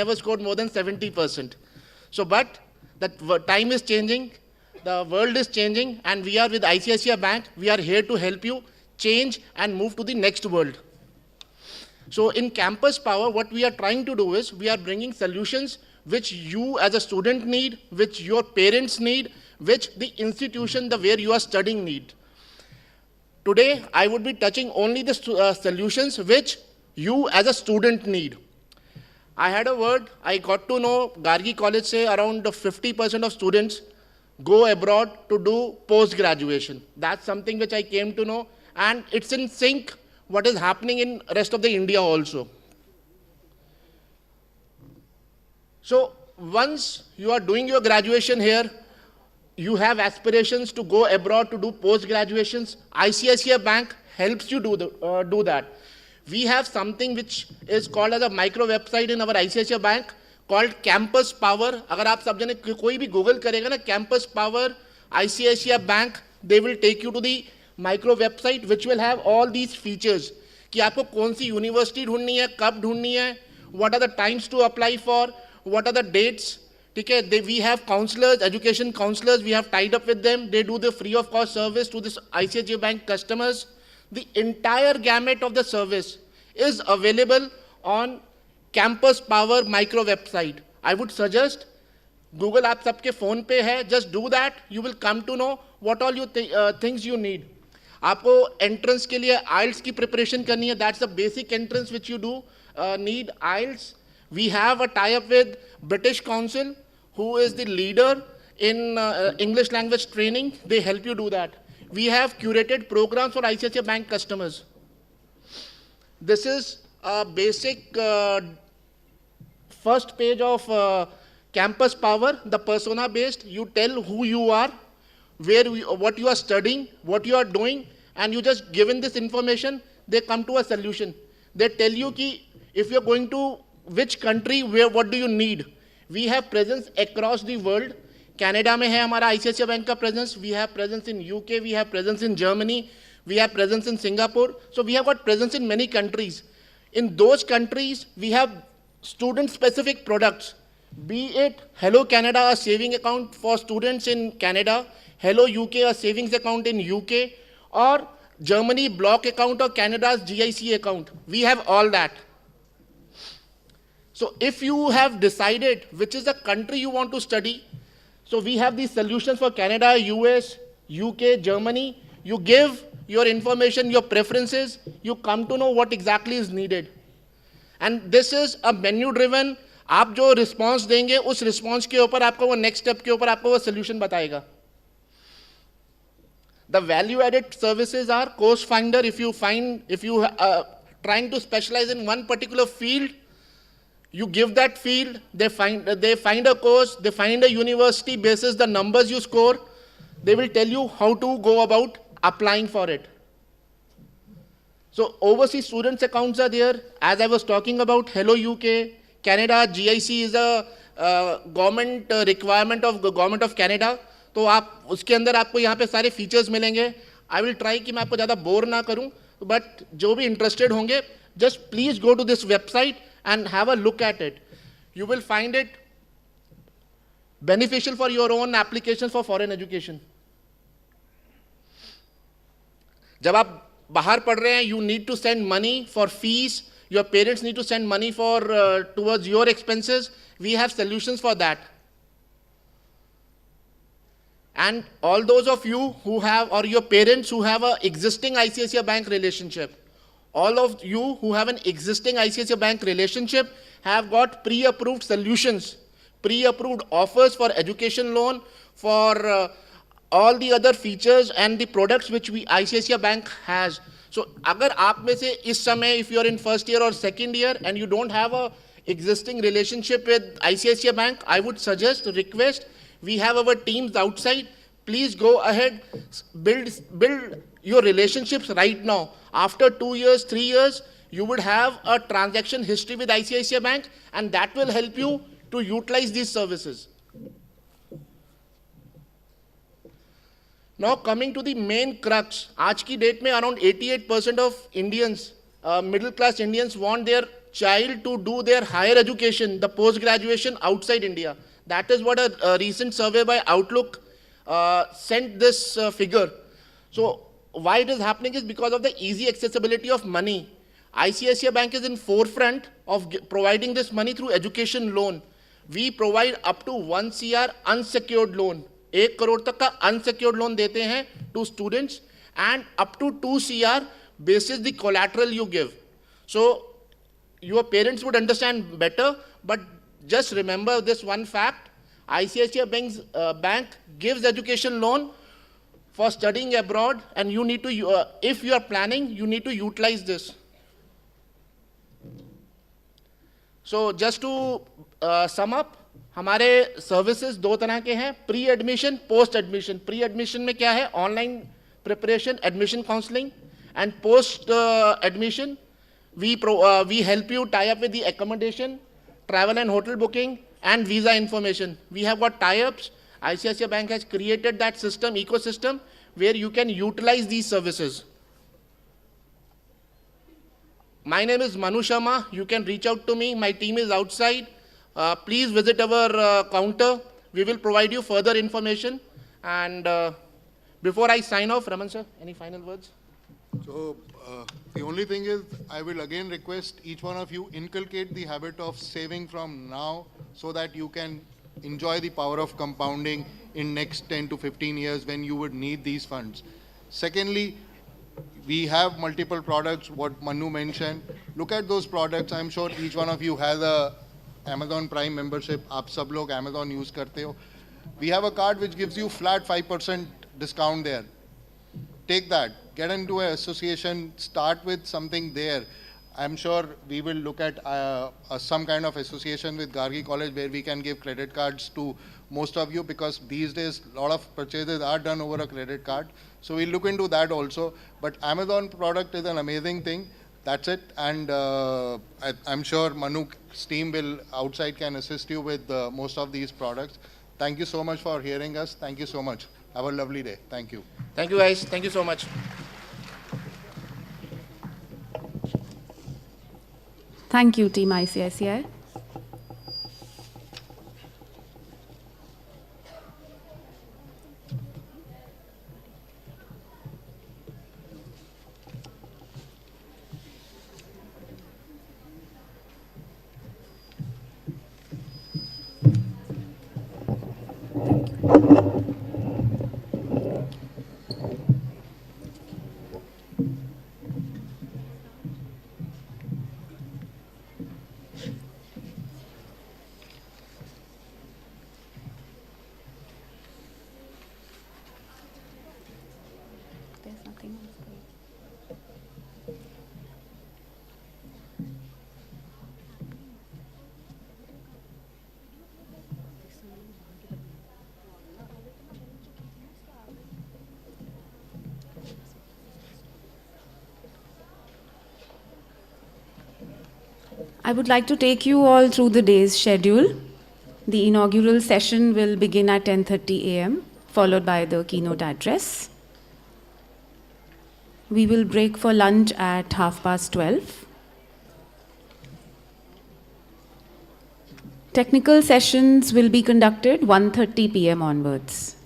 never scored more than 70%. So, but the time is changing, the world is changing, and we are with ICICI Bank. We are here to help you change and move to the next world. So in Campus Power, what we are trying to do is we are bringing solutions which you as a student need, which your parents need, which the institution where you are studying need. Today, I would be touching only the solutions which you as a student need. I had a word, I got to know Gargi College say around 50% of students go abroad to do post-graduation. That's something which I came to know, and it's in sync what is happening in rest of the India also. So once you are doing your graduation here, you have aspirations to go abroad to do post-graduations, ICICI Bank helps you do that. We have something which is called as a micro website in our ICICI Bank called Campus Power. अगर आप सब जने कोई भी Google करेगा ना Campus Power ICICI Bank, they will take you to the micro website which will have all these features कि आपको कौन सी यूनिवर्सिटी ढूंढनी है, कब ढूंढनी है, what are the times to apply for, what are the dates. ठीक है, we have counselors, education counselors, we have tied up with them. They do the free of cost service to this ICICI Bank customers. The entire gamut of the service is available on Campus Power micro website. I would suggest Google आप सबके phone पे है, just do that. You will come to know what all you things you need. आपको entrance के लिए IELTS की preparation करनी है. That's the basic entrance which you do need IELTS. We have a tie-up with British Council, who is the leader in English language training. They help you do that. We have curated programs for ICICI Bank customers. This is a basic first page of Campus Power, the persona based. You tell who you are, what you are studying, what you are doing, and you just given this information, they come to a solution. They tell you ki if you're going to which country, what do you need. We have presence across the world. Canada में है हमारा ICICI Bank का presence. We have presence in UK. We have presence in Germany. We have presence in Singapore. So we have got presence in many countries. In those countries, we have student-specific products. Be it Hello Canada, a saving account for students in Canada, Hello UK, a savings account in UK, or Germany block account or Canada's GIC account. We have all that. So if you have decided which is the country you want to study, so we have these solutions for Canada, US, UK, Germany. You give your information, your preferences, you come to know what exactly is needed. And this is a menu driven, आप जो response देंगे, उस response के ऊपर आपको वो next step के ऊपर आपको वो solution बताएगा. The value added services are course finder. If you trying to specialize in one particular field, you give that field, they find a course, they find a university basis the numbers you score, they will tell you how to go about applying for it. So overseas students accounts are there. As I was talking about Hello UK, Canada, GIC is a government requirement of the government of Canada. तो आप उसके अंदर आपको यहाँ पे सारे features मिलेंगे. I will try कि मैं आपको ज़्यादा bore ना करूँ, but जो भी interested होंगे, just please go to this website and have a look at it. You will find it beneficial for your own applications for foreign education. जब आप बाहर पढ़ रहे हैं, you need to send money for fees. Your parents need to send money for towards your expenses. We have solutions for that. And all those of you who have, or your parents who have an existing ICICI Bank relationship, all of you who have an existing ICICI Bank relationship have got pre-approved solutions, pre-approved offers for education loan, for all the other features and the products which ICICI Bank has. So, अगर आप में से इस समय, if you are in first year or second year and you don't have a existing relationship with ICICI Bank, I would suggest, request, we have our teams outside. Please go ahead, build your relationships right now. After 2 years, 3 years, you would have a transaction history with ICICI Bank, and that will help you to utilize these services. Now coming to the main crux, आज की date में around 88% of Indians, middle class Indians want their child to do their higher education, the post-graduation outside India. That is what a recent survey by Outlook sent this figure. So why it is happening is because of the easy accessibility of money. ICICI Bank is in forefront of providing this money through education loan. We provide up to 1 CR unsecured loan. 1 crore तक का unsecured loan देते हैं to students and up to 2 CR basis the collateral you give. So your parents would understand better, but just remember this one fact. ICICI Bank gives education loan for studying abroad, and you need to, if you are planning, you need to utilize this. So just to sum up, हमारे services दो तरह के हैं, pre-admission, post-admission. Pre-admission में क्या है? Online preparation, admission counseling, and post-admission, we help you tie up with the accommodation, travel and hotel booking, and visa information. We have got tie-ups. ICICI Bank has created that system, ecosystem, where you can utilize these services. My name is Manu Sharma. You can reach out to me. My team is outside. Please visit our counter. We will provide you further information. And before I sign off, Raman sir, any final words? So the only thing is, I will again request each one of you inculcate the habit of saving from now so that you can enjoy the power of compounding in next 10 to 15 years when you would need these funds. Secondly, we have multiple products, what Manu mentioned. Look at those products. I'm sure each one of you has a Amazon Prime membership. आप सब लोग Amazon use करते हो. We have a card which gives you flat 5% discount there. Take that. Get into an association. Start with something there. I'm sure we will look at some kind of association with Gargi College where we can give credit cards to most of you, because these days a lot of purchases are done over a credit card. So we'll look into that also. But Amazon product is an amazing thing. That's it. And I'm sure Manu's team will outside can assist you with most of these products. Thank you so much for hearing us. Thank you so much. Have a lovely day. Thank you. Thank you guys. Thank you so much. Thank you, Team ICICI. There's nothing on screen. I would like to take you all through the day's schedule. The inaugural session will begin at 10:30 a.m., followed by the keynote address. We will break for lunch at 12:30. Technical sessions will be conducted 1:30 p.m. onwards.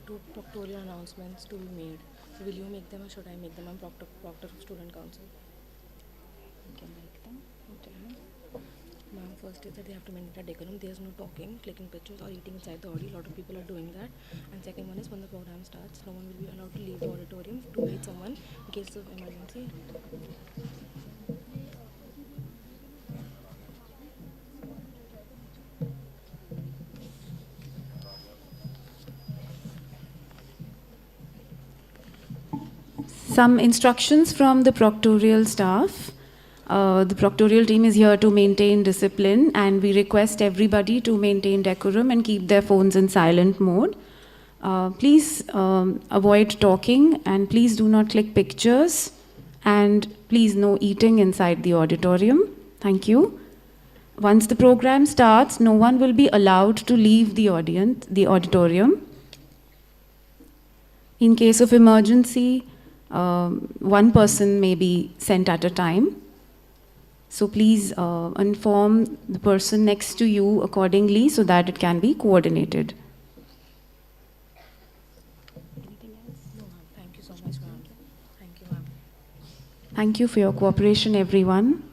two proctoral announcements to be made. So will you make them or should I make them? I'm proctor of Student Council. You can make them. Ma'am, first is that they have to maintain a decorum. There's no talking, clicking pictures, or eating inside the audio. A lot of people are doing that. And second one is when the program starts, no one will be allowed to leave the auditorium to meet someone in case of emergency. Some instructions from the proctorial staff. The proctorial team is here to maintain discipline, and we request everybody to maintain decorum and keep their phones in silent mode. Please avoid talking, and please do not click pictures, and please no eating inside the auditorium. Thank you. Once the program starts, no one will be allowed to leave the auditorium. In case of emergency, one person may be sent at a time. So please inform the person next to you accordingly so that it can be coordinated. Anything else? No, ma'am. Thank you so much, ma'am. Thank you, ma'am. Thank you for your cooperation, everyone.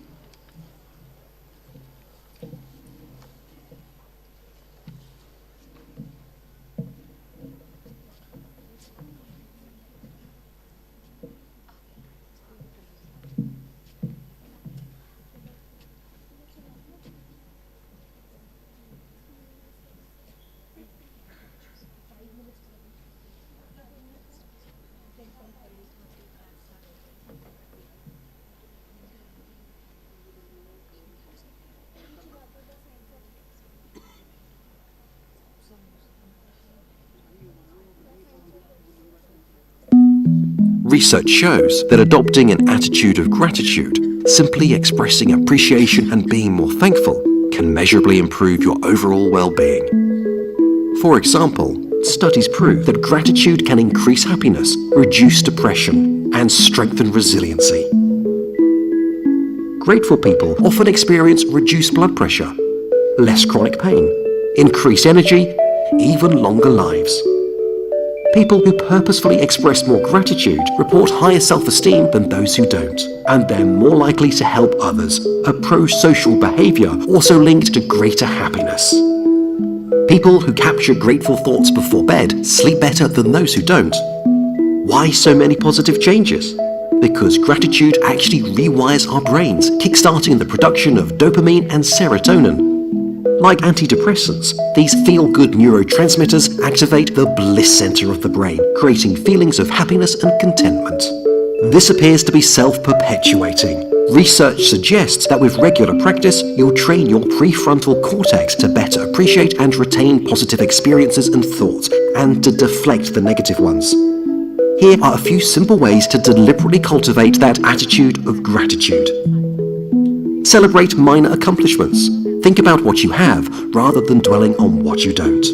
Research shows that adopting an attitude of gratitude, simply expressing appreciation and being more thankful, can measurably improve your overall well-being. For example, studies prove that gratitude can increase happiness, reduce depression, and strengthen resiliency. Grateful people often experience reduced blood pressure, less chronic pain, increased energy, even longer lives. People who purposefully express more gratitude report higher self-esteem than those who don't, and they're more likely to help others, a pro-social behavior also linked to greater happiness. People who capture grateful thoughts before bed sleep better than those who don't. Why so many positive changes? Because gratitude actually rewires our brains, kickstarting the production of dopamine and serotonin. Like antidepressants, these feel-good neurotransmitters activate the bliss center of the brain, creating feelings of happiness and contentment. This appears to be self-perpetuating. Research suggests that with regular practice, you'll train your prefrontal cortex to better appreciate and retain positive experiences and thoughts, and to deflect the negative ones. Here are a few simple ways to deliberately cultivate that attitude of gratitude. Celebrate minor accomplishments. Think about what you have rather than dwelling on what you don't.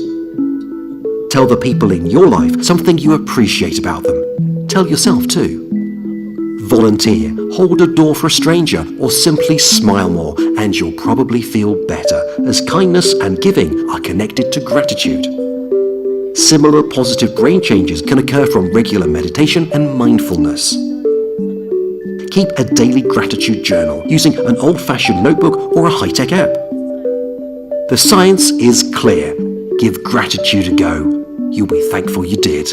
Tell the people in your life something you appreciate about them. Tell yourself too. Volunteer, hold a door for a stranger, or simply smile more, and you'll probably feel better, as kindness and giving are connected to gratitude. Similar positive brain changes can occur from regular meditation and mindfulness. Keep a daily gratitude journal using an old-fashioned notebook or a high-tech app. The science is clear. Give gratitude a go. You'll be thankful you did.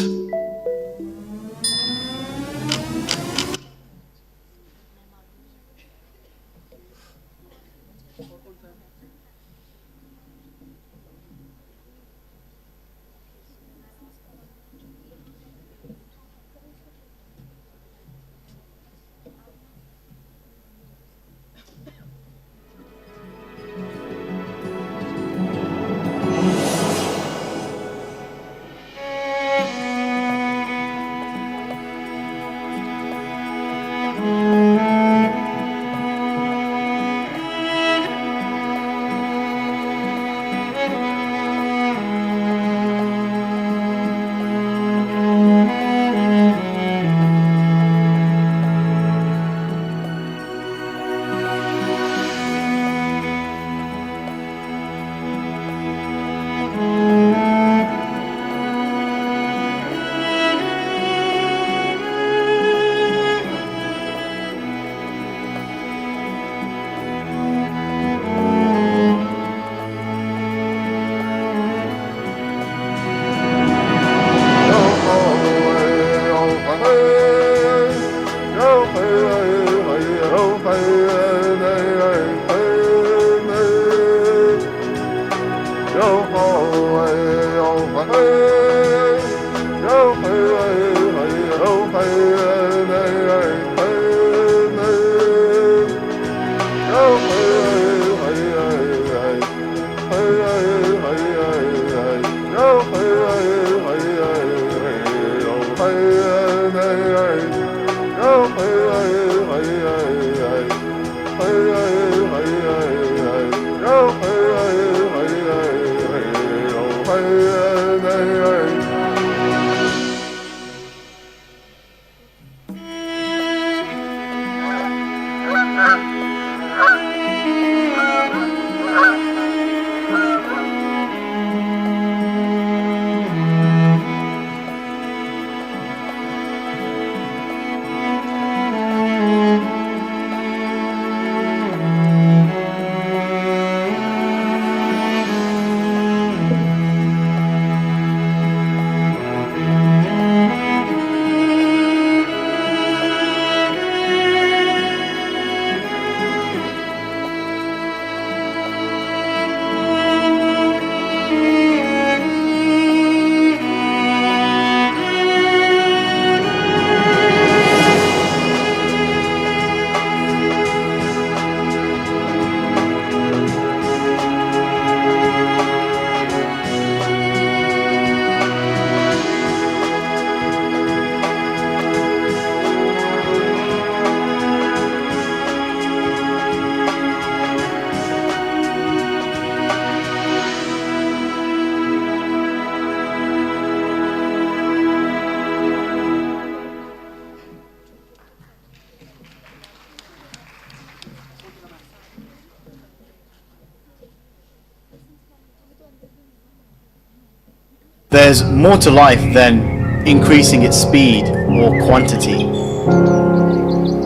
There's more to life than increasing its speed or quantity.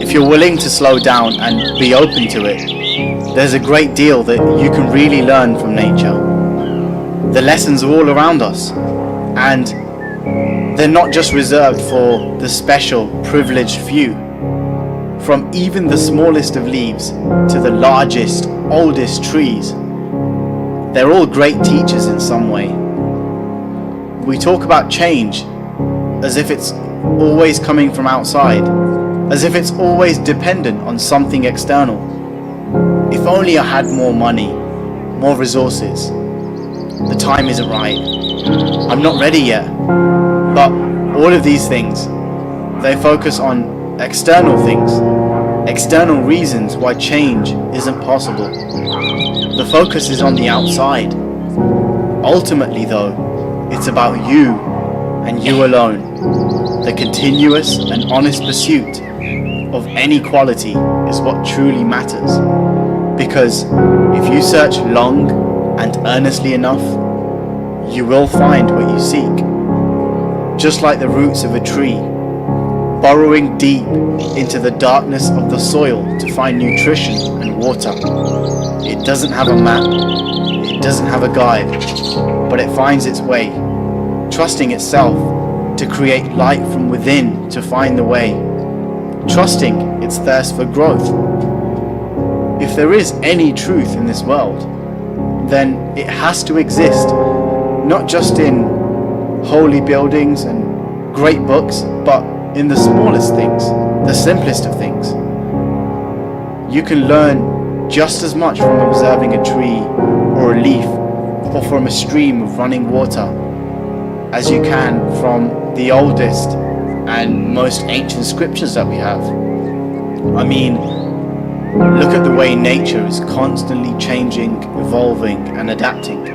If you're willing to slow down and be open to it, there's a great deal that you can really learn from nature. The lessons are all around us, and they're not just reserved for the special, privileged few. From even the smallest of leaves to the largest, oldest trees, they're all great teachers in some way. We talk about change as if it's always coming from outside, as if it's always dependent on something external. If only I had more money, more resources. The time isn't right. I'm not ready yet. But all of these things, they focus on external things, external reasons why change isn't possible. The focus is on the outside. Ultimately though, it's about you and you alone. The continuous and honest pursuit of any quality is what truly matters. Because if you search long and earnestly enough, you will find what you seek. Just like the roots of a tree, burrowing deep into the darkness of the soil to find nutrition and water. It doesn't have a map, it doesn't have a guide, but it finds its way, trusting itself to create light from within to find the way, trusting its thirst for growth. If there is any truth in this world, then it has to exist, not just in holy buildings and great books, but in the smallest things, the simplest of things. You can learn just as much from observing a tree or a leaf or from a stream of running water as you can from the oldest and most ancient scriptures that we have. I mean, look at the way nature is constantly changing, evolving and adapting.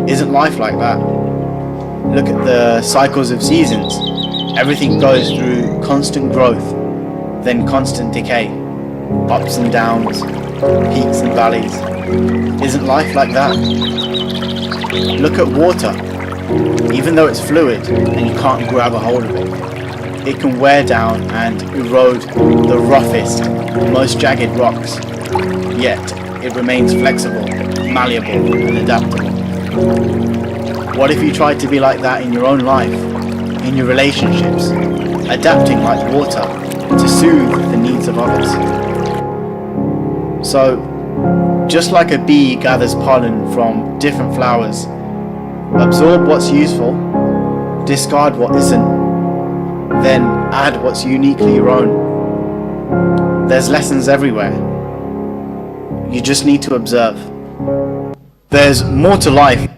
Isn't life like that? Look at the cycles of seasons. Everything goes through constant growth, then constant decay, ups and downs, peaks and valleys. Isn't life like that? Look at water. Even though it's fluid and you can't grab a hold of it, it can wear down and erode the roughest, most jagged rocks, yet it remains flexible, malleable and adaptable. What if you tried to be like that in your own life, in your relationships, adapting like water to soothe the needs of others? So, Just like a bee gathers pollen from different flowers, absorb what's useful, discard what isn't, then add what's uniquely your own. There's lessons everywhere. You just need to observe. There's more to life.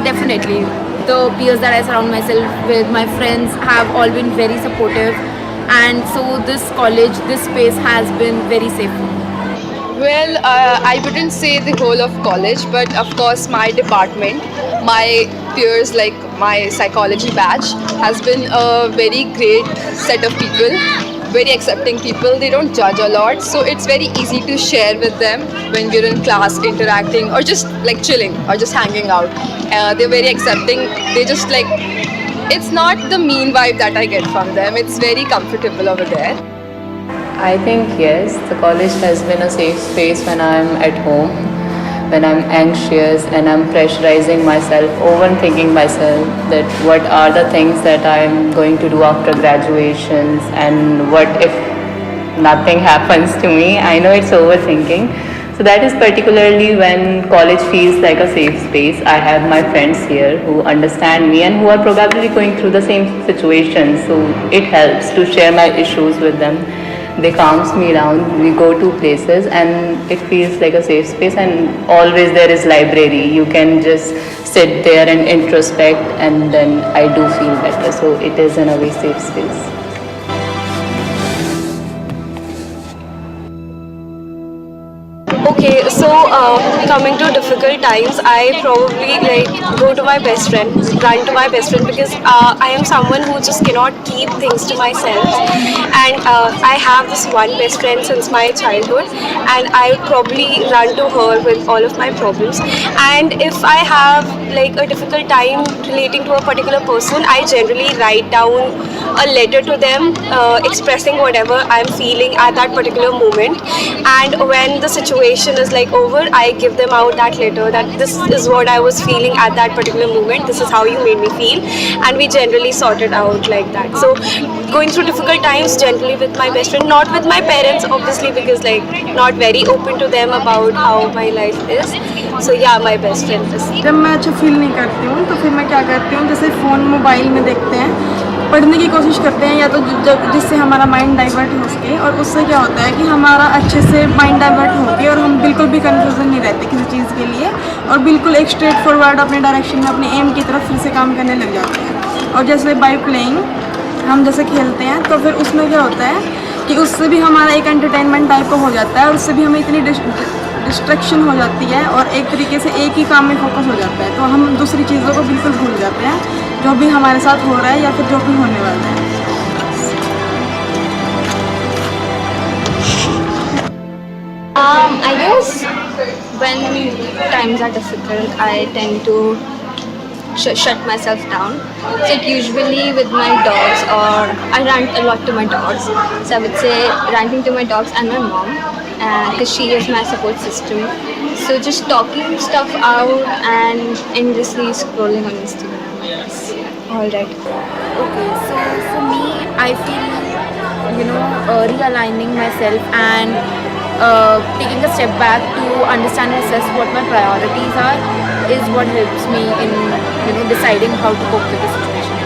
Definitely. The peers that I surround myself with, my friends, have all been very supportive, and so this college, this space has been very safe for me. Well, I wouldn't say the whole of college, but of course, my department, my peers, like my psychology batch, has been a very great set of people, very accepting people. They don't judge a lot, so it's very easy to share with them when we're in class, interacting, or just like chilling, or just hanging out. They're very accepting. They just like, it's not the mean vibe that I get from them. It's very comfortable over there. I think yes, the college has been a safe space when I'm at home, when I'm anxious and I'm pressurizing myself, overthinking myself that what are the things that I'm going to do after graduations and what if nothing happens to me. I know it's overthinking. So that is particularly when college feels like a safe space. I have my friends here who understand me and who are probably going through the same situation. So it helps to share my issues with them. They calms me down. We go to places and it feels like a safe space, and always there is library. You can just sit there and introspect, and then I do feel better. So it is in a way safe space. Okay, so coming to difficult times, I probably go to my best friend, run to my best friend, because I am someone who just cannot keep things to myself, and I have this one best friend since my childhood, and I would probably run to her with all of my problems. And if I have a difficult time relating to a particular person, I generally write down a letter to them expressing whatever I'm feeling at that particular moment. And when the situation is over, I give them out that letter that this is what I was feeling at that particular moment, this is how you made me feel, and we generally sort it out like that. So going through difficult times generally with my best friend, not with my parents obviously, because not very open to them about how my life is. So yeah, my best friend is. जब मैं अच्छा feel नहीं करती हूँ तो फिर मैं क्या करती हूँ, जैसे फ़ोन मोबाइल में देखते हैं, पढ़ने की कोशिश करते हैं, या तो जिससे हमारा माइंड डाइवर्ट हो सके, और उससे क्या होता है कि हमारा अच्छे से माइंड डाइवर्ट हो गया और हम बिल्कुल भी कन्फ्यूज़न नहीं रहते किसी चीज़ के लिए, और बिल्कुल एक स्ट्रेट फॉरवर्ड अपने डायरेक्शन में अपने एम की तरफ फिर से काम करने लग जाते हैं। और जैसे बाय प्लेइंग हम जैसे खेलते हैं तो फिर उसमें क्या होता है कि उससे भी हमारा एक एंटरटेनमेंट टाइप का हो जाता है, और उससे भी हमें इतनी डिस्ट्रैक्शन हो जाती है और एक तरीके से एक ही काम में फोकस हो जाता है, तो हम दूसरी चीज़ों को बिल्कुल भूल जाते हैं जो भी हमारे साथ हो रहा है या फिर जो भी होने वाला है। I guess when times are difficult, I tend to shut myself down. So usually with my dogs, or I rant a lot to my dogs. So I would say ranting to my dogs and my mom, because she is my support system. So just talking stuff out and endlessly scrolling on Instagram. Yes. All right. Okay, so for me, I feel, realigning myself and taking a step back to understand and assess what my priorities are is what helps me in, deciding how to cope with the situation.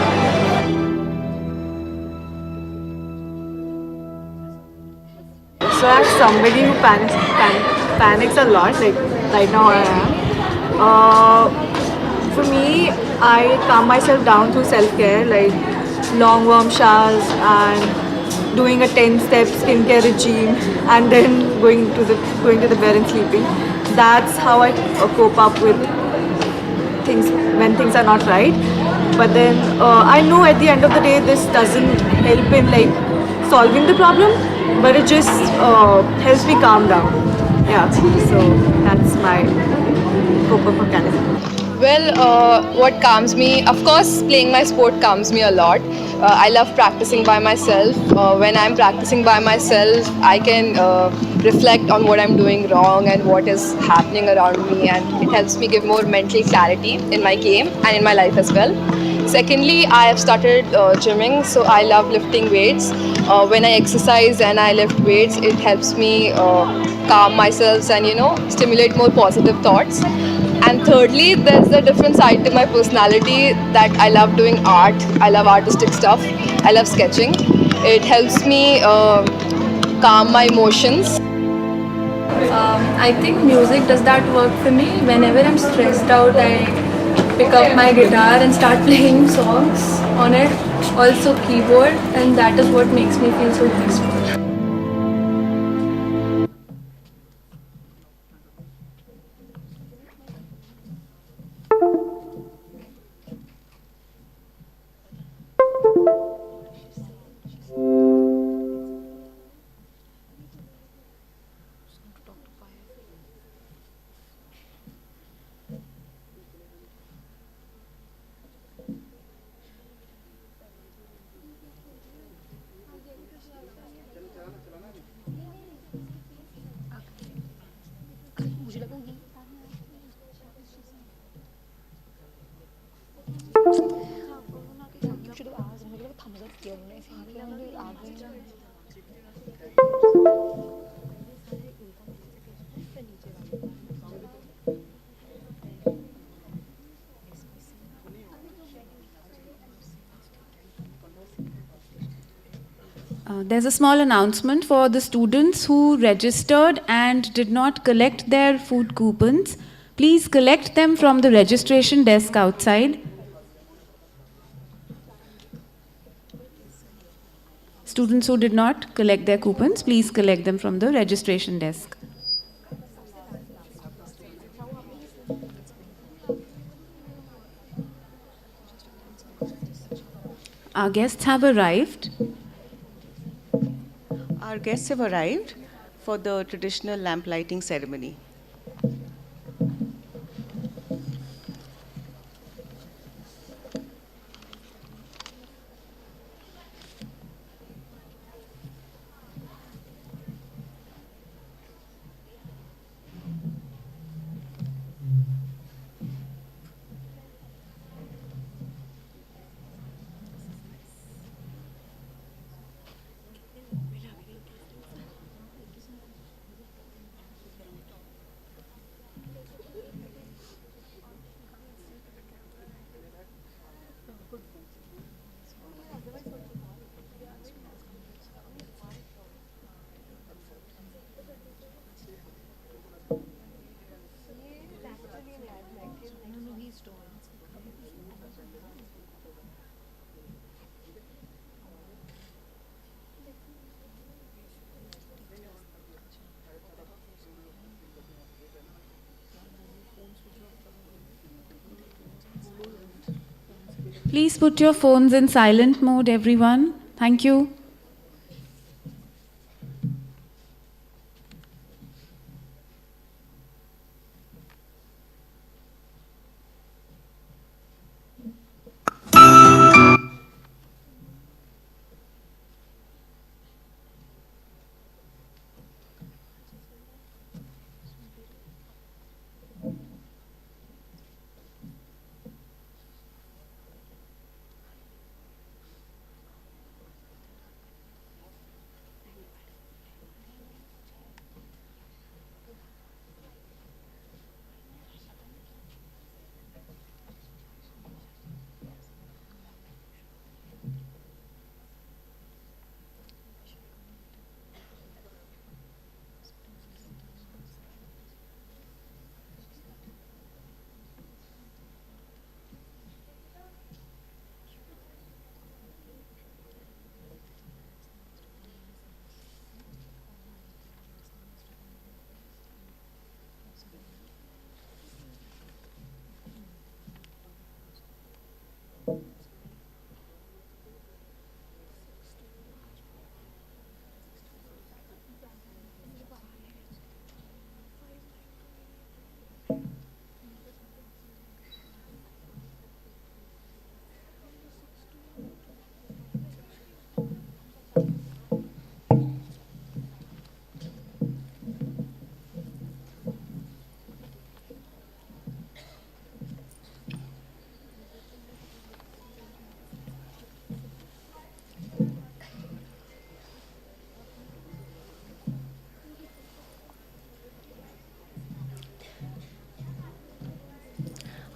So as somebody who panics a lot, like right now I am, For me, I calm myself down through self-care, like long warm showers and doing a 10-step skincare regime, and then going to the bed and sleeping. That's how I cope up with things when things are not right. But then I know at the end of the day this doesn't help in like solving the problem, but it just helps me calm down. Yeah, so that's my cope up mechanism. Well, what calms me, of course, playing my sport calms me a lot. I love practicing by myself. When I'm practicing by myself, I can reflect on what I'm doing wrong and what is happening around me, and it helps me give more mental clarity in my game and in my life as well. Secondly, I have started gymming, so I love lifting weights. When I exercise and I lift weights, it helps me calm myself and stimulate more positive thoughts. And thirdly, there's a different side to my personality that I love doing art. I love artistic stuff. I love sketching. It helps me calm my emotions. I think music does that work for me. Whenever I'm stressed out, I pick up my guitar and start playing songs on it. Also keyboard, and that is what makes me feel so peaceful. There's a small announcement for the students who registered and did not collect their food coupons. Please collect them from the registration desk outside. Students who did not collect their coupons, please collect them from the registration desk. Our guests have arrived. Our guests have arrived for the traditional lamp lighting ceremony. Please put your phones in silent mode, everyone. Thank you.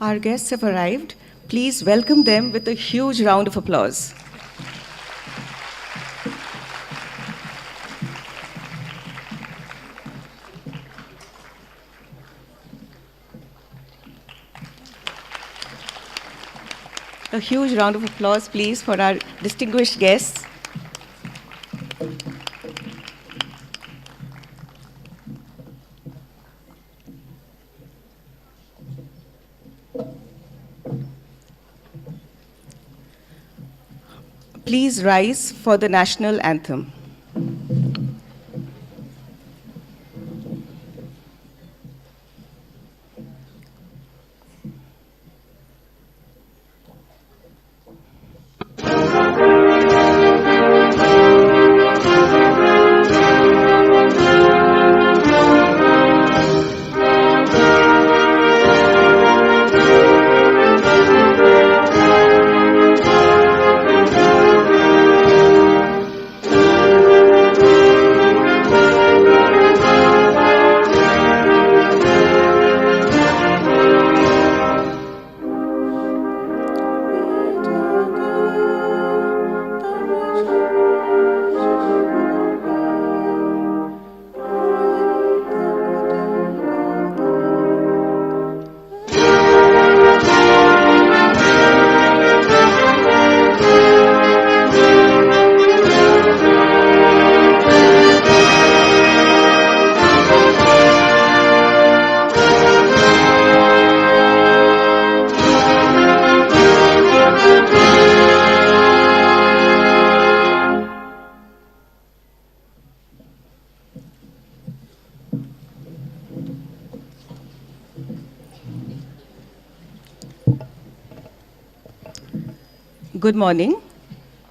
Our guests have arrived. Please welcome them with a huge round of applause. A huge round of applause, please, for our distinguished guests. Please rise for the national anthem. Good morning.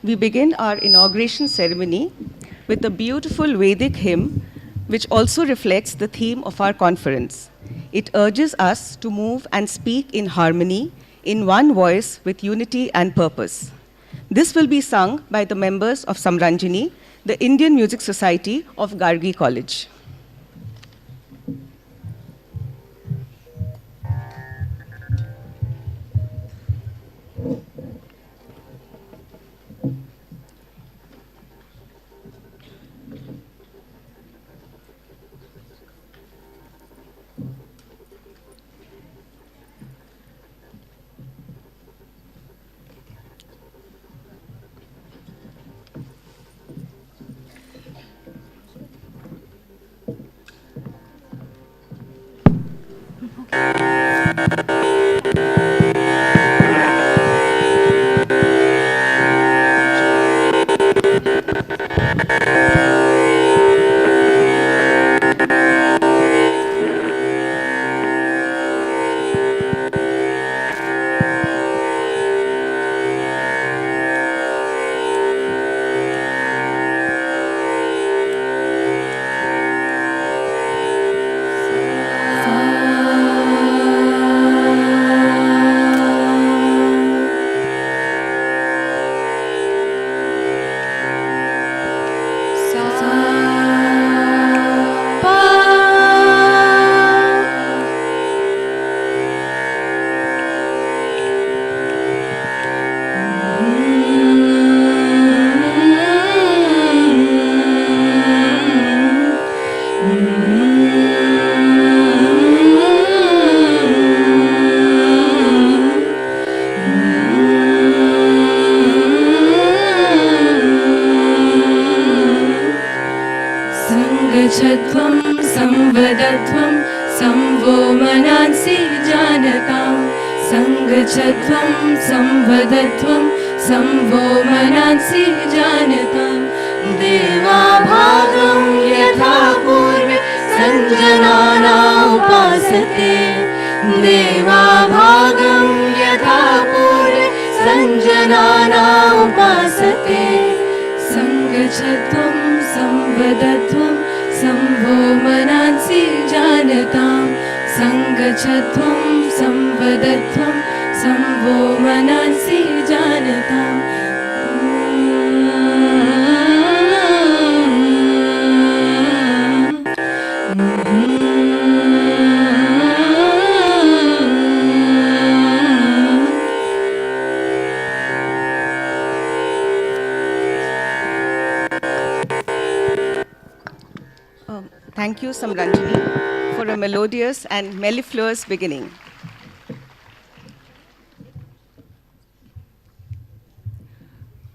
We begin our inauguration ceremony with a beautiful Vedic hymn, which also reflects the theme of our conference. It urges us to move and speak in harmony, in one voice with unity and purpose. This will be sung by the members of Samranjini, the Indian Music Society of Gargi College. संवदध्वं संवदध्वं संवो मनांसि जानतां संगच्छध्वं संवदध्वं संवो मनांसि जानतां देवाभागं यथा पूर्वे सञ्जनाना उपासते देवाभागं यथा पूर्वे सञ्जनाना उपासते संगच्छध्वं संवदध्वं संवो मनांसि जानतां संगच्छध्वं संवदध्वं संवो मनांसि जानताम् Thank you, Samranjini, for a melodious and mellifluous beginning.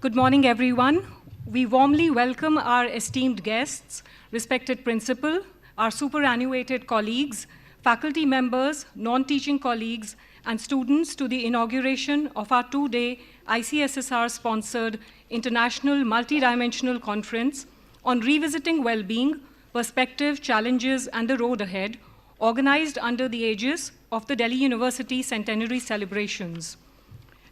Good morning, everyone. We warmly welcome our esteemed guests, respected principal, our superannuated colleagues, faculty members, non-teaching colleagues, and students to the inauguration of our two-day ICSSR-sponsored International Multidimensional Conference on Revisiting Wellbeing, Perspective, Challenges, and the Road Ahead, organized under the aegis of the Delhi University Centenary Celebrations.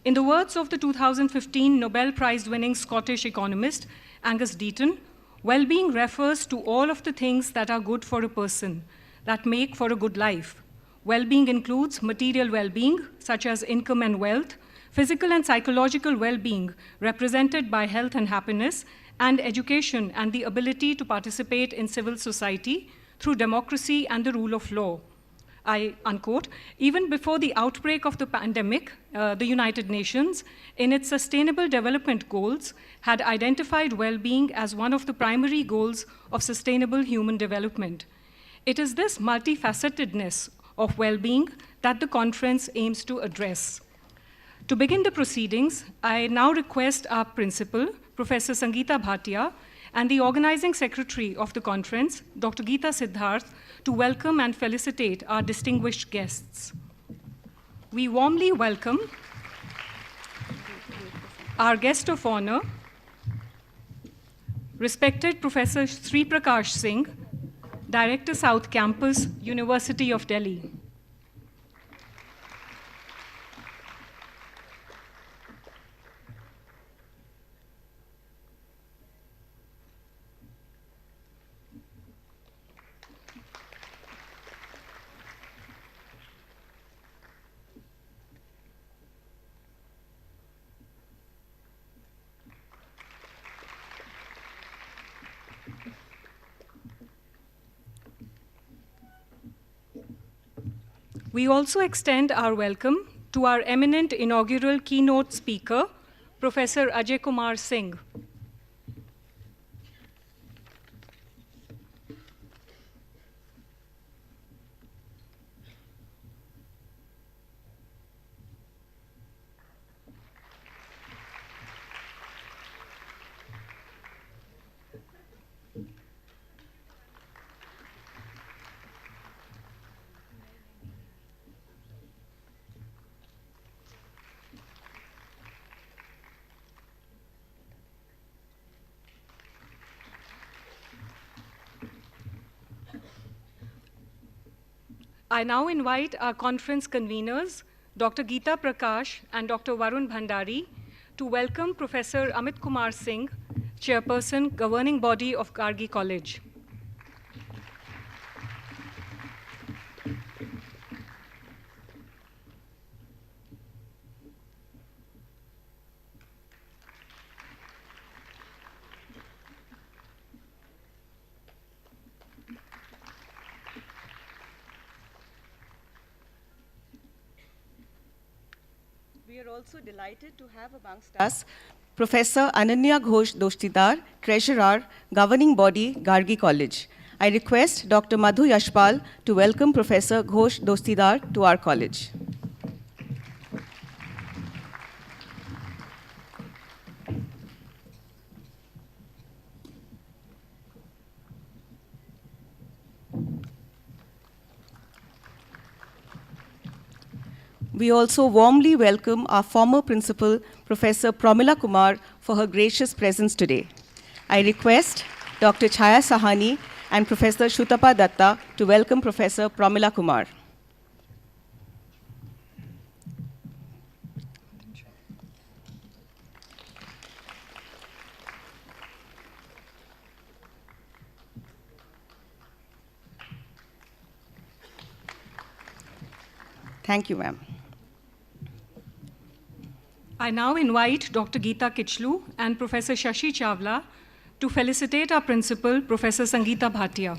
In the words of the 2015 Nobel Prize-winning Scottish economist Angus Deaton, well-being refers to all of the things that are good for a person, that make for a good life. Well-being includes material well-being, such as income and wealth, physical and psychological well-being, represented by health and happiness, and education and the ability to participate in civil society through democracy and the rule of law. I unquote, even before the outbreak of the pandemic, the United Nations, in its Sustainable Development Goals, had identified well-being as one of the primary goals of sustainable human development. It is this multifacetedness of well-being that the conference aims to address. To begin the proceedings, I now request our principal, Professor Sangeeta Bhatia, and the organizing secretary of the conference, Dr. Geeta Siddharth, to welcome and felicitate our distinguished guests. We warmly welcome our guest of honor, respected Professor Sri Prakash Singh, Director South Campus, University of Delhi. We also extend our welcome to our eminent inaugural keynote speaker, Professor Ajay Kumar Singh. I now invite our conference conveners, Dr. Geeta Prakash and Dr. Varun Bhandari, to welcome Professor Amit Kumar Singh, Chairperson, Governing Body of Gargi College. We are also delighted to have amongst us Professor Ananya Ghosh Dostidar, Treasurer, Governing Body, Gargi College. I request Dr. Madhu Yashpal to welcome Professor Ghosh Dostidar to our college. We also warmly welcome our former principal, Professor Pramila Kumar, for her gracious presence today. I request Dr. Chaya Sahani and Professor Shutapa Datta to welcome Professor Pramila Kumar. Thank you, ma'am. I now invite Dr. Geeta Kichlu and Professor Shashi Chawla to felicitate our principal, Professor Sangeeta Bhatia.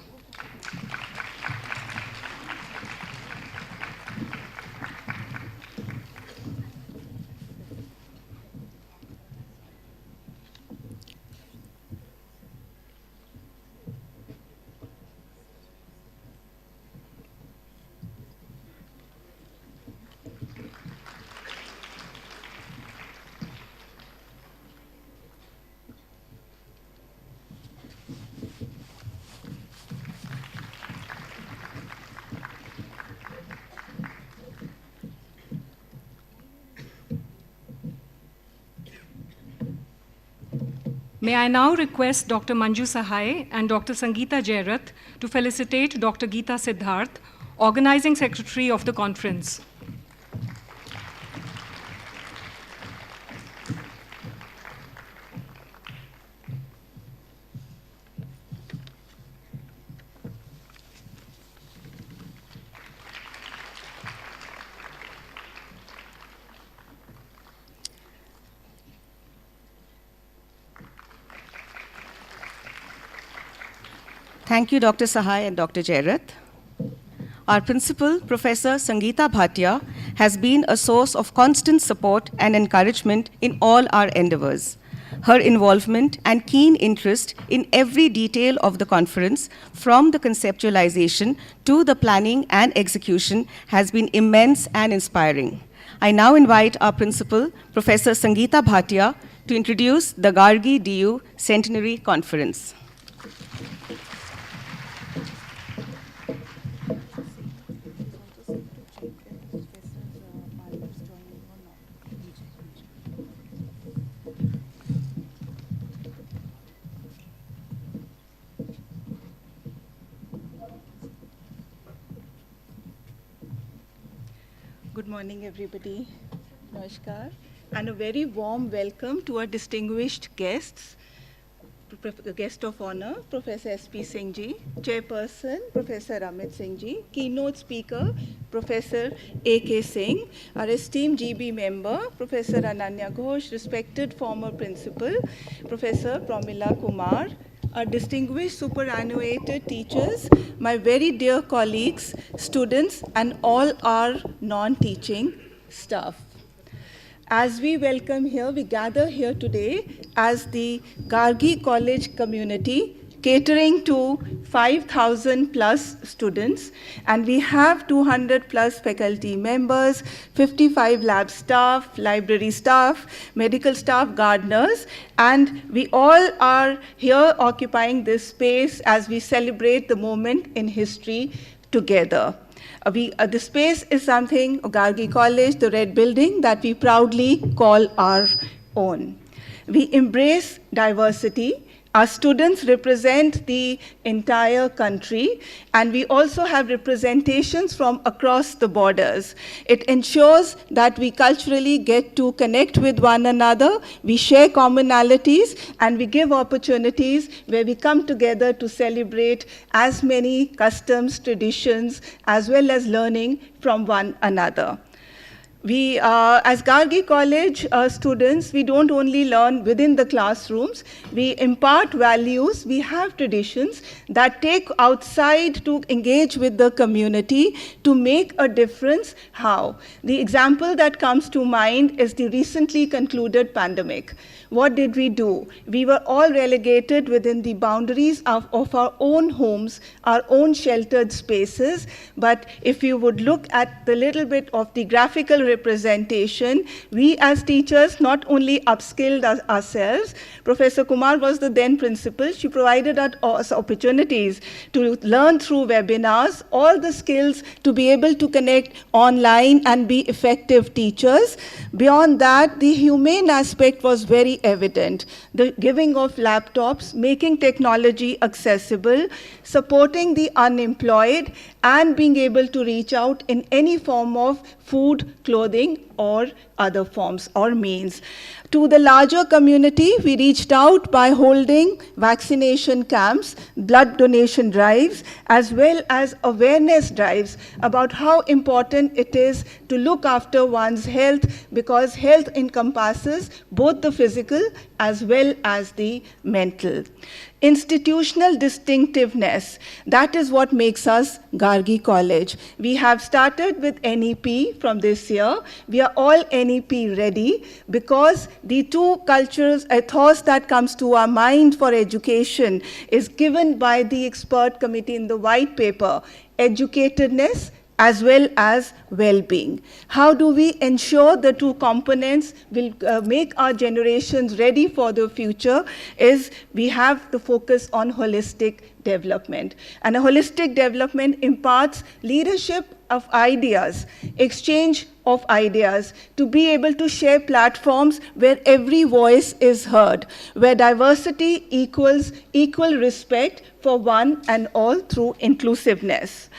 May I now request Dr. Manju Sahai and Dr. Sangeeta Jairath to felicitate Dr. Geeta Siddharth, Organizing Secretary of the conference. Thank you, Dr. Sahai and Dr. Jairath. Our principal, Professor Sangeeta Bhatia, has been a source of constant support and encouragement in all our endeavors. Her involvement and keen interest in every detail of the conference, from the conceptualization to the planning and execution, has been immense and inspiring. I now invite our principal, Professor Sangeeta Bhatia, to introduce the Gargi DU Centenary Conference. Good morning, everybody. Namaskar. And a very warm welcome to our distinguished guests. Guest of honor, Professor S.P. Singh Ji, Chairperson, Professor Amit Singh Ji, Keynote Speaker, Professor A.K. Singh, our esteemed GB member, Professor Ananya Ghosh, respected former principal, Professor Pramila Kumar, our distinguished superannuated teachers, my very dear colleagues, students, and all our non-teaching staff. As we welcome here, we gather here today as the Gargi College community, catering to 5,000 plus students, and we have 200 plus faculty members, 55 lab staff, library staff, medical staff, gardeners, and we all are here occupying this space as we celebrate the moment in history together. The space is something, Gargi College, the red building, that we proudly call our own. We embrace diversity. Our students represent the entire country, and we also have representations from across the borders. It ensures that we culturally get to connect with one another, we share commonalities, and we give opportunities where we come together to celebrate as many customs, traditions, as well as learning from one another. We, as Gargi College students, we don't only learn within the classrooms, we impart values, we have traditions that take outside to engage with the community to make a difference. How? The example that comes to mind is the recently concluded pandemic. What did we do? We were all relegated within the boundaries of our own homes, our own sheltered spaces, but if you would look at the little bit of the graphical representation, we as teachers not only upskilled ourselves, Professor Kumar was the then principal, she provided us opportunities to learn through webinars, all the skills to be able to connect online and be effective teachers. Beyond that, the humane aspect was very evident. The giving of laptops, making technology accessible, supporting the unemployed, and being able to reach out in any form of food, clothing, or other forms or means. To the larger community, we reached out by holding vaccination camps, blood donation drives, as well as awareness drives about how important it is to look after one's health, because health encompasses both the physical as well as the mental. Institutional distinctiveness, that is what makes us Gargi College. We have started with NEP from this year. We are all NEP ready because the two cultures, ethos that comes to our mind for education is given by the expert committee in the white paper: educatedness as well as well-being. How do we ensure the two components will make our generations ready for the future is we have the focus on holistic development. And a holistic development imparts leadership of ideas, exchange of ideas, to be able to share platforms where every voice is heard, where diversity equals equal respect for one and all through inclusiveness.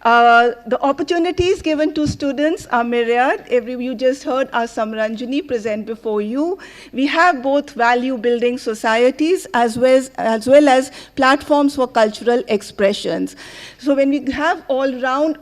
The opportunities given to students are myriad. You just heard our Samranjani present before you. We have both value-building societies as well as platforms for cultural expressions. So when we have all-round,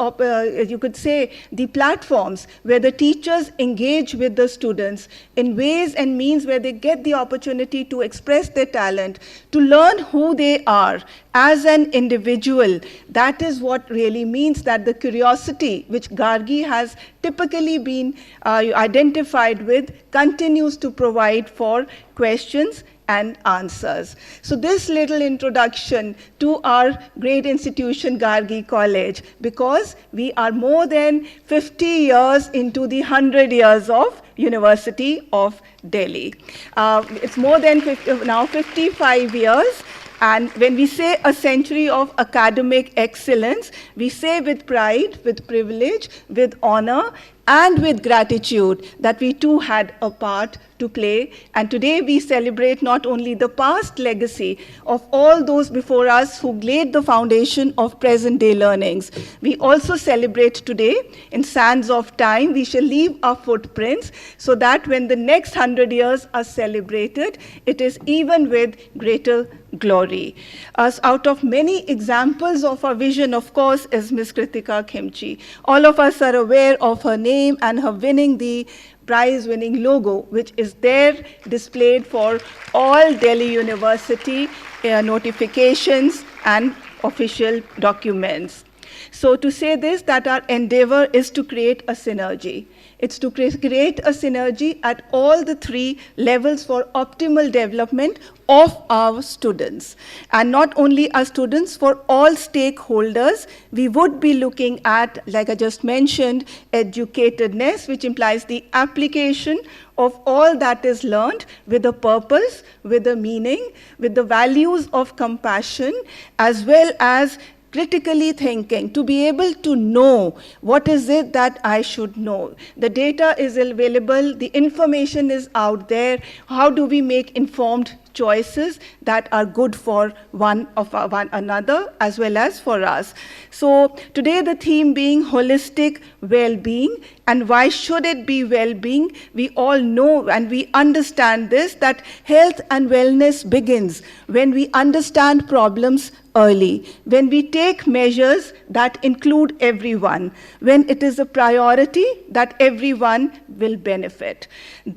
you could say, the platforms where the teachers engage with the students in ways and means where they get the opportunity to express their talent, to learn who they are as an individual, that is what really means that the curiosity which Gargi has typically been identified with continues to provide for questions and answers. So this little introduction to our great institution, Gargi College, because we are more than 50 years into the 100 years of University of Delhi. It's more than 55 years. And when we say a century of academic excellence, we say with pride, with privilege, with honor, and with gratitude that we too had a part to play. And today we celebrate not only the past legacy of all those before us who laid the foundation of present-day learnings. We also celebrate today, in sands of time, we shall leave our footprints so that when the next 100 years are celebrated, it is even with greater glory. Out of many examples of our vision, of course, is Ms. Kritika Khimchi. All of us are aware of her name and her winning the prize-winning logo, which is there displayed for all Delhi University notifications and official documents. So to say this, that our endeavor is to create a synergy. It's to create a synergy at all the three levels for optimal development of our students. And not only our students, for all stakeholders, we would be looking at, like I just mentioned, educatedness, which implies the application of all that is learned with a purpose, with a meaning, with the values of compassion, as well as critically thinking, to be able to know what is it that I should know. The data is available, the information is out there. How do we make informed choices that are good for one another as well as for us? So today the theme being holistic well-being. And why should it be well-being? We all know and we understand this, that health and wellness begins when we understand problems early, when we take measures that include everyone, when it is a priority that everyone will benefit.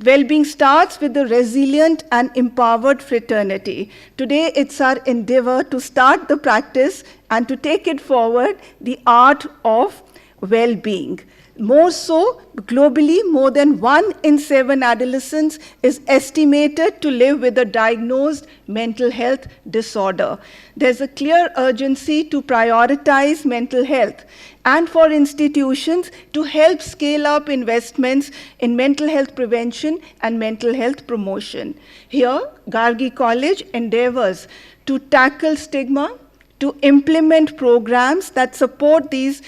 Well-being starts with the resilient and empowered fraternity. Today, it's our endeavor to start the practice and to take it forward, the art of well-being. More so, globally, more than 1 in 7 adolescents is estimated to live with a diagnosed mental health disorder. There's a clear urgency to prioritize mental health and for institutions to help scale up investments in mental health prevention and mental health promotion. Here, Gargi College endeavors to tackle stigma, to implement programs that support these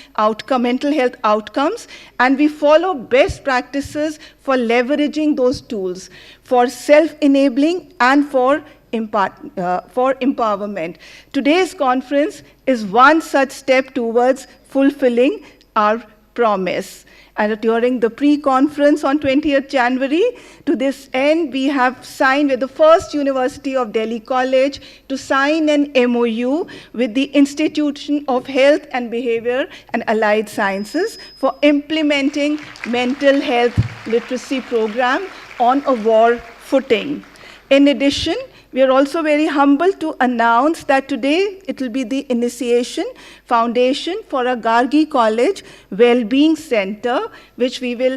mental health outcomes, and we follow best practices for leveraging those tools for self-enabling and for empowerment. Today's conference is one such step towards fulfilling our promise. And during the pre-conference on 20th January, to this end, we have signed with the first University of Delhi College to sign an MOU with the Institution of Health and Behavior and Allied Sciences for implementing mental health literacy program on a war footing. In addition, we are also very humbled to announce that today it will be the initiation foundation for a Gargi College Wellbeing Center, which we will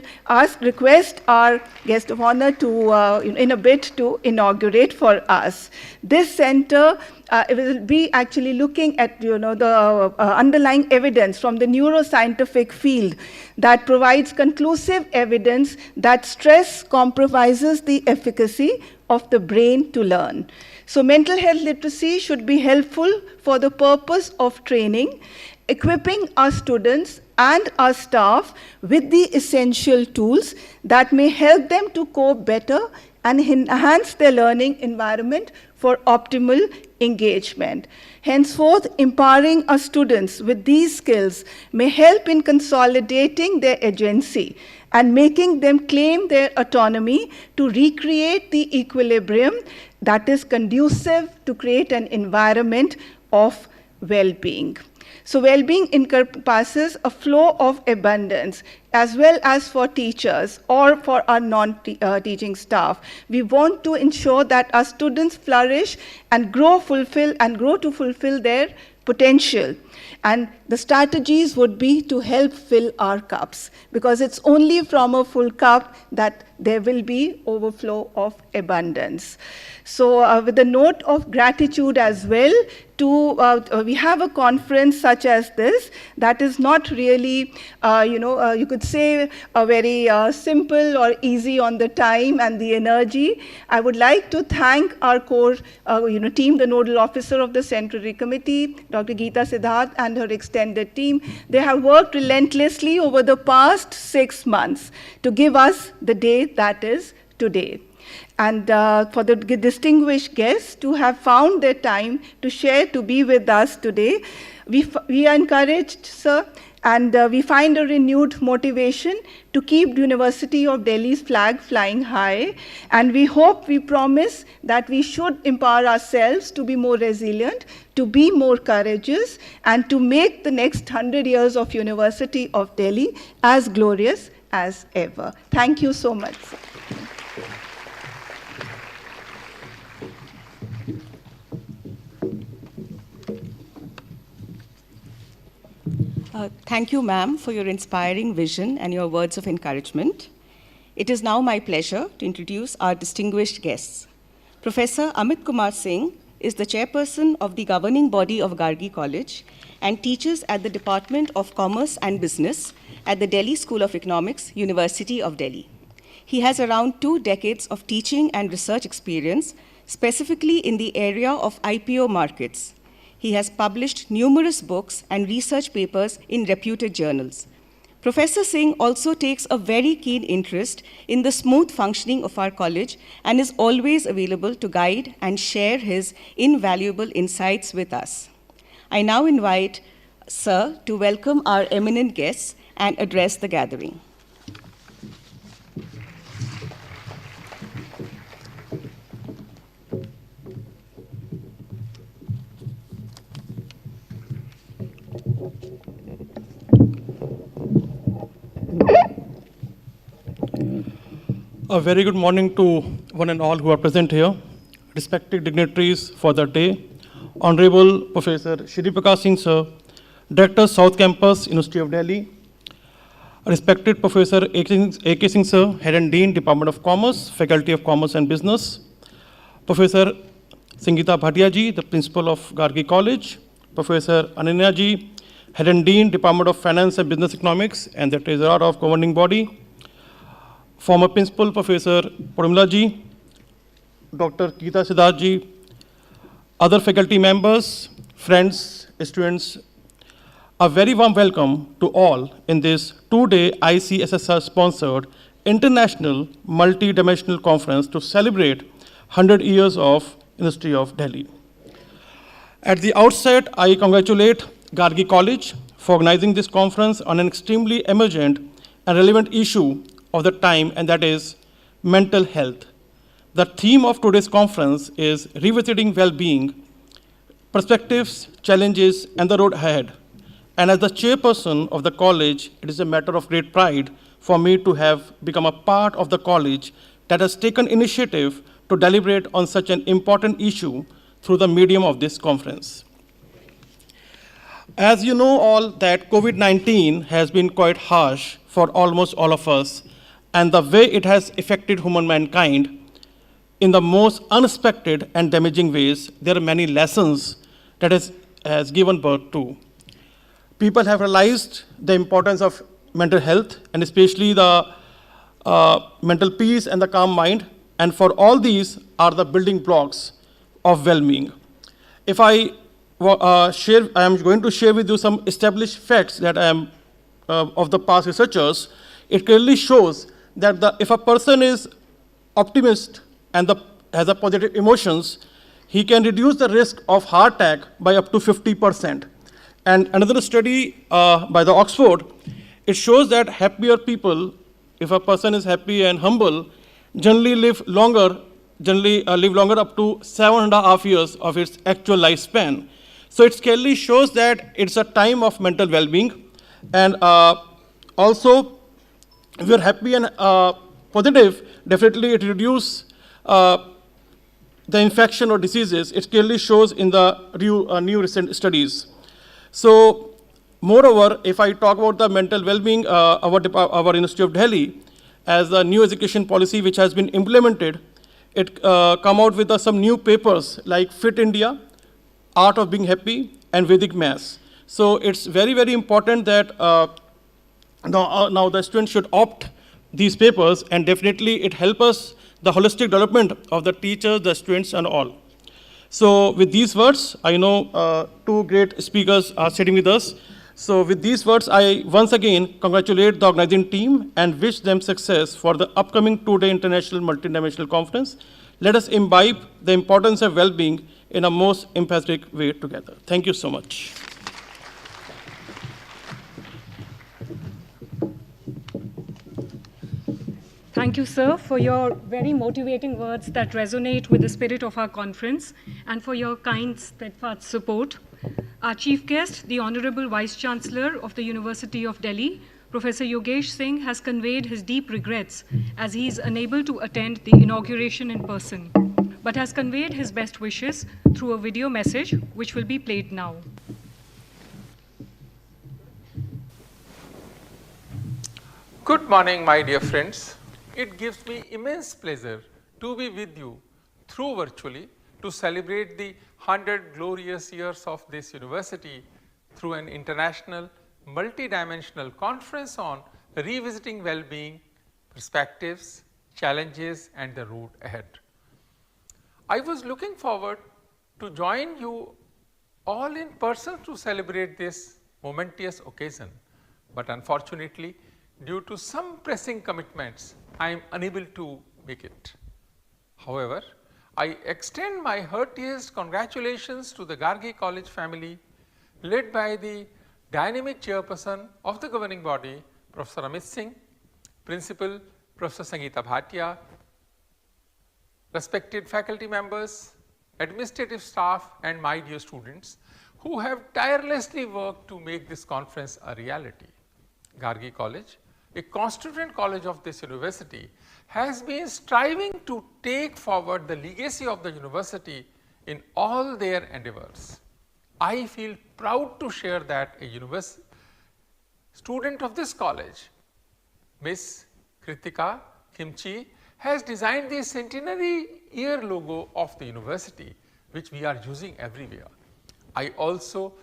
request our guest of honor to, in a bit, to inaugurate for us. This center it will be actually looking at the underlying evidence from the neuroscientific field that provides conclusive evidence that stress compromises the efficacy of the brain to learn. So mental health literacy should be helpful for the purpose of training, equipping our students and our staff with the essential tools that may help them to cope better and enhance their learning environment for optimal engagement. Henceforth, empowering our students with these skills may help in consolidating their agency and making them claim their autonomy to recreate the equilibrium that is conducive to create an environment of well-being. So well-being encompasses a flow of abundance as well as for teachers or for our non-teaching staff. We want to ensure that our students flourish and grow to fulfill their potential. And the strategies would be to help fill our cups, because it's only from a full cup that there will be overflow of abundance. So with a note of gratitude as well, we have a conference such as this that is not really, you could say, very simple or easy on the time and the energy. I would like to thank our core team, the nodal officer of the Centenary Committee, Dr. Geeta Siddharth, and her extended team. They have worked relentlessly over the past 6 months to give us the day that is today. And for the distinguished guests to have found their time to share, to be with us today, we are encouraged, sir, and we find a renewed motivation to keep the University of Delhi's flag flying high. And we hope, we promise that we should empower ourselves to be more resilient, to be more courageous, and to make the next 100 years of University of Delhi as glorious as ever. Thank you so much, sir. Thank you, ma'am, for your inspiring vision and your words of encouragement. It is now my pleasure to introduce our distinguished guests. Professor Amit Kumar Singh is the chairperson of the governing body of Gargi College and teaches at the Department of Commerce and Business at the Delhi School of Economics, University of Delhi. He has around 2 decades of teaching and research experience, specifically in the area of IPO markets. He has published numerous books and research papers in reputed journals. Professor Singh also takes a very keen interest in the smooth functioning of our college and is always available to guide and share his invaluable insights with us. I now invite Sir to welcome our eminent guests and address the gathering. A very good morning to one and all who are present here, respected dignitaries for the day, Honorable Professor Shri Prakash Singh Sir, Director South Campus, University of Delhi, respected Professor A.K. Singh Sir, Head and Dean, Department of Commerce, Faculty of Commerce and Business, Professor Sangeeta Bhatia Ji, the Principal of Gargi College, Professor Ananya Ji, Head and Dean, Department of Finance and Business Economics and the Treasurer of Governing Body, former Principal Professor Purnamila Ji, Dr. Geeta Siddharth Ji, other faculty members, friends, students, a very warm welcome to all in this 2-day ICSSR-sponsored international multi-dimensional conference to celebrate 100 years of University of Delhi. At the outset, I congratulate Gargi College for organizing this conference on an extremely emergent and relevant issue of the time, and that is mental health. The theme of today's conference is revisiting well-being, perspectives, challenges, and the road ahead. And as the chairperson of the college, it is a matter of great pride for me to have become a part of the college that has taken initiative to deliberate on such an important issue through the medium of this conference. As you know all, that COVID-19 has been quite harsh for almost all of us, and the way it has affected human mankind, in the most unexpected and damaging ways, there are many lessons that has given birth to. People have realized the importance of mental health and especially the mental peace and the calm mind, and for all these are the building blocks of well-being. If I am going to share with you some established facts that I am of the past researchers. It clearly shows that if a person is optimist and has a positive emotions, he can reduce the risk of heart attack by up to 50%. And another study by the Oxford, it shows that happier people, if a person is happy and humble, generally live longer up to 7.5 years of its actual lifespan. So it clearly shows that it's a time of mental well-being. And also, if you're happy and positive, definitely it reduces the infection or diseases. It clearly shows in the new recent studies. So, moreover, if I talk about the mental well-being, our University of Delhi, as a new education policy which has been implemented, it come out with some new papers like Fit India, Art of Being Happy, and Vedic Maths. So it's very, very important that now the students should opt these papers, and definitely it helps us the holistic development of the teachers, the students, and all. So with these words, I know two great speakers are sitting with us. So with these words, I once again congratulate the organizing team and wish them success for the upcoming 2-day International Multidimensional Conference. Let us imbibe the importance of well-being in a most emphatic way together. Thank you so much. Thank you, sir, for your very motivating words that resonate with the spirit of our conference and for your kind, steadfast support. Our chief guest, the Honorable Vice-Chancellor of the University of Delhi, Professor Yogesh Singh, has conveyed his deep regrets as he is unable to attend the inauguration in person, but has conveyed his best wishes through a video message, which will be played now. Good morning, my dear friends. It gives me immense pleasure to be with you through virtually to celebrate the 100 glorious years of this university through an international multidimensional conference on revisiting well-being, perspectives, challenges, and the road ahead. I was looking forward to join you all in person to celebrate this momentous occasion, but unfortunately, due to some pressing commitments, I am unable to make it. However, I extend my heartiest congratulations to the Gargi College family, led by the dynamic chairperson of the governing body, Professor Amit Singh, Principal Professor Sangeeta Bhatia, respected faculty members, administrative staff, and my dear students who have tirelessly worked to make this conference a reality. Gargi College, a constituent college of this university, has been striving to take forward the legacy of the university in all their endeavors. I feel proud to share that a student of this college, Ms. Kritika Kimchi, has designed the centenary year logo of the university, which we are using everywhere. I also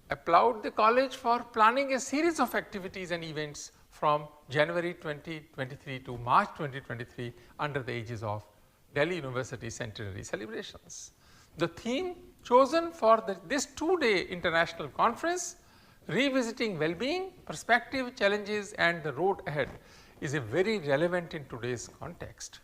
applaud the college for planning a series of activities and events from January 2023 to March 2023 under the aegis of Delhi University Centenary celebrations. The theme chosen for this 2-day international conference, Revisiting Well-being, Perspective, Challenges, and the Road Ahead, is a very relevant in today's context.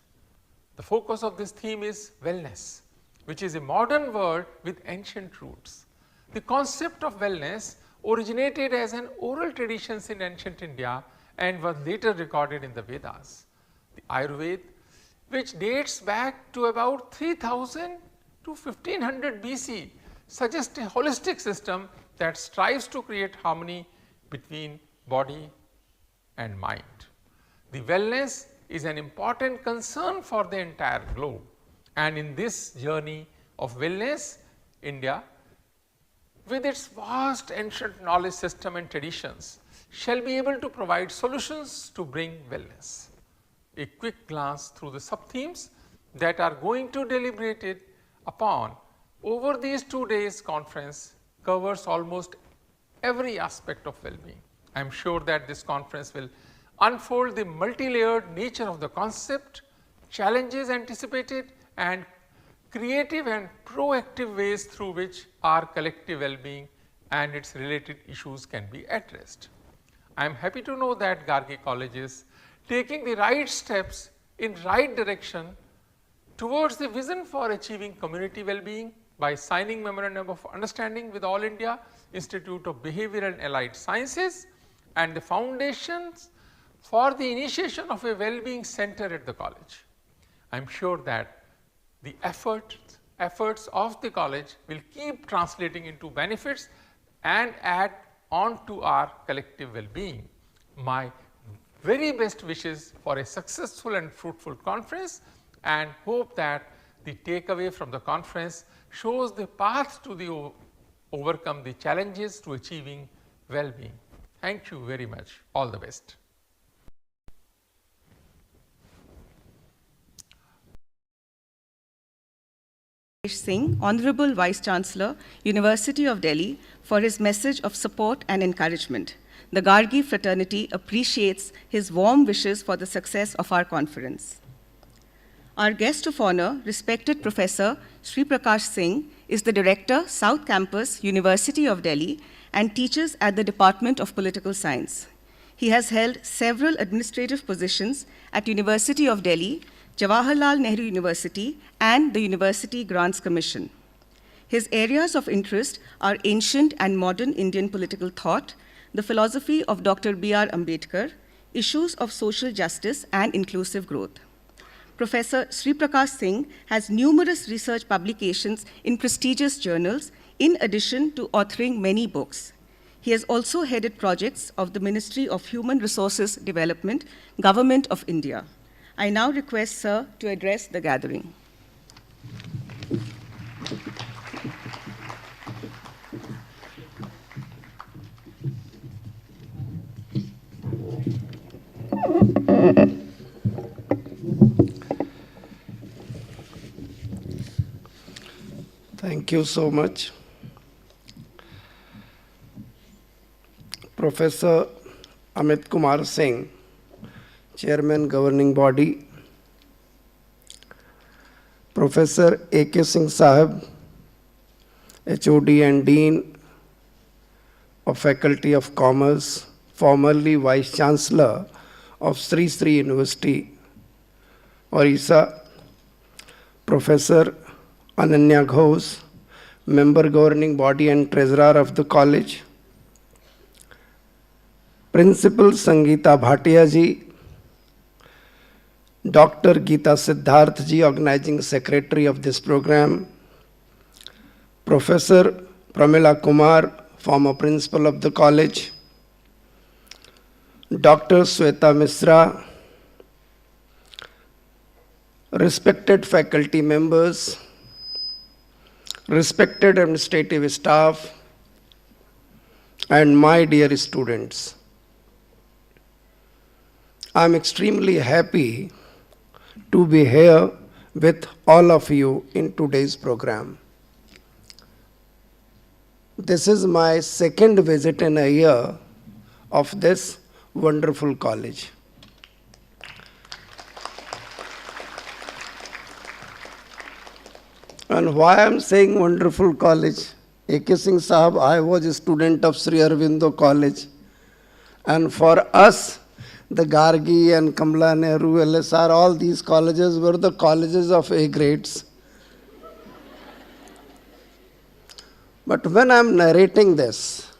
The focus of this theme is wellness, which is a modern word with ancient roots. The concept of wellness originated as an oral tradition in ancient India and was later recorded in the Vedas. The Ayurveda, which dates back to about 3000 to 1500 BC, suggests a holistic system that strives to create harmony between body and mind. The wellness is an important concern for the entire globe, and in this journey of wellness, India, with its vast ancient knowledge system and traditions, shall be able to provide solutions to bring wellness. A quick glance through the sub-themes. that are going to deliberate it upon over these 2 days conference covers almost every aspect of well-being. I am sure that this conference will unfold the multi-layered nature of the concept, challenges anticipated, and creative and proactive ways through which our collective well-being and its related issues can be addressed. I am happy to know that Gargi College is taking the right steps in right direction towards the vision for achieving community well-being by signing Memorandum of Understanding with All India Institute of Behavioral and Allied Sciences and the foundations for the initiation of a well-being center at the college. I am sure that the efforts of the college will keep translating into benefits and add on to our collective well-being. My very best wishes for a successful and fruitful conference, and hope that the takeaway from the conference shows the path to overcome the challenges to achieving well-being. Thank you very much. All the best. Singh, Honorable Vice Chancellor, University of Delhi, for his message of support and encouragement. The Gargi fraternity appreciates his warm wishes for the success of our conference. Our guest of honor, respected Professor Sri Prakash Singh, is the Director, South Campus, University of Delhi, and teaches at the Department of Political Science. He has held several administrative positions at University of Delhi, Jawaharlal Nehru University, and the University Grants Commission. His areas of interest are ancient and modern Indian political thought, the philosophy of Dr. B.R. Ambedkar, issues of social justice and inclusive growth. Professor Sri Prakash Singh has numerous research publications in prestigious journals, in addition to authoring many books. He has also headed projects of the Ministry of Human Resources Development, Government of India. I now request Sir to address the gathering. Thank you so much. Professor Amit Kumar Singh, Chairman Governing Body, Professor A.K. Singh Sahib, HOD and Dean of Faculty of Commerce, formerly Vice Chancellor of Sri Sri University, Orissa, Professor Ananya Ghosh, Member Governing Body and Treasurer of the College, Principal Sangeeta Bhatia ji, Dr. Geeta Siddharth ji, Organizing Secretary of this program, Professor Pramila Kumar, former Principal of the College, Dr. Sweta Misra, respected faculty members, respected administrative staff, and my dear students. I am extremely happy to be here with all of you in today's program. This is my second visit in a year of this wonderful college. And why I am saying wonderful college? A.K. Singh Sahab, I was a student of Sri Aurobindo College. And for us, the Gargi and Kamala Nehru, LSR, all these colleges were the colleges of A grades. But when I am narrating this,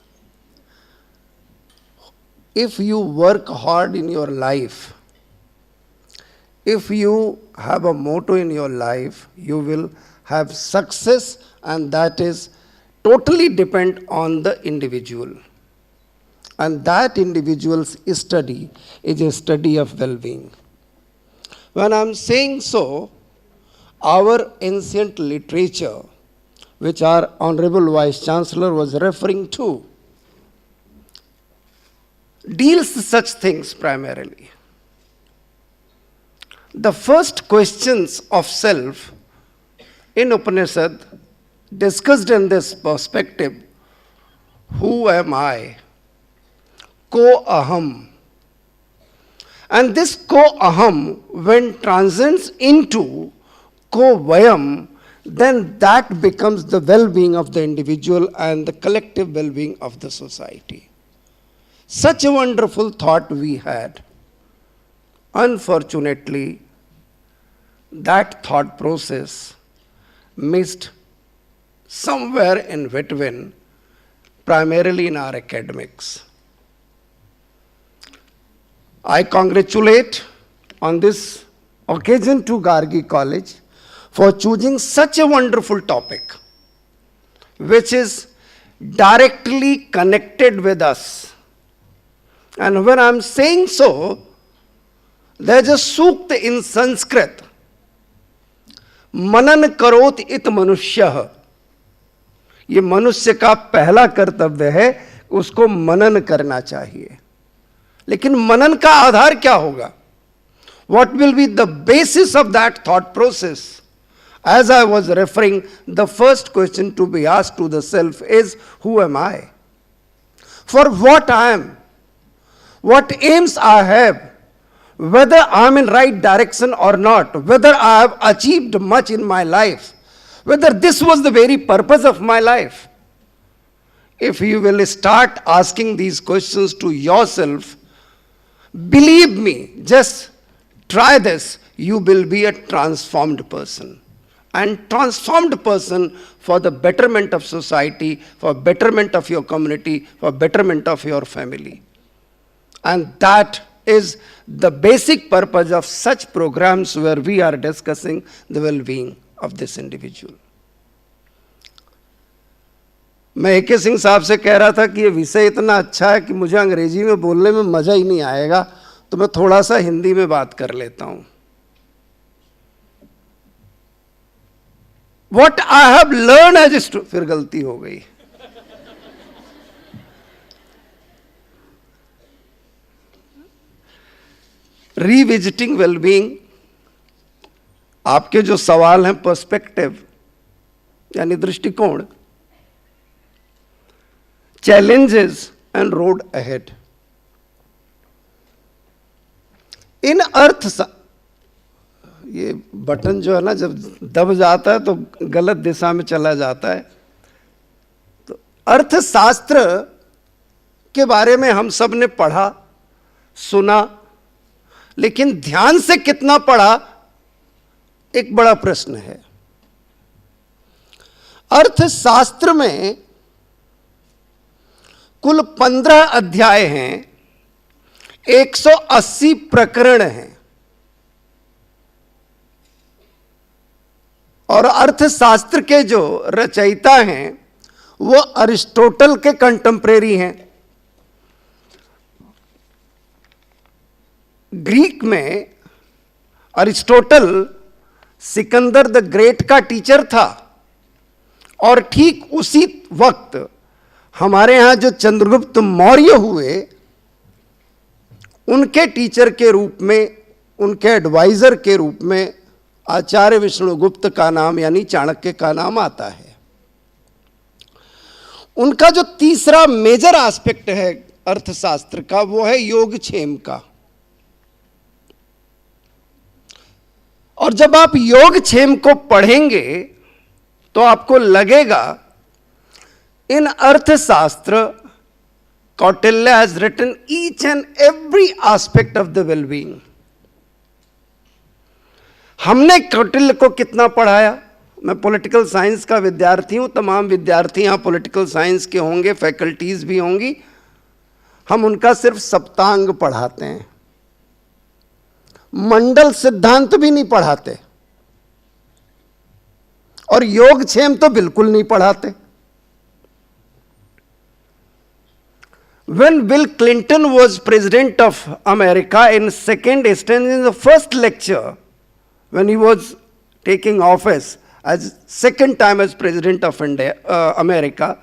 if you work hard in your life, if you have a motto in your life, you will have success, and that is totally depend on the individual. And that individual's study is a study of well-being. When I'm saying so, our ancient literature, which our Honorable Vice Chancellor was referring to, deals such things primarily. the first questions of self in Upanishad discussed in this perspective, who am I? Ko aham. And this ko aham, when transcends into ko vayam, then that becomes the well-being of the individual and the collective well-being of the society. Such a wonderful thought we had. Unfortunately, that thought process missed somewhere in between, primarily in our academics. I congratulate on this occasion to Gargi College for choosing such a wonderful topic, which is directly connected with us. And when I'm saying so, there's a sukta in Sanskrit, मनन करोत इत मनुष्य. ये मनुष्य का पहला कर्तव्य है, उसको मनन करना चाहिए. लेकिन मनन का आधार क्या होगा? What will be the basis of that thought process? As I was referring, the first question to be asked to the self is, who am I? For what I am? What aims I have? Whether I am in right direction or not, whether I have achieved much in my life, whether this was the very purpose of my life. If you will start asking these questions to yourself, believe me, just try this, you will be a transformed person. And transformed person for the betterment of society, for betterment of your community, for betterment of your family. And that is the basic purpose of such programs where we are discussing the well-being of this individual. मैं AK Singh साहब से कह रहा था कि ये विषय इतना अच्छा है कि मुझे अंग्रेजी में बोलने में मजा ही नहीं आएगा, तो मैं थोड़ा सा हिंदी में बात कर लेता हूं. What I have learned as a student, फिर गलती हो गई. Revisiting well-being, आपके जो सवाल हैं पर्सपेक्टिव यानी दृष्टिकोण, challenges and road ahead. इन अर्थ ये बटन जो है ना जब दब जाता है तो गलत दिशा में चला जाता है. तो अर्थशास्त्र के बारे में हम सब ने पढ़ा, सुना, लेकिन ध्यान से कितना पढ़ा एक बड़ा प्रश्न है. अर्थशास्त्र में कुल 15 अध्याय हैं, 180 प्रकरण हैं. और अर्थशास्त्र के जो रचयिता हैं वो अरिस्टोटल के कंटेम्परेरी हैं. ग्रीक में अरिस्टोटल सिकंदर द ग्रेट का टीचर था और ठीक उसी वक्त हमारे यहां जो चंद्रगुप्त मौर्य हुए उनके टीचर के रूप में, उनके एडवाइजर के रूप में आचार्य विष्णुगुप्त का नाम यानी चाणक्य का नाम आता है. उनका जो तीसरा मेजर एस्पेक्ट है अर्थशास्त्र का वो है योगक्षेम का. और जब आप योगक्षेम को पढ़ेंगे तो आपको लगेगा इन अर्थशास्त्र Kautilya has written each and every aspect of the well-being. हमने कौटिल्य को कितना पढ़ाया? मैं पॉलिटिकल साइंस का विद्यार्थी हूं, तमाम विद्यार्थी यहां पॉलिटिकल साइंस के होंगे, फैकल्टीज भी होंगी. हम उनका सिर्फ सप्तांग पढ़ाते हैं, मंडल सिद्धांत भी नहीं पढ़ाते और योगक्षेम तो बिल्कुल नहीं पढ़ाते. When Bill Clinton was president of America in second instance, in the first lecture, when he was taking office as second time as president of America,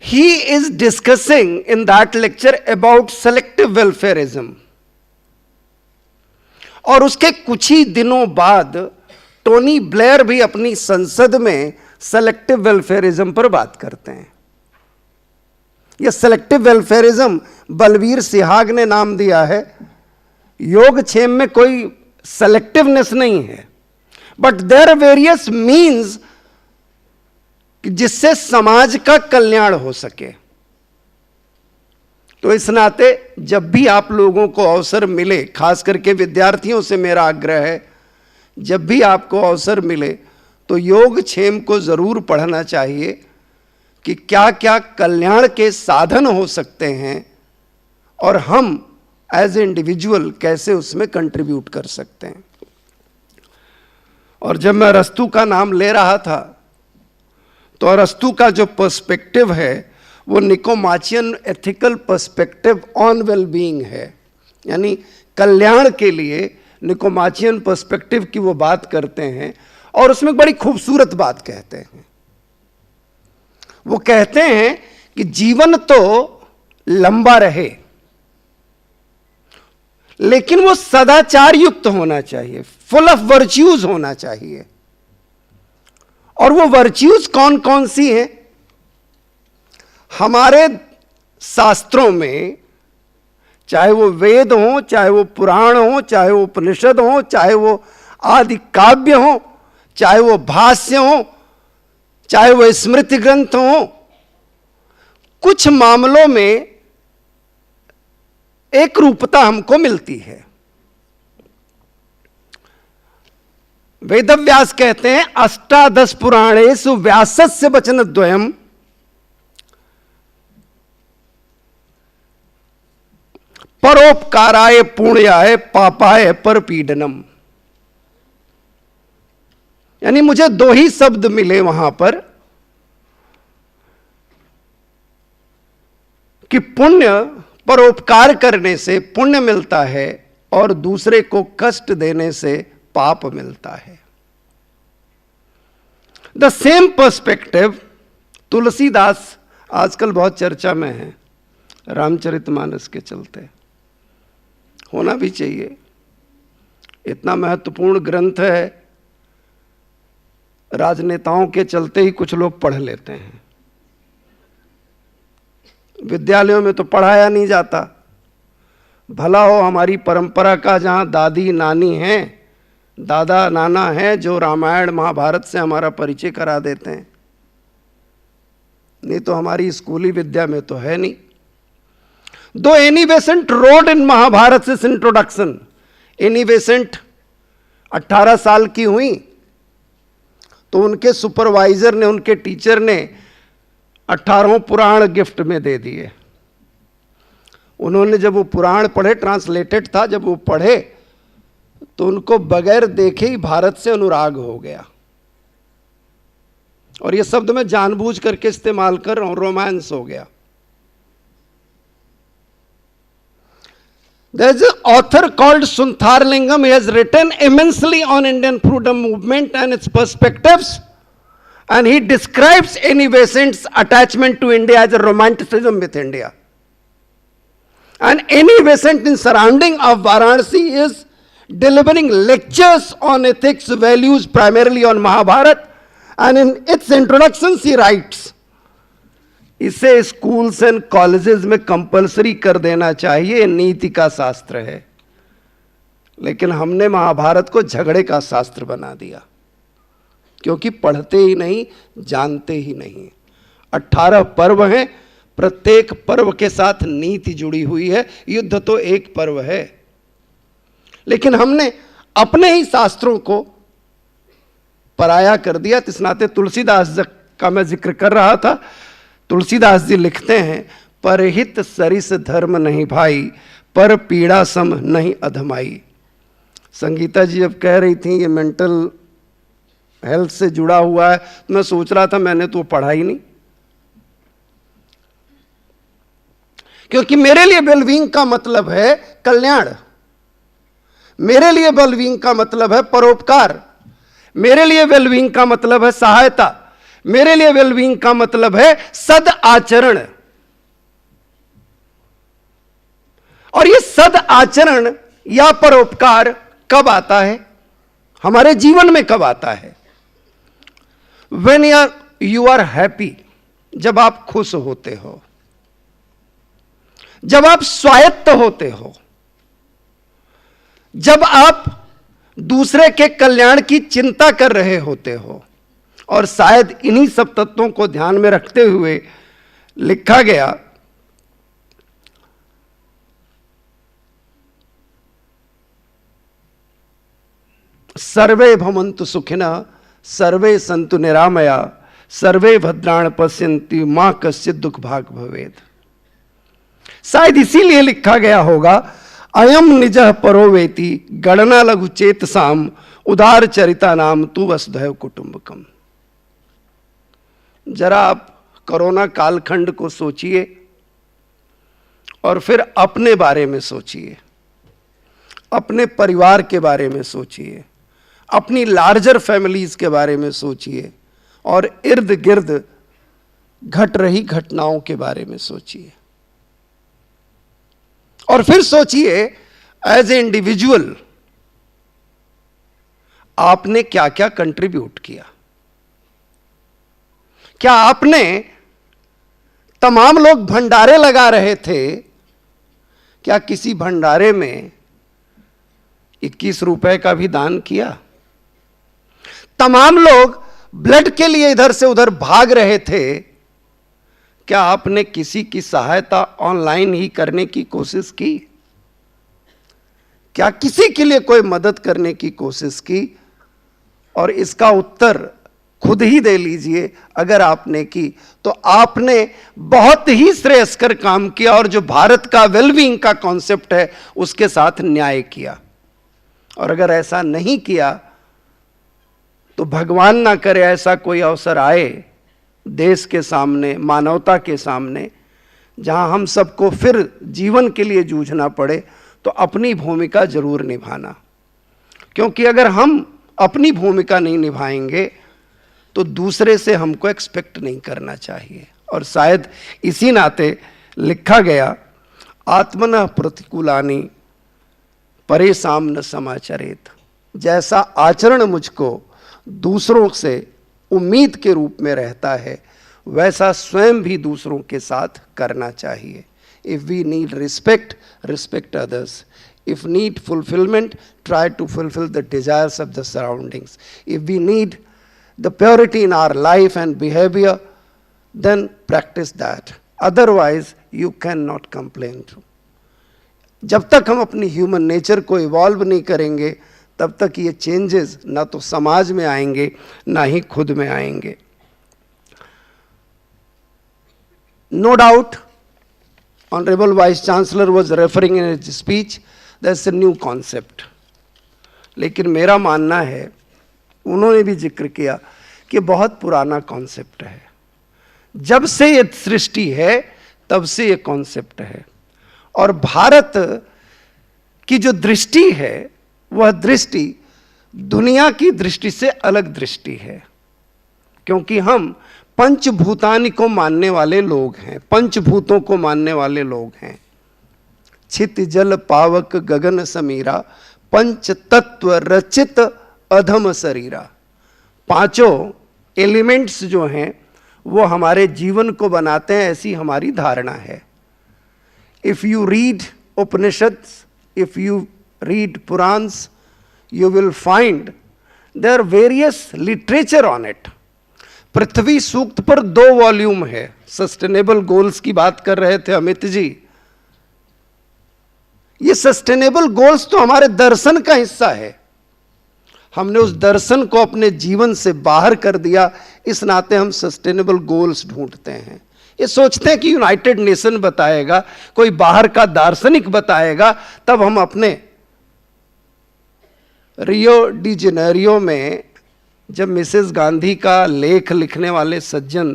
he is discussing in that lecture about selective welfareism. और उसके कुछ ही दिनों बाद Tony Blair भी अपनी संसद में selective welfarism पर बात करते हैं। यह सेलेक्टिव वेलफेयरिज्म बलवीर सिहाग ने नाम दिया है। योगक्षेम में कोई सेलेक्टिवनेस नहीं है, but there are various means जिससे समाज का कल्याण हो सके। तो इस नाते जब भी आप लोगों को अवसर मिले, खास करके विद्यार्थियों से मेरा आग्रह है, जब भी आपको अवसर मिले तो योगक्षेम को जरूर पढ़ना चाहिए कि क्या क्या कल्याण के साधन हो सकते हैं और हम एज ए इंडिविजुअल कैसे उसमें कंट्रीब्यूट कर सकते हैं। और जब मैं अरस्तु का नाम ले रहा था तो अरस्तु का जो पर्सपेक्टिव है वो निकोमाचियन एथिकल पर्सपेक्टिव ऑन वेलबीइंग है, यानी कल्याण के लिए निकोमाचियन पर्सपेक्टिव की वो बात करते हैं। और उसमें बड़ी खूबसूरत बात कहते हैं। वो कहते हैं कि जीवन तो लंबा रहे, लेकिन वो सदाचार युक्त होना चाहिए, फुल ऑफ वर्च्यूज होना चाहिए। और वो वर्च्यूज कौन कौन सी हैं? हमारे शास्त्रों में, चाहे वो वेद हो, चाहे वो पुराण हो, चाहे वो उपनिषद हो, चाहे वो आदि काव्य हो, चाहे वो भाष्य हो, चाहे वो स्मृति ग्रंथ हो, कुछ मामलों में एक रूपता हमको मिलती है। वेदव्यास कहते हैं अष्टादश पुराणेषु व्यासस्य वचनद्वयम् परोपकाराय पुण्याय पापाय परपीडनम। यानी मुझे दो ही शब्द मिले वहां पर कि पुण्य, परोपकार करने से पुण्य मिलता है और दूसरे को कष्ट देने से पाप मिलता है। द सेम पर्सपेक्टिव तुलसीदास आजकल बहुत चर्चा में है रामचरितमानस के चलते। होना भी चाहिए, इतना महत्वपूर्ण ग्रंथ है, राजनेताओं के चलते ही कुछ लोग पढ़ लेते हैं। विद्यालयों में तो पढ़ाया नहीं जाता। भला हो हमारी परंपरा का, जहां दादी नानी हैं, दादा नाना हैं, जो रामायण महाभारत से हमारा परिचय करा देते हैं। नहीं तो हमारी स्कूली विद्या में तो है नहीं। दो एनी बेसेंट रोड इन महाभारत से इंट्रोडक्शन। एनी बेसेंट 18 साल की हुई तो उनके सुपरवाइजर ने, उनके टीचर ने 18 पुराण गिफ्ट में दे दिए। उन्होंने जब वो पुराण पढ़े, ट्रांसलेटेड था, जब वो पढ़े तो उनको बगैर देखे ही भारत से अनुराग हो गया। और ये शब्द मैं जानबूझ करके इस्तेमाल कर रहा हूं, रोमांस हो गया। There is an author called Suntharlingam. He has written immensely on Indian freedom movement and its perspectives, and he describes Annie Besant's attachment to India as a romanticism with India. And Annie Besant, in surrounding of Varanasi, is delivering lectures on ethics, values, primarily on Mahabharata, and in its introductions he writes, इसे schools and colleges में compulsory कर देना चाहिए, नीति का शास्त्र है। लेकिन हमने महाभारत को झगड़े का शास्त्र बना दिया, क्योंकि पढ़ते ही नहीं, जानते ही नहीं। 18 पर्व हैं, प्रत्येक पर्व के साथ नीति जुड़ी हुई है। युद्ध तो एक पर्व है, लेकिन हमने अपने ही शास्त्रों को पराया कर दिया। इस नाते तुलसीदास का मैं जिक्र कर रहा था। तुलसीदास जी लिखते हैं, परहित सरिस धर्म नहीं भाई, पर पीड़ा सम नहीं अधमाई। संगीता जी जब कह रही थी ये मेंटल हेल्थ से जुड़ा हुआ है, तो मैं सोच रहा था मैंने तो पढ़ा ही नहीं। क्योंकि मेरे लिए वेलबींग का मतलब है कल्याण, मेरे लिए वेलबींग का मतलब है परोपकार, मेरे लिए वेलबींग का मतलब है सहायता, मेरे लिए वेलबींग का मतलब है सद आचरण। और ये सद आचरण या परोपकार कब आता है? हमारे जीवन में कब आता है? When you are happy, जब आप खुश होते हो, जब आप स्वायत्त होते हो, जब आप दूसरे के कल्याण की चिंता कर रहे होते हो। और शायद इन्हीं सब तत्वों को ध्यान में रखते हुए लिखा गया, सर्वे भवन्तु सुखिनः सर्वे सन्तु निरामया सर्वे भद्राणि पश्यन्तु मा कश्चित् दुःख भाग् भवेत्। शायद इसीलिए लिखा गया होगा, अयम निजः परो वेति गणना लघु चेतसाम उदार चरिता नाम तु वसुधैव कुटुंबकम। जरा आप कोरोना कालखंड को सोचिए और फिर अपने बारे में सोचिए, अपने परिवार के बारे में सोचिए, अपनी लार्जर फैमिलीज के बारे में सोचिए और इर्द गिर्द घट रही घटनाओं के बारे में सोचिए। और फिर सोचिए एज ए इंडिविजुअल आपने क्या क्या कंट्रीब्यूट किया। क्या आपने, तमाम लोग भंडारे लगा रहे थे, क्या किसी भंडारे में 21 रुपए का भी दान किया? तमाम लोग ब्लड के लिए इधर से उधर भाग रहे थे, क्या आपने किसी की सहायता ऑनलाइन ही करने की कोशिश की? क्या किसी के लिए कोई मदद करने की कोशिश की? और इसका उत्तर खुद ही दे लीजिए। अगर आपने की तो आपने बहुत ही श्रेयस्कर काम किया और जो भारत का वेलबींग का कॉन्सेप्ट है उसके साथ न्याय किया। और अगर ऐसा नहीं किया तो भगवान ना करे ऐसा कोई अवसर आए देश के सामने, मानवता के सामने, जहां हम सबको फिर जीवन के लिए जूझना पड़े, तो अपनी भूमिका जरूर निभाना। क्योंकि अगर हम अपनी भूमिका नहीं निभाएंगे तो दूसरे से हमको एक्सपेक्ट नहीं करना चाहिए। और शायद इसी नाते लिखा गया, आत्मनः प्रतिकूलानि परेशान न समाचरेत। जैसा आचरण मुझको दूसरों से उम्मीद के रूप में रहता है, वैसा स्वयं भी दूसरों के साथ करना चाहिए। If we need respect, respect others. If need fulfillment, try to fulfill the desires of the surroundings. If we need the purity in our life and behavior, then practice that. Otherwise, you cannot complain. जब तक हम अपनी human nature को evolve नहीं करेंगे, तब तक ये चेंजेस ना तो समाज में आएंगे ना ही खुद में आएंगे। No doubt, Honorable Vice Chancellor was referring in his speech, that's a new concept. लेकिन मेरा मानना है, उन्होंने भी जिक्र किया कि बहुत पुराना कॉन्सेप्ट है। जब से ये सृष्टि है तब से ये कॉन्सेप्ट है। और भारत की जो दृष्टि है वह दृष्टि दुनिया की दृष्टि से अलग दृष्टि है। क्योंकि हम पंचभूतानि को मानने वाले लोग हैं, पंचभूतों को मानने वाले लोग हैं। छित जल पावक गगन समीरा, पंच तत्व रचित अधम शरीरा। पांचों एलिमेंट्स जो हैं वो हमारे जीवन को बनाते हैं, ऐसी हमारी धारणा है। If you read Upanishads, if you read Puranas, you will find there are various literature on it. पृथ्वी सूक्त पर 2 वॉल्यूम है। सस्टेनेबल गोल्स की बात कर रहे थे अमित जी। ये सस्टेनेबल गोल्स तो हमारे दर्शन का हिस्सा है। हमने उस दर्शन को अपने जीवन से बाहर कर दिया, इस नाते हम सस्टेनेबल गोल्स ढूंढते हैं। ये सोचते हैं कि यूनाइटेड नेशन बताएगा, कोई बाहर का दार्शनिक बताएगा, तब हम अपने रियो डी जेनेरियो में जब मिसेस गांधी का लेख लिखने वाले सज्जन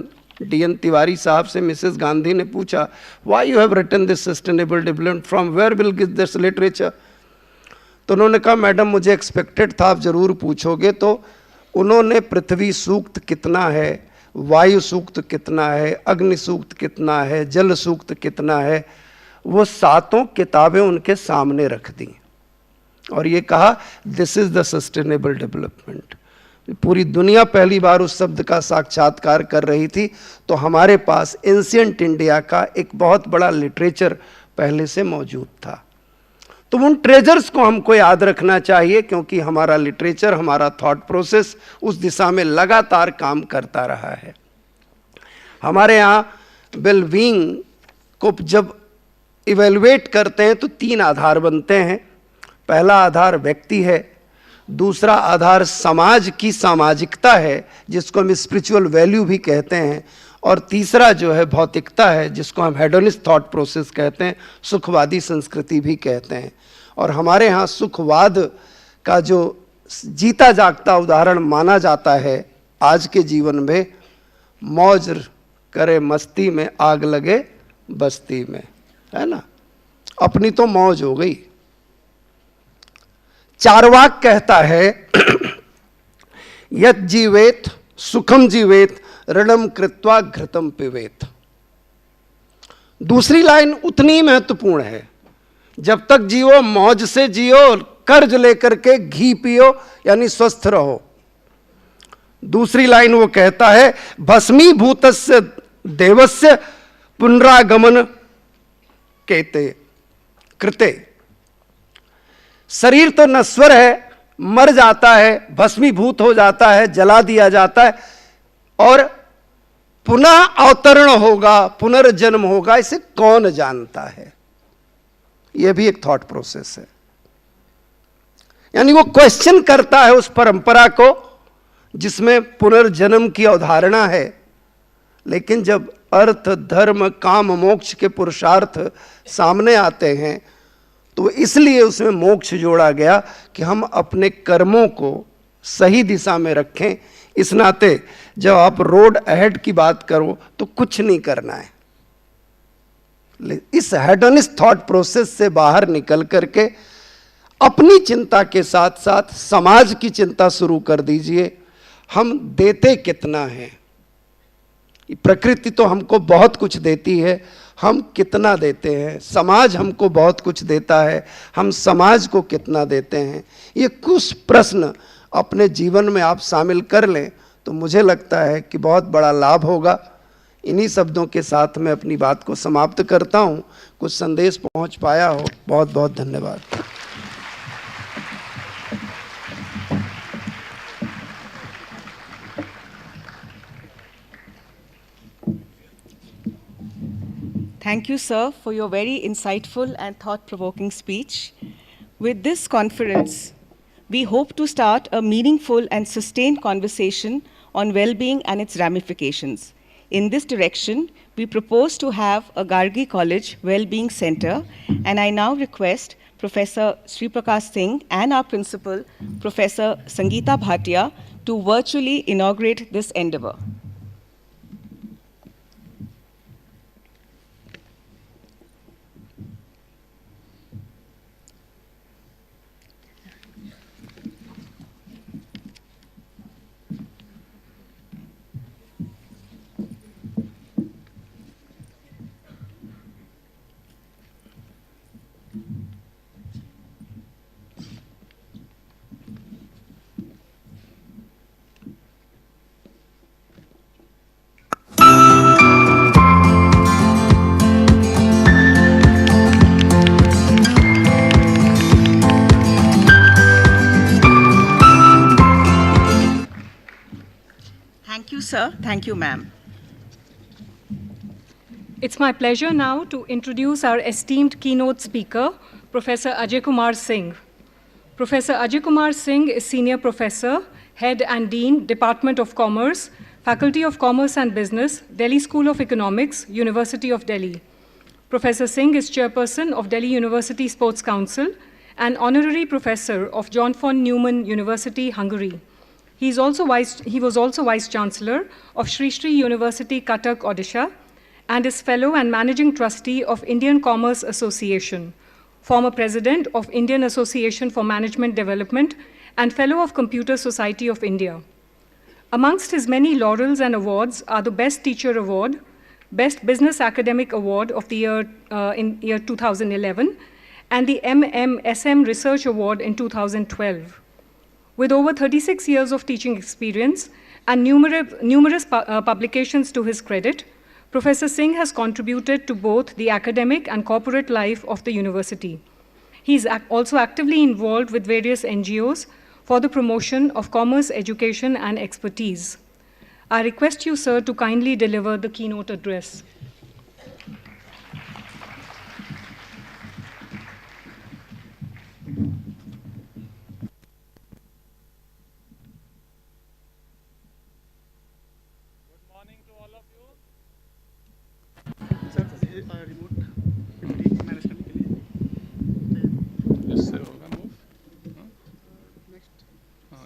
डी.एन. तिवारी साहब से मिसेस गांधी ने पूछा, why you have written this sustainable development, from where will get this literature? तो उन्होंने कहा, मैडम मुझे एक्सपेक्टेड था आप जरूर पूछोगे। तो उन्होंने पृथ्वी सूक्त कितना है, वायु सूक्त कितना है, अग्नि सूक्त कितना है, जल सूक्त कितना है, वो 7 किताबें उनके सामने रख दी। और ये कहा this is the sustainable development. पूरी दुनिया पहली बार उस शब्द का साक्षात्कार कर रही थी, तो हमारे पास एंशिएंट इंडिया का एक बहुत बड़ा लिटरेचर पहले से मौजूद था। तो उन ट्रेजर्स को हमको याद रखना चाहिए, क्योंकि हमारा लिटरेचर, हमारा थॉट प्रोसेस उस दिशा में लगातार काम करता रहा है। हमारे यहाँ वेलबींग को जब इवेलुएट करते हैं तो 3 आधार बनते हैं। पहला आधार व्यक्ति है, दूसरा आधार समाज की सामाजिकता है जिसको हम स्पिरिचुअल वैल्यू भी कहते हैं, और तीसरा जो है भौतिकता है जिसको हम हेडोनिस्ट थॉट प्रोसेस कहते हैं, सुखवादी संस्कृति भी कहते हैं। और हमारे यहाँ सुखवाद का जो जीता जागता उदाहरण माना जाता है आज के जीवन में, मौज करे मस्ती में आग लगे बस्ती में, है ना। अपनी तो मौज हो गई। चार्वाक कहता है यत् जीवेत सुखम जीवेत ऋणम कृत्वा घृतम पिबेत। दूसरी लाइन उतनी महत्वपूर्ण है, जब तक जियो मौज से जियो, कर्ज लेकर के घी पियो, यानी स्वस्थ रहो। दूसरी लाइन वो कहता है भस्मीभूतस्य देवस्य पुनरागमन कहते कृते। शरीर तो नश्वर है, मर जाता है, भस्मीभूत हो जाता है, जला दिया जाता है, और पुनः अवतरण होगा, पुनर्जन्म होगा, इसे कौन जानता है। यह भी एक थॉट प्रोसेस है। यानी वो क्वेश्चन करता है उस परंपरा को जिसमें पुनर्जन्म की अवधारणा है, लेकिन जब अर्थ धर्म काम मोक्ष के पुरुषार्थ सामने आते हैं तो इसलिए उसमें मोक्ष जोड़ा गया कि हम अपने कर्मों को सही दिशा में रखें। इस नाते जब आप रोड अहेड की बात करो तो कुछ नहीं करना है। इस हेडोनिस्ट थॉट प्रोसेस से बाहर निकल करके अपनी चिंता के साथ साथ समाज की चिंता शुरू कर दीजिए। हम देते कितना हैं? प्रकृति तो हमको बहुत कुछ देती है, हम कितना देते हैं? समाज हमको बहुत कुछ देता है, हम समाज को कितना देते हैं? ये कुछ प्रश्न अपने जीवन में आप शामिल कर लें तो मुझे लगता है कि बहुत बड़ा लाभ होगा। इन्हीं शब्दों के साथ मैं अपनी बात को समाप्त करता हूँ। कुछ संदेश पहुँच पाया हो, बहुत बहुत धन्यवाद। Thank you, sir, for your very insightful and thought-provoking speech. With this conference, we hope to start a meaningful and sustained conversation on well-being and its ramifications. In this direction, we propose to have a Gargi College Well-Being Center, and I now request Professor Sri Prakash Singh and our principal, Professor Sangeeta Bhatia, to virtually inaugurate this endeavor. Thank you, sir. Thank you, ma'am. It's my pleasure now to introduce our esteemed keynote speaker, Professor Ajay Kumar Singh. Professor Ajay Kumar Singh is Senior Professor, Head and Dean, Department of Commerce, Faculty of Commerce and Business, Delhi School of Economics, University of Delhi. Professor Singh is Chairperson of Delhi University Sports Council and Honorary Professor of John von Neumann University, Hungary. He was also Vice Chancellor of Sri Sri University, Cuttack, Odisha, and is Fellow and Managing Trustee of Indian Commerce Association, former President of Indian Association for Management Development, and Fellow of Computer Society of India. Amongst his many laurels and awards are the Best Teacher Award, Best Business Academic Award of the year in year 2011, and the MMSM Research Award in 2012. With over 36 years of teaching experience and numerous publications to his credit, Professor Singh has contributed to both the academic and corporate life of the university. He is also actively involved with various NGOs for the promotion of commerce, education, and expertise. I request you, sir, to kindly deliver the keynote address. इससे होगा move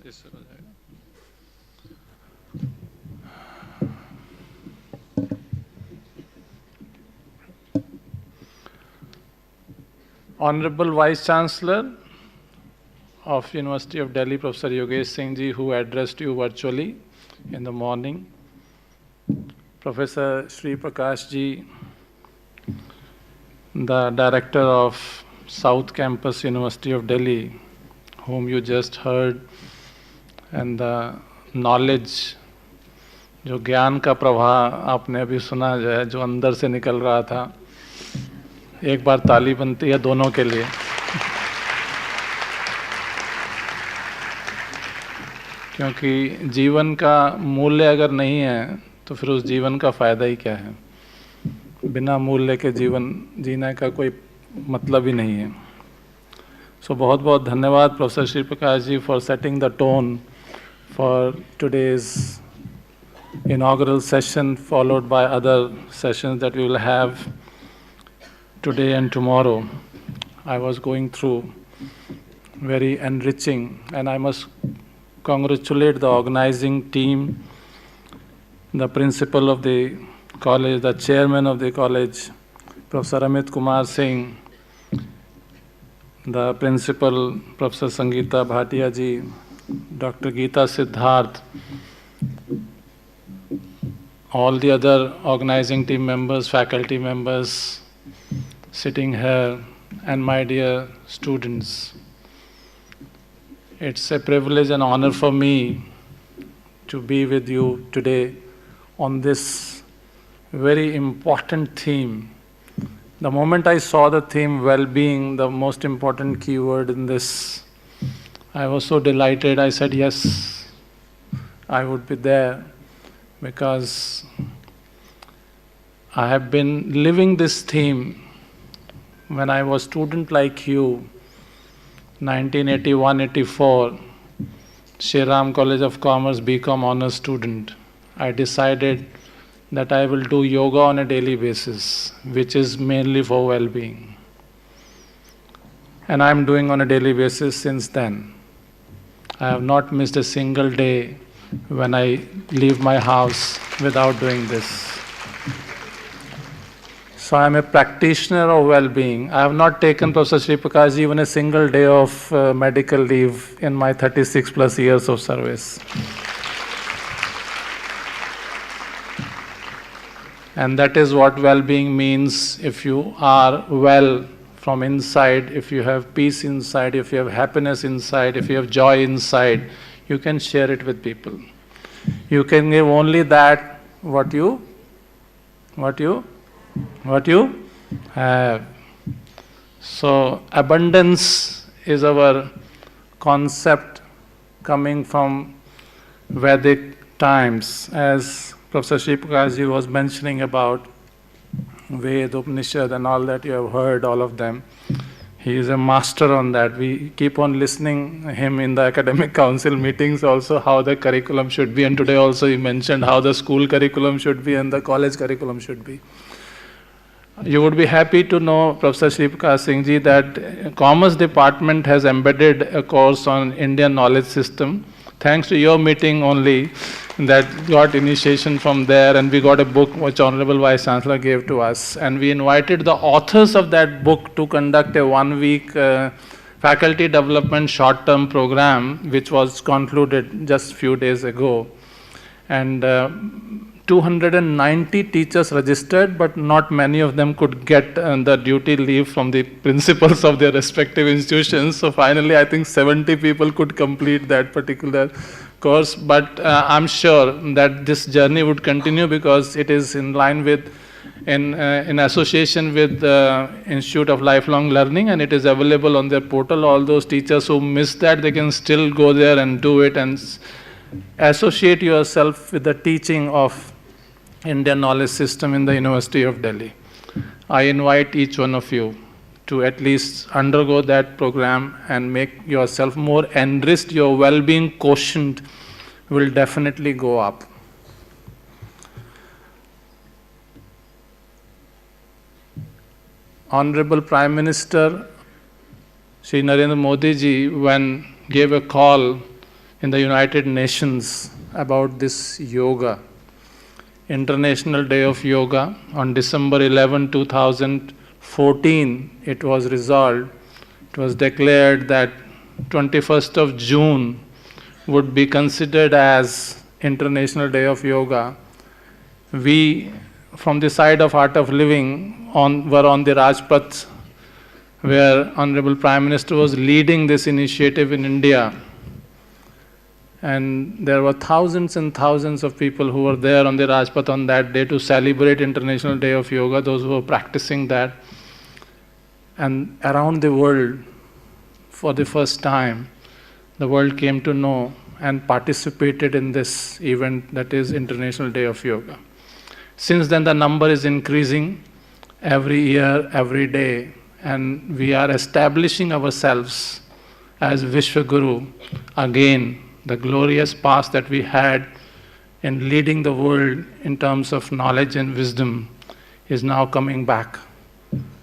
इससे हो जाएगा Honorable Vice Chancellor of University of Delhi, Professor Yogesh Singh ji, who addressed you virtually in the morning, Professor Sri Prakash ji, the Director of South Campus, University of Delhi, whom you just heard, and the knowledge, जो ज्ञान का प्रवाह आपने अभी सुना है, जो अंदर से निकल रहा था, एक बार ताली बनती है दोनों के लिए. क्योंकि जीवन का मूल्य अगर नहीं है तो फिर उस जीवन का फ़ायदा ही क्या है. बिना मूल्य के जीवन जीने का कोई मतलब ही नहीं है. सो बहुत बहुत धन्यवाद professor Shri Prakash ji for setting the tone for today's inaugural session, followed by other sessions that we will have today and tomorrow. I was going through very enriching, and I must congratulate the organizing team, the principal of the college, the chairman of the college, Professor Amit Kumar Singh, the principal, Professor Sangeeta Bhatia ji, Dr. Geeta Siddharth, all the other organizing team members, faculty members sitting here, and my dear students. It's a privilege and honor for me to be with you today on this very important theme. The moment I saw the theme well-being, the most important keyword in this, I was so delighted. I said, yes, I would be there, because I have been living this theme when I was student like you, 1981-84, Shri Ram College of Commerce BCom honors student. I decided that I will do yoga on a daily basis, which is mainly for well-being. And I am doing on a daily basis since then. I have not missed a single day when I leave my house without doing this. So I am a practitioner of well-being. I have not taken, Professor Sri Prakash, even a single day of medical leave in my 36 plus years of service. And that is what well-being means. If you are well from inside, if you have peace inside, if you have happiness inside, if you have joy inside, you can share it with people. You can give only that what you have. So abundance is our concept coming from Vedic times, as Professor Sri Prakash ji was mentioning about Ved, Upanishad and all that you have heard, all of them. He is a master on that. We keep on listening him in the academic council meetings also, how the curriculum should be. And today also he mentioned how the school curriculum should be and the college curriculum should be. You would be happy to know, Professor Sri Prakash Singh ji, that Commerce Department has embedded a course on Indian knowledge system. Thanks to your meeting only, that got initiation from there, and we got a book which Honorable Vice Chancellor gave to us. And we invited the authors of that book to conduct a 1-week faculty development short-term program, which was concluded just few days ago. And 290 teachers registered, but not many of them could get the duty leave from the principals of their respective institutions. So finally, I think 70 people could complete that particular course. But I'm sure that this journey would continue because it is in line with, in association with the Institute of Lifelong Learning, and it is available on their portal. All those teachers who missed that, they can still go there and do it and associate yourself with the teaching of Indian knowledge system in the University of Delhi. I invite each one of you to at least undergo that program and make yourself more enriched. Your well-being quotient will definitely go up. Honorable Prime Minister Shri Narendra Modi ji, when gave a call in the United Nations about this yoga, International Day of Yoga, on December 11, 2014, it was resolved, it was declared that 21st of June would be considered as International Day of Yoga. We, from the side of Art of Living, were on the Rajpath, where Honorable Prime Minister was leading this initiative in India. And there were thousands and thousands of people who were there on the Rajpath on that day to celebrate International Day of Yoga, those who were practicing that. And around the world, for the first time, the world came to know and participated in this event that is International Day of Yoga. Since then, the number is increasing every year, every day, and we are establishing ourselves as Vishwaguru again. The glorious past that we had in leading the world in terms of knowledge and wisdom is now coming back.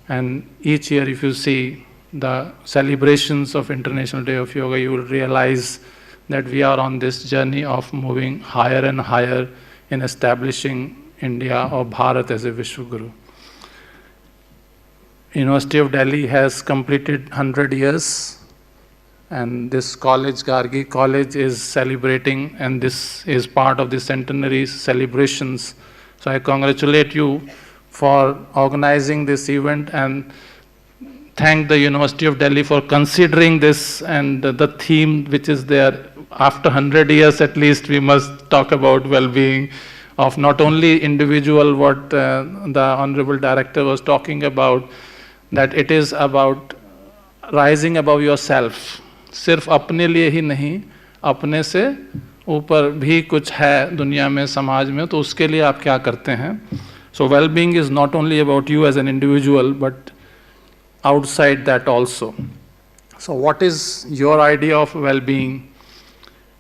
And each year, if you see the celebrations of International Day of Yoga, you will realize that we are on this journey of moving higher and higher in establishing India or Bharat as a Vishwaguru. University of Delhi has completed 100 years. And this college, Gargi College, is celebrating, and this is part of the centenary celebrations. So I congratulate you for organizing this event and thank the University of Delhi for considering this and the theme which is there. After 100 years at least, we must talk about well-being of not only individual, what the Honorable Director was talking about, that it is about rising above yourself. सिर्फ अपने लिए ही नहीं, अपने से ऊपर भी कुछ है दुनिया में, समाज में, तो उसके लिए आप क्या करते हैं. So well-being is not only about you as an individual, but outside that also. So what is your idea of well-being?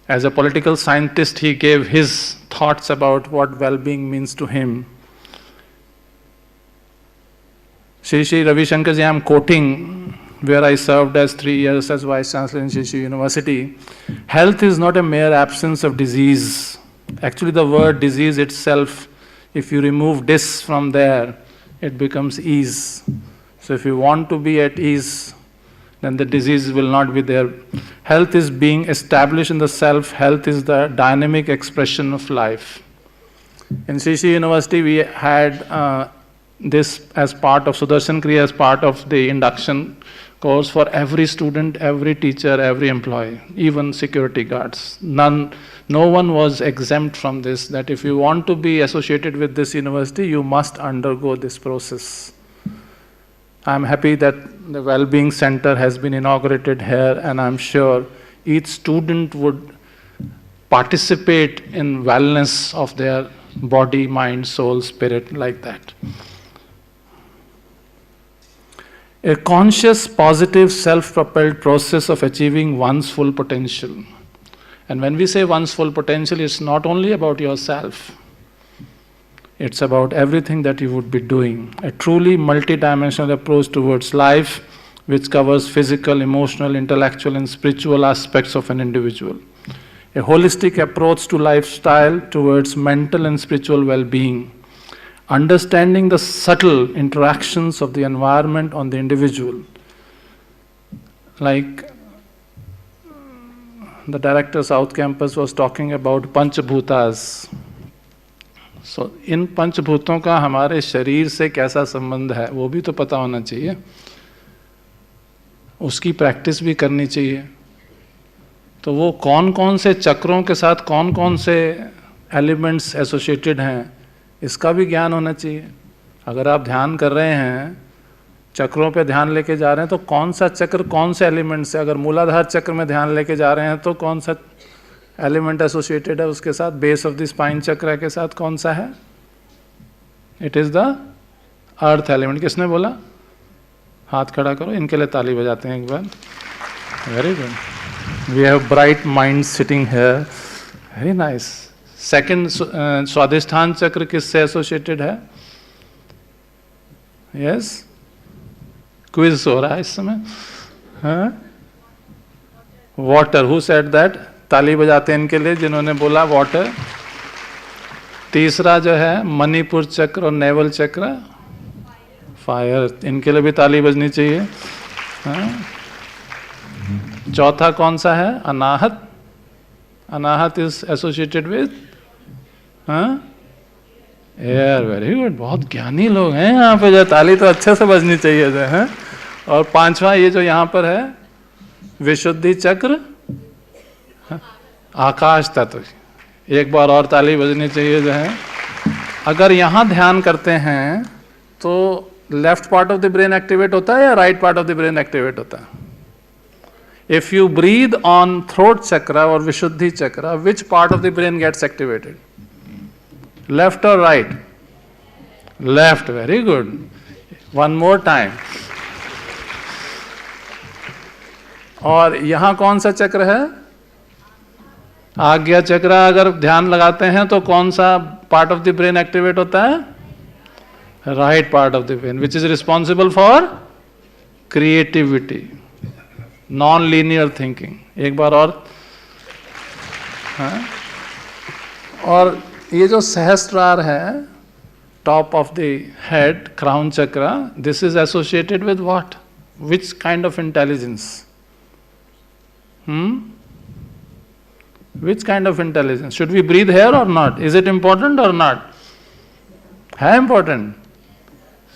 As a political scientist, he gave his thoughts about what well-being means to him. Shri Ravi Shankar ji, I am quoting, where I served as 3 years as Vice Chancellor in Shri University. Health is not a mere absence of disease. Actually, the word disease itself, if you remove dis from there, it becomes ease. So if you want to be at ease, then the disease will not be there. Health is being established in the self. Health is the dynamic expression of life. In Shri University, we had this as part of Sudarshan Kriya, as part of the induction course for every student, every teacher, every employee, even security guards. No one was exempt from this, that if you want to be associated with this university, you must undergo this process. I'm happy that the Wellbeing Center has been inaugurated here, and I'm sure each student would participate in wellness of their body, mind, soul, spirit, like that. A conscious, positive, self-propelled process of achieving one's full potential. And when we say one's full potential, it's not only about yourself. It's about everything that you would be doing. A truly multidimensional approach towards life, which covers physical, emotional, intellectual, and spiritual aspects of an individual. A holistic approach to lifestyle towards mental and spiritual well-being. Understanding the subtle interactions of the environment on the individual. Like the director South Campus was talking about Panchabhutas. सो इन पंचभूतों का हमारे शरीर से कैसा संबंध है वो भी तो पता होना चाहिए, उसकी प्रैक्टिस भी करनी चाहिए। तो वो कौन कौन से चक्रों के साथ कौन कौन से एलिमेंट्स एसोसिएटेड हैं, इसका भी ज्ञान होना चाहिए। अगर आप ध्यान कर रहे हैं, चक्रों पे ध्यान लेके जा रहे हैं, तो कौन सा चक्र कौन से एलिमेंट से, अगर मूलाधार चक्र में ध्यान लेके जा रहे हैं तो कौन सा एलिमेंट एसोसिएटेड है उसके साथ, बेस ऑफ द स्पाइन चक्र के साथ कौन सा है? It is the earth element. किसने बोला? हाथ खड़ा करो, इनके लिए ताली बजाते हैं एक बार। Very good, we have bright mind sitting here, very nice. Second, Swadhisthana chakra किससे एसोसिएटेड है? यस, क्विज हो रहा है इस समय। Water, who said that? ताली बजाते हैं इनके लिए जिन्होंने बोला वाटर। तीसरा जो है मणिपुर चक्र और नेवल चक्र, फायर, इनके लिए भी ताली बजनी चाहिए। चौथा कौन सा है? Anahata. Anahata is associated with air. Very good, बहुत ज्ञानी लोग हैं यहाँ पे, जो ताली तो अच्छे से बजनी चाहिए जो है। और पांचवा ये जो यहाँ पर है विशुद्धि चक्र, आकाश तत्व, एक बार और ताली बजनी चाहिए जो है। अगर यहाँ ध्यान करते हैं तो left part of the brain activate होता है या right part of the brain activate होता है? If you breathe on throat chakra और Vishuddhi chakra, which part of the brain gets activated? Left और right? Left, very good. One more time. और यहां कौन सा चक्र है? आज्ञा चक्र। अगर ध्यान लगाते हैं तो कौन सा part of the brain activate होता है? Right part of the brain, which is responsible for creativity, non linear thinking. एक बार और। और ये जो सहस्त्रार है, top of the head, crown chakra, this is associated with what? Which kind of intelligence? Which kind of intelligence? Should we breathe here or not? Is it important or not? है important.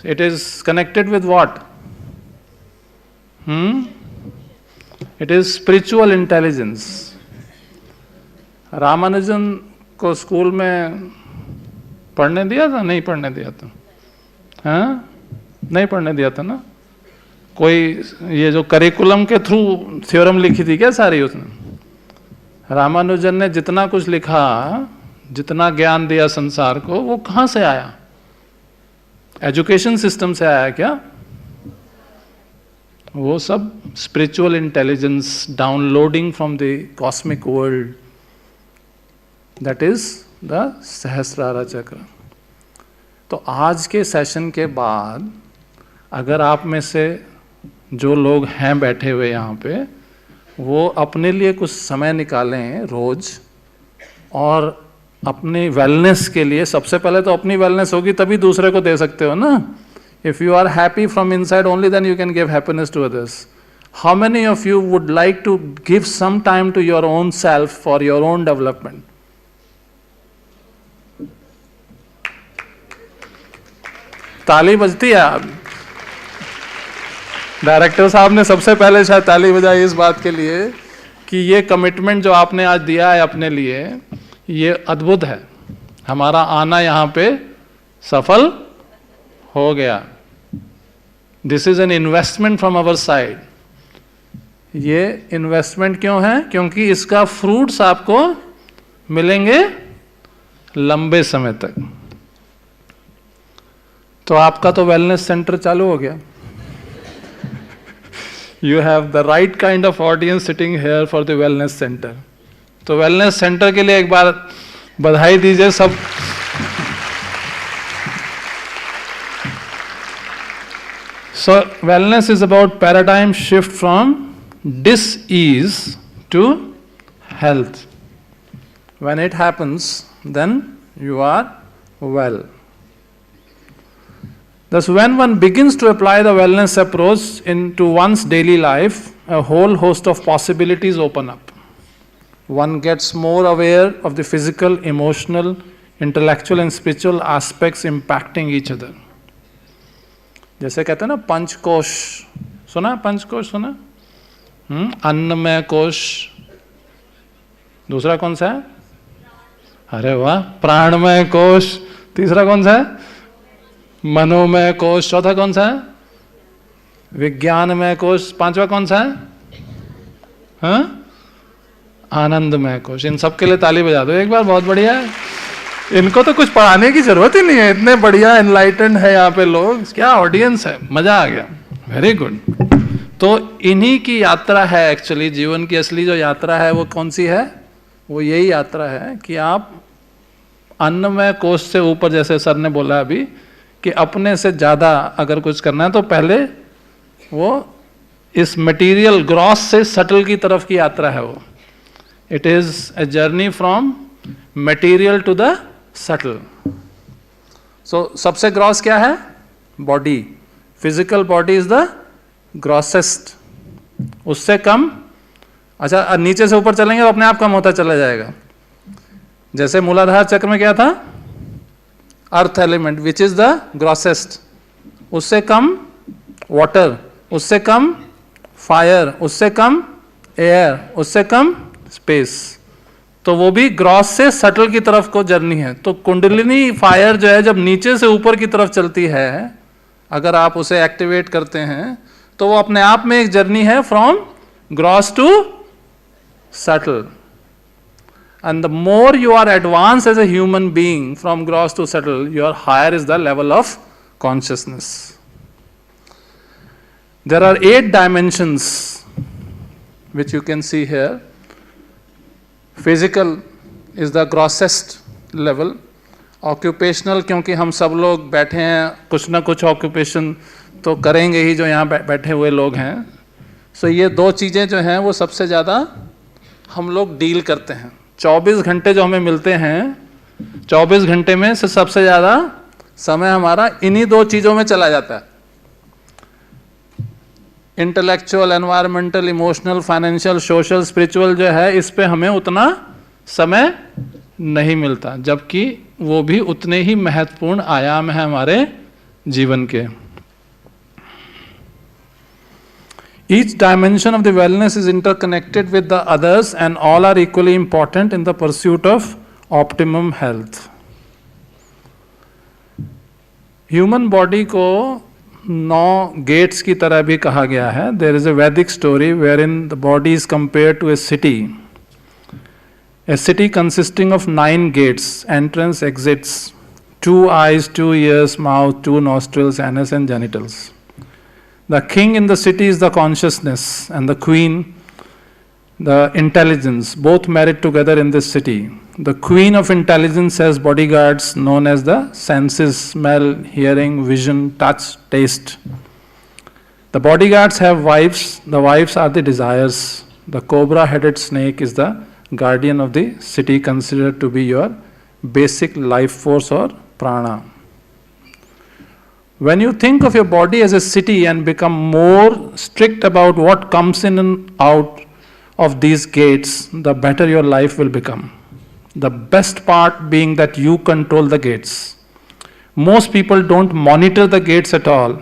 It is connected with what? It is spiritual intelligence. Ramanujan को school में पढ़ने दिया था? नहीं पढ़ने दिया था? हाँ, नहीं पढ़ने दिया था ना? कोई ये जो करिकुलम के थ्रू थ्योरम लिखी थी क्या सारी उसने? रामानुजन ने जितना कुछ लिखा, जितना ज्ञान दिया संसार को, वो कहाँ से आया? एजुकेशन सिस्टम से आया क्या? वो सब spiritual intelligence downloading from the cosmic world, that is the Sahasrara chakra. तो आज के सेशन के बाद अगर आप में से जो लोग हैं बैठे हुए यहाँ पे, वो अपने लिए कुछ समय निकालें रोज, और अपनी वेलनेस के लिए, सबसे पहले तो अपनी वेलनेस होगी तभी दूसरे को दे सकते हो ना। If you are happy from inside only, then you can give happiness to others. How many of you would like to give some time to your own self for your own development? ताली बजती है। Director साहब ने सबसे पहले शायद ताली बजाई इस बात के लिए कि ये कमिटमेंट जो आपने आज दिया है अपने लिए, ये अद्भुत है। हमारा आना यहाँ पे सफल हो गया। This is an investment from our side. ये इन्वेस्टमेंट क्यों है? क्योंकि इसका फ्रूट्स आपको मिलेंगे लंबे समय तक। तो आपका तो वेलनेस सेंटर चालू हो गया। You have the right kind of audience sitting here for the wellness center. तो wellness center के लिए एक बार बधाई दीजिए सब। So wellness is about paradigm shift from dis-ease to health. When it happens, then you are well. Thus, when one begins to apply the wellness approach into one's daily life, a whole host of possibilities open up. One gets more aware of the physical, emotional, intellectual and spiritual aspects impacting each other. जैसे कहते हैं ना पंचकोश, सुना पंचकोश सुना? अन्नमय कोश, दूसरा कौन सा है? अरे वाह, प्राणमय कोश, तीसरा कौन सा है? मनोमय कोश, चौथा कौन सा है? विज्ञानमय कोश, पांचवा कौन सा है? हाँ, आनंदमय कोश। इन सब के लिए ताली बजा दो एक बार, बहुत बढ़िया है। इनको तो कुछ पढ़ाने की जरूरत ही नहीं है, इतने बढ़िया एनलाइटेंड है यहाँ पे लोग, क्या ऑडियंस है, मजा आ गया, वेरी गुड। तो इन्हीं की यात्रा है एक्चुअली, जीवन की असली जो यात्रा है वो कौन सी है? वो यही यात्रा है कि आप अन्नमय कोश से ऊपर, जैसे सर ने बोला अभी, कि अपने से ज्यादा अगर कुछ करना है तो पहले वो इस मटेरियल ग्रॉस से सटल की तरफ की यात्रा है वो। It is a journey from material to the subtle. So सबसे ग्रॉस क्या है? Body, physical body is the grossest. उससे कम, अच्छा नीचे से ऊपर चलेंगे तो अपने आप कम होता चला जाएगा। जैसे मूलाधार चक्र में क्या था? Earth element which is the grossest, उससे कम वाटर, उससे कम फायर, उससे कम एयर, उससे कम स्पेस। तो वो भी ग्रॉस से सटल की तरफ को जर्नी है। तो कुंडलिनी फायर जो है जब नीचे से ऊपर की तरफ चलती है, अगर आप उसे एक्टिवेट करते हैं तो वो अपने आप में एक जर्नी है from gross to subtle. And the more you are advanced as a human being from gross to subtle, your higher is the level of consciousness. There are 8 dimensions which you can see here. Physical is the grossest level. Occupational, क्योंकि हम सब लोग बैठे हैं, कुछ ना कुछ occupation तो करेंगे ही जो यहाँ बैठे हुए लोग हैं। सो ये 2 चीज़ें जो हैं वो सबसे ज़्यादा हम लोग डील करते हैं। 24 घंटे जो हमें मिलते हैं, 24 घंटे में से सबसे ज़्यादा समय हमारा इन्हीं 2 चीज़ों में चला जाता है। Intellectual, environmental, emotional, financial, social, spiritual जो है, इस पे हमें उतना समय नहीं मिलता, जबकि वो भी उतने ही महत्वपूर्ण आयाम है हमारे जीवन के। Each dimension of the wellness is interconnected with the others and all are equally important in the pursuit of optimum health. Human body को 9 gates की तरह भी कहा गया है। There is a Vedic story wherein the body is compared to a city. A city consisting of 9 gates, entrance, exits, 2 eyes, 2 ears, mouth, 2 nostrils, anus and genitals. The king in the city is the consciousness, and the queen, the intelligence, both married together in this city. The queen of intelligence has bodyguards known as the senses: smell, hearing, vision, touch, taste. The bodyguards have wives. The wives are the desires. The cobra-headed snake is the guardian of the city, considered to be your basic life force or prana. When you think of your body as a city and become more strict about what comes in and out of these gates, the better your life will become. The best part being that you control the gates. Most people don't monitor the gates at all.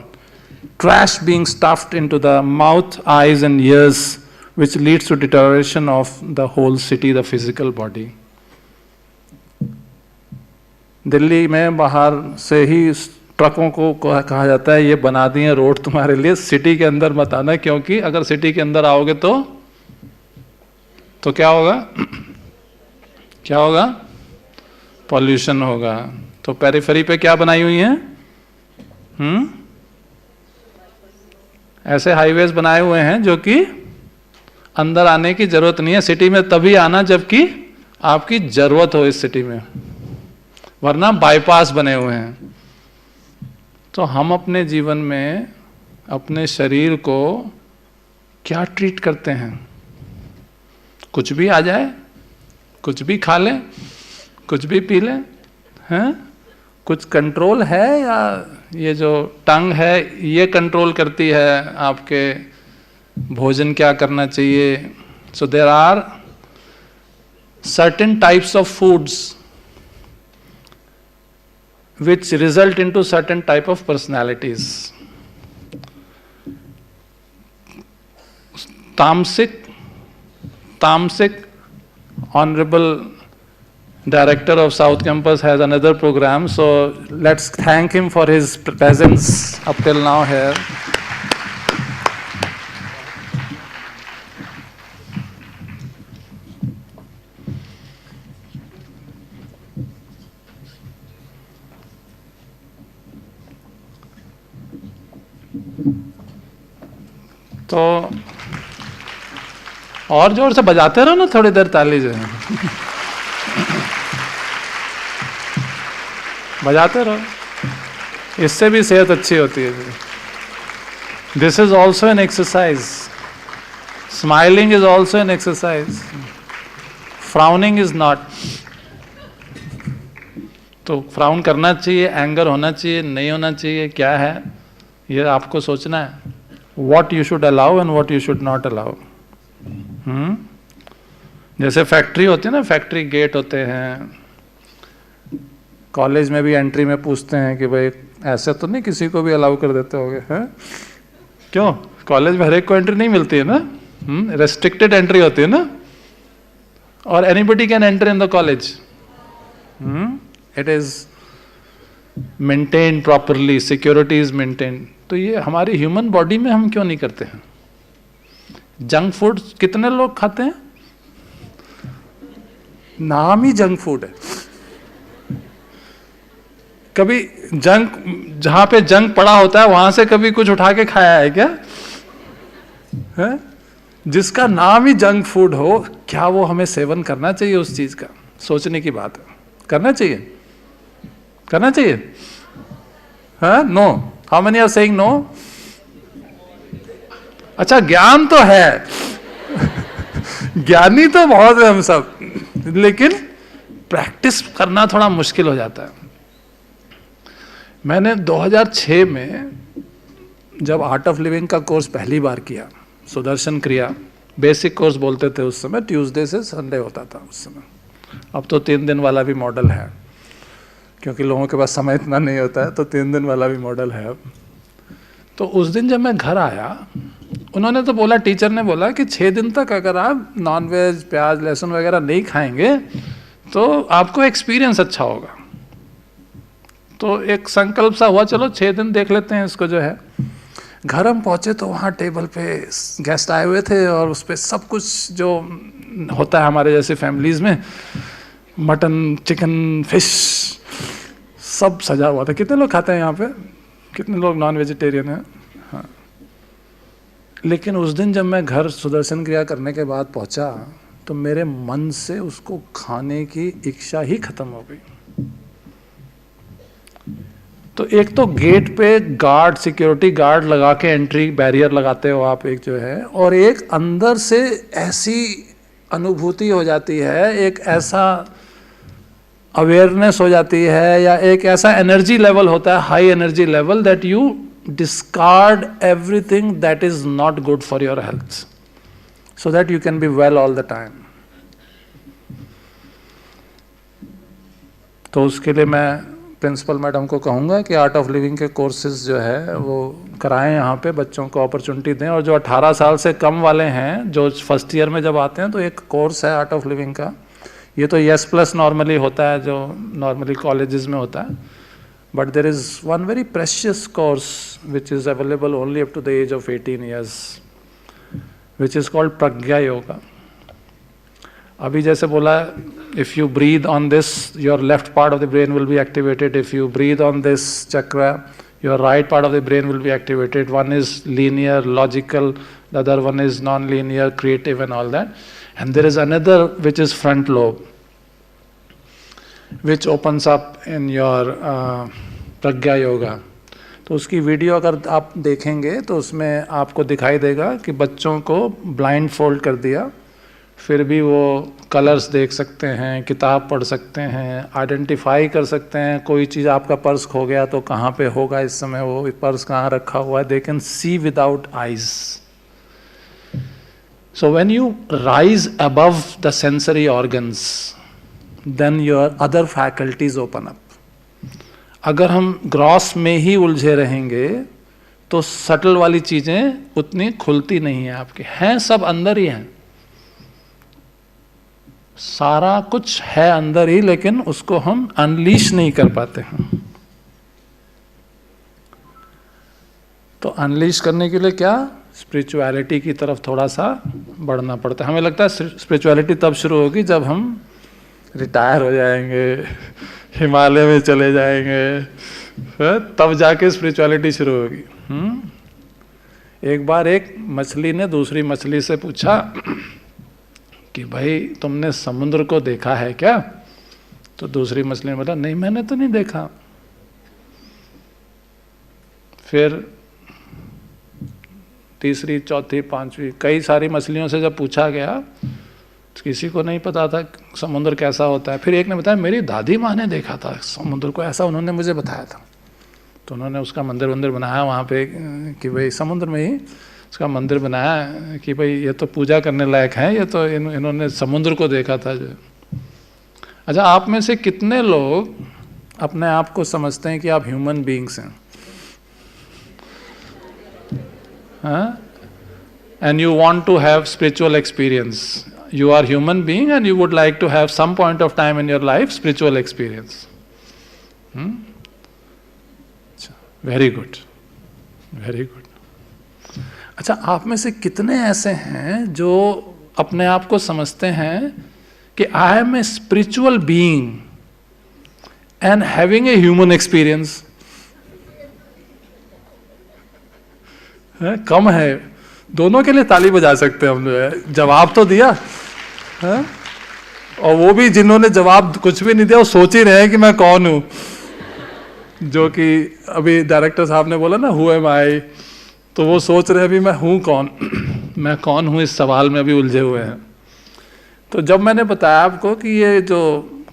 Trash being stuffed into the mouth, eyes and ears, which leads to deterioration of the whole city, the physical body. Delhi में बाहर से ही ट्रकों को कहा जाता है ये बना दिए रोड तुम्हारे लिए, सिटी के अंदर मत आना, क्योंकि अगर सिटी के अंदर आओगे तो क्या होगा? क्या होगा? पॉल्यूशन होगा। तो पेरिफेरी पे क्या बनाई हुई है? ऐसे हाईवेज बनाए हुए हैं जो कि अंदर आने की जरूरत नहीं है। सिटी में तभी आना जबकि आपकी जरूरत हो इस सिटी में, वरना बाईपास बने हुए हैं। तो हम अपने जीवन में अपने शरीर को क्या ट्रीट करते हैं? कुछ भी आ जाए, कुछ भी खा लें, कुछ भी पी लें, हैं? कुछ कंट्रोल है या ये जो टंग है ये कंट्रोल करती है आपके भोजन क्या करना चाहिए? So there are certain types of foods which result into certain type of personalities. Tamasic, Honorable Director of South Campus has another program, so let's thank him for his presence up till now here. तो और जोर से बजाते रहो ना थोड़ी देर ताली जो है बजाते रहो, इससे भी सेहत अच्छी होती है. This is also an exercise. Smiling is also an exercise. Frowning is not. तो फ्राउन करना चाहिए, एंगर होना चाहिए, नहीं होना चाहिए, क्या है ये आपको सोचना है. What you should allow and what you should not allow. जैसे फैक्ट्री होती है ना, फैक्ट्री गेट होते हैं, कॉलेज में भी एंट्री में पूछते हैं कि भाई ऐसे तो नहीं किसी को भी अलाउ कर देते होगे, हैं? क्यों? कॉलेज में हर एक को एंट्री नहीं मिलती है ना, रेस्ट्रिक्टेड एंट्री होती है ना, और anybody can enter in the college. It is maintain properly, security is maintain. तो ये हमारी ह्यूमन बॉडी में हम क्यों नहीं करते हैं? जंक फूड कितने लोग खाते हैं? नाम ही जंक फूड है. कभी जंक, जहां पे जंक पड़ा होता है वहां से कभी कुछ उठा के खाया है क्या? है? जिसका नाम ही जंक फूड हो, क्या वो हमें सेवन करना चाहिए उस चीज का? सोचने की बात है. करना चाहिए? करना चाहिए? हाँ? No. How many are saying no? अच्छा, ज्ञान तो है ज्ञानी तो बहुत है हम सब, लेकिन प्रैक्टिस करना थोड़ा मुश्किल हो जाता है. मैंने 2006 में जब आर्ट ऑफ लिविंग का कोर्स पहली बार किया, सुदर्शन क्रिया बेसिक कोर्स बोलते थे उस समय, ट्यूसडे से संडे होता था उस समय. अब तो 3 दिन वाला भी मॉडल है, क्योंकि लोगों के पास समय इतना नहीं होता है, तो 3 दिन वाला भी मॉडल है अब. तो उस दिन जब मैं घर आया, उन्होंने तो बोला, टीचर ने बोला कि 6 दिन तक अगर आप नॉनवेज, प्याज, लहसुन वगैरह नहीं खाएंगे तो आपको एक्सपीरियंस अच्छा होगा. तो एक संकल्प सा हुआ, चलो 6 दिन देख लेते हैं इसको जो है. घर हम पहुंचे तो वहाँ टेबल पे गेस्ट आए हुए थे, और उस पर सब कुछ जो होता है हमारे जैसे फैमिलीज में, मटन, चिकन, फिश सब सजा हुआ था. कितने लोग खाते हैं यहाँ पे? कितने लोग नॉन वेजिटेरियन हैं? हाँ. लेकिन उस दिन जब मैं घर सुदर्शन क्रिया करने के बाद पहुंचा, तो मेरे मन से उसको खाने की इच्छा ही खत्म हो गई. तो एक तो गेट पे गार्ड, सिक्योरिटी गार्ड लगा के एंट्री बैरियर लगाते हो आप एक जो है, और एक अंदर से ऐसी अनुभूति हो जाती है, एक ऐसा अवेयरनेस हो जाती है, या एक ऐसा एनर्जी लेवल होता है, high energy level, that you discard everything that is not good for your health, so that you can be well all the time. तो उसके लिए मैं प्रिंसिपल मैडम को कहूँगा कि आर्ट ऑफ लिविंग के कोर्सेज जो है वो कराएं, यहाँ पे बच्चों को अपॉर्चुनिटी दें. और जो 18 साल से कम वाले हैं, जो फर्स्ट ईयर में जब आते हैं, तो एक कोर्स है आर्ट ऑफ लिविंग का. ये तो यस प्लस नॉर्मली होता है, जो नॉर्मली कॉलेजेस में होता है, but there is one very precious course which is available only up to the age of 18 years, which is called Pragya Yoga. अभी जैसे बोला, if you breathe on this, your left part of the brain will be activated. If you breathe on this chakra, your right part of the brain will be activated. One is linear, logical, the other one is non-linear, creative and all that. And there is another which is front lobe, which opens up in your pragya yoga. तो उसकी video अगर आप देखेंगे तो उसमें आपको दिखाई देगा कि बच्चों को ब्लाइंड फोल्ड कर दिया, फिर भी वो कलर्स देख सकते हैं, किताब पढ़ सकते हैं, आइडेंटिफाई कर सकते हैं. कोई चीज़ आपका पर्स खो गया तो कहाँ पे होगा इस समय, वो पर्स कहाँ रखा हुआ है, they can see without eyes. So when you rise above the sensory organs, then your other faculties open up. अगर हम ग्रॉस में ही उलझे रहेंगे तो सटल वाली चीजें उतनी खुलती नहीं है आपके, हैं सब अंदर ही हैं, सारा कुछ है अंदर ही, लेकिन उसको हम अनलीश नहीं कर पाते हैं। तो अनलीश करने के लिए क्या, स्पिरिचुअलिटी की तरफ थोड़ा सा बढ़ना पड़ता है। हमें लगता है स्पिरिचुअलिटी तब शुरू होगी जब हम रिटायर हो जाएंगे, हिमालय में चले जाएंगे, तब जाके स्पिरिचुअलिटी शुरू होगी। एक बार एक मछली ने दूसरी मछली से पूछा कि भाई तुमने समुद्र को देखा है क्या? तो दूसरी मछली ने बोला नहीं मैंने तो नहीं देखा। फिर तीसरी, चौथी, पांचवी, कई सारी मछलियों से जब पूछा गया तो किसी को नहीं पता था समुद्र कैसा होता है। फिर एक ने बताया मेरी दादी माँ ने देखा था समुद्र को, ऐसा उन्होंने मुझे बताया था। तो उन्होंने उसका मंदिर वंदिर बनाया वहाँ पे कि भाई समुद्र में ही उसका मंदिर बनाया कि भाई ये तो पूजा करने लायक है, ये तो इन्होंने समुद्र को देखा था जो। अच्छा, आप में से कितने लोग अपने आप को समझते हैं कि आप ह्यूमन बीइंग्स हैं? And you want to have spiritual experience. You are human being and you would like to have some point of time in your life spiritual experience. Very good. Very good. अच्छा, आप में से कितने ऐसे हैं जो अपने आप को समझते हैं कि I am a spiritual being and having a human experience? कम है। दोनों के लिए ताली बजा सकते हैं हम लोग। जवाब तो दिया है? और वो भी जिन्होंने जवाब कुछ भी नहीं दिया वो सोच ही रहे हैं कि मैं कौन हूँ। जो कि अभी डायरेक्टर साहब ने बोला ना हु एम आई, तो वो सोच रहे हैं अभी मैं हूँ कौन, मैं कौन हूँ, इस सवाल में अभी उलझे हुए हैं। तो जब मैंने बताया आपको कि ये जो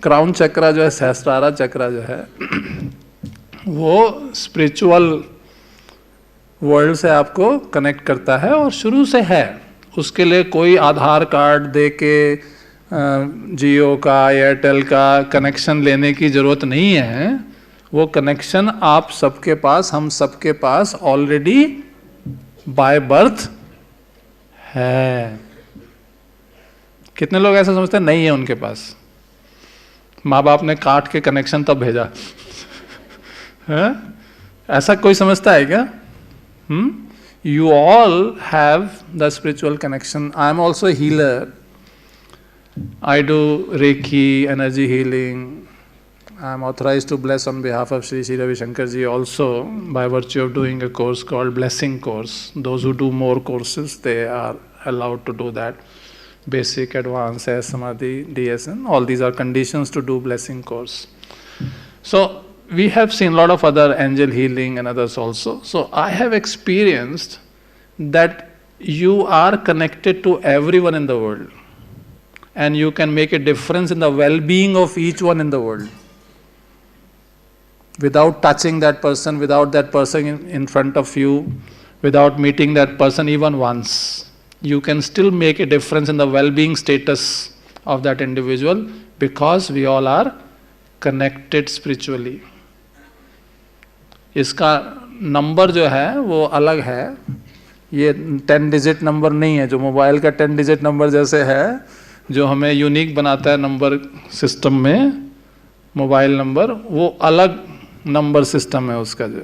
क्राउन चक्रा जो है, सहस्त्रारा चक्रा जो है, वो स्पिरिचुअल वर्ल्ड से आपको कनेक्ट करता है और शुरू से है। उसके लिए कोई आधार कार्ड दे के जियो का, एयरटेल का कनेक्शन लेने की ज़रूरत नहीं है। वो कनेक्शन आप सबके पास, हम सबके पास ऑलरेडी बाय बर्थ है। कितने लोग ऐसा समझते हैं नहीं है उनके पास? माँ बाप ने काट के कनेक्शन तब भेजा है? ऐसा कोई समझता है क्या? You all have the spiritual connection. I am also a healer. I do Reiki, energy healing. I am authorized to bless on behalf of Sri Sri Ravi Shankar ji also by virtue of doing a course called Blessing Course. Those who do more courses, they are allowed to do that. Basic, Advanced, Samadhi, DSN, all these are conditions to do Blessing Course. So, we have seen a lot of other angel healing and others also. So I have experienced that you are connected to everyone in the world and you can make a difference in the well-being of each one in the world. Without touching that person, without that person in front of you, without meeting that person even once, you can still make a difference in the well-being status of that individual because we all are connected spiritually. इसका number जो है वो अलग है, ये 10 digit number नहीं है जो मोबाइल का 10 डिजिट नंबर जैसे है, जो हमें यूनिक बनाता है नंबर सिस्टम में, मोबाइल नंबर, वो अलग नंबर सिस्टम है उसका जो।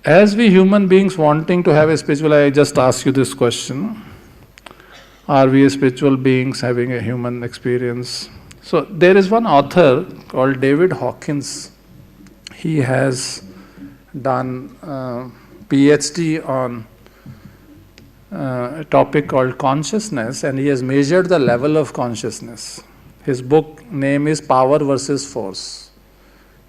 As we human beings wanting to have a spiritual, I just ask you this question, are we spiritual beings having a human experience? So there is one author called David Hawkins. He has done PhD on a topic called consciousness and he has measured the level of consciousness. His book name is Power versus Force.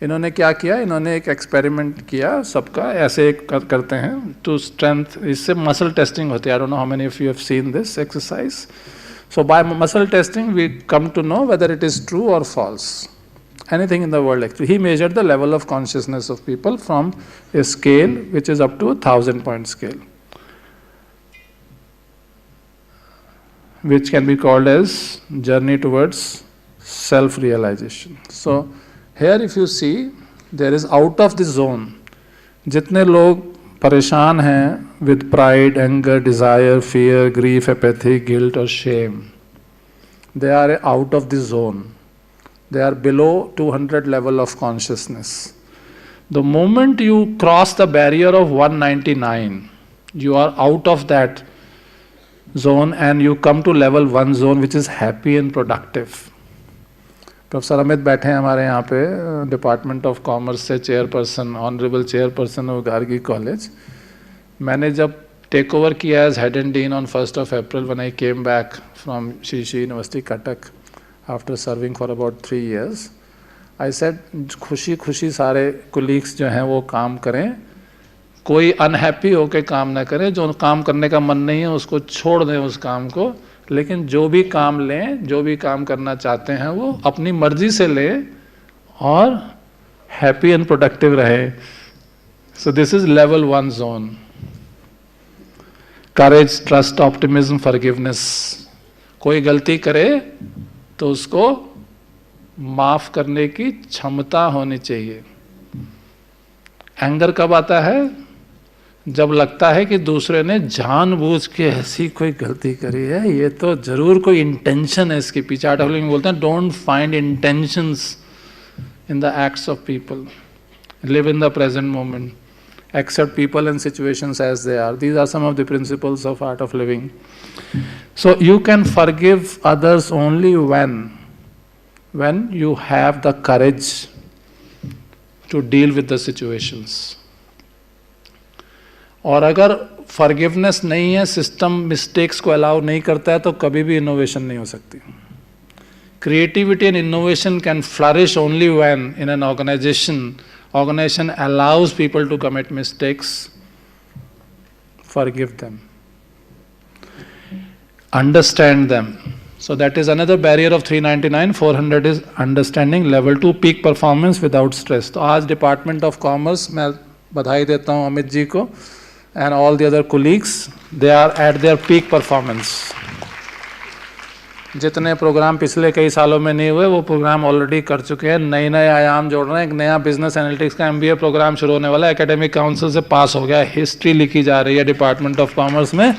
इन्होंने क्या किया, इन्होंने एक experiment किया सबका, ऐसे करते हैं टू स्ट्रेंथ, इससे मसल टेस्टिंग होती है। I don't know how many of you have seen this exercise. So by muscle testing we come to know whether it is true और false, anything in the world actually. He measured the level of consciousness of people from a scale which is up to 1,000-point scale, which can be called as journey towards self-realization. So here if you see, there is out of this zone. जितने लोग परेशान हैं with pride, anger, desire, fear, grief, apathy, guilt और shame, they are out of this zone. They are below 200 level of consciousness. The moment you cross the barrier of 199, you are out of that zone and you come to level 1 zone, which is happy and productive. Professor Amit बैठे हैं हमारे यहाँ पे, department of commerce से chairperson, honourable chairperson of Gargi college. मैंने जब take over किया as head and dean on 1st of April when I came back from Shishi University, Cuttack, after serving for about 3 years, I said खुशी खुशी सारे colleagues जो हैं वो काम करें, कोई अनहैप्पी होकर काम ना करें, जो काम करने का मन नहीं है उसको छोड़ दें उस काम को, लेकिन जो भी काम लें, जो भी काम करना चाहते हैं वो अपनी मर्जी से लें और हैप्पी एंड प्रोडक्टिव रहे. सो this is level 1 zone. Courage, trust, optimism, forgiveness. कोई गलती करे तो उसको माफ करने की क्षमता होनी चाहिए. एंगर कब आता है? जब लगता है कि दूसरे ने जानबूझ के ऐसी कोई गलती करी है, ये तो जरूर कोई इंटेंशन है इसके पीछे. आर्ट ऑफ लिविंग बोलते हैं don't find intentions in the acts of people, live in the present moment, accept people and situations as they are. These are some of the principles of art of living. So you can forgive others only when you have the courage to deal with the situations. और अगर forgiveness नहीं है, system mistakes को allow नहीं करता है, तो कभी भी innovation नहीं हो सकती. Creativity and innovation can flourish only when in an organization allows people to commit mistakes, forgive them, understand them. So that is another barrier of 399. 400 is understanding. Level 2 peak performance without stress. तो आज department of commerce मैं बधाई देता हूँ अमित जी को and all the other colleagues. They are at their peak performance. जितने programme पिछले कई सालों में नहीं हुए वो प्रोग्राम ऑलरेडी कर चुके हैं. नए नए आयाम जोड़ रहे हैं. एक नया बिजनेस एनालिटिक्स का MBA प्रोग्राम शुरू होने वाला है. एकेडमिक काउंसिल से पास हो गया. हिस्ट्री लिखी जा रही है डिपार्टमेंट ऑफ कॉमर्स में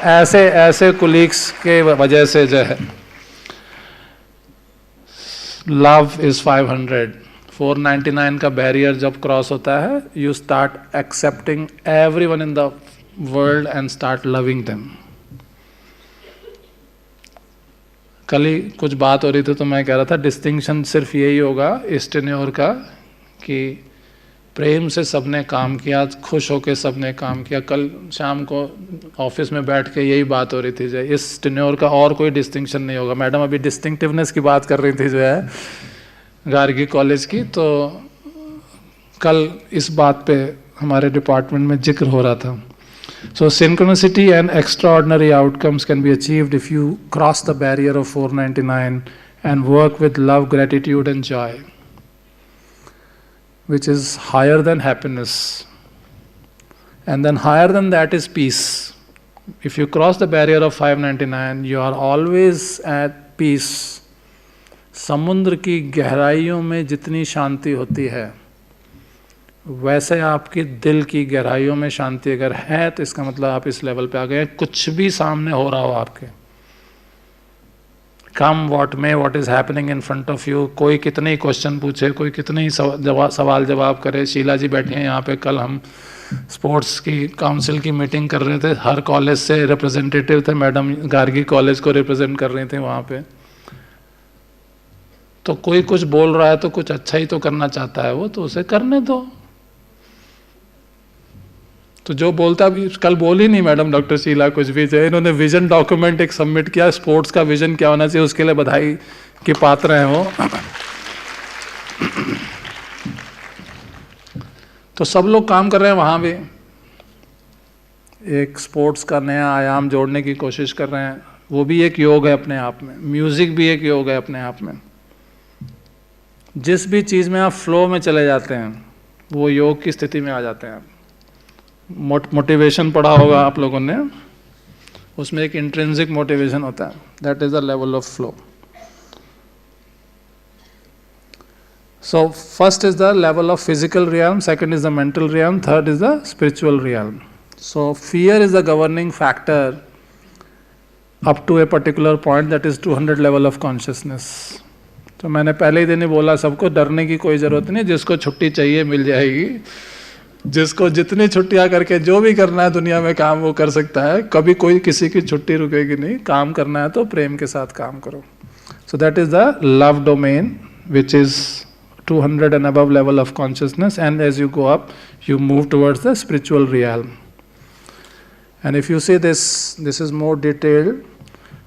ऐसे कोलीग्स के वजह से जो है. Love is 500. 499 का बैरियर जब क्रॉस होता है, you start accepting everyone in the world and start loving them. कल ही कुछ बात हो रही थी तो मैं कह रहा था डिस्टिंक्शन सिर्फ यही होगा इस टेन्योर का कि प्रेम से सबने काम किया, खुश होकर सबने काम किया. कल शाम को ऑफिस में बैठ के यही बात हो रही थी जो इस टेन्योर का और कोई डिस्टिंक्शन नहीं होगा. मैडम अभी डिस्टिंक्टिवनेस की बात कर रही थी जो है गार्गी कॉलेज की, तो कल इस बात पे हमारे डिपार्टमेंट में जिक्र हो रहा था. So synchronicity and extraordinary outcomes can be achieved if you cross the barrier of 499 and work with love, gratitude and joy, which is higher than happiness. And then higher than that is peace. If you cross the barrier of 599, you are always at peace. समुद्र की गहराइयों में जितनी शांति होती है, वैसे आपकी दिल की गहराइयों में शांति अगर है तो इसका मतलब आप इस लेवल पे आ गए. कुछ भी सामने हो रहा हो आपके, कम व्हाट में, what is happening in front of you, कोई कितने ही क्वेश्चन पूछे, कोई कितने ही सवाल जवाब करे. शीला जी बैठे हैं यहाँ पे. कल हम स्पोर्ट्स की काउंसिल की मीटिंग कर रहे थे. हर कॉलेज से रिप्रेजेंटेटिव थे. मैडम गार्गी कॉलेज को रिप्रेजेंट कर रहे थे वहाँ पे. तो कोई कुछ बोल रहा है तो कुछ अच्छा ही तो करना चाहता है वो, तो उसे करने दो. तो जो बोलता भी, कल बोली नहीं मैडम डॉक्टर शीला कुछ भी जो इन्होंने विजन डॉक्यूमेंट एक सबमिट किया. स्पोर्ट्स का विजन क्या होना चाहिए उसके लिए बधाई के पात्र हैं वो. तो सब लोग काम कर रहे हैं वहां भी. एक स्पोर्ट्स का नया आयाम जोड़ने की कोशिश कर रहे हैं. वो भी एक योग है अपने आप में. म्यूजिक भी एक योग है अपने आप में. जिस भी चीज में आप फ्लो में चले जाते हैं वो योग की स्थिति में आ जाते हैं. मोटिवेशन पढ़ा होगा आप लोगों ने, उसमें एक इंट्रिंसिक मोटिवेशन होता है. That is the level of flow. So first is the level of physical realm, second is the mental realm, third is the spiritual realm. So fear is the governing factor up to a particular point, that is 200 level of consciousness. तो मैंने पहले ही दिन ही बोला सबको डरने की कोई ज़रूरत नहीं, जिसको छुट्टी चाहिए मिल जाएगी, जिसको जितनी छुट्टियां करके जो भी करना है दुनिया में काम वो कर सकता है, कभी कोई किसी की छुट्टी रुकेगी नहीं, काम करना है तो प्रेम के साथ काम करो. So that is the love domain, which is 200 and above level of consciousness, and as you go up you move towards the spiritual realm. And if you see this is more detailed.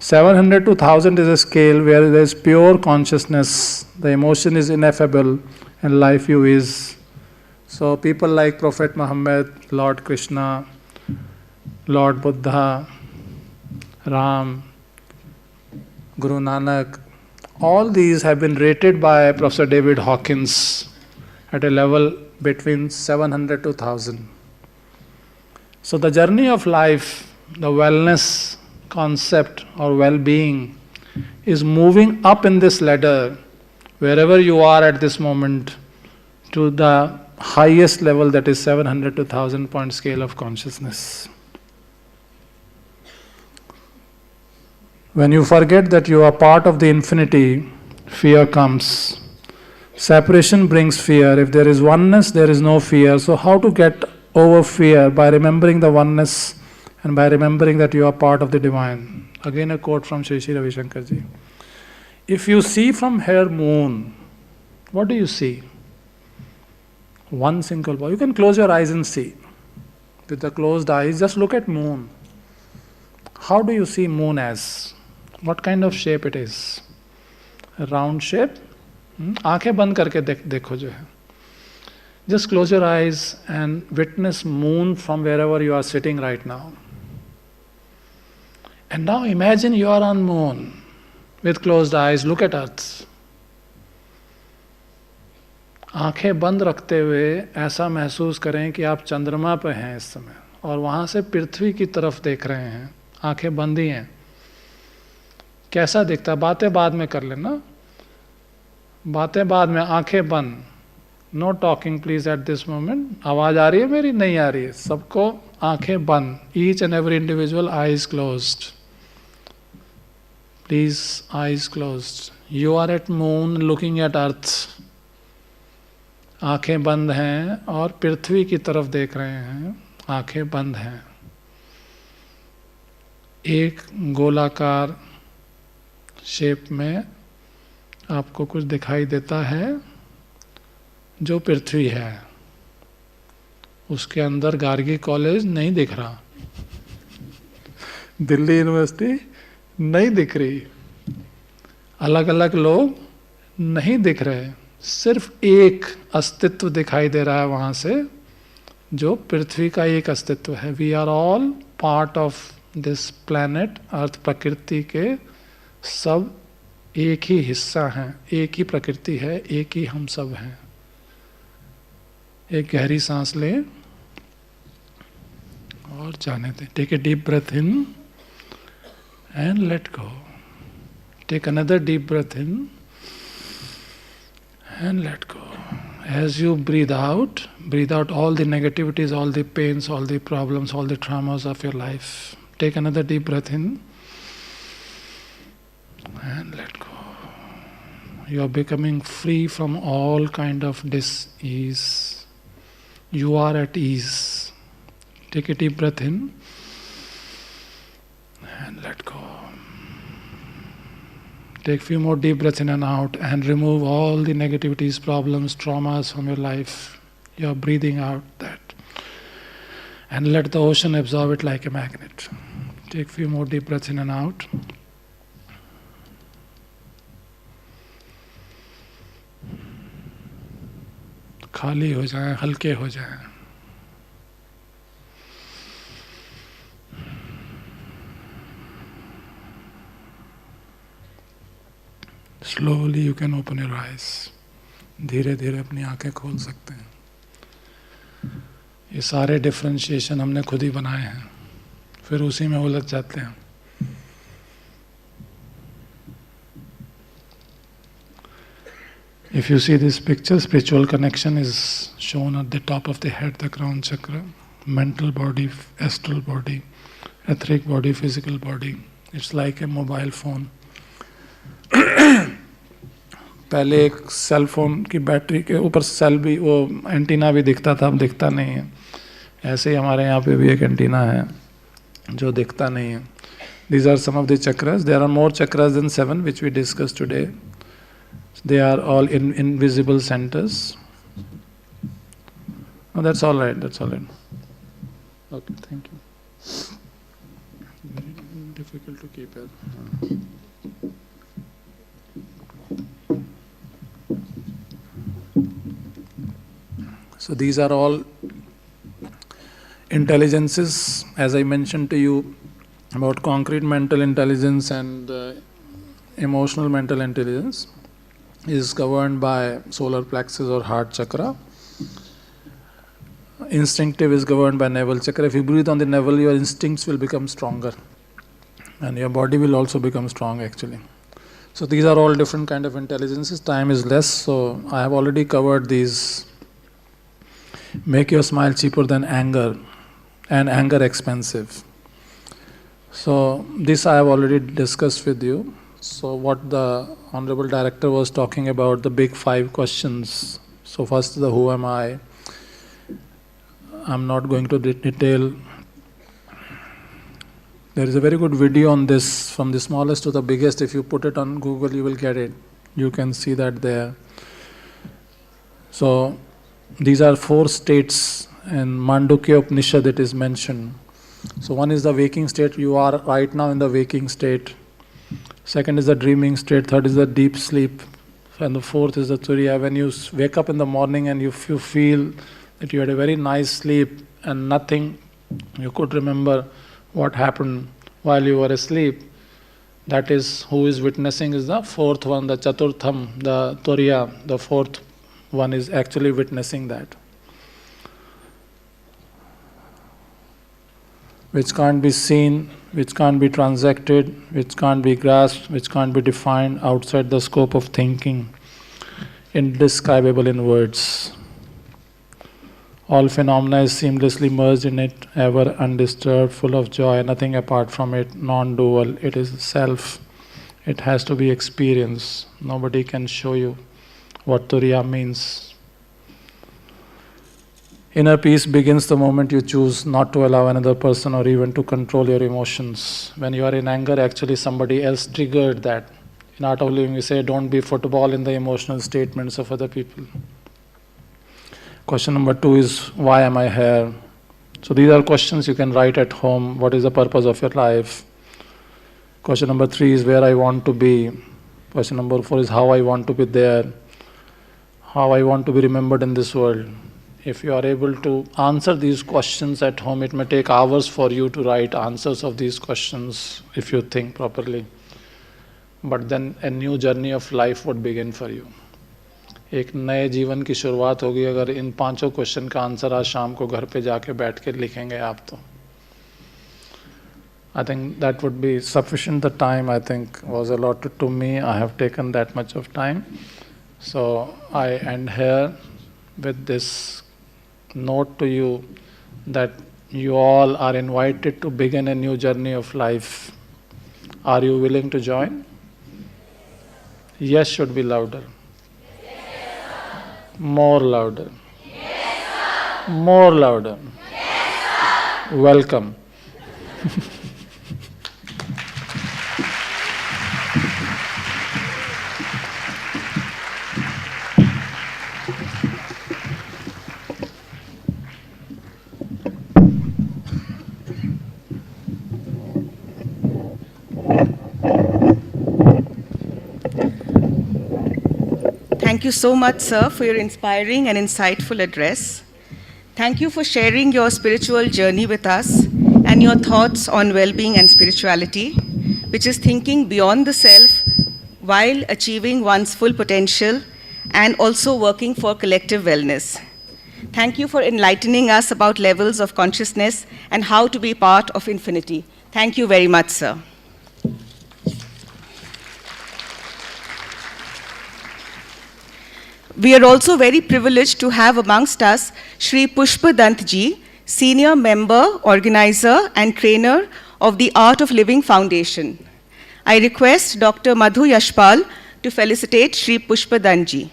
700 to 1000 is a scale where there is pure consciousness, the emotion is ineffable, and life view is. So people like Prophet Muhammad, Lord Krishna, Lord Buddha, Ram, Guru Nanak, all these have been rated by Professor David Hawkins at a level between 700 to 1000. So the journey of life, the wellness concept or well-being is moving up in this ladder, wherever you are at this moment, to the highest level, that is 700 to 1000 point scale of consciousness. When you forget that you are part of the infinity, fear comes. Separation brings fear. If there is oneness, there is no fear. So how to get over fear? By remembering the oneness and by remembering that you are part of the divine. Again a quote from Sri Sri Ravi Shankar ji. If you see from here moon, what do you see? One single ball. You can close your eyes and see. With the closed eyes, just look at moon. How do you see moon as? What kind of shape it is? A round shape? आंखें बंद करके देखो जो है. Just close your eyes and witness moon from wherever you are sitting right now. And now imagine you are on moon with closed eyes, look at earth. आंखें बंद रखते हुए ऐसा महसूस करें कि आप चंद्रमा पर हैं इस समय और वहाँ से पृथ्वी की तरफ देख रहे हैं, आंखें बंद ही हैं. कैसा दिखता है? बातें बाद में कर लेना, बातें बाद में, आंखें बंद. Know talking please at this moment. आवाज़ आ रही है मेरी? नहीं आ रही है. सबको आंखें बंद. Each and every individual eyes closed. Please eyes closed. You are at moon looking at earth. आंखें बंद हैं और पृथ्वी की तरफ देख रहे हैं, आंखें बंद हैं. एक गोलाकार शेप में आपको कुछ दिखाई देता है जो पृथ्वी है. उसके अंदर गार्गी कॉलेज नहीं दिख रहा, दिल्ली यूनिवर्सिटी नहीं दिख रही, अलग अलग लोग नहीं दिख रहे, सिर्फ एक अस्तित्व दिखाई दे रहा है वहाँ से, जो पृथ्वी का एक अस्तित्व है. We are all part of this planet earth. प्रकृति के सब एक ही हिस्सा हैं, एक ही प्रकृति है, एक ही हम सब हैं. एक गहरी सांस लें और जाने दें. Take a deep breath in and let go. Take another deep breath in and let go. As you breathe out all the negativities, all the pains, all the problems, all the traumas of your life. Take another deep breath in and let go. You are becoming free from all kind of dis-ease. You are at ease. Take a deep breath in and let go. Take few more deep breaths in and out and remove all the negativities, problems, traumas from your life. You are breathing out that. And let the ocean absorb it like a magnet. Take few more deep breaths in and out. खाली हो जाएं, हल्के हो जाएं. Slowly you can open your eyes. धीरे धीरे अपनी आंखें खोल सकते हैं. ये सारे डिफरेंशिएशन हमने खुद ही बनाए हैं, फिर उसी में उलझ जाते हैं. If you see this picture, spiritual connection is shown at the top of the head, the crown chakra. Mental body, astral body, etheric body, physical body. It's like a mobile phone. पहले एक cell phone की battery के ऊपर cell भी, वो antenna भी दिखता था, अब दिखता नहीं है. ऐसे ही हमारे यहाँ पे भी एक एंटीना है जो दिखता नहीं है. These are some of the chakras. There are more chakras than 7 which we discussed today. They are all in invisible centers. Oh, that's all right. That's all right. Okay, thank you. Very difficult to keep it. So these are all intelligences, as I mentioned to you about concrete mental intelligence and emotional mental intelligence is governed by solar plexus or heart chakra. Instinctive is governed by navel chakra. If you breathe on the navel, your instincts will become stronger and your body will also become strong actually. So these are all different kind of intelligences. Time is less, so I have already covered these. Make your smile cheaper than anger and anger expensive. So this I have already discussed with you. So what the Honorable Director was talking about, the big 5 questions. So first, the who am I? I'm not going to detail. There is a very good video on this, from the smallest to the biggest. If you put it on Google, you will get it. You can see that there. So these are 4 states in Mandukya Upanishad it is mentioned. So one is the waking state. You are right now in the waking state. Second is the dreaming state. Third is the deep sleep. And the fourth is the turiya. When you wake up in the morning and you feel that you had a very nice sleep and nothing, you could remember what happened while you were asleep. That is, who is witnessing is the fourth one, the chaturtham, the turiya. The fourth one is actually witnessing that. Which can't be seen, which can't be transacted, which can't be grasped, which can't be defined outside the scope of thinking, indescribable in words. All phenomena is seamlessly merged in it, ever undisturbed, full of joy, nothing apart from it, non-dual. It is self. It has to be experienced. Nobody can show you what turiya means. Inner peace begins the moment you choose not to allow another person or even to control your emotions. When you are in anger, actually somebody else triggered that. Not only when we say don't be football in the emotional statements of other people. Question number 2 is, why am I here? So these are questions you can write at home. What is the purpose of your life? Question number 3 is, where I want to be. Question number 4 is, how I want to be there. How I want to be remembered in this world. If you are able to answer these questions at home, it may take hours for you to write answers of these questions if you think properly. But then a new journey of life would begin for you. एक नए जीवन की शुरुआत होगी अगर इन 5 question का answer आज शाम को घर पे जाके बैठ के लिखेंगे आप तो. I think that would be sufficient. The time, I think, was allotted to me. I have taken that much of time. So I end here with this note to you that you all are invited to begin a new journey of life. Are you willing to join? Yes should be louder. More louder. More louder. Welcome. Thank you so much, sir, for your inspiring and insightful address. Thank you for sharing your spiritual journey with us and your thoughts on well-being and spirituality, which is thinking beyond the self while achieving one's full potential and also working for collective wellness. Thank you for enlightening us about levels of consciousness and how to be part of infinity. Thank you very much, sir. We are also very privileged to have amongst us Shri Pushpa Dant Ji, Senior Member, Organizer and Trainer of the Art of Living Foundation. I request Dr. Madhu Yashpal to felicitate Shri Pushpa Dant Ji.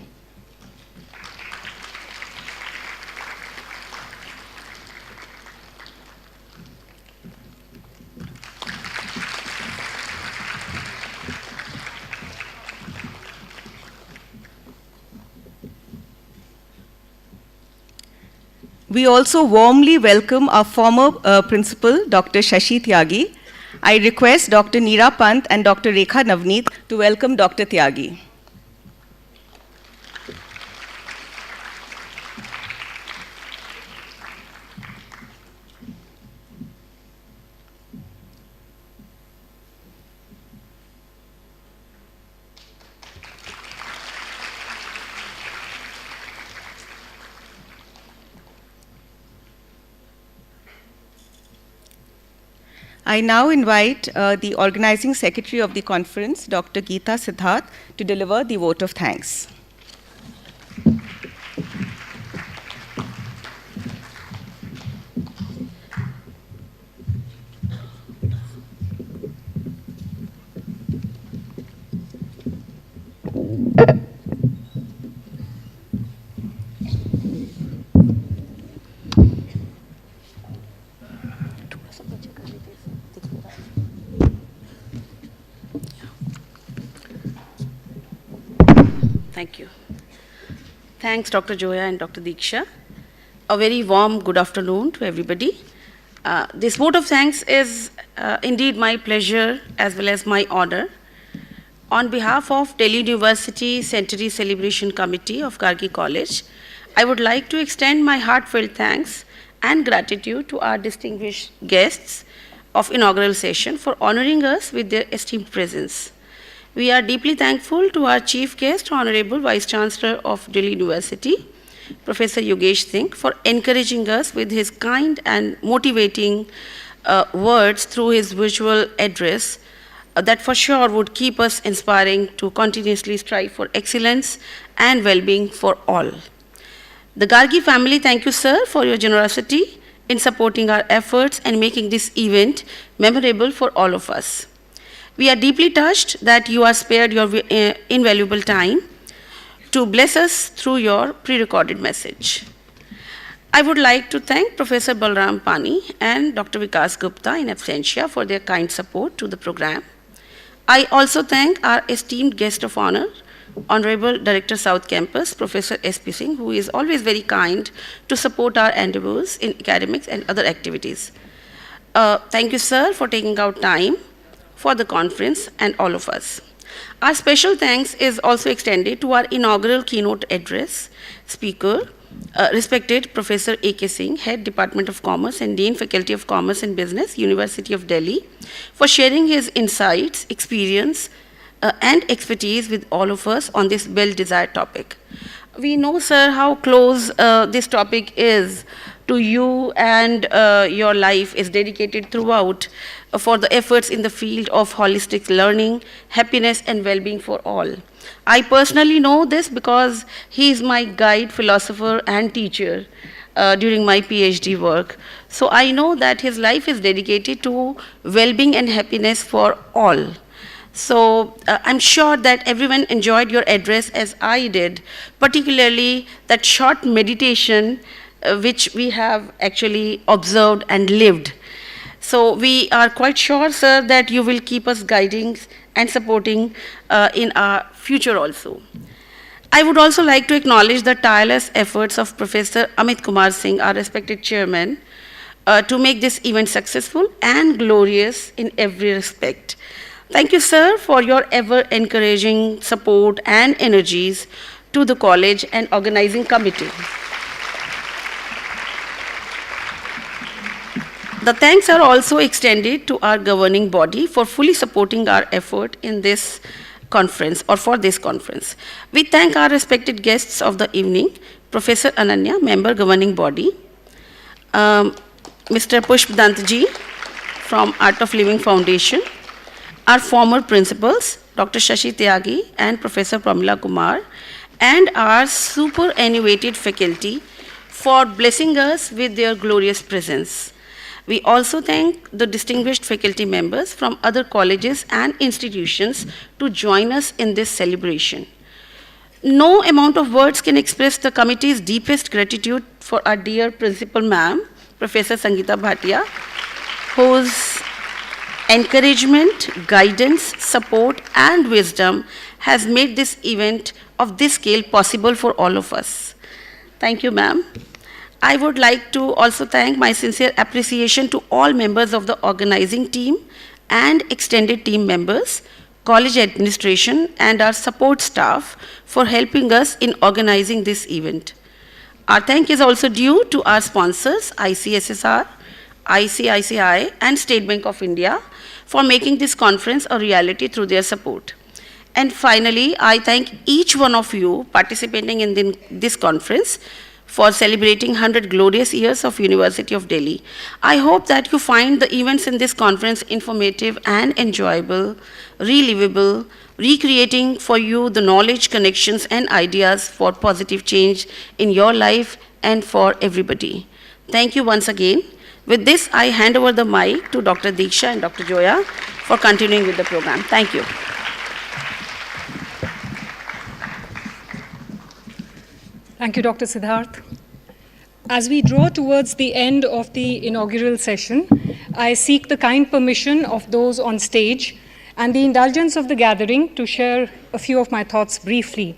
We also warmly welcome our former principal, Dr. Shashi Tyagi. I request Dr. Neera Pant and Dr. Rekha Navneet to welcome Dr. Tyagi. I now invite the organizing secretary of the conference, Dr. Geeta Siddharth, to deliver the vote of thanks. Thank you. Thanks, Dr. Joya and Dr. Diksha. A very warm good afternoon to everybody. This vote of thanks is indeed my pleasure as well as my honor. On behalf of Delhi University Centenary Celebration Committee of Gargi College, I would like to extend my heartfelt thanks and gratitude to our distinguished guests of inaugural session for honoring us with their esteemed presence. We are deeply thankful to our chief guest, Honorable Vice Chancellor of Delhi University, Professor Yogesh Singh, for encouraging us with his kind and motivating words through his virtual address that for sure would keep us inspiring to continuously strive for excellence and well-being for all. The Gargi family, thank you, sir, for your generosity in supporting our efforts and making this event memorable for all of us. We are deeply touched that you are spared your invaluable time to bless us through your pre-recorded message. I would like to thank Professor Balram Pani and Dr. Vikas Gupta in absentia for their kind support to the program. I also thank our esteemed guest of honor, Honorable Director South Campus, Professor S.P. Singh, who is always very kind to support our endeavors in academics and other activities. Thank you, sir, for taking out time for the conference and all of us. Our special thanks is also extended to our inaugural keynote address speaker, respected Professor A.K. Singh, Head Department of Commerce and Dean Faculty of Commerce and Business, University of Delhi, for sharing his insights, experience, and expertise with all of us on this well-desired topic. We know, sir, how close this topic is to you, and your life is dedicated throughout for the efforts in the field of holistic learning, happiness, and well-being for all. I personally know this because he is my guide, philosopher, and teacher during my PhD work. So I know that his life is dedicated to well-being and happiness for all. So I'm sure that everyone enjoyed your address as I did, particularly that short meditation which we have actually observed and lived. So we are quite sure, sir, that you will keep us guiding and supporting in our future also. I would also like to acknowledge the tireless efforts of Professor Amit Kumar Singh, our respected chairman, to make this event successful and glorious in every respect. Thank you, sir, for your ever-encouraging support and energies to the college and organizing committee. The thanks are also extended to our governing body for fully supporting our effort in this conference or for this conference. We thank our respected guests of the evening, Professor Ananya, member governing body, Mr. Pushp Dant Ji from Art of Living Foundation, our former principals, Dr. Shashi Tyagi and Professor Pramila Kumar, and our superannuated faculty for blessing us with their glorious presence. We also thank the distinguished faculty members from other colleges and institutions to join us in this celebration. No amount of words can express the committee's deepest gratitude for our dear principal ma'am, Professor Sangeeta Bhatia, whose encouragement, guidance, support, and wisdom has made this event of this scale possible for all of us. Thank you, ma'am. I would like to also thank my sincere appreciation to all members of the organizing team and extended team members, college administration, and our support staff for helping us in organizing this event. Our thank is also due to our sponsors, ICSSR, ICICI, and State Bank of India, for making this conference a reality through their support. And finally, I thank each one of you participating in this conference for celebrating 100 glorious years of University of Delhi. I hope that you find the events in this conference informative and enjoyable, relivable, recreating for you the knowledge, connections, and ideas for positive change in your life and for everybody. Thank you once again. With this, I hand over the mic to Dr. Diksha and Dr. Joya for continuing with the program. Thank you. Thank you, Dr. Siddharth. As we draw towards the end of the inaugural session, I seek the kind permission of those on stage and the indulgence of the gathering to share a few of my thoughts briefly.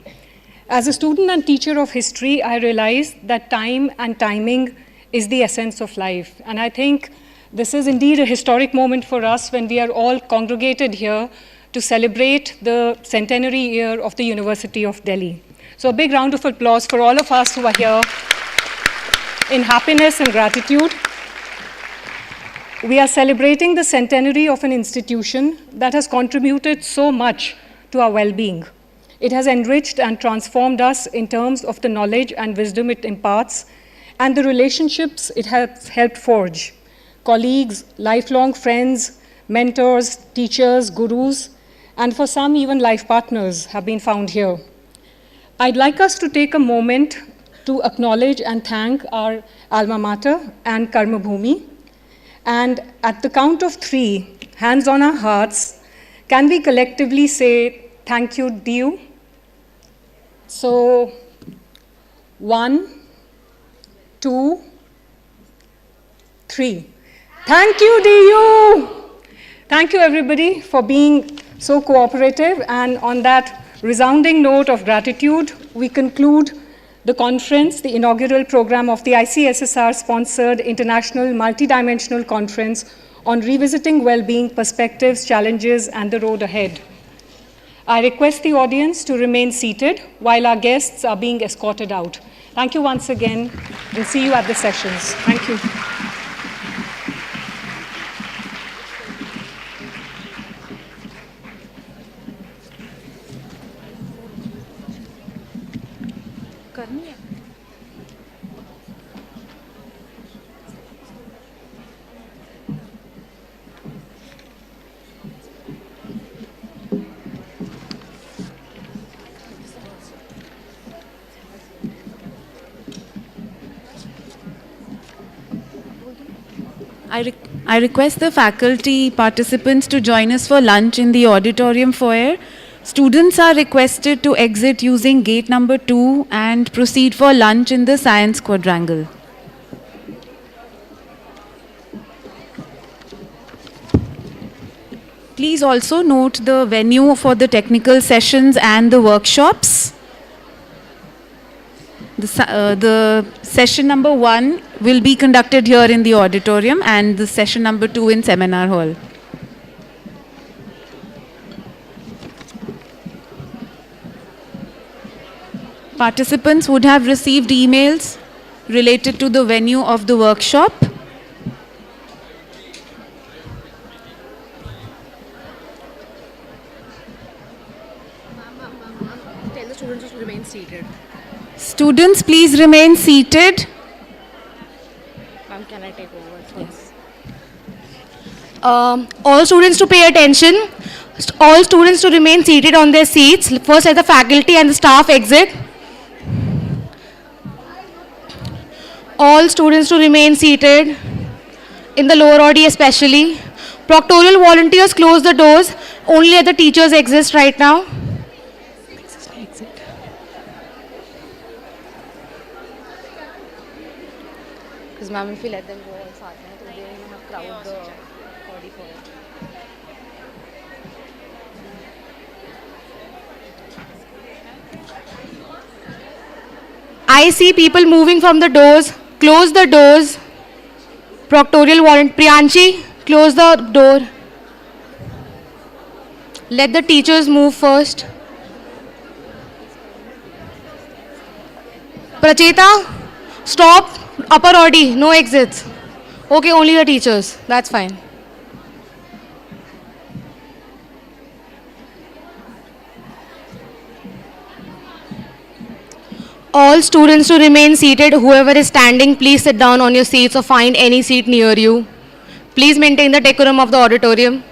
As a student and teacher of history, I realized that time and timing is the essence of life. And I think this is indeed a historic moment for us when we are all congregated here to celebrate the centenary year of the University of Delhi. So a big round of applause for all of us who are here in happiness and gratitude. We are celebrating the centenary of an institution that has contributed so much to our well-being. It has enriched and transformed us in terms of the knowledge and wisdom it imparts and the relationships it has helped forge. Colleagues, lifelong friends, mentors, teachers, gurus, and for some even life partners have been found here. I'd like us to take a moment to acknowledge and thank our alma mater and Karma Bhumi. And at the count of 3, hands on our hearts, can we collectively say thank you, DU? So, 1, 2, 3. Thank you, DU! Thank you, everybody, for being so cooperative. And on that resounding note of gratitude, we conclude the conference, the inaugural program of the ICSSR-sponsored International Multidimensional Conference on Revisiting Wellbeing Perspectives, Challenges, and the Road Ahead. I request the audience to remain seated while our guests are being escorted out. Thank you once again. We'll see you at the sessions. Thank you. I request the faculty participants to join us for lunch in the auditorium foyer. Students are requested to exit using gate number 2 and proceed for lunch in the science quadrangle. Please also note the venue for the technical sessions and the workshops. The session number 1 will be conducted here in the auditorium and the session number 2 in seminar hall. Participants would have received emails related to the venue of the workshop. Tell the students to remain seated. Students, please remain seated. Ma'am, can I take over? Yes. All students to pay attention. All students to remain seated on their seats. First, let the faculty and the staff exit. All students to remain seated, in the lower OD especially. Proctoral volunteers close the doors. Only let the teachers exist right now. Because ma'am, if we let them go all साथ में, तो they will have crowd the body for it. I see people moving from the doors. Close the doors. Proctoral volunteer. Priyanshi, close the door. Let the teachers move first. Pracheta, stop. Upper OD, no exits. Okay, only the teachers. That's fine. All students to remain seated. Whoever is standing, please sit down on your seats or find any seat near you. Please maintain the decorum of the auditorium.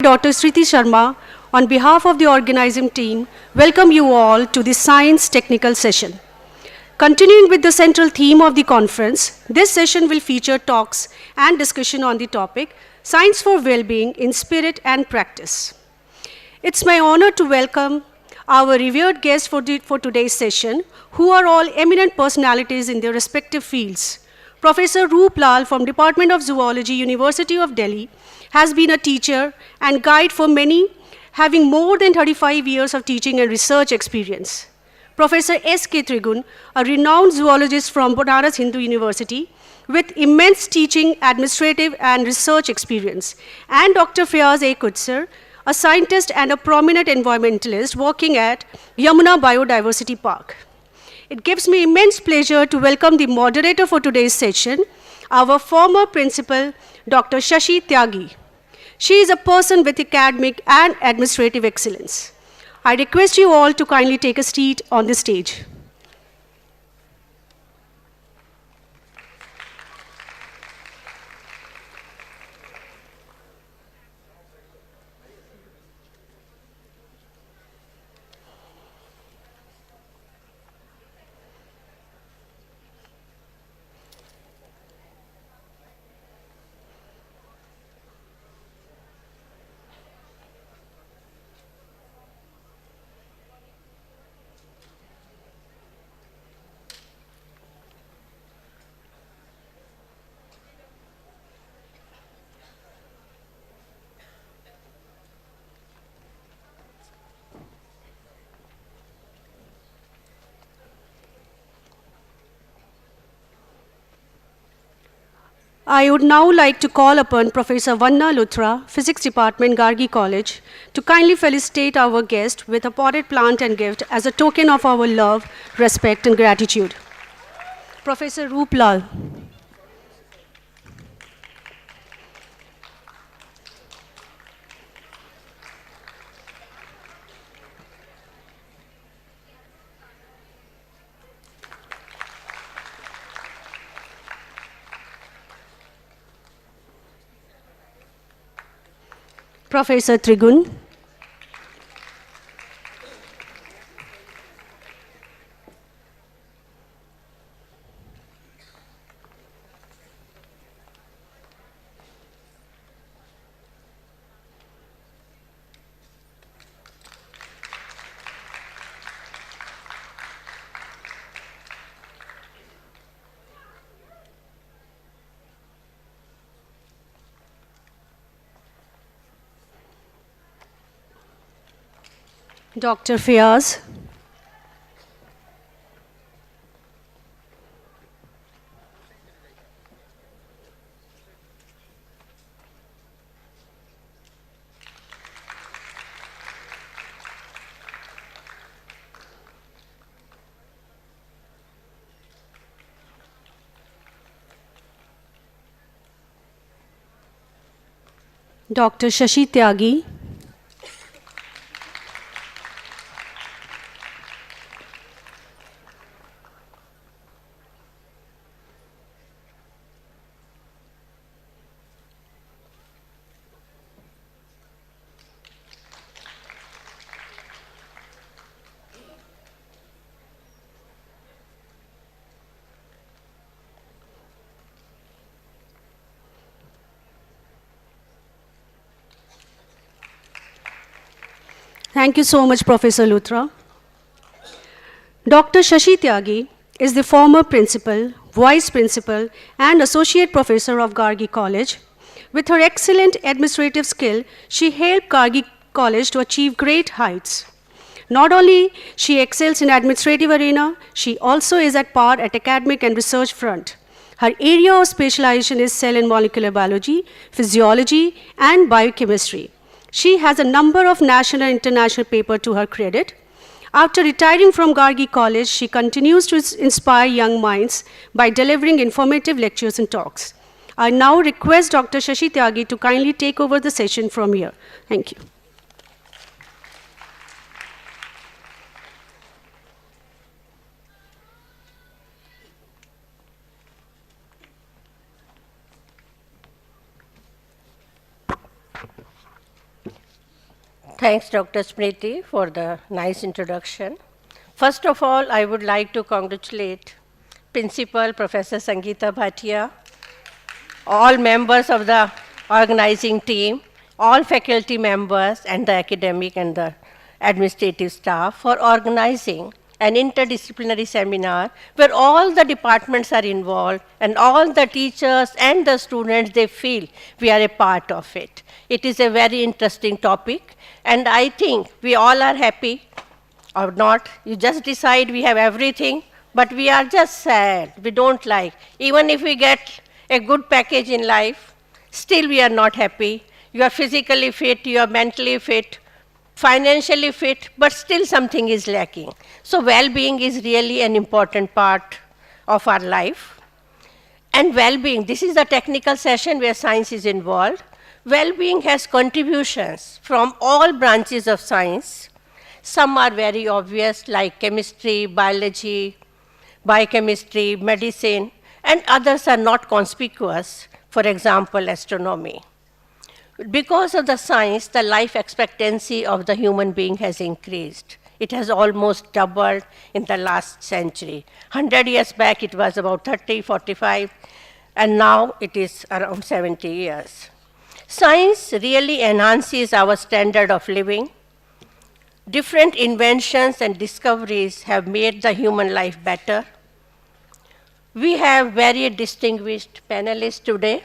daughter Sriti Sharma, on behalf of the organizing team, welcome you all to the Science Technical session. Continuing with the central theme of the conference, this session will feature talks and discussion on the topic Science for Well-being in Spirit and Practice. It's my honor to welcome our revered guests for today's session, who are all eminent personalities in their respective fields. Professor Roop Lal from Department of Zoology, University of Delhi, has been a teacher and guide for many, having more than 35 years of teaching and research experience. Professor S.K. Trigun, a renowned zoologist from Banaras Hindu University, with immense teaching, administrative, and research experience. And Dr. Fayaz A. Kutsar, a scientist and a prominent environmentalist working at Yamuna Biodiversity Park. It gives me immense pleasure to welcome the moderator for today's session, our former principal, Dr. Shashi Tyagi. She is a person with academic and administrative excellence. I request you all to kindly take a seat on the stage. I would now like to call upon Professor Vanna Luthra, Physics Department, Gargi College, to kindly felicitate our guest with a potted plant and gift as a token of our love, respect, and gratitude. Professor Roop Lal. Professor Trigun. Dr. Fayaz. Dr. Shashi Tyagi. Thank you so much, Professor Luthra. Dr. Shashi Tyagi is the former principal, vice principal, and associate professor of Gargi College. With her excellent administrative skill, she helped Gargi College to achieve great heights. Not only she excels in administrative arena, she also is at par at academic and research front. Her area of specialization is cell and molecular biology, physiology, and biochemistry. She has a number of national and international papers to her credit. After retiring from Gargi College, she continues to inspire young minds by delivering informative lectures and talks. I now request Dr. Shashi Tyagi to kindly take over the session from here. Thank you. Thanks, Dr. Smriti, for the nice introduction. First of all, I would like to congratulate Principal Professor Sangeeta Bhatia, all members of the organizing team, all faculty members, and the academic and the administrative staff for organizing an interdisciplinary seminar where all the departments are involved and all the teachers and the students, they feel we are a part of it. It is a very interesting topic, and I think we all are happy or not. You just decide we have everything, but we are just sad. We don't like. Even if we get a good package in life, still we are not happy. You are physically fit, you are mentally fit, financially fit, but still something is lacking. So well-being is really an important part of our life. And well-being, this is a technical session where science is involved. Well-being has contributions from all branches of science. Some are very obvious, like chemistry, biology, biochemistry, medicine, and others are not conspicuous, for example, astronomy. Because of the science, the life expectancy of the human being has increased. It has almost doubled in the last century. 100 years back, it was about 30, 45, and now it is around 70 years. Science really enhances our standard of living. Different inventions and discoveries have made the human life better. We have very distinguished panelists today,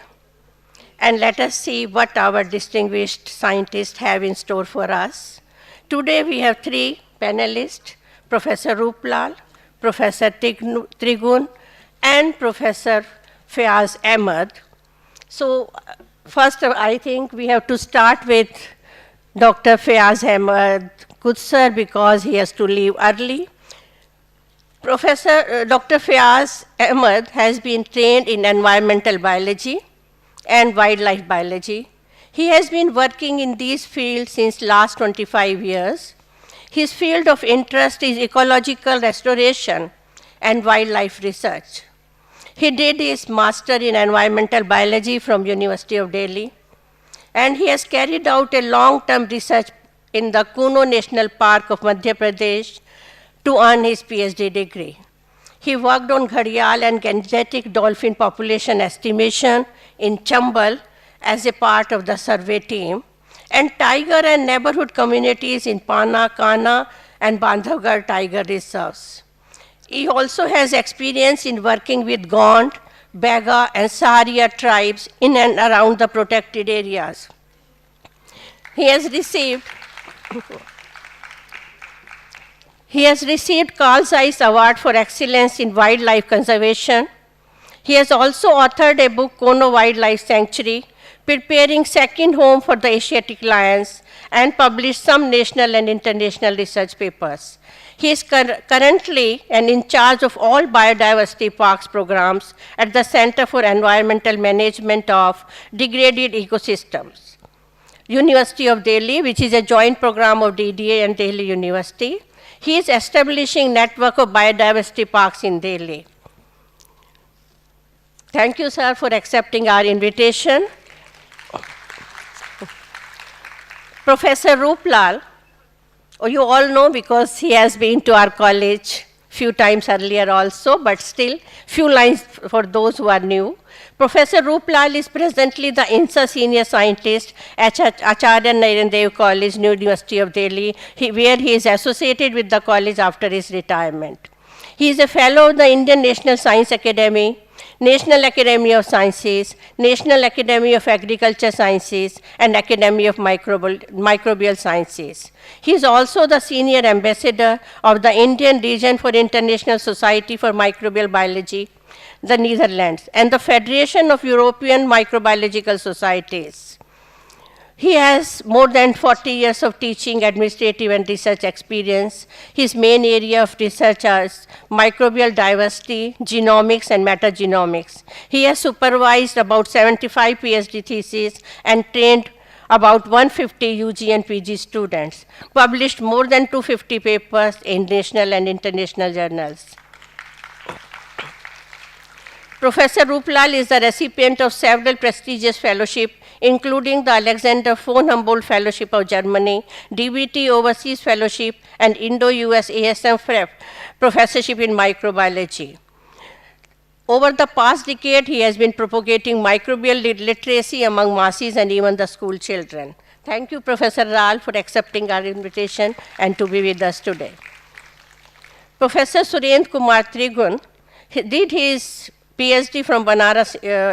and let us see what our distinguished scientists have in store for us. Today we have three panelists, Professor Ruplal, Professor Trigun, and Professor Fayaz Ahmed. So first, I think we have to start with Dr. Fayaz Ahmed, good sir, because he has to leave early. Dr. Fayaz Ahmed has been trained in environmental biology and wildlife biology. He has been working in these fields since last 25 years. His field of interest is ecological restoration and wildlife research. He did his master in environmental biology from University of Delhi, and he has carried out a long-term research in the Kuno National Park of Madhya Pradesh to earn his PhD degree. He worked on gharial and gangetic dolphin population estimation in Chambal as a part of the survey team, and tiger and neighborhood communities in Pana, Kana, and Bandhavgarh tiger reserves. He also has experience in working with Gond, Bega, and Saharia tribes in and around the protected areas. He has received Carl Zeiss Award for Excellence in Wildlife Conservation. He has also authored a book, Kono Wildlife Sanctuary, preparing second home for the Asiatic lions, and published some national and international research papers. He is currently and in charge of all biodiversity parks programs at the Center for Environmental Management of Degraded Ecosystems, University of Delhi, which is a joint program of DDA and Delhi University. He is establishing network of biodiversity parks in Delhi. Thank you, sir, for accepting our invitation. Professor Ruplal, you all know because he has been to our college few times earlier also, but still, few lines for those who are new. Professor Ruplal is presently the INSA Senior Scientist at Acharya Narayan Dev College, New University of Delhi, where he is associated with the college after his retirement. He is a fellow of the Indian National Science Academy, National Academy of Sciences, National Academy of Agriculture Sciences, and Academy of Microbial Sciences. He is also the Senior Ambassador of the Indian Region for International Society for Microbial Biology, the Netherlands, and the Federation of European Microbiological Societies. He has more than 40 years of teaching, administrative, and research experience. His main area of research is microbial diversity, genomics, and metagenomics. He has supervised about 75 PhD theses and trained about 150 UG and PG students, published more than 250 papers in national and international journals. Professor Ruplal is the recipient of several prestigious fellowships, including the Alexander von Humboldt Fellowship of Germany, DBT Overseas Fellowship, and Indo-US ASM Professorship in Microbiology. Over the past decade, he has been propagating microbial literacy among masses and even the school children. Thank you, Professor Ral, for accepting our invitation and to be with us today. Professor Surendra Kumar Trigun did his PhD from Banaras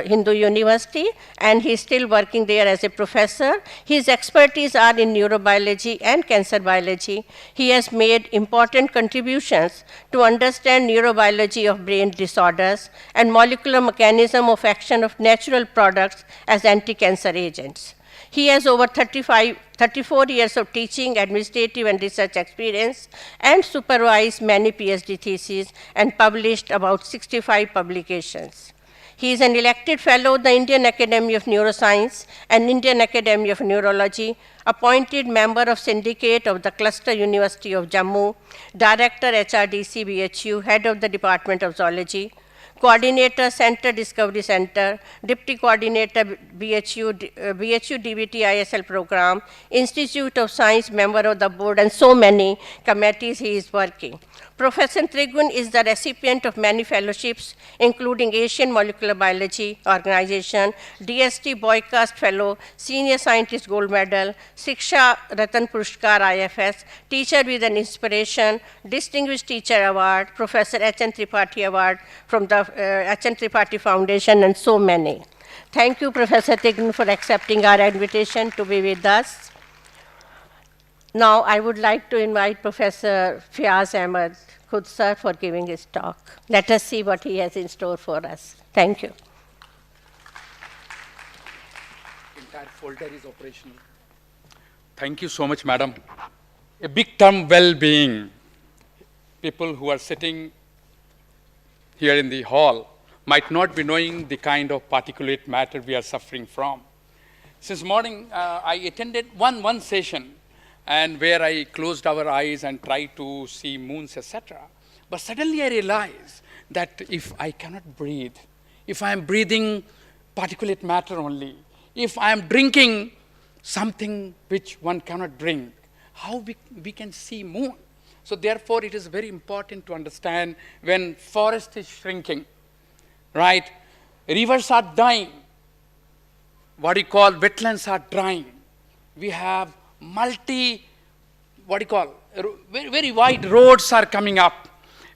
Hindu University, and he's still working there as a professor. His expertise are in neurobiology and cancer biology. He has made important contributions to understand neurobiology of brain disorders and molecular mechanism of action of natural products as anti-cancer agents. He has over 34 years of teaching, administrative, and research experience, and supervised many PhD theses and published about 65 publications. He is an elected fellow of the Indian Academy of Neuroscience and Indian Academy of Neurology, appointed member of Syndicate of the Cluster University of Jammu, Director HRDC BHU, Head of the Department of Zoology, Coordinator, Center Discovery Center, Deputy Coordinator, BHU DBT ISL Program, Institute of Science, member of the board, and so many committees he is working. Professor Trigun is the recipient of many fellowships, including Asian Molecular Biology Organization, DST Boycast Fellow, Senior Scientist Gold Medal, Shiksha Ratan Purushkar IFS, Teacher with an Inspiration, Distinguished Teacher Award, Professor H.N. Tripathi Award from the H.N. Tripathi Foundation, and so many. Thank you, Professor Trigun, for accepting our invitation to be with us. Now, I would like to invite Professor Fiaz Ahmed Khud sir for giving his talk. Let us see what he has in store for us. Thank you. Entire folder is operational. Thank you so much, madam. A big term, well-being. People who are sitting here in the hall might not be knowing the kind of particulate matter we are suffering from. Since morning, I attended one session, and where I closed our eyes and tried to see moons, etc. But suddenly I realized that if I cannot breathe, if I am breathing particulate matter only, if I am drinking something which one cannot drink, how we can see moon? So therefore, it is very important to understand when forest is shrinking, right? Rivers are dying. What you call wetlands are drying. We have very wide roads are coming up.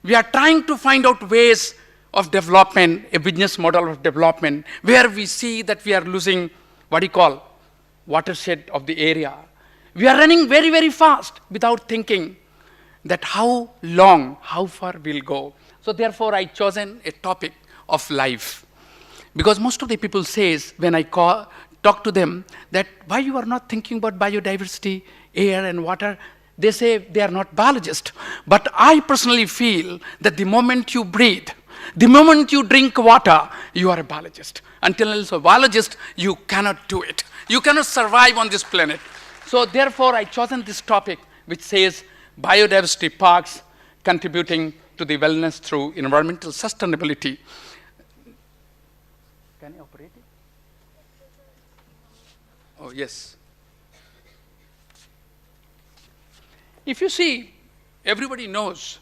We are trying to find out ways of development, a business model of development, where we see that we are losing watershed of the area. We are running very, very fast without thinking that how long, how far we'll go. So therefore, I chosen a topic of life. Because most of the people says, when I talk to them, that why you are not thinking about biodiversity, air and water, they say they are not biologists. But I personally feel that the moment you breathe, the moment you drink water, you are a biologist. Until you're a biologist, you cannot do it. You cannot survive on this planet. So therefore, I chosen this topic, which says biodiversity parks contributing to the wellness through environmental sustainability. Can you operate it? Oh, yes. If you see, everybody knows,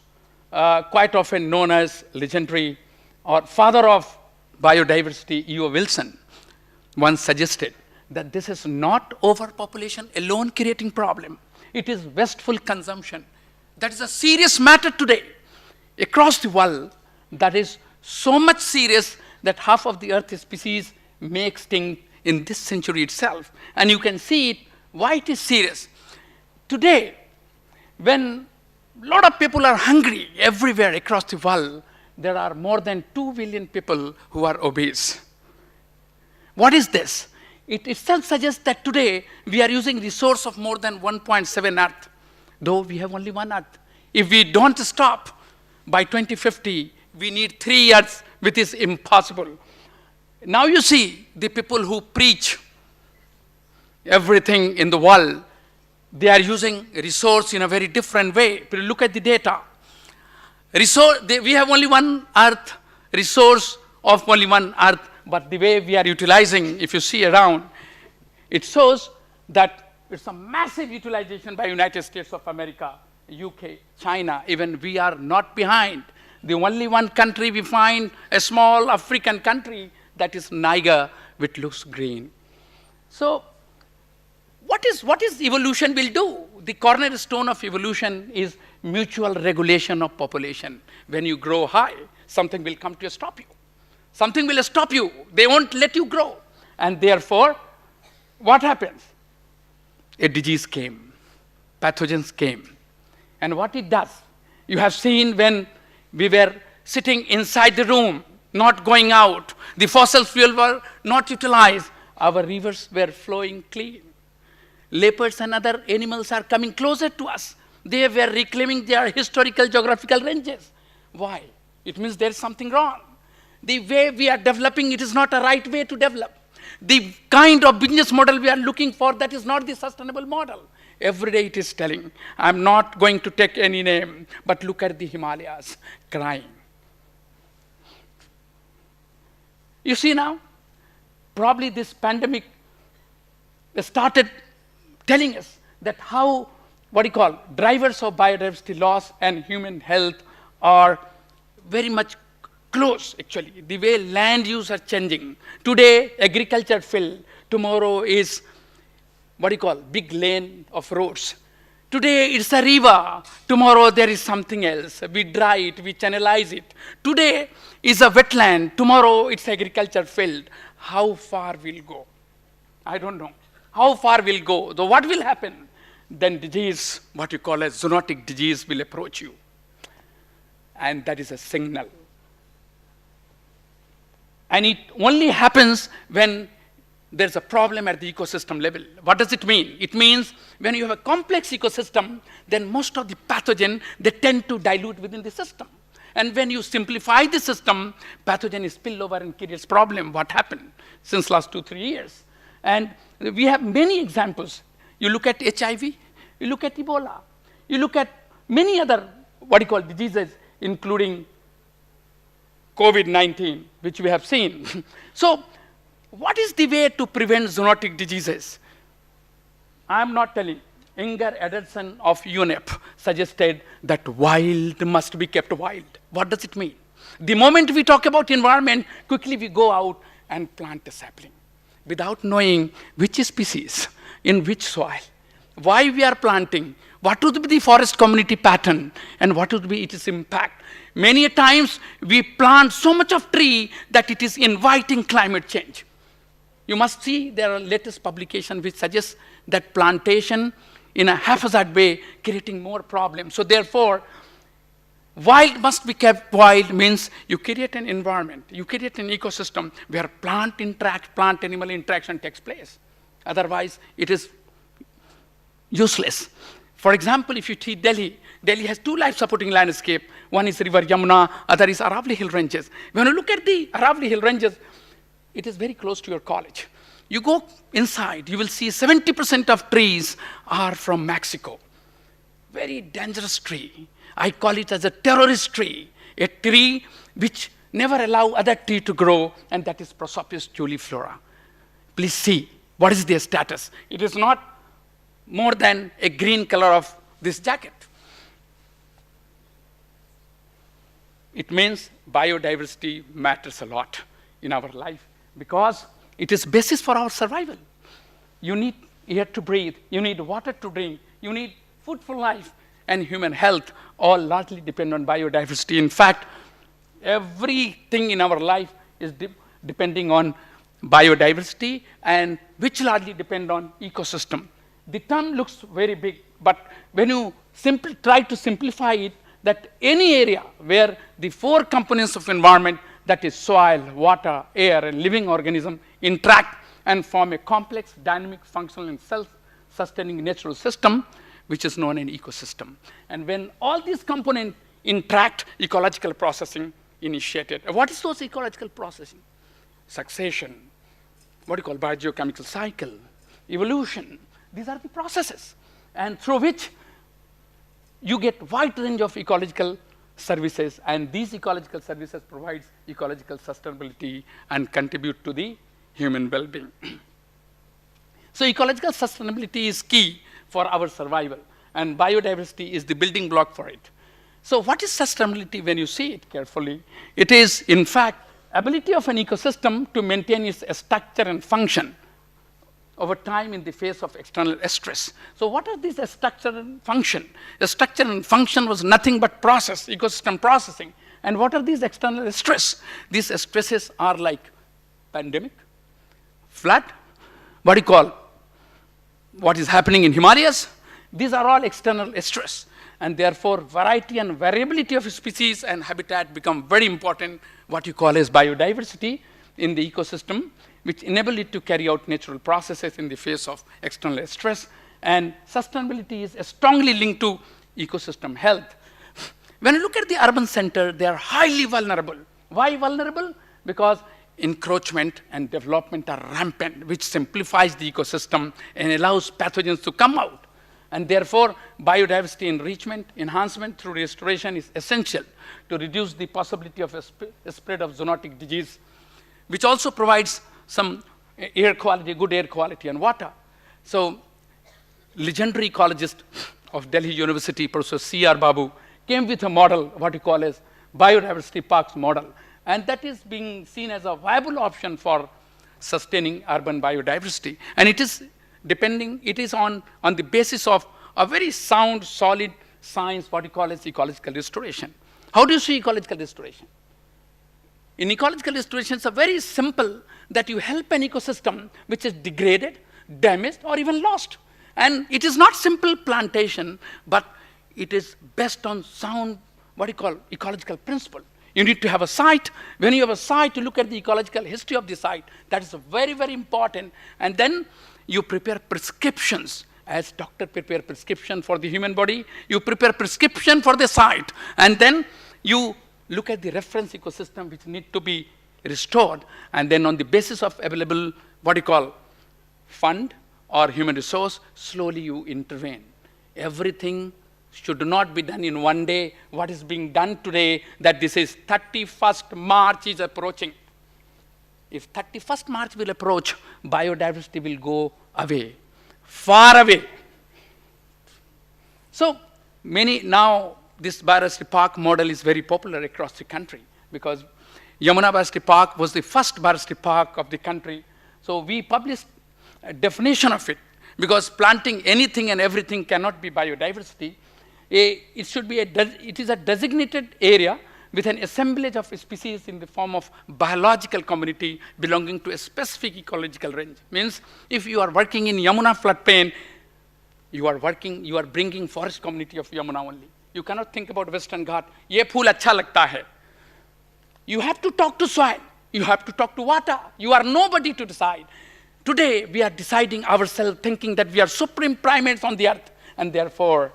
quite often known as legendary or father of biodiversity, E.O. Wilson, once suggested that this is not overpopulation alone creating problem. It is wasteful consumption. That is a serious matter today across the world. That is so much serious that half of the Earth species may extinct in this century itself. And you can see it, why it is serious. Today, when a lot of people are hungry everywhere across the world, there are more than 2 billion people who are obese. What is this? It itself suggests that today we are using resource of more than 1.7 Earth, though we have only one Earth. If we don't stop, by 2050, we need 3 Earths, which is impossible. Now you see the people who preach everything in the world, they are using resource in a very different way. If you look at the data, we have only one Earth, resource of only one earth, but the way we are utilizing, if you see around, it shows that it's a massive utilization by United States of America, UK, China. Even we are not behind. The only one country we find, a small African country, that is Niger, which looks green. So what is evolution will do? The cornerstone of evolution is mutual regulation of population. When you grow high, something will come to stop you. Something will stop you. They won't let you grow. And therefore, what happens? A disease came. Pathogens came. And what it does, you have seen when we were sitting inside the room, not going out, the fossil fuel were not utilized, our rivers were flowing clean. Leopards and other animals are coming closer to us. They were reclaiming their historical geographical ranges. Why? It means there is something wrong. The way we are developing, it is not a right way to develop. The kind of business model we are looking for, that is not the sustainable model. Every day it is telling. I'm not going to take any name, but look at the Himalayas crying. You see now, probably this pandemic started telling us that how, drivers of biodiversity loss and human health are very much close, actually. The way land use are changing. Today, agriculture fill. Tomorrow is, big lane of roads. Today, it's a river. Tomorrow, there is something else. We dry it, we channelize it. Today is a wetland. Tomorrow, it's agriculture field. How far we'll go? I don't know. How far we'll go? Though what will happen? Then disease, what you call a zoonotic disease, will approach you. And that is a signal. And it only happens when there's a problem at the ecosystem level. What does it mean? It means when you have a complex ecosystem, then most of the pathogen, they tend to dilute within the system. And when you simplify the system, pathogen is spill over and creates problem. What happened since last 2-3 years? And we have many examples. You look at HIV, you look at Ebola, you look at many other, diseases, including COVID-19, which we have seen. So what is the way to prevent zoonotic diseases? I'm not telling. Inger Ederson of UNEP suggested that wild must be kept wild. What does it mean? The moment we talk about environment, quickly we go out and plant a sapling without knowing which species, in which soil, why we are planting, what would be the forest community pattern, and what would be its impact. Many times we plant so much of tree that it is inviting climate change. You must see there are latest publications which suggest that plantation in a haphazard way creating more problems. So therefore, wild must be kept wild means you create an environment, you create an ecosystem where plant-animal interaction takes place. Otherwise, it is useless. For example, if you see Delhi, Delhi has two life-supporting landscapes. One is River Yamuna, other is Aravalli Hill Ranges. When you look at the Aravalli Hill Ranges, it is very close to your college. You go inside, you will see 70% of trees are from Mexico. Very dangerous tree. I call it as a terrorist tree, a tree which never allow other tree to grow, and that is Prosopis juliflora. Please see, what is their status? It is not more than a green color of this jacket. It means biodiversity matters a lot in our life because it is basis for our survival. You need air to breathe, you need water to drink, you need food for life, and human health all largely depend on biodiversity. In fact, everything in our life is depending on biodiversity, and which largely depend on ecosystem. The term looks very big, but when you try to simplify it, that any area where the 4 components of environment, that is soil, water, air, and living organism, interact and form a complex, dynamic, functional, and self-sustaining natural system, which is known as an ecosystem. And when all these components interact, ecological processing initiated. What is those ecological processing? Succession, biogeochemical cycle, evolution. These are the processes, and through which you get wide range of ecological services, and these ecological services provides ecological sustainability and contribute to the human well-being. So ecological sustainability is key for our survival, and biodiversity is the building block for it. So what is sustainability when you see it carefully? It is, in fact, ability of an ecosystem to maintain its structure and function over time in the face of external stress. So what are these structure and function? The structure and function was nothing but process, ecosystem processing. And what are these external stress? These stresses are like pandemic, flood, what is happening in Himalayas. These are all external stress. And therefore, variety and variability of species and habitat become very important, what you call as biodiversity in the ecosystem, which enable it to carry out natural processes in the face of external stress. And sustainability is strongly linked to ecosystem health. When you look at the urban center, they are highly vulnerable. Why vulnerable? Because encroachment and development are rampant, which simplifies the ecosystem and allows pathogens to come out. And therefore, biodiversity enrichment, enhancement through restoration is essential to reduce the possibility of a spread of zoonotic disease, which also provides some air quality, good air quality and water. So, legendary ecologist of Delhi University, Professor C.R. Babu, came with a model, what you call as biodiversity parks model. And that is being seen as a viable option for sustaining urban biodiversity. And it is on the basis of a very sound, solid science, what you call as ecological restoration. How do you see ecological restoration? In ecological restoration, it's a very simple that you help an ecosystem which is degraded, damaged, or even lost. And it is not simple plantation, but it is based on sound, what you call ecological principle. You need to have a site. When you have a site, you look at the ecological history of the site. That is very, very important. And then you prepare prescriptions. As doctor prepare prescription for the human body, you prepare prescription for the site. And then you look at the reference ecosystem which need to be restored. And then on the basis of available, what you call fund or human resource, slowly you intervene. Everything should not be done in one day. What is being done today, that this is 31st March is approaching. If 31st March will approach, biodiversity will go away, far away. So now this biodiversity park model is very popular across the country because Yamuna Biodiversity Park was the first biodiversity park of the country. So we published a definition of it because planting anything and everything cannot be biodiversity. It is a designated area with an assemblage of species in the form of biological community belonging to a specific ecological range. Means if you are working in Yamuna floodplain, you are bringing forest community of Yamuna only. You cannot think about Western Ghat. Ye phool acha lagta hai. You have to talk to soil. You have to talk to water. You are nobody to decide. Today, we are deciding ourselves, thinking that we are supreme primates on the earth, and therefore,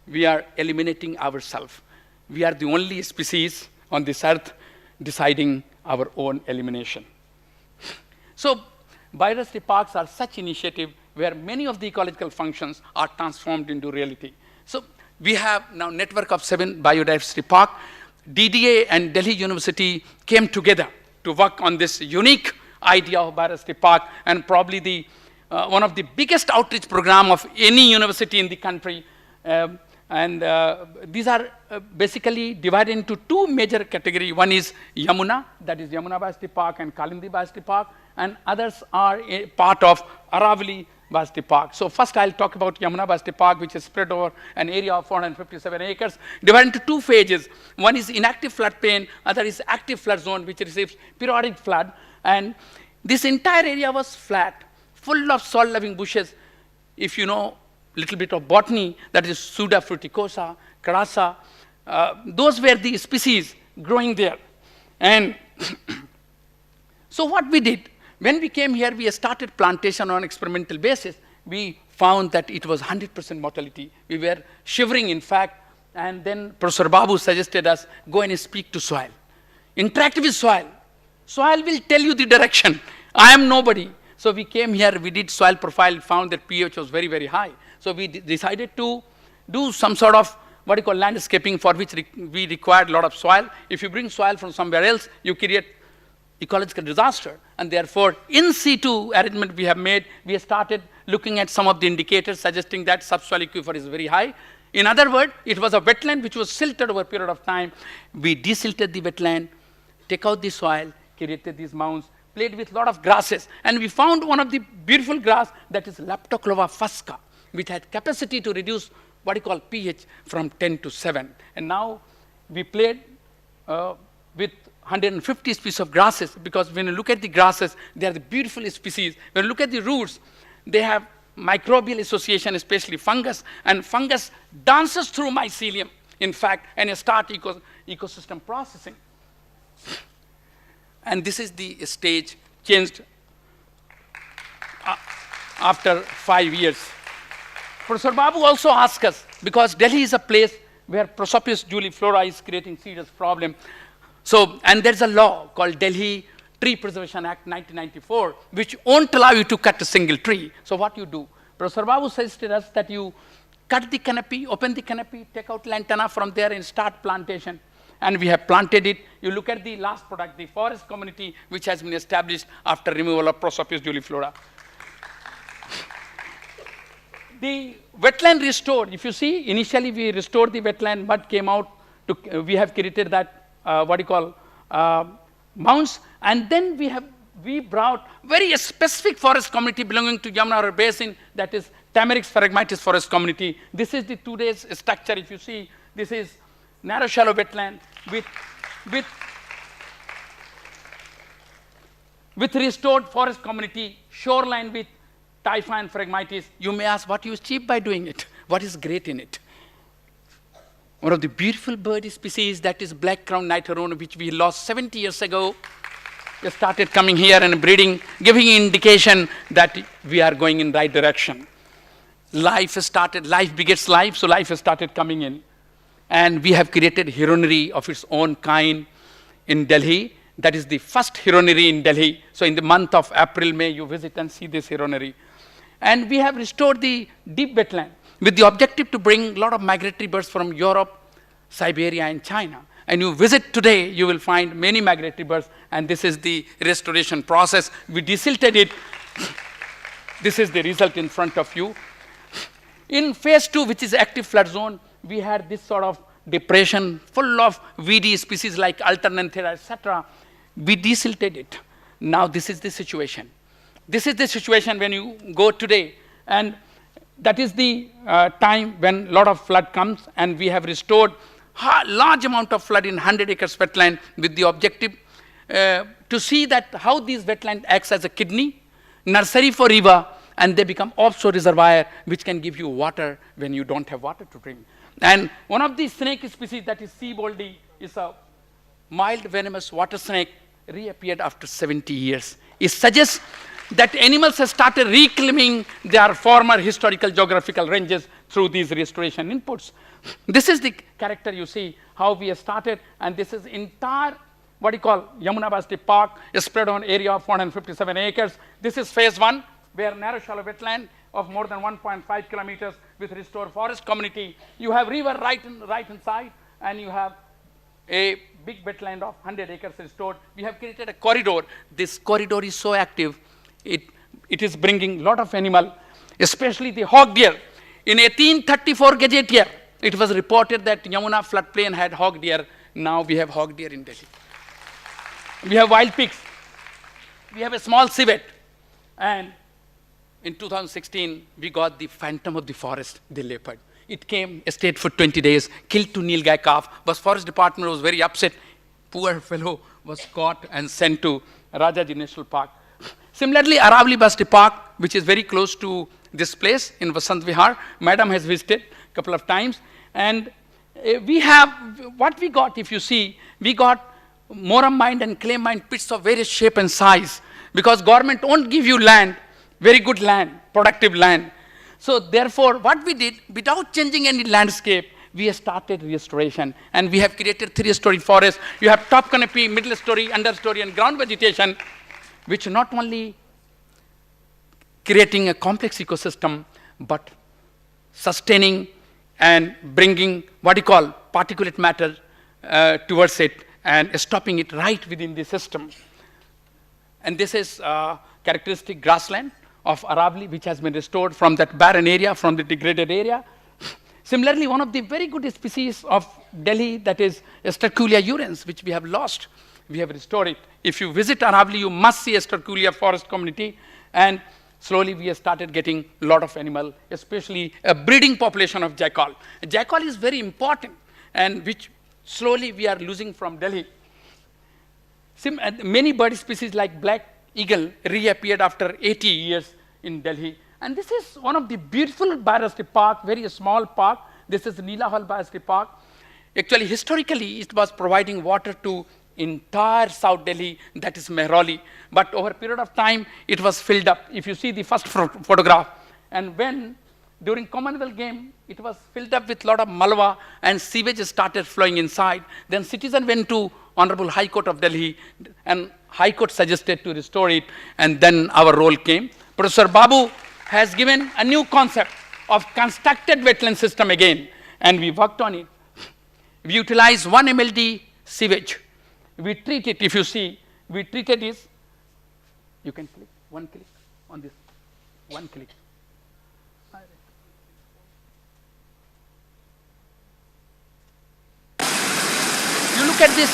we are eliminating ourselves. We are the only species on this earth deciding our own elimination. So, biodiversity parks are such initiative where many of the ecological functions are transformed into reality. So, we have now network of 7 biodiversity parks. DDA and Delhi University came together to work on this unique idea of biodiversity park, and probably one of the biggest outreach program of any university in the country. These are basically divided into 2 major categories. One is Yamuna, that is Yamuna Biodiversity Park and Kalindi Biodiversity Park, and others are a part of Aravali Biodiversity Park. So first I'll talk about Yamuna Biodiversity Park, which is spread over an area of 457 acres, divided into 2 phases. One is inactive floodplain, other is active flood zone, which receives periodic flood. And this entire area was flat, full of salt-loving bushes. If you know little bit of botany, that is Suda fruticosa, Carasa, those were the species growing there. And so what we did, when we came here, we started plantation on experimental basis. We found that it was 100% mortality. We were shivering, in fact, and then Professor Babu suggested us, go and speak to soil. Interact with soil. Soil will tell you the direction. I am nobody. So we came here, we did soil profile, found that pH was very, very high. So we decided to do some sort of what you call landscaping, for which we required a lot of soil. If you bring soil from somewhere else, you create ecological disaster. And therefore, in situ arrangement we have made, we have started looking at some of the indicators suggesting that subsoil aquifer is very high. In other words, it was a wetland which was silted over a period of time. We desilted the wetland, take out the soil, created these mounds, played with a lot of grasses, and we found one of the beautiful grass that is Leptoclova fusca, which had capacity to reduce what you call pH from 10 to 7. And now we played with 150 species of grasses, because when you look at the grasses, they are the beautiful species. When you look at the roots, they have microbial association, especially fungus, and fungus dances through mycelium, in fact, and you start ecosystem processing. And this is the stage changed after 5 years. Professor Babu also asked us, because Delhi is a place where Prosopis juliflora is creating serious problem. So, and there's a law called Delhi Tree Preservation Act 1994, which won't allow you to cut a single tree. So what you do? Professor Babu suggested us that you cut the canopy, open the canopy, take out lantana from there and start plantation. And we have planted it. You look at the last product, the forest community, which has been established after removal of Prosopis juliflora. The wetland restored, if you see, initially we restored the wetland, mud came out, we have created that, what you call, mounds, and then we brought very specific forest community belonging to Yamuna River Basin, that is Tamarix phragmites forest community. This is the today's structure. If you see, this is narrow shallow wetland with restored forest community, shoreline with typhoon phragmites. You may ask, what you achieve by doing it? What is great in it? One of the beautiful bird species, that is black crowned nightherone, which we lost 70 years ago. They started coming here and breeding, giving indication that we are going in the right direction. Life has started, life begets life, so life has started coming in. And we have created heronry of its own kind in Delhi. That is the first heronry in Delhi. So in the month of April, May, you visit and see this heronry. And we have restored the deep wetland with the objective to bring a lot of migratory birds from Europe, Siberia, and China. And you visit today, you will find many migratory birds, and this is the restoration process. We desilted it. This is the result in front of you. In phase 2, which is active flood zone, we had this sort of depression full of weedy species like Alternanthera, etc. We desilted it. Now this is the situation. This is the situation when you go today, and that is the time when a lot of flood comes, and we have restored large amount of flood in 100 acres wetland with the objective to see that how these wetland acts as a kidney, nursery for river, and they become offshore reservoir which can give you water when you don't have water to drink. And one of the snake species, that is Seaboldi, is a mild venomous water snake, reappeared after 70 years. It suggests that animals have started reclaiming their former historical geographical ranges through these restoration inputs. This is the character you see, how we have started, and this is entire, what you call, Yamuna Basti Park, is spread on area of 457 acres. This is phase 1, where narrow shallow wetland of more than 1.5 kilometers with restored forest community. You have river right inside, and you have a big wetland of 100 acres restored. We have created a corridor. This corridor is so active, it is bringing a lot of animal, especially the hog deer. In 1834 Gazette year, it was reported that Yamuna floodplain had hog deer. Now we have hog deer in Delhi. We have wild pigs. We have a small civet. And in 2016, we got the phantom of the forest, the leopard. It came, stayed for 20 days, killed 2 Nilgai calf, but forest department was very upset. Poor fellow was caught and sent to Rajaji National Park. Similarly, Aravali Basti Park, which is very close to this place in Vasant Vihar, Madam has visited a couple of times. And we have, what we got, if you see, we got moram mined and clay mined pits of various shape and size, because government won't give you land, very good land, productive land. So therefore, what we did, without changing any landscape, we have started restoration, and we have created 3-story forest. You have top canopy, middle story, understory, and ground vegetation, which not only creating a complex ecosystem, but sustaining and bringing what you call particulate matter towards it and stopping it right within the system. And this is characteristic grassland of Aravali, which has been restored from that barren area, from the degraded area. Similarly, one of the very good species of Delhi, that is Esterculia urens, which we have lost, we have restored it. If you visit Aravali, you must see Esterculia forest community, and slowly we have started getting a lot of animal, especially a breeding population of jackal. Jackal is very important, and which slowly we are losing from Delhi. Many bird species like black eagle reappeared after 80 years in Delhi. And this is one of the beautiful biodiversity park, very small park. This is Neela Hall Biodiversity Park. Actually, historically, it was providing water to entire South Delhi, that is Mehrauli. But over a period of time, it was filled up. If you see the first photograph, and when during Commonwealth game, it was filled up with a lot of malwa and sewage started flowing inside. Then citizen went to Honorable High Court of Delhi, and High Court suggested to restore it, and then our role came. Professor Babu has given a new concept of constructed wetland system again, and we worked on it. We utilize 1 MLD sewage. We treat it, if you see, we treated it. You can click, one click on this, one click. You look at this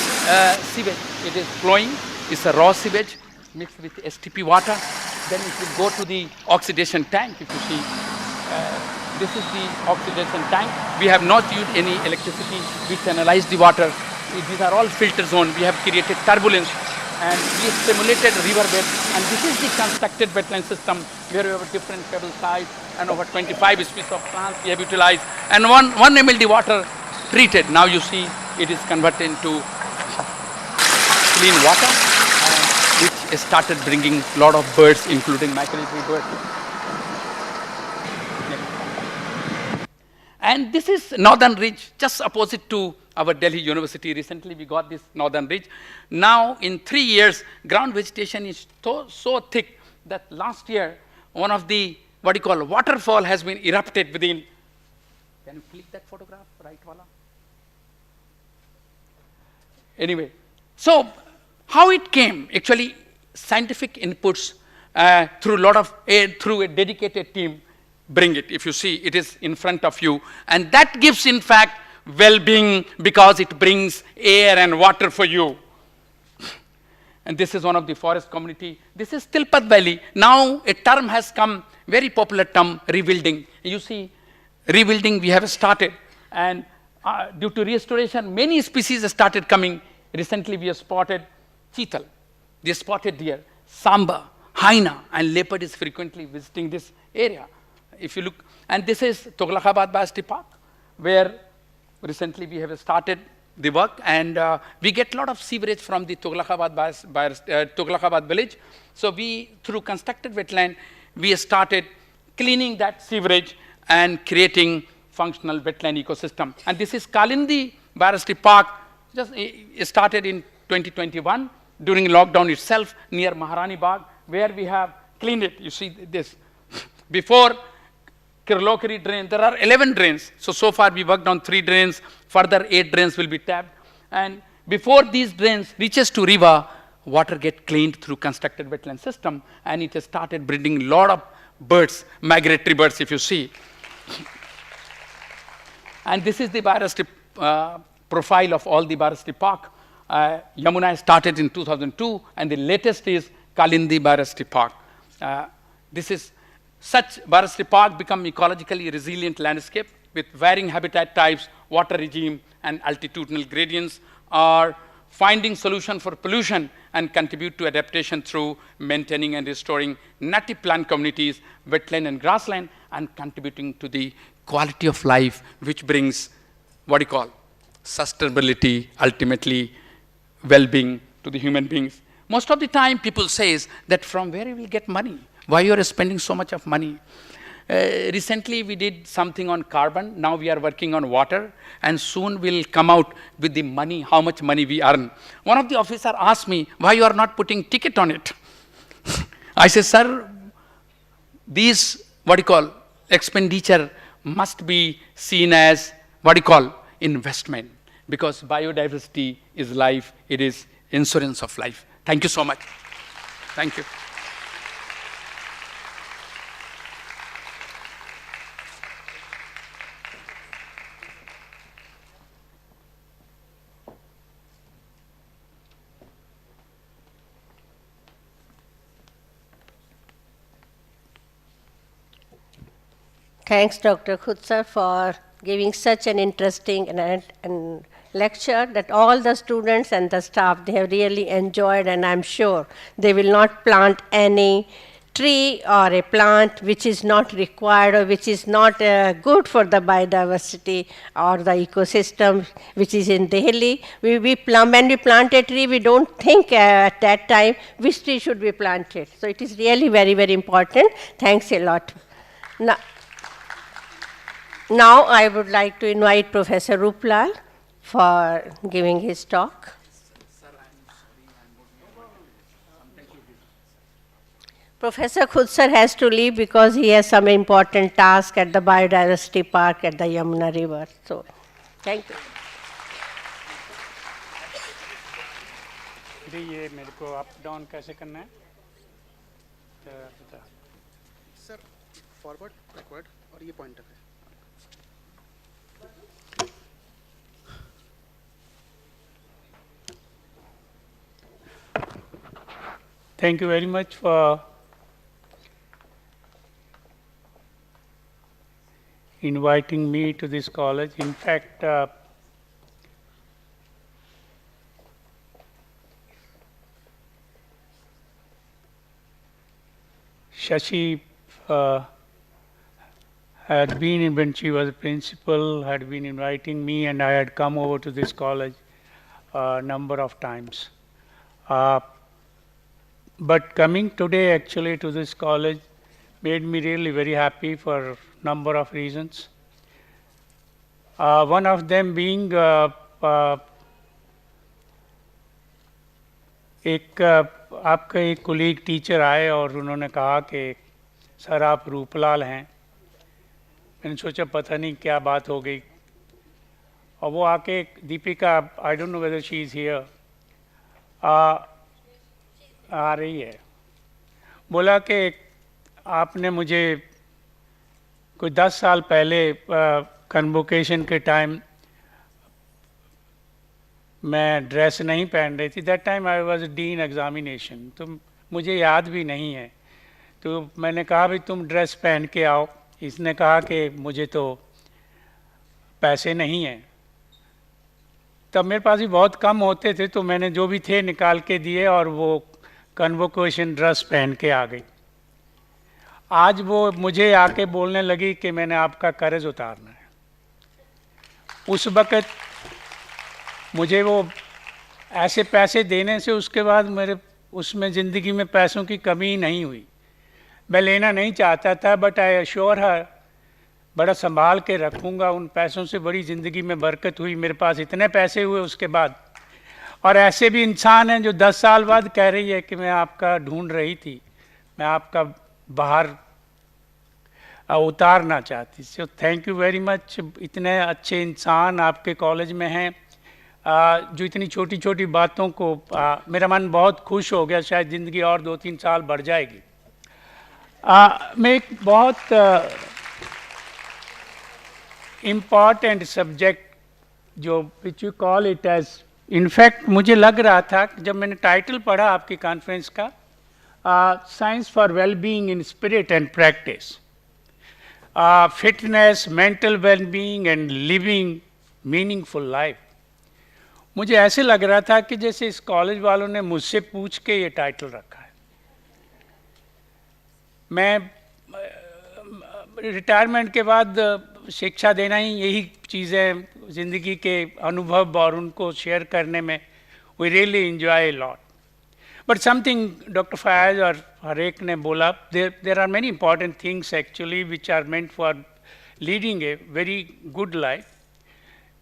sewage, it is flowing, it's a raw sewage mixed with STP water. Then it will go to the oxidation tank, if you see. This is the oxidation tank. We have not used any electricity. We channelize the water. These are all filter zone. We have created turbulence, and we stimulated riverbed. And this is the constructed wetland system where we have different pebble size and over 25 species of plants we have utilized. And 1 MLD water treated. Now you see it is converted into clean water, which started bringing a lot of birds, including migratory birds. And this is Northern Ridge, just opposite to our Delhi University. Recently, we got this Northern Ridge. Now, in 3 years, ground vegetation is so thick that last year, one of the, what you call, waterfall has been erupted within. Can you click that photograph, right, Wala? Anyway, so how it came? Actually, scientific inputs through a dedicated team bring it. If you see, it is in front of you, and that gives, in fact, well-being because it brings air and water for you. And this is one of the forest community. This is Tilpat Valley. Now a term has come, very popular term, rebuilding. You see, rebuilding we have started, and due to restoration, many species started coming. Recently, we have spotted cheetal, they spotted deer, samba, hyena, and leopard is frequently visiting this area. If you look, and this is Tughlakabad Biodiversity Park, where recently we have started the work, and we get a lot of sewerage from the Tughlakabad village. So we, through constructed wetland, we started cleaning that sewerage and creating functional wetland ecosystem. And this is Kalindi Biodiversity Park, just started in 2021 during lockdown itself near Maharani Bagh, where we have cleaned it. You see this. Before Kirlokeri drain, there are 11 drains. So far we worked on 3 drains, further 8 drains will be tapped. And before these drains reaches to river, water get cleaned through constructed wetland system, and it has started breeding a lot of birds, migratory birds, if you see. And this is the biodiversity profile of all the biodiversity park. Yamuna started in 2002, and the latest is Kalindi Biodiversity Park. This is such biodiversity park become ecologically resilient landscape with varying habitat types, water regime, and altitudinal gradients, are finding solution for pollution and contribute to adaptation through maintaining and restoring native plant communities, wetland and grassland, and contributing to the quality of life, which brings what you call sustainability, ultimately well-being to the human beings. Most of the time people says that from where you will get money? Why you are spending so much of money? Recently we did something on carbon. Now we are working on water, and soon we'll come out with the money, how much money we earn. One of the officers asked me, why you are not putting ticket on it? I said, sir, these, what you call, expenditure must be seen as what you call investment, because biodiversity is life, it is insurance of life. Thank you so much. Thank you. Thanks, Dr. Khutsar, for giving such an interesting and lecture that all the students and the staff, they have really enjoyed, and I'm sure they will not plant any tree or a plant which is not required or which is not good for the biodiversity or the ecosystem which is in Delhi. When we plant a tree, we don't think at that time which tree should be planted. So it is really very, very important. Thanks a lot. Now I would like to invite Professor Ruplal for giving his talk. Professor Khutsar has to leave because he has some important task at the biodiversity park at the Yamuna River. So, thank you. ये मेरे को up down कैसे करना है? Sir forward backward और ये pointer है. Thank you very much for inviting me to this college. In fact, Shashi had been, when she was a principal, had been inviting me, and I had come over to this college a number of times. But coming today actually to this college made me really very happy for a number of reasons. One of them being आपका एक colleague teacher आए और उन्होंने कहा कि sir आप रूपलाल हैं. मैंने सोचा पता नहीं क्या बात हो गई, और वो आके Deepika, I don't know whether she is here, आ रही है, बोला कि आपने मुझे कोई 10 साल पहले कन्वोकेशन के टाइम मैं ड्रेस नहीं पहन रही थी. That time I was dean examination, तो मुझे याद भी नहीं है. तो मैंने कहा भाई तुम ड्रेस पहन के आओ. इसने कहा कि मुझे तो पैसे नहीं हैं. तब मेरे पास भी बहुत कम होते थे, तो मैंने जो भी थे निकाल के दिए और वो कन्वोकेशन ड्रेस पहन के आ गई. आज वो मुझे आके बोलने लगी कि मैंने आपका कर्ज उतारना है. उस वक़्त मुझे वो ऐसे पैसे देने से उसके बाद मेरे उसमें ज़िंदगी में पैसों की कमी नहीं हुई. मैं लेना नहीं चाहता था, बट आई अश्योर हर बड़ा संभाल के रखूँगा. उन पैसों से बड़ी ज़िंदगी में बरकत हुई. मेरे पास इतने पैसे हुए उसके बाद. और ऐसे भी इंसान हैं जो 10 साल बाद कह रही है कि मैं आपका ढूंढ रही थी, मैं आपका बाहर उतारना चाहती. So thank you very much. इतने अच्छे इंसान आपके कॉलेज में हैं जो इतनी छोटी छोटी बातों को मेरा मन बहुत खुश हो गया. शायद ज़िंदगी और 2-3 साल बढ़ जाएगी. मैं एक बहुत इम्पॉर्टेंट सब्जेक्ट जो which you call it as, in fact मुझे लग रहा था जब मैंने टाइटल पढ़ा आपकी कॉन्फ्रेंस का, science for wellbeing in spirit and practice, fitness, mental wellbeing and living meaningful life. मुझे ऐसे लग रहा था कि जैसे इस कॉलेज वालों ने मुझसे पूछ के ये टाइटल रखा है. मैं रिटायरमेंट के बाद शिक्षा देना ही यही चीज़ें ज़िंदगी के अनुभव और उनको शेयर करने में we really enjoy a lot. But something doctor Fayaz और हरेक ने बोला, there are many important things actually which are meant for leading a very good life.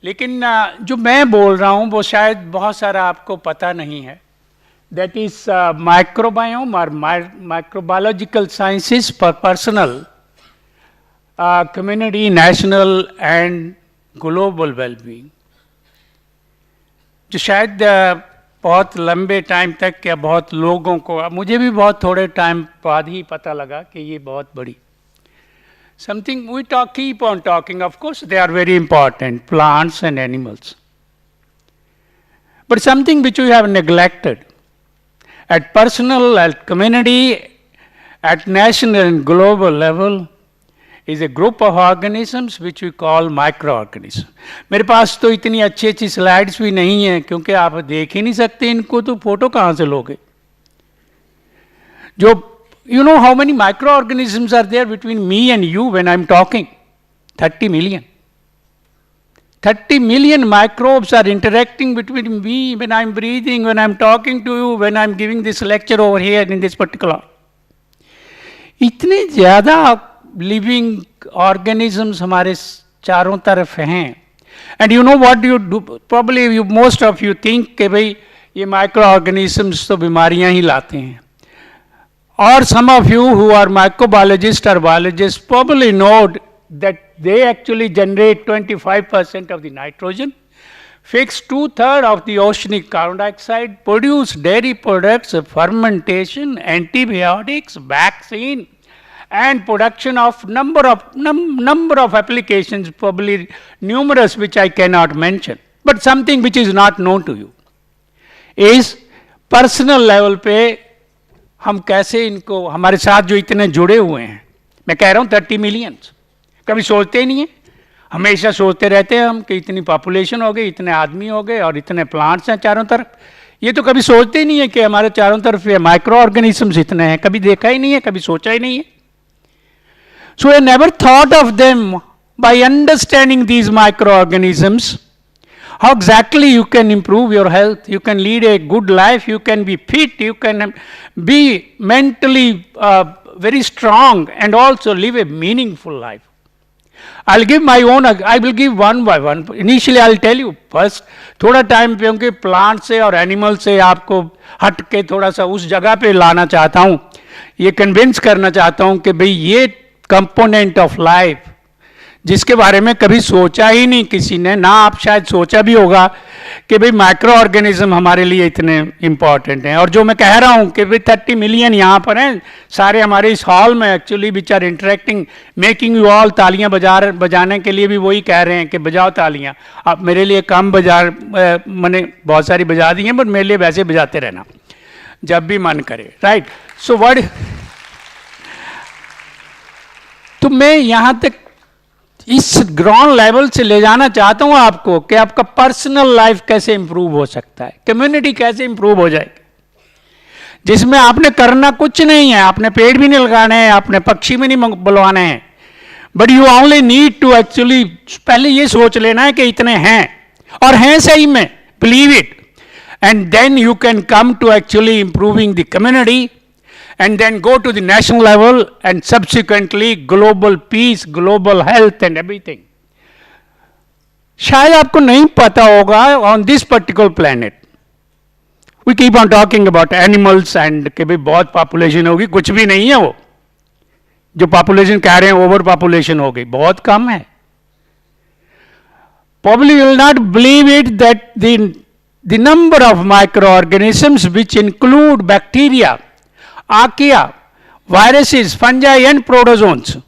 लेकिन जो मैं बोल रहा हूँ वो शायद बहुत सारा आपको पता नहीं है. दैट इज माइक्रोबायोम और microbiological sciences for personal community, national and global well-being, जो शायद बहुत लंबे टाइम तक या बहुत लोगों को, मुझे भी बहुत थोड़े टाइम बाद ही पता लगा कि ये बहुत बड़ी something we keep on talking. Of course, they are very important, plants and animals. But something which we have neglected at personal, at community, at national and global level is a group of organisms which we call microorganisms. मेरे पास तो इतनी अच्छी slides भी नहीं है क्योंकि आप देख ही नहीं सकते इनको, तो फोटो कहाँ से लोगे? जो you know how many microorganisms are there between me and you when I'm talking? 30 million. 30 million microbes are interacting between me when I'm breathing, when I'm talking to you, when I'm giving this lecture over here in this particular. इतने ज़्यादा living organisms हमारे चारों तरफ हैं. And you know what you do? Probably most of you think कि भाई ये microorganisms तो बीमारियां ही लाते हैं. Or some of you who are microbiologists or biologists probably know that they actually generate 25% of the nitrogen, fix 2/3 of the oceanic carbon dioxide, produce dairy products, fermentation, antibiotics, vaccine, and production of number of applications, probably numerous which I cannot mention. But something which is not known to you is personal level पे हम कैसे इनको हमारे साथ जो इतने जुड़े हुए हैं, मैं कह रहा हूँ 30 मिलियंस, कभी सोचते ही नहीं है. हमेशा सोचते रहते हैं हम कि इतनी पॉपुलेशन हो गई, इतने आदमी हो गए और इतने प्लांट्स हैं चारों तरफ. ये तो कभी सोचते ही नहीं है कि हमारे चारों तरफ ये माइक्रो ऑर्गेनिजम्स इतने हैं, कभी देखा ही नहीं है, कभी सोचा ही नहीं है. So I never thought of them. By understanding these microorganisms, how exactly you can improve your health, you can lead a good life, you can be fit, you can be mentally very strong and also live a meaningful life. I'll give my own, I will give one by one. Initially I'll tell you first, थोड़ा time पे उनके plant से और animal से आपको हट के थोड़ा सा उस जगह पे लाना चाहता हूँ, ये कन्विंस करना चाहता हूँ कि भाई ये कंपोनेंट ऑफ लाइफ जिसके बारे में कभी सोचा ही नहीं किसी ने, ना आप शायद सोचा भी होगा कि भाई माइक्रो ऑर्गेनिज्म हमारे लिए इतने इंपॉर्टेंट हैं. और जो मैं कह रहा हूँ कि भाई 30 मिलियन यहाँ पर हैं सारे हमारे इस हॉल में, actually which are interacting, making you all, तालियां बजाने के लिए भी वही कह रहे हैं कि बजाओ तालियां. आप मेरे लिए कम मैंने बहुत सारी बजा दी हैं, बट मेरे लिए वैसे बजाते रहना जब भी मन करे, राइट. सो व्हाट, तो मैं यहाँ तक इस ग्राउंड लेवल से ले जाना चाहता हूं आपको कि आपका पर्सनल लाइफ कैसे इंप्रूव हो सकता है, कम्युनिटी कैसे इंप्रूव हो जाएगी, जिसमें आपने करना कुछ नहीं है, आपने पेड़ भी नहीं लगाने हैं, आपने पक्षी भी नहीं बुलवाने हैं, but you only need to actually पहले ये सोच लेना है कि इतने हैं और हैं सही में, believe it, and then you can come to actually improving the community and then go to the national level and subsequently global peace, global health and everything. शायद आपको नहीं पता होगा on this particular planet. We keep on talking about animals and कि भाई बहुत population होगी, कुछ भी नहीं है वो. जो population कह रहे हैं over population हो गई, बहुत कम है. Probably you will not believe it that the number of microorganisms which include bacteria, archaea, viruses, fungi and protozoans.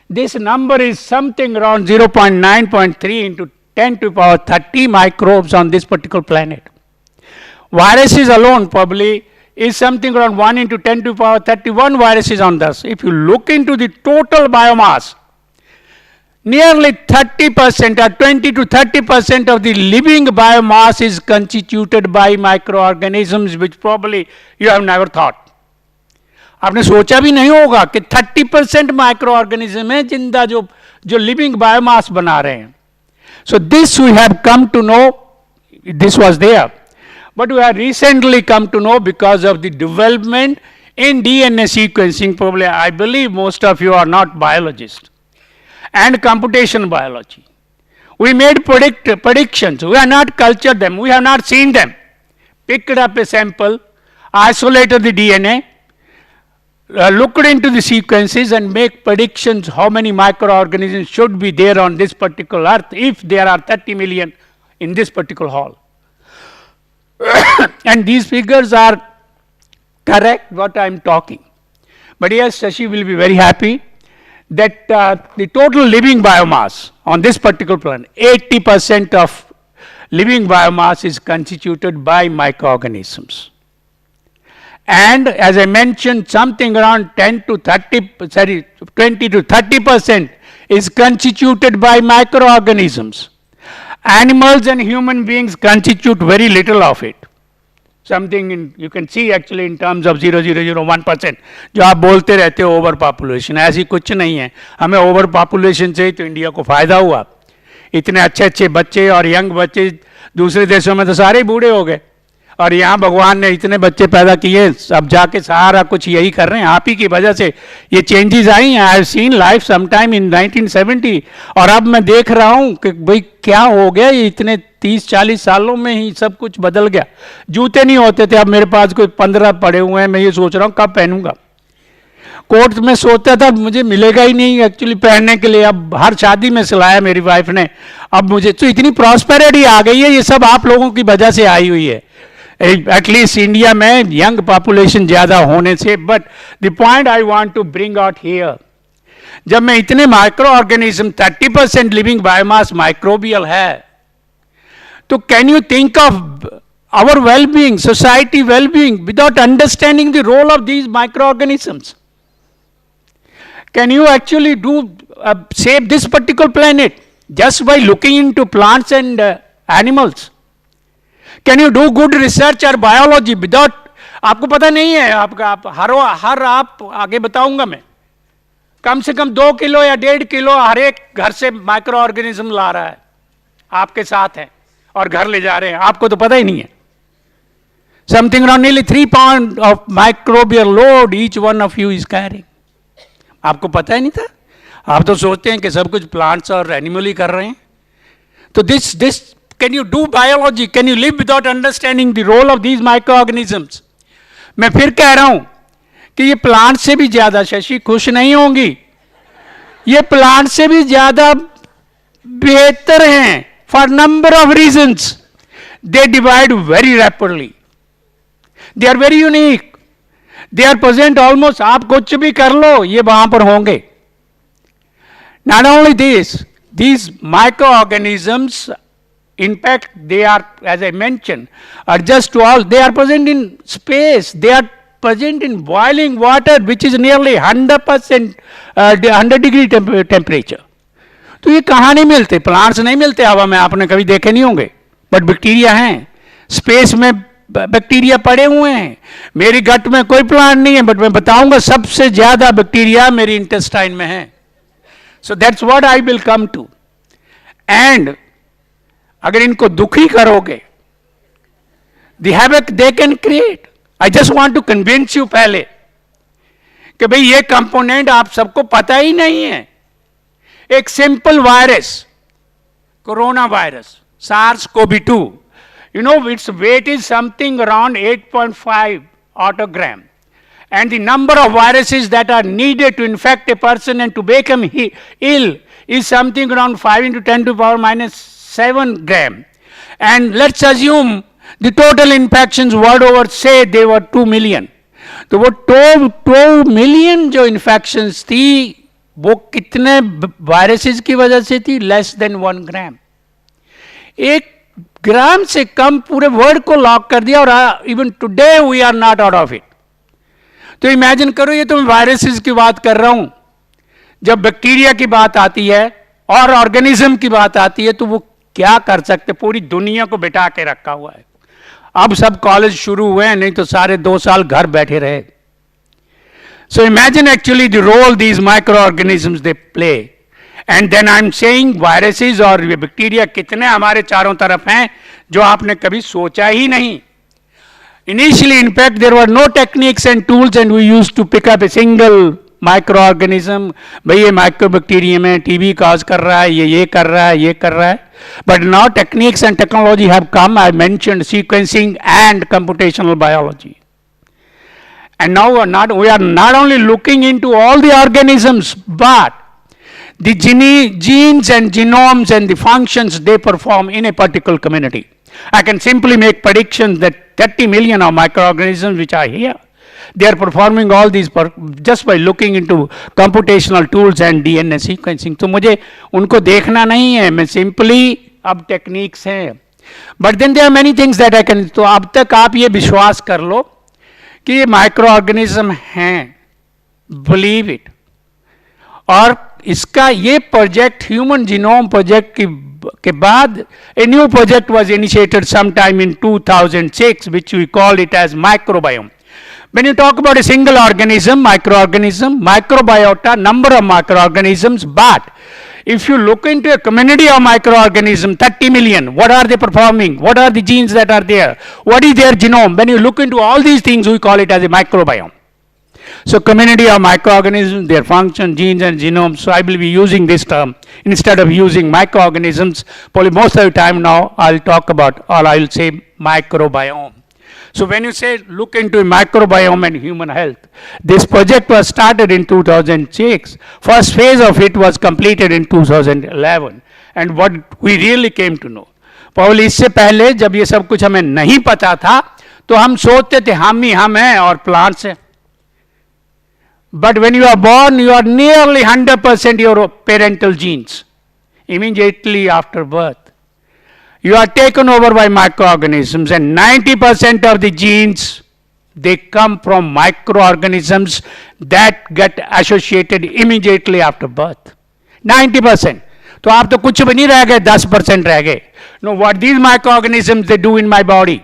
This number is something around 0.9.3 into 10 to the power 30 microbes on this particular planet. Viruses alone probably is something around 1 into 10 to the power 31 viruses on this. If you look into the total biomass, nearly 30% or 20 to 30% of the living biomass is constituted by microorganisms which probably you have never thought. आपने सोचा भी नहीं होगा कि 30% micro organism है जिंदा जो living biomass बना रहे हैं. So this we have come to know, this was there, but we have recently come to know because of the development in DNA sequencing. Probably I believe most of you are not biologists and computation biology. We made predictions. We have not cultured them. We have not seen them. Picked up a sample, isolated the DNA, looked into the sequences and make predictions how many microorganisms should be there on this particular earth if there are 30 million in this particular hall. And these figures are correct what I am talking. But yes, Shashi will be very happy that the total living biomass on this particular planet, 80% of living biomass is constituted by microorganisms. And as I mentioned, something around 20 to 30% is constituted by microorganisms. Animals and human beings constitute very little of it. Something you can see actually in terms of 0.0001%. जो आप बोलते रहते हो over population, ऐसी कुछ नहीं है. हमें ओवर पॉपुलेशन से तो इंडिया को फायदा हुआ. इतने अच्छे अच्छे बच्चे और यंग बच्चे दूसरे देशों में तो सारे बूढ़े हो गए, और यहाँ भगवान ने इतने बच्चे पैदा किए, अब जाके सारा कुछ यही कर रहे हैं. आप ही की वजह से ये चेंजेस आई हैं. I have seen life sometime इन 1970, और अब मैं देख रहा हूँ कि भाई क्या हो गया, ये इतने 30-40 सालों में ही सब कुछ बदल गया. जूते नहीं होते थे, अब मेरे पास कोई 15 पड़े हुए हैं. मैं ये सोच रहा हूँ कब पहनूंगा. कोट में सोचता था मुझे मिलेगा ही नहीं एक्चुअली पहनने के लिए, अब हर शादी में सिलाया मेरी वाइफ ने. अब मुझे तो इतनी प्रॉस्पेरिटी आ गई है, ये सब आप लोगों की वजह से आई हुई है. एटलीस्ट इंडिया में यंग पॉपुलेशन ज्यादा होने से. But the point I want to bring out here, जब मैं इतने microorganism 30% living biomass microbial है, तो can you think of our well-being, society well-being, without understanding the role of these microorganisms? Can you actually save this particular planet just by looking into plants and animals? Can you do good research or biology without, आपको पता नहीं है, आपका हर आप आगे बताऊंगा मैं, कम से कम 2 किलो या 1.5 किलो हर एक घर से माइक्रो ऑर्गेनिज्म ला रहा है, आपके साथ है और घर ले जा रहे हैं, आपको तो पता ही नहीं है. Something around nearly 3 pounds of microbial load each one of you is carrying. आपको पता ही नहीं था. आप तो सोचते हैं कि सब कुछ प्लांट्स और एनिमल ही कर रहे हैं. तो this can you do biology? Can you live without understanding the role of these microorganisms? मैं फिर कह रहा हूं कि ये प्लांट से भी ज्यादा, शशि खुश नहीं होंगी, ये प्लांट से भी ज्यादा बेहतर हैं for number of reasons. They divide very rapidly. They are very unique. They are present almost, आप कुछ भी कर लो ये वहां पर होंगे. Not only this, these microorganisms, in fact, they are, as I mentioned, are just all, they are present in space. They are present in boiling water, which is nearly 100%, 100 degree temperature. तो ये कहाँ नहीं मिलते, plants नहीं मिलते हवा में, आपने कभी देखे नहीं होंगे, बट बैक्टीरिया हैं. स्पेस में बैक्टीरिया पड़े हुए हैं. मेरी गट में कोई प्लांट नहीं है, बट मैं बताऊंगा सबसे ज्यादा बैक्टीरिया मेरी इंटेस्टाइन में है. So that's what I will come to. And अगर इनको दुखी करोगे, the havoc they can create. I just want to convince you पहले कि भाई ये कंपोनेंट आप सबको पता ही नहीं है. एक simple virus, corona virus, SARS-CoV-2, you know, its weight is something around 8.5 autogram, and the number of viruses that are needed to infect a person and to make him ill is something around 5 into 10 to the power minus 7 gram. And let's assume the total infections world over, say they were 2 million. तो वो 2 million जो infections थी, वो कितने viruses की वजह से थी? लेस देन 1 ग्राम. 1 ग्राम से कम पूरे वर्ल्ड को लॉक कर दिया, और even today we are not out of it. तो इमेजिन करो, ये तो मैं वायरसेस की बात कर रहा हूं. जब बैक्टीरिया की बात आती है और ऑर्गेनिज्म की बात आती है, तो वो क्या कर सकते, पूरी दुनिया को बिठा के रखा हुआ है. अब सब कॉलेज शुरू हुए हैं, नहीं तो सारे 2 साल घर बैठे रहे. So imagine actually the role these microorganisms they play. And then I'm saying viruses और बैक्टीरिया कितने हमारे चारों तरफ हैं जो आपने कभी सोचा ही नहीं. Initially, in fact, there were no techniques and tools, and we used to pick up a single microorganism. भाई ये माइक्रोबैक्टीरिया में टीबी काज कर रहा है, ये कर रहा है, ये कर रहा है. But now techniques and technology have come. I mentioned sequencing and computational biology. And now we are not only looking into all the organisms, but the genes and genomes and the functions they perform in a particular community. I can simply make predictions that 30 million of microorganisms which are here, they are performing all these just by looking into computational tools and DNA sequencing. तो मुझे उनको देखना नहीं है, मैं simply अब techniques हैं. But then there are many things that I can. तो अब तक आप ये विश्वास कर लो कि ये माइक्रोऑर्गेनिज्म हैं, बिलीव इट. और इसका ये प्रोजेक्ट ह्यूमन जीनोम प्रोजेक्ट के बाद a new project was initiated sometime in 2006 which we call it as microbiome. When you talk about a single organism, microbiota, number of microorganisms, but if you look into a community of microorganisms, 30 million, what are they performing? What are the genes that are there? What is their genome? When you look into all these things, we call it as a microbiome. So community of microorganisms, their function, genes and genomes. So I will be using this term instead of using microorganisms. Probably most of the time now I'll talk about, or I'll say microbiome. So when you say look into microbiome and human health, this project was started in 2006. First phase of it was completed in 2011. And what we really came to know. Probably इससे पहले जब ये सब कुछ हमें नहीं पता था, तो हम सोचते थे हम ही हम हैं और plants हैं. But when you are born, you are nearly 100% your parental genes immediately after birth. You are taken over by microorganisms, and 90% of the genes, they come from microorganisms that get associated immediately after birth. 90%. तो आप तो कुछ भी नहीं रह गए, 10% रह गए. No, what these microorganisms they do in my body.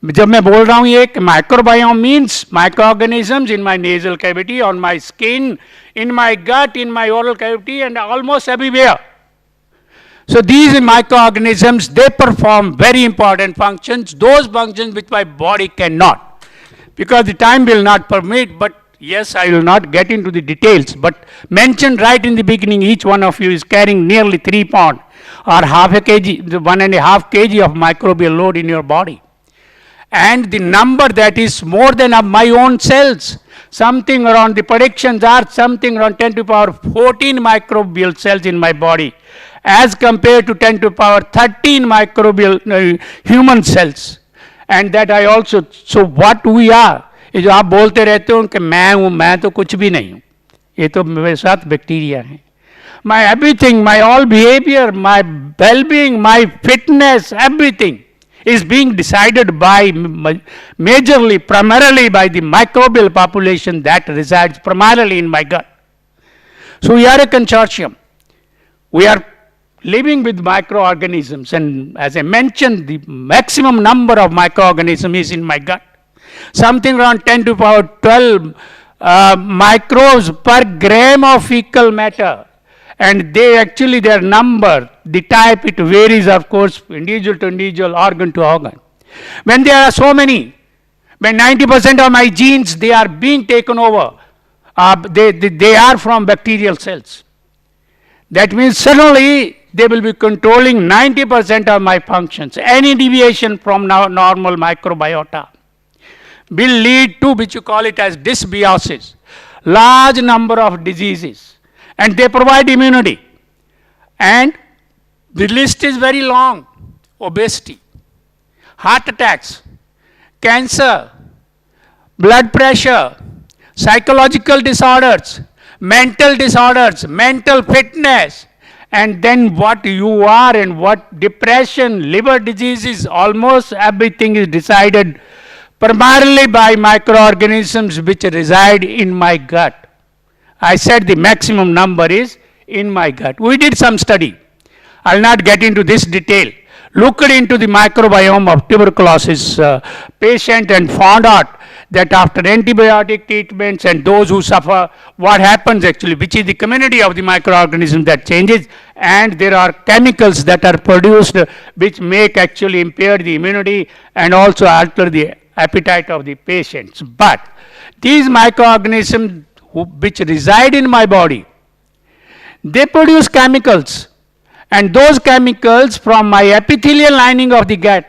जब मैं बोल रहा हूँ ये microbiome means microorganisms in my nasal cavity, on my skin, in my gut, in my oral cavity, and almost everywhere. So these microorganisms, they perform very important functions, those functions which my body cannot. Because the time will not permit, but yes, I will not get into the details, but mentioned right in the beginning, each one of you is carrying nearly 3 pounds or half a kg, 1.5 kg of microbial load in your body. And the number that is more than of my own cells, something around, the predictions are something around 10 to the power 14 microbial cells in my body, as compared to 10 to the power 13 microbial human cells. And that I also, so what we are, ये जो आप बोलते रहते हो कि मैं हूँ, मैं तो कुछ भी नहीं हूँ, ये तो मेरे साथ बैक्टीरिया हैं. My everything, my all behavior, my well-being, my fitness, everything is being decided by majorly, primarily by the microbial population that resides primarily in my gut. So we are a consortium. We are living with microorganisms, and as I mentioned, the maximum number of microorganisms is in my gut. Something around 10 to the power 12 microbes per gram of fecal matter. And they actually, their number, the type, it varies, of course, individual to individual, organ to organ. When there are so many, when 90% of my genes, they are being taken over, they are from bacterial cells. That means suddenly they will be controlling 90% of my functions. Any deviation from normal microbiota will lead to, which you call it as dysbiosis, large number of diseases. And they provide immunity. And the list is very long. Obesity, heart attacks, cancer, blood pressure, psychological disorders, mental fitness, and then what you are and what depression, liver diseases, almost everything is decided primarily by microorganisms which reside in my gut. I said the maximum number is in my gut. We did some study. I'll not get into this detail. Looked into the microbiome of tuberculosis patient and found out that after antibiotic treatments and those who suffer, what happens actually, which is the community of the microorganism that changes, and there are chemicals that are produced which make actually impair the immunity and also alter the appetite of the patients. But these microorganisms which reside in my body, they produce chemicals, and those chemicals from my epithelial lining of the gut,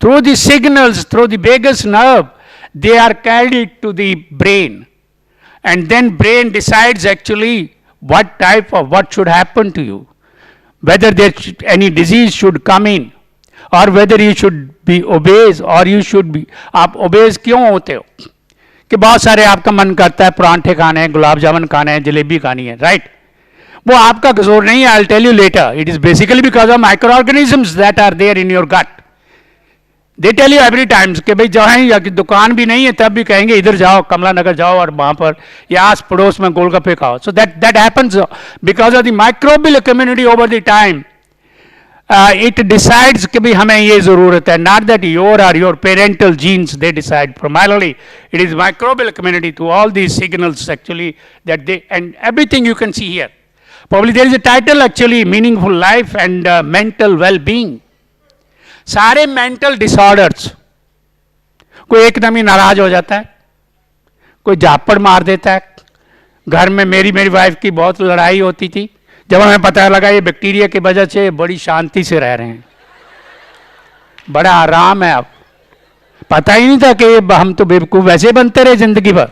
through the signals, through the vagus nerve, they are carried to the brain. And then brain decides actually what type of what should happen to you. Whether any disease should come in, or whether you should be obese, or you should be, आप obese क्यों होते हो? कि बहुत सारे आपका मन करता है परांठे खाने हैं, गुलाब जामुन खाने हैं, जलेबी खानी है, right? वो आपका कसूर नहीं है, I'll tell you later. It is basically because of microorganisms that are there in your gut. They tell you every time कि भाई जहाँ या कि दुकान भी नहीं है तब भी कहेंगे इधर जाओ, कमला नगर जाओ और वहाँ पर या आस पड़ोस में गोलगप्पे खाओ. So that happens because of the microbial community over the time. It decides कि भाई हमें ये ज़रूरत है. Not that your or your parental genes they decide. Primarily, it is microbial community to all these signals actually that they, and everything you can see here. Probably there is a title actually, meaningful life and mental well-being. सारे mental disorders, कोई एकदम ही नाराज हो जाता है, कोई झापड़ मार देता है. घर में मेरी वाइफ की बहुत लड़ाई होती थी. जब हमें पता लगा ये बैक्टीरिया की वजह से बड़ी शांति से रह रहे हैं, बड़ा आराम है. अब पता ही नहीं था कि हम तो बेवकूफ वैसे बनते रहे जिंदगी भर,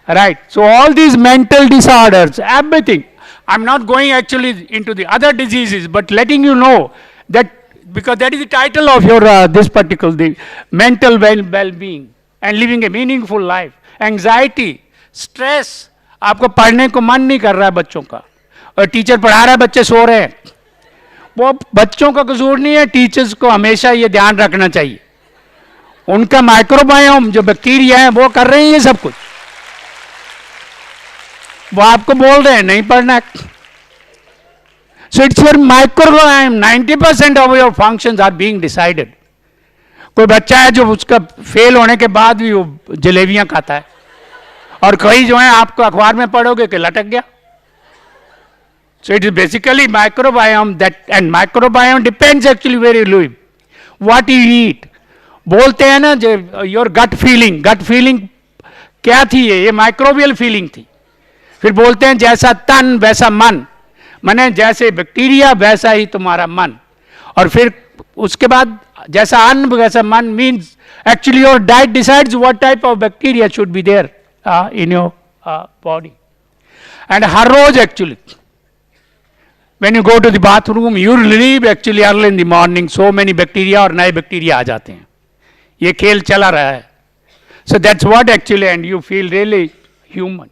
right? So all these mental disorders, everything. I am not going actually into the other diseases, but letting you know that because that is the title of your this particular the mental well-being and living a meaningful life. Anxiety, stress, आपको पढ़ने को मन नहीं कर रहा है बच्चों का, और टीचर पढ़ा रहा है, बच्चे सो रहे हैं. वो बच्चों का कसूर नहीं है. टीचर्स को हमेशा ये ध्यान रखना चाहिए, उनका माइक्रोबायोम जो बैक्टीरिया है वो कर रहे हैं ये सब कुछ. वो आपको बोल रहे हैं नहीं पढ़ना. So it's your microbiome. 90% of your functions are being decided. कोई बच्चा है जो उसका फेल होने के बाद भी वो जलेबियां खाता है, और कई जो है आपको अखबार में पढ़ोगे कि लटक गया. So it is basically microbiome that, and microbiome depends actually where you live, what you eat. बोलते हैं ना जो your gut feeling क्या थी? ये microbial feeling थी. फिर बोलते हैं जैसा तन वैसा मन, माने जैसे बैक्टीरिया वैसा ही तुम्हारा मन. और फिर उसके बाद जैसा अन्न वैसा मन means actually your diet decides what type of bacteria should be there in your body. And हर रोज actually when you go to the bathroom you relieve actually early in the morning so many bacteria, और नए bacteria आ जाते हैं. ये खेल चला रहा है. So that's what actually, and you feel really human.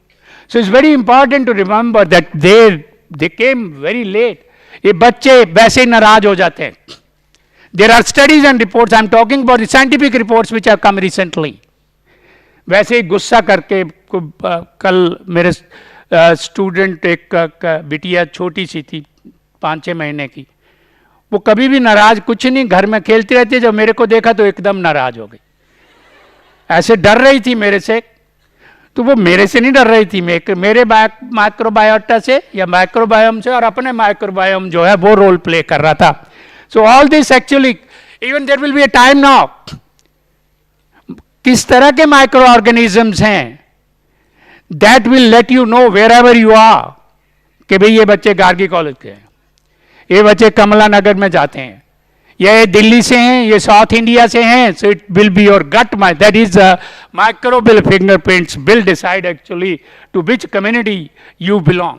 So it's very important to remember that they came very late. ये बच्चे वैसे नाराज हो जाते हैं. There are studies and reports. I'm talking about the scientific reports which have come recently. वैसे ही गुस्सा करके कल मेरे स्टूडेंट एक बिटिया छोटी सी थी 5-6 महीने की, वो कभी भी नाराज कुछ नहीं, घर में खेलती रहती है. जब मेरे को देखा तो एकदम नाराज हो गई, ऐसे डर रही थी मेरे से. तो वो मेरे से नहीं डर रही थी, मेरे माइक्रोबायोटा से या माइक्रोबायोम से, और अपने माइक्रोबायोम जो है वो रोल प्ले कर रहा था. So all this actually, even there will be a time now, किस तरह के माइक्रो ऑर्गेनिजम्स हैं that will let you know wherever you are कि भाई ये बच्चे गार्गी कॉलेज के हैं, ये बच्चे कमला नगर में जाते हैं, ये दिल्ली से हैं, ये साउथ इंडिया से हैं. So it will be your gut, that is microbial fingerprints will decide actually to which community you belong.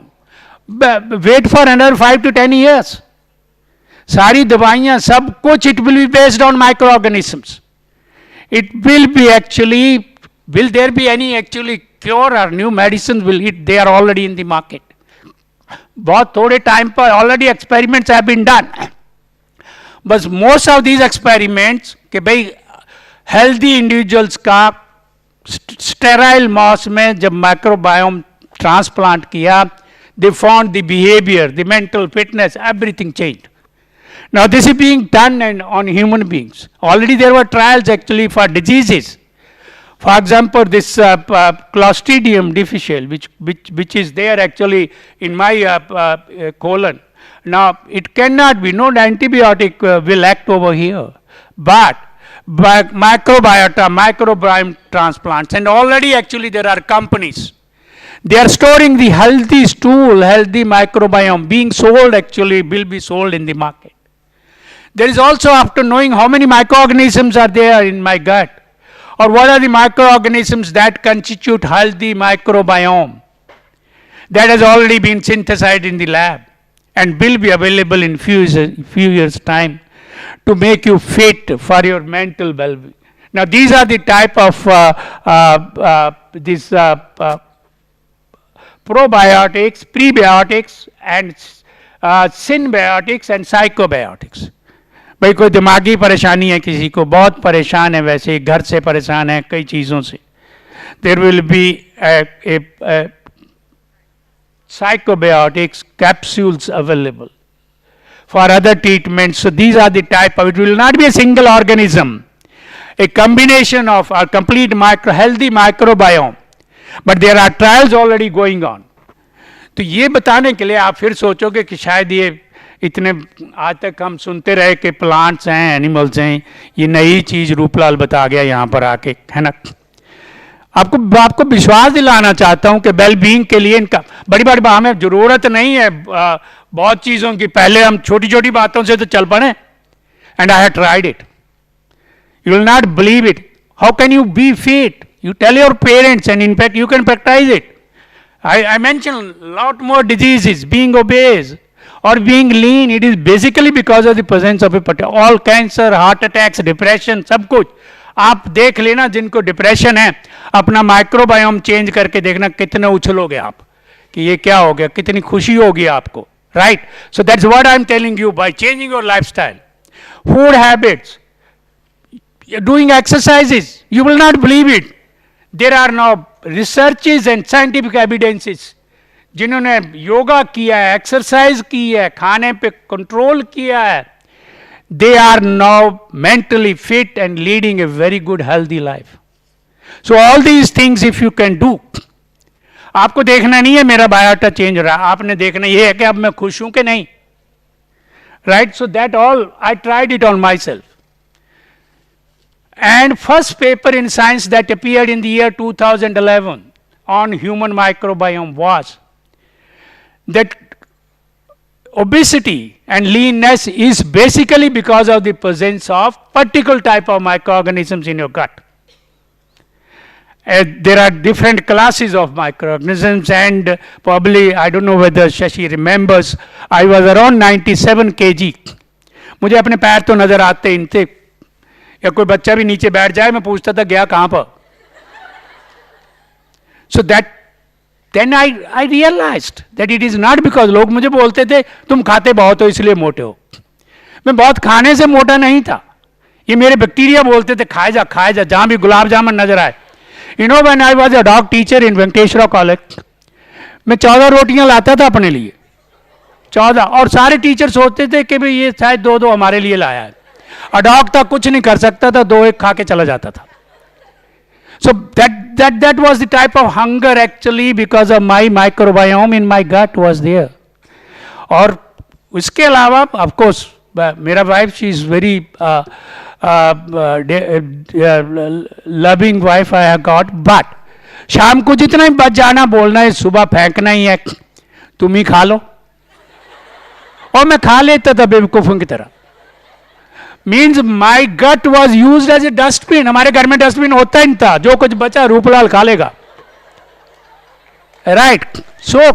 Wait for another 5 to 10 years. सारी दवाइयां सब कुछ it will be based on microorganisms. It will be actually, will there be any actually cure or new medicines? Will it? They are already in the market. बहुत थोड़े time पर already experiments have been done. But most of these experiments कि भाई healthy individuals का sterile mouse में जब microbiome transplant किया, they found the behavior, the mental fitness, everything changed. Now this is being done on human beings. Already there were trials actually for diseases. For example, this Clostridium difficile, which is there actually in my colon. Now it cannot be, no antibiotic will act over here, but microbiota, microbiome transplants, and already actually there are companies. They are storing the healthy stool, healthy microbiome being sold actually, will be sold in the market. There is also, after knowing how many microorganisms are there in my gut, or what are the microorganisms that constitute healthy microbiome? That has already been synthesized in the lab and will be available in few years' time to make you fit for your mental well-being. Now, these are the type of probiotics, prebiotics, and symbiotics and psychobiotics. भाई कोई दिमागी परेशानी है किसी को, बहुत परेशान है, वैसे घर से परेशान है, कई चीज़ों से, there will be psychobiotics capsules available for other treatments. So these are the type of, it will not be a single organism, a combination of a complete healthy microbiome, but there are trials already going on. तो ये बताने के लिए आप फिर सोचोगे कि शायद ये इतने आज तक हम सुनते रहे कि प्लांट्स हैं, एनिमल्स हैं, ये नई चीज रूपलाल बता गया यहाँ पर आके, है ना। आपको विश्वास दिलाना चाहता हूँ कि वेलबींग के लिए इनका बड़ी बड़ी हमें जरूरत नहीं है बहुत चीजों की, पहले हम छोटी छोटी बातों से तो चल पड़े, and I have tried it, you will not believe it, how can you be fit, you tell your parents, and in fact you can practice it. I mentioned a lot more diseases, being obese or being lean, it is basically because of the presence of a particular, all cancer, heart attacks, depression, सब कुछ आप देख लेना। जिनको depression है अपना microbiome change करके देखना कितने उछलोगे आप कि ये क्या हो गया, कितनी खुशी होगी आपको, right. So that's what I am telling you, by changing your lifestyle, food habits, doing exercises, you will not believe it. There are now researches and scientific evidences. जिन्होंने योगा किया है, एक्सरसाइज की है, खाने पे कंट्रोल किया है, they are now mentally fit and leading a very good healthy life. So all these things if you can do, आपको देखना नहीं है मेरा बायोटा चेंज हो रहा है, आपने देखना ये है कि अब मैं खुश हूं कि नहीं, right? So that all I tried it on myself. And first paper in Science that appeared in the year 2011 on human microbiome was that obesity and leanness is basically because of the presence of particular type of microorganisms in your gut. There are different classes of microorganisms, and probably, I don't know whether Shashi remembers, I was around 97 kg. मुझे अपने पैर तो नजर आते इन थे, या कोई बच्चा भी नीचे बैठ जाए मैं पूछता था गया कहां पर. So that then I realized that it is not because लोग मुझे बोलते थे तुम खाते बहुत हो इसलिए मोटे हो. मैं बहुत खाने से मोटा नहीं था, ये मेरे बैक्टीरिया बोलते थे खाए जा जहां भी गुलाब जामुन नजर आए. You know, when I was a dog teacher in Venkateshwara College, मैं 14 रोटियां लाता था अपने लिए, 14, और सारे टीचर सोचते थे कि भाई ये शायद दो हमारे लिए लाया है. डॉग था, कुछ नहीं कर सकता था, 2-1 खा के चला जाता था. So that was the type of hunger actually because of my microbiome in my gut was there. और उसके अलावा of course मेरा wife, she is very loving wife I have got, but शाम को जितना ही बच जाना बोलना है, सुबह फेंकना ही है, तुम ही खा लो. और मैं खा लेता था बेवकूफों की तरह. Means my gut was used as a dustbin. हमारे घर में डस्टबिन होता ही नहीं था, जो कुछ बचा रूपलाल खा लेगा, राइट. सो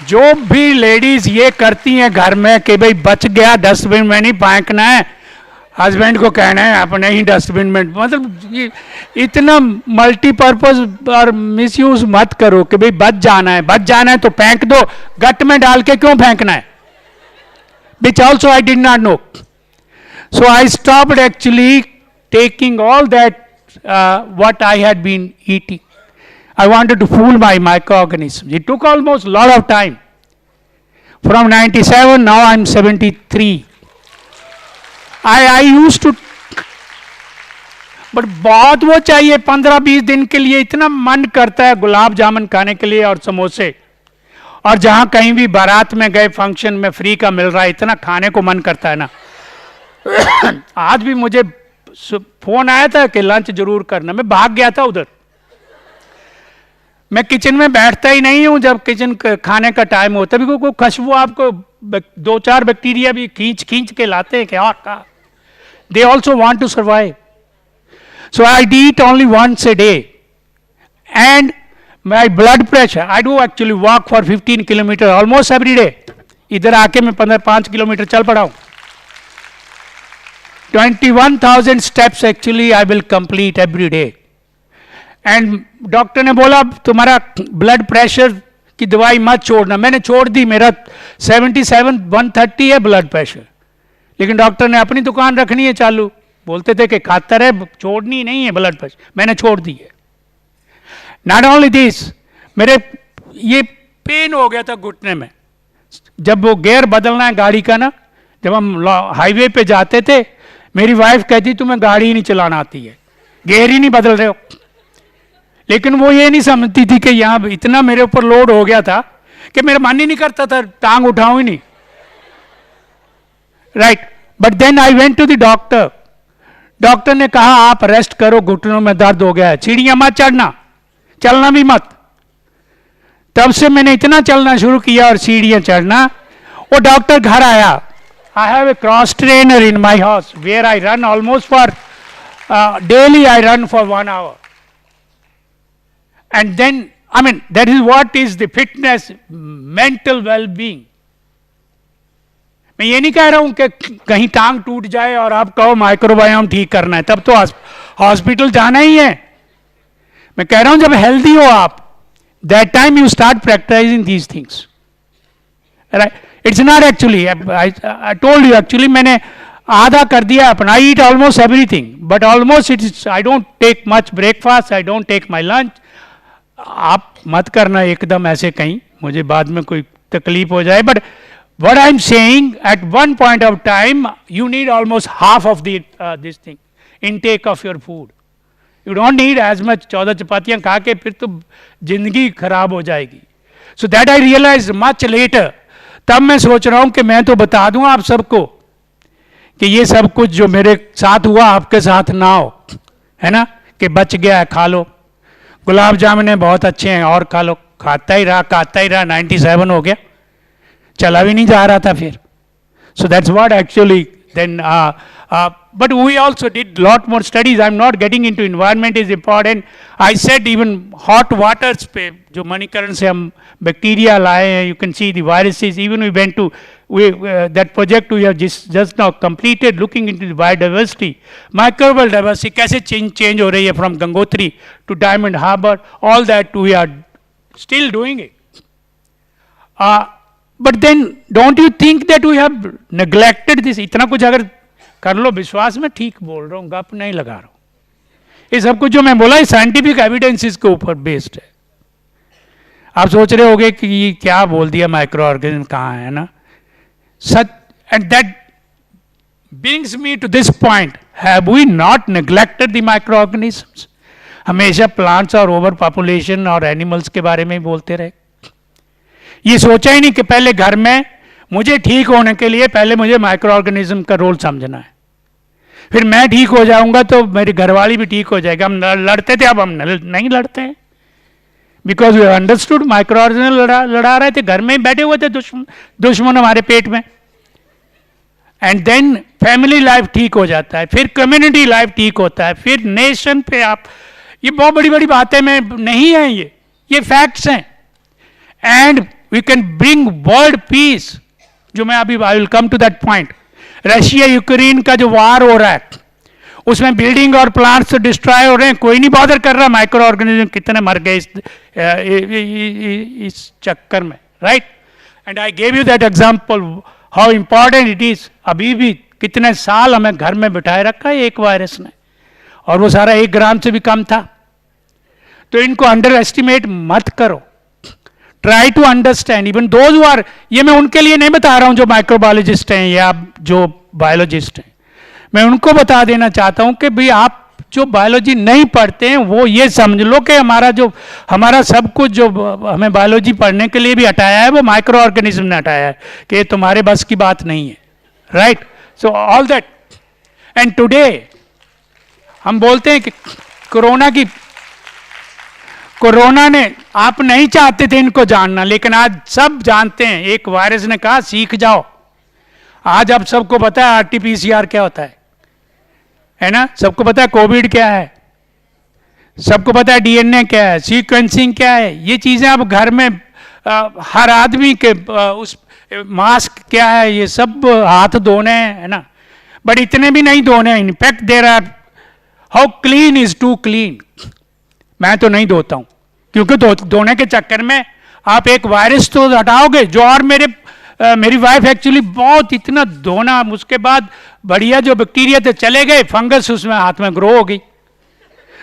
जो भी लेडीज ये करती हैं घर में कि भाई बच गया डस्टबिन में नहीं फेंकना है, हस्बैंड को कहना है अपने ही डस्टबिन में, मतलब ये इतना मल्टीपर्पज और मिसयूज मत करो कि भाई बच जाना है तो फेंक दो, गट में डाल के क्यों फेंकना है. Which also I did not know. So I stopped actually taking all that what I had been eating. I wanted to fool my microorganisms. It took almost a lot of time. From 97, now I'm 73. I used to, but बहुत वो चाहिए 15-20 दिन के लिए, इतना मन करता है गुलाब जामुन खाने के लिए और समोसे, और जहां कहीं भी बारात में गए फंक्शन में फ्री का मिल रहा है, इतना खाने को मन करता है ना. आज भी मुझे फोन आया था कि लंच जरूर करना, मैं भाग गया था उधर. मैं किचन में बैठता ही नहीं हूं जब किचन खाने का टाइम होता है, कोई खुशबू आपको 2-4 बैक्टीरिया भी खींच के लाते हैं कि और का, they also want to survive. So I eat only once a day. And my blood pressure, I do actually walk for 15 kilometers almost every day. इधर आके मैं 5 किलोमीटर चल पड़ा हूँ. 21,000 steps actually I will complete every day. And doctor ने बोला तुम्हारा blood pressure की दवाई मत छोड़ना. मैंने छोड़ दी. मेरा 77/130 है ब्लड प्रेशर. लेकिन डॉक्टर ने अपनी दुकान रखनी है चालू. बोलते थे कि खाता रहे, छोड़नी नहीं है ब्लड प्रेशर. मैंने छोड़ दी है. नॉट ओनली दिस, मेरे ये पेन हो गया था घुटने में. जब वो गियर बदलना है गाड़ी का ना, जब हम हाईवे पे जाते थे, मेरी वाइफ कहती तुम्हें गाड़ी ही नहीं चलाना आती है, गियर ही नहीं बदल रहे हो. लेकिन वो ये नहीं समझती थी कि यहाँ इतना मेरे ऊपर लोड हो गया था कि मेरा मन ही नहीं करता था, टांग उठाऊं ही नहीं. Right. But then I went to the doctor. Doctor ने कहा आप रेस्ट करो, घुटनों में दर्द हो गया है, सीढ़ियां मत चढ़ना, चलना भी मत. तब से मैंने इतना चलना शुरू किया और सीढ़ियां चढ़ना. वो डॉक्टर घर आया. I have a cross trainer in my house where I run almost for daily. I run for 1 hour. And then, I mean, that is what is the fitness, mental well-being. मैं ये नहीं कह रहा हूं कि कहीं टांग टूट जाए और आप कहो माइक्रोबायोम ठीक करना है, तब तो हॉस्पिटल जाना ही है. मैं कह रहा हूं जब हेल्दी हो आप, that time you start practicing these things. Right? It's not actually, I told you actually मैंने आधा कर दिया अपना. I eat almost everything, but almost I don't take much breakfast, I don't take my lunch. आप मत करना एकदम ऐसे कहीं, मुझे बाद में कोई तकलीफ हो जाए. But what I'm saying, at one point of time, you need almost half of the this thing, intake of your food. You don't need as much. 14 चपातियां खा के फिर तो जिंदगी खराब हो जाएगी. So that I realized much later. तब मैं सोच रहा हूं कि मैं तो बता दूं आप सबको कि ये सब कुछ जो मेरे साथ हुआ आपके साथ ना हो, है ना, कि बच गया है, खा लो. गुलाब जामुन बहुत अच्छे हैं और खा लो. खाता ही रहा 97 हो गया, चला भी नहीं जा रहा था फिर. So that's what actually then. But we also did lot more studies. I am not getting into environment is important. I said even hot waters पे जो मणिकरण से हम बैक्टीरिया लाए हैं, you can see the viruses. Even we went to that project we have just now completed looking into the biodiversity, microbial diversity कैसे change हो रही है from Gangotri to Diamond Harbour. All that we are still doing it. But then don't you think that we have neglected this? इतना कुछ अगर कर लो, विश्वास में ठीक बोल रहा हूँ, गप नहीं लगा रहा हूँ. ये सब कुछ जो मैं बोला साइंटिफिक एविडेंसेस के ऊपर बेस्ड है. आप सोच रहे होगे कि ये क्या बोल दिया, माइक्रो ऑर्गेनिज्म कहाँ है ना. Such, and that brings me to this point. Have we not neglected the microorganisms? हमेशा प्लांट्स और ओवर पॉपुलेशन और एनिमल्स के बारे में ही बोलते रहे. ये सोचा ही नहीं कि पहले घर में मुझे ठीक होने के लिए पहले मुझे माइक्रो ऑर्गेनिज्म का रोल समझना है, फिर मैं ठीक हो जाऊंगा तो मेरी घरवाली भी ठीक हो जाएगा. हम लड़ते थे, अब हम नहीं लड़ते हैं. Because we understood micro organism लड़ा रहे थे, घर में ही बैठे हुए थे दुश्मन हमारे पेट में. एंड देन फैमिली लाइफ ठीक हो जाता है, फिर कम्युनिटी लाइफ ठीक होता है, फिर नेशन पे आप. ये बहुत बड़ी बड़ी बातें में नहीं है, ये फैक्ट्स हैं. And we can bring world peace. जो मैं अभी I will come to that point. Russia Ukraine का जो वार हो रहा है, उसमें बिल्डिंग और प्लांट्स डिस्ट्रॉय हो रहे हैं, कोई नहीं बॉदर कर रहा माइक्रो ऑर्गेनिज्म कितने मर गए इस चक्कर में. Right. And I gave you that example how important it is. अभी भी कितने साल हमें घर में बिठाए रखा है एक वायरस ने, और वो सारा 1 ग्राम से भी कम था. तो इनको अंडर एस्टिमेट मत करो. Try to understand even those who are. ये मैं उनके लिए नहीं बता रहा हूं जो माइक्रोबायोलॉजिस्ट हैं या जो बायोलॉजिस्ट हैं. मैं उनको बता देना चाहता हूं कि भाई आप जो बायोलॉजी नहीं पढ़ते हैं वो ये समझ लो कि हमारा सब कुछ जो हमें बायोलॉजी पढ़ने के लिए भी हटाया है वो माइक्रो ऑर्गेनिज्म ने हटाया है, कि ये तुम्हारे बस की बात नहीं है. Right. So all that. And today हम बोलते हैं कि कोरोना ने, आप नहीं चाहते थे इनको जानना, लेकिन आज सब जानते हैं. एक वायरस ने कहा सीख जाओ. आज अब सबको पता है RT-PCR क्या होता है ना. सबको पता है कोविड क्या है. सबको पता है डीएनए क्या है, सीक्वेंसिंग क्या है, ये चीज़ें अब घर में हर आदमी के उस मास्क क्या है, ये सब हाथ धोने हैं, है ना, बट इतने भी नहीं धोने हैं। In fact there are how clean is too clean. मैं तो नहीं धोता हूँ, क्योंकि धोने के चक्कर में आप एक वायरस तो हटाओगे जो, और मेरी वाइफ एक्चुअली बहुत इतना धोना, उसके बाद बढ़िया जो बैक्टीरिया थे चले गए, फंगस उसमें हाथ में ग्रो हो गई।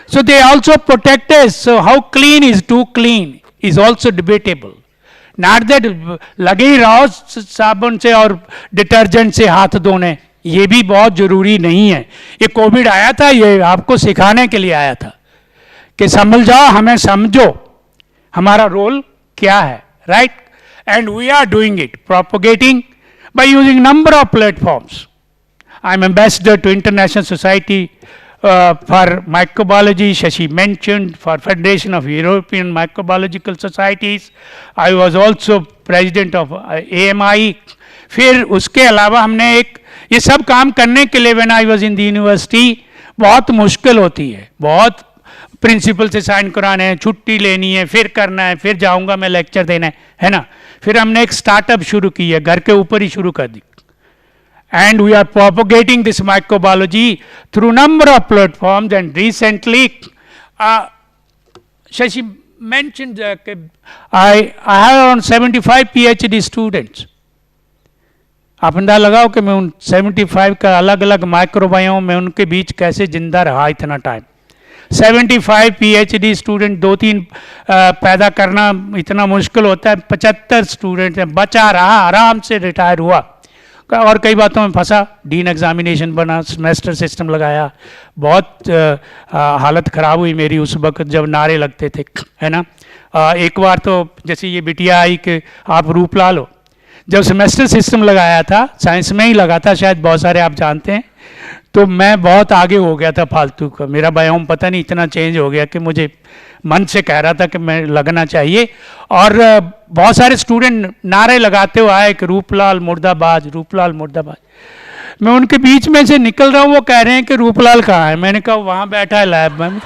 So they also protect us. So how clean is too clean is also debatable. Not that लगे ही रहो साबुन से और डिटर्जेंट से हाथ धोने, ये भी बहुत जरूरी नहीं है। ये कोविड आया था, ये आपको सिखाने के लिए आया था कि समझ जाओ, हमें समझो हमारा रोल क्या है, right? And we are doing it, propagating by using number of platforms. I am ambassador to international society for microbiology, Shashi mentioned, for Federation of European Microbiological Societies. I was also president of AMI. फिर उसके अलावा हमने एक, ये सब काम करने के लिए when I was in the university बहुत मुश्किल होती है, बहुत प्रिंसिपल से साइन कराने हैं, छुट्टी लेनी है, फिर करना है, फिर जाऊंगा मैं लेक्चर देना है ना। फिर हमने एक स्टार्टअप शुरू की है, घर के ऊपर ही शुरू कर दी, and we are propagating this microbiology through number of platforms. And recently Shashi mentioned that I have around 75 PhD students. आप अंदाजा लगाओ कि मैं उन 75 का अलग अलग माइक्रोबायोम में उनके बीच कैसे जिंदा रहा इतना टाइम। 75 PhD स्टूडेंट, 2-3 पैदा करना इतना मुश्किल होता है। 75 स्टूडेंट हैं, बचा रहा, आराम से रिटायर हुआ और कई बातों में फंसा, डीन एग्जामिनेशन बना, सेमेस्टर सिस्टम लगाया, बहुत हालत ख़राब हुई मेरी उस वक्त जब नारे लगते थे, है ना। एक बार तो जैसे ये बिटिया आई कि आप रूपलाल हो, जब सेमेस्टर सिस्टम लगाया था, साइंस में ही लगा था, शायद बहुत सारे आप जानते हैं, तो मैं बहुत आगे हो गया था फालतू का, मेरा बायोम पता नहीं इतना चेंज हो गया कि मुझे मन से कह रहा था कि मैं लगना चाहिए। और बहुत सारे स्टूडेंट नारे लगाते हुए आए कि रूपलाल मुर्दाबाद, रूपलाल मुर्दाबाद। मैं उनके बीच में से निकल रहा हूँ, वो कह रहे हैं कि रूपलाल कहाँ है। मैंने कहा वहाँ बैठा है लैब में।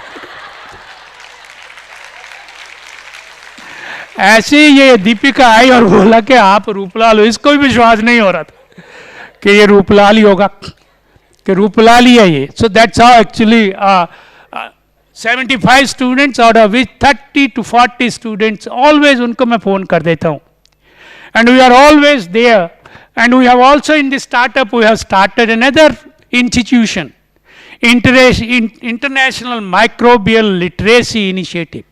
ऐसे ये दीपिका आई और बोला कि आप रूपलाल हो। इसको भी विश्वास नहीं हो रहा था कि ये रूपलाल ही होगा, कि रूपलाल ही है ये। So that's how actually 75 students out of which 30 to 40 students, always उनको मैं फोन कर देता हूँ, and we are always there. And we have also in this startup we have started another institution, international microbial literacy initiative,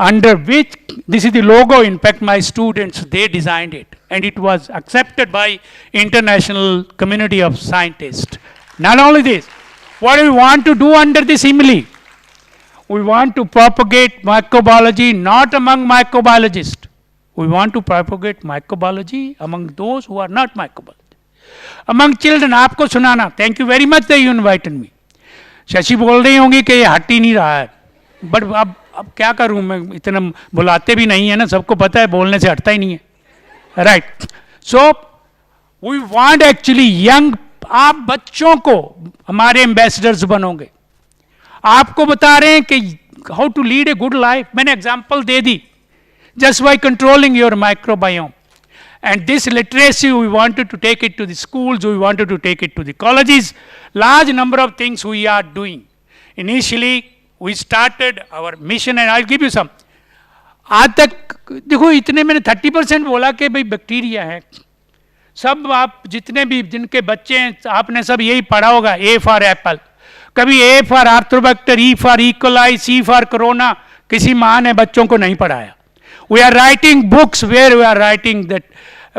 under which, this is the logo, in fact my students, they designed it, and it was accepted by international community of scientists. Not only this, what do we want to do under this IMLI? We want to propagate microbiology not among microbiologists. We want to propagate microbiology among those who are not microbiologists. Among children, आपको सुनाना, thank you very much that you invited me. Shashi बोल रही होंगी कि ये हट ही नहीं रहा है, बट अब क्या करूं मैं, इतना बुलाते भी नहीं है ना, सबको पता है बोलने से हटता ही नहीं है, right. So we want actually young, आप बच्चों को हमारे एम्बेसडर्स बनोगे, आपको बता रहे हैं कि how to lead a good life. मैंने एग्जांपल दे दी, just by controlling your microbiome. And this literacy, we wanted to take it to the schools, we wanted to take it to the colleges. Large number of things we are doing. Initially, we started our mission, and I'll give you some. आज तक देखो, इतने मैंने 30% बोला कि भाई bacteria है। सब आप जितने भी जिनके बच्चे हैं, आपने सब यही पढ़ा होगा, ए फॉर एप्पल, कभी A for arthrobacter, E for E coli, C for corona किसी माँ ने बच्चों को नहीं पढ़ाया। We are writing books where we are writing that,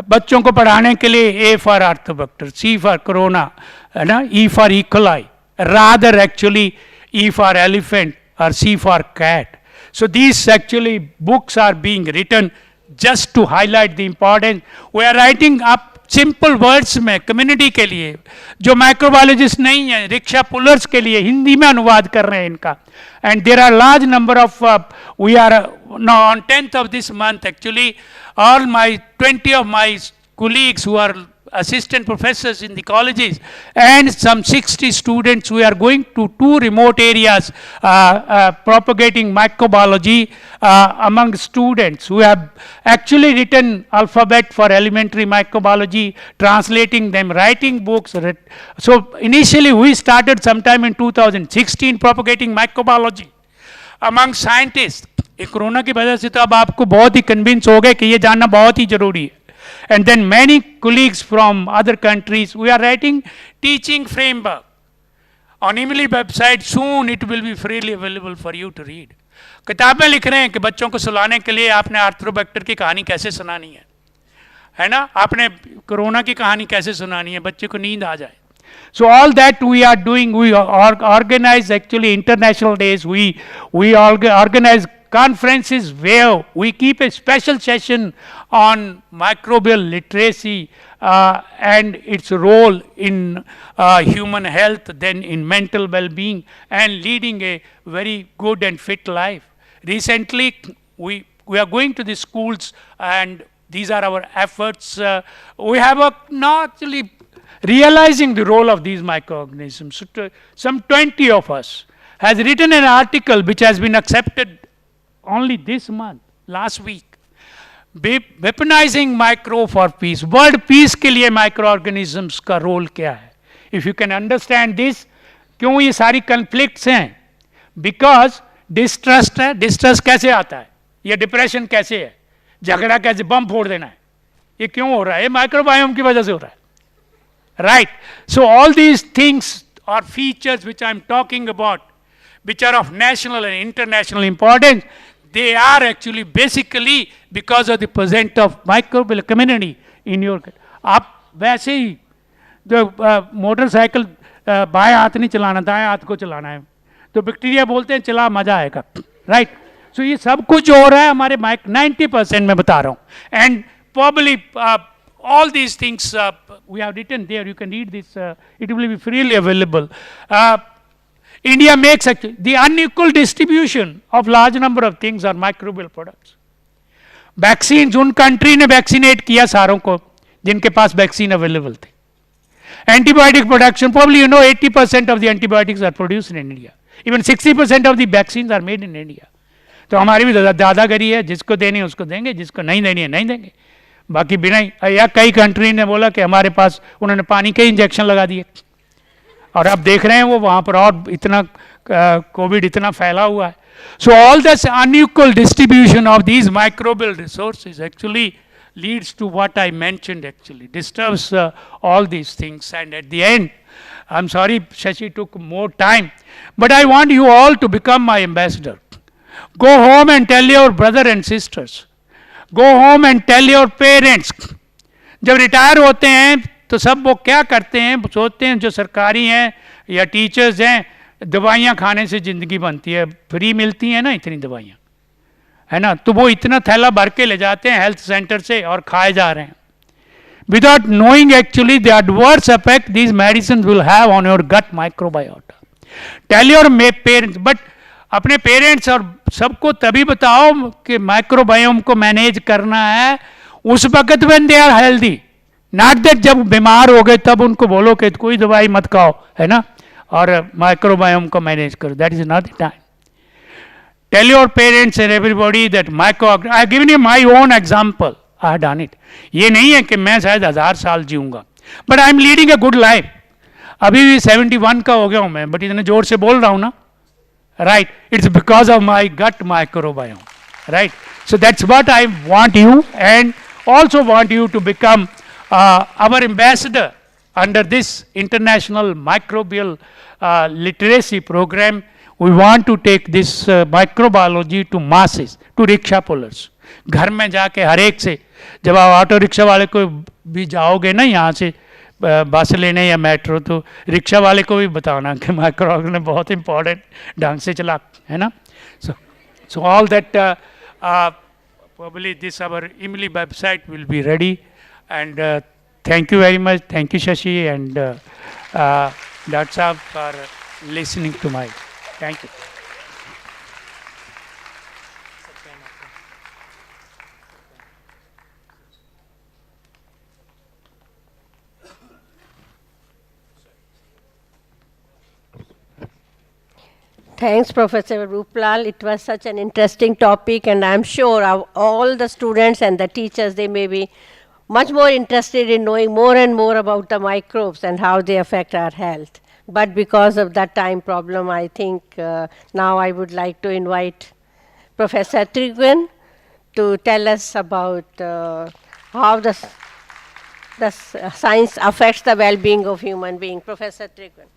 बच्चों को पढ़ाने के लिए A for arthrobacter, C for corona, है ना, E for E coli, rather actually E for elephant or C for cat. So these actually books are being written just to highlight the importance. We are writing up simple words में community के लिए, जो microbiologist नहीं है, rickshaw pullers के लिए हिंदी में अनुवाद कर रहे हैं इनका। And there are large number of, we are now on 10th of this month actually, all my 20 of my colleagues who are assistant professors in the colleges, and some 60 students. We are going to 2 remote areas propagating microbiology among students who have actually written alphabet for elementary microbiology, translating them, writing books. So initially we started sometime in 2016 propagating microbiology among scientists. Corona की वजह से तो अब आपको बहुत ही convince हो गए कि ये जानना बहुत ही जरूरी है. And then many colleagues from other countries, we are writing teaching framework. On Emily website, soon it will be freely available for you to read. किताबें लिख रहे हैं कि बच्चों को सुलाने के लिए आपने आर्थ्रोबैक्टर की कहानी कैसे सुनानी है ना? आपने कोरोना की कहानी कैसे सुनानी है, बच्चे को नींद आ जाए. So all that we are doing, we organize actually international days, we organize conferences where we keep a special session on microbial literacy and its role in human health, then in mental well-being and leading a very good and fit life. Recently, we are going to the schools, and these are our efforts. We have not actually realizing the role of these microorganisms. So some 20 of us has written an article which has been accepted only this month, last week. Weaponizing micro for peace. World peace के लिए microorganisms का role क्या है? If you can understand this, क्यों ये सारी conflicts हैं? Because distrust है. Distrust कैसे आता है? ये depression कैसे है? झगड़ा कैसे? बम फोड़ देना है. ये क्यों हो रहा है? ये microbiome की वजह से हो रहा है. Right? So all these things are features which I am talking about, which are of national and international importance. They are actually basically because of the presence of microbial community in your. आप वैसे ही जो motorcycle बाएं हाथ नहीं चलाना, दाएं हाथ को चलाना है, तो बैक्टीरिया बोलते हैं चला मजा आएगा. राइट? सो ये सब कुछ हो रहा है हमारे 90% में बता रहा हूँ. And probably all these things we have written there. You can read this. It will be freely available. India makes the unequal distribution of large number of things are microbial products. Vaccines, उन country ने vaccinate किया सारों को जिनके पास vaccine available थे. Antibiotic production, probably you know 80% of the antibiotics are produced in India. Even 60% of the vaccines are made in India. तो हमारी भी दादागिरी है, जिसको देनी है उसको देंगे, जिसको नहीं देनी है नहीं देंगे. बाकी बिना या कई कंट्री ने बोला कि हमारे पास, उन्होंने पानी के इंजेक्शन लगा दिए और अब देख रहे हैं वो वहाँ पर और इतना कोविड इतना फैला हुआ है. सो all this unequal distribution of these microbial resources actually leads to what I mentioned actually, disturbs all these things. And at the end, I'm sorry Shashi took more time, but I want you all to become my ambassador. Go home and tell your brother and sisters. Go home and tell your parents. जब retire होते हैं तो सब वो क्या करते हैं, सोचते हैं जो सरकारी हैं या टीचर्स हैं, दवाइयाँ खाने से ज़िंदगी बनती है, फ्री मिलती हैं ना इतनी दवाइयाँ, है ना, तो वो इतना थैला भर के ले जाते हैं हेल्थ सेंटर से और खाए जा रहे हैं without knowing actually the adverse effect these medicine will have on your gut microbiota. Tell your parents, but अपने पेरेंट्स और सबको तभी बताओ कि माइक्रोबायोम को मैनेज करना है उस वक्त when they are healthy, not that जब बीमार हो गए तब उनको बोलो कि कोई दवाई मत खाओ, है ना, और माइक्रोबायोम को मैनेज करो. That is not the time. Tell your parents and everybody that I have given you my own example. I have done it. ये नहीं है कि मैं शायद 1000 साल जीऊँगा, but I am leading a good life. अभी भी 71 का हो गया हूँ मैं, but इतने जोर से बोल रहा हूँ ना, right? It's because of my gut microbiome, right? So that's what I want you, and also want you to become our ambassador under this international microbial literacy program. We want to take this microbiology to masses, to rickshaw pullers. घर में जाके हर एक से, जब आप auto rickshaw वाले को भी जाओगे ना यहाँ से बस लेने या मेट्रो, तो रिक्शा वाले को भी बताना कि माइक्रोऑर्गेनिज्म बहुत इंपॉर्टेंट ढंग से चला, है ना. So all that probably this our Emily website will be ready, and thank you very much. Thank you Shashi and Dr. Saab for listening to my. Thank you. Thanks, Professor Ruplal. It was such an interesting topic, and I'm sure all the students and the teachers, they may be much more interested in knowing more and more about the microbes and how they affect our health. But because of that time problem, I think now I would like to invite Professor Trigwen to tell us about how the science affects the well-being of human being. Professor Trigwen.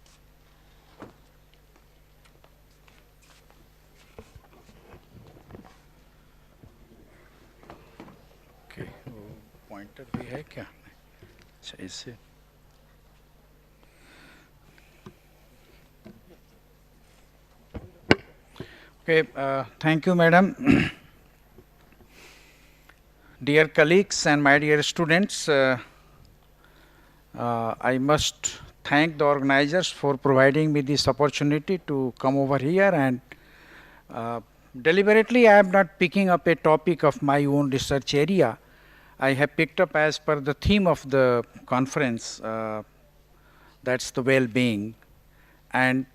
Pointer भी है क्या? अच्छा इससे Okay, thank you, madam. Dear colleagues and my dear students, I must thank the organizers for providing me this opportunity to come over here, and deliberately I am not picking up a topic of my own research area. I have picked up as per the theme of the conference, that's the well-being, and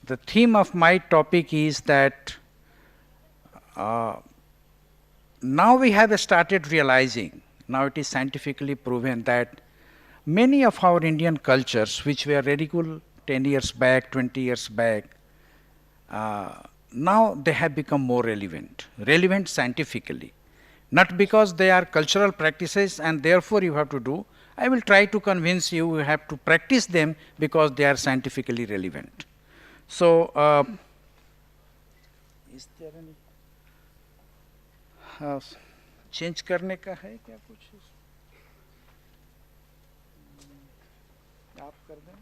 the theme of my topic is that now we have started realizing, now it is scientifically proven that many of our Indian cultures, which were ridicule 10 years back, 20 years back, now they have become more relevant scientifically. Not because they are cultural practices and therefore you have to do. I will try to convince you, you have to practice them because they are scientifically relevant. So, is there any change करने का है क्या कुछ? आप कर दें?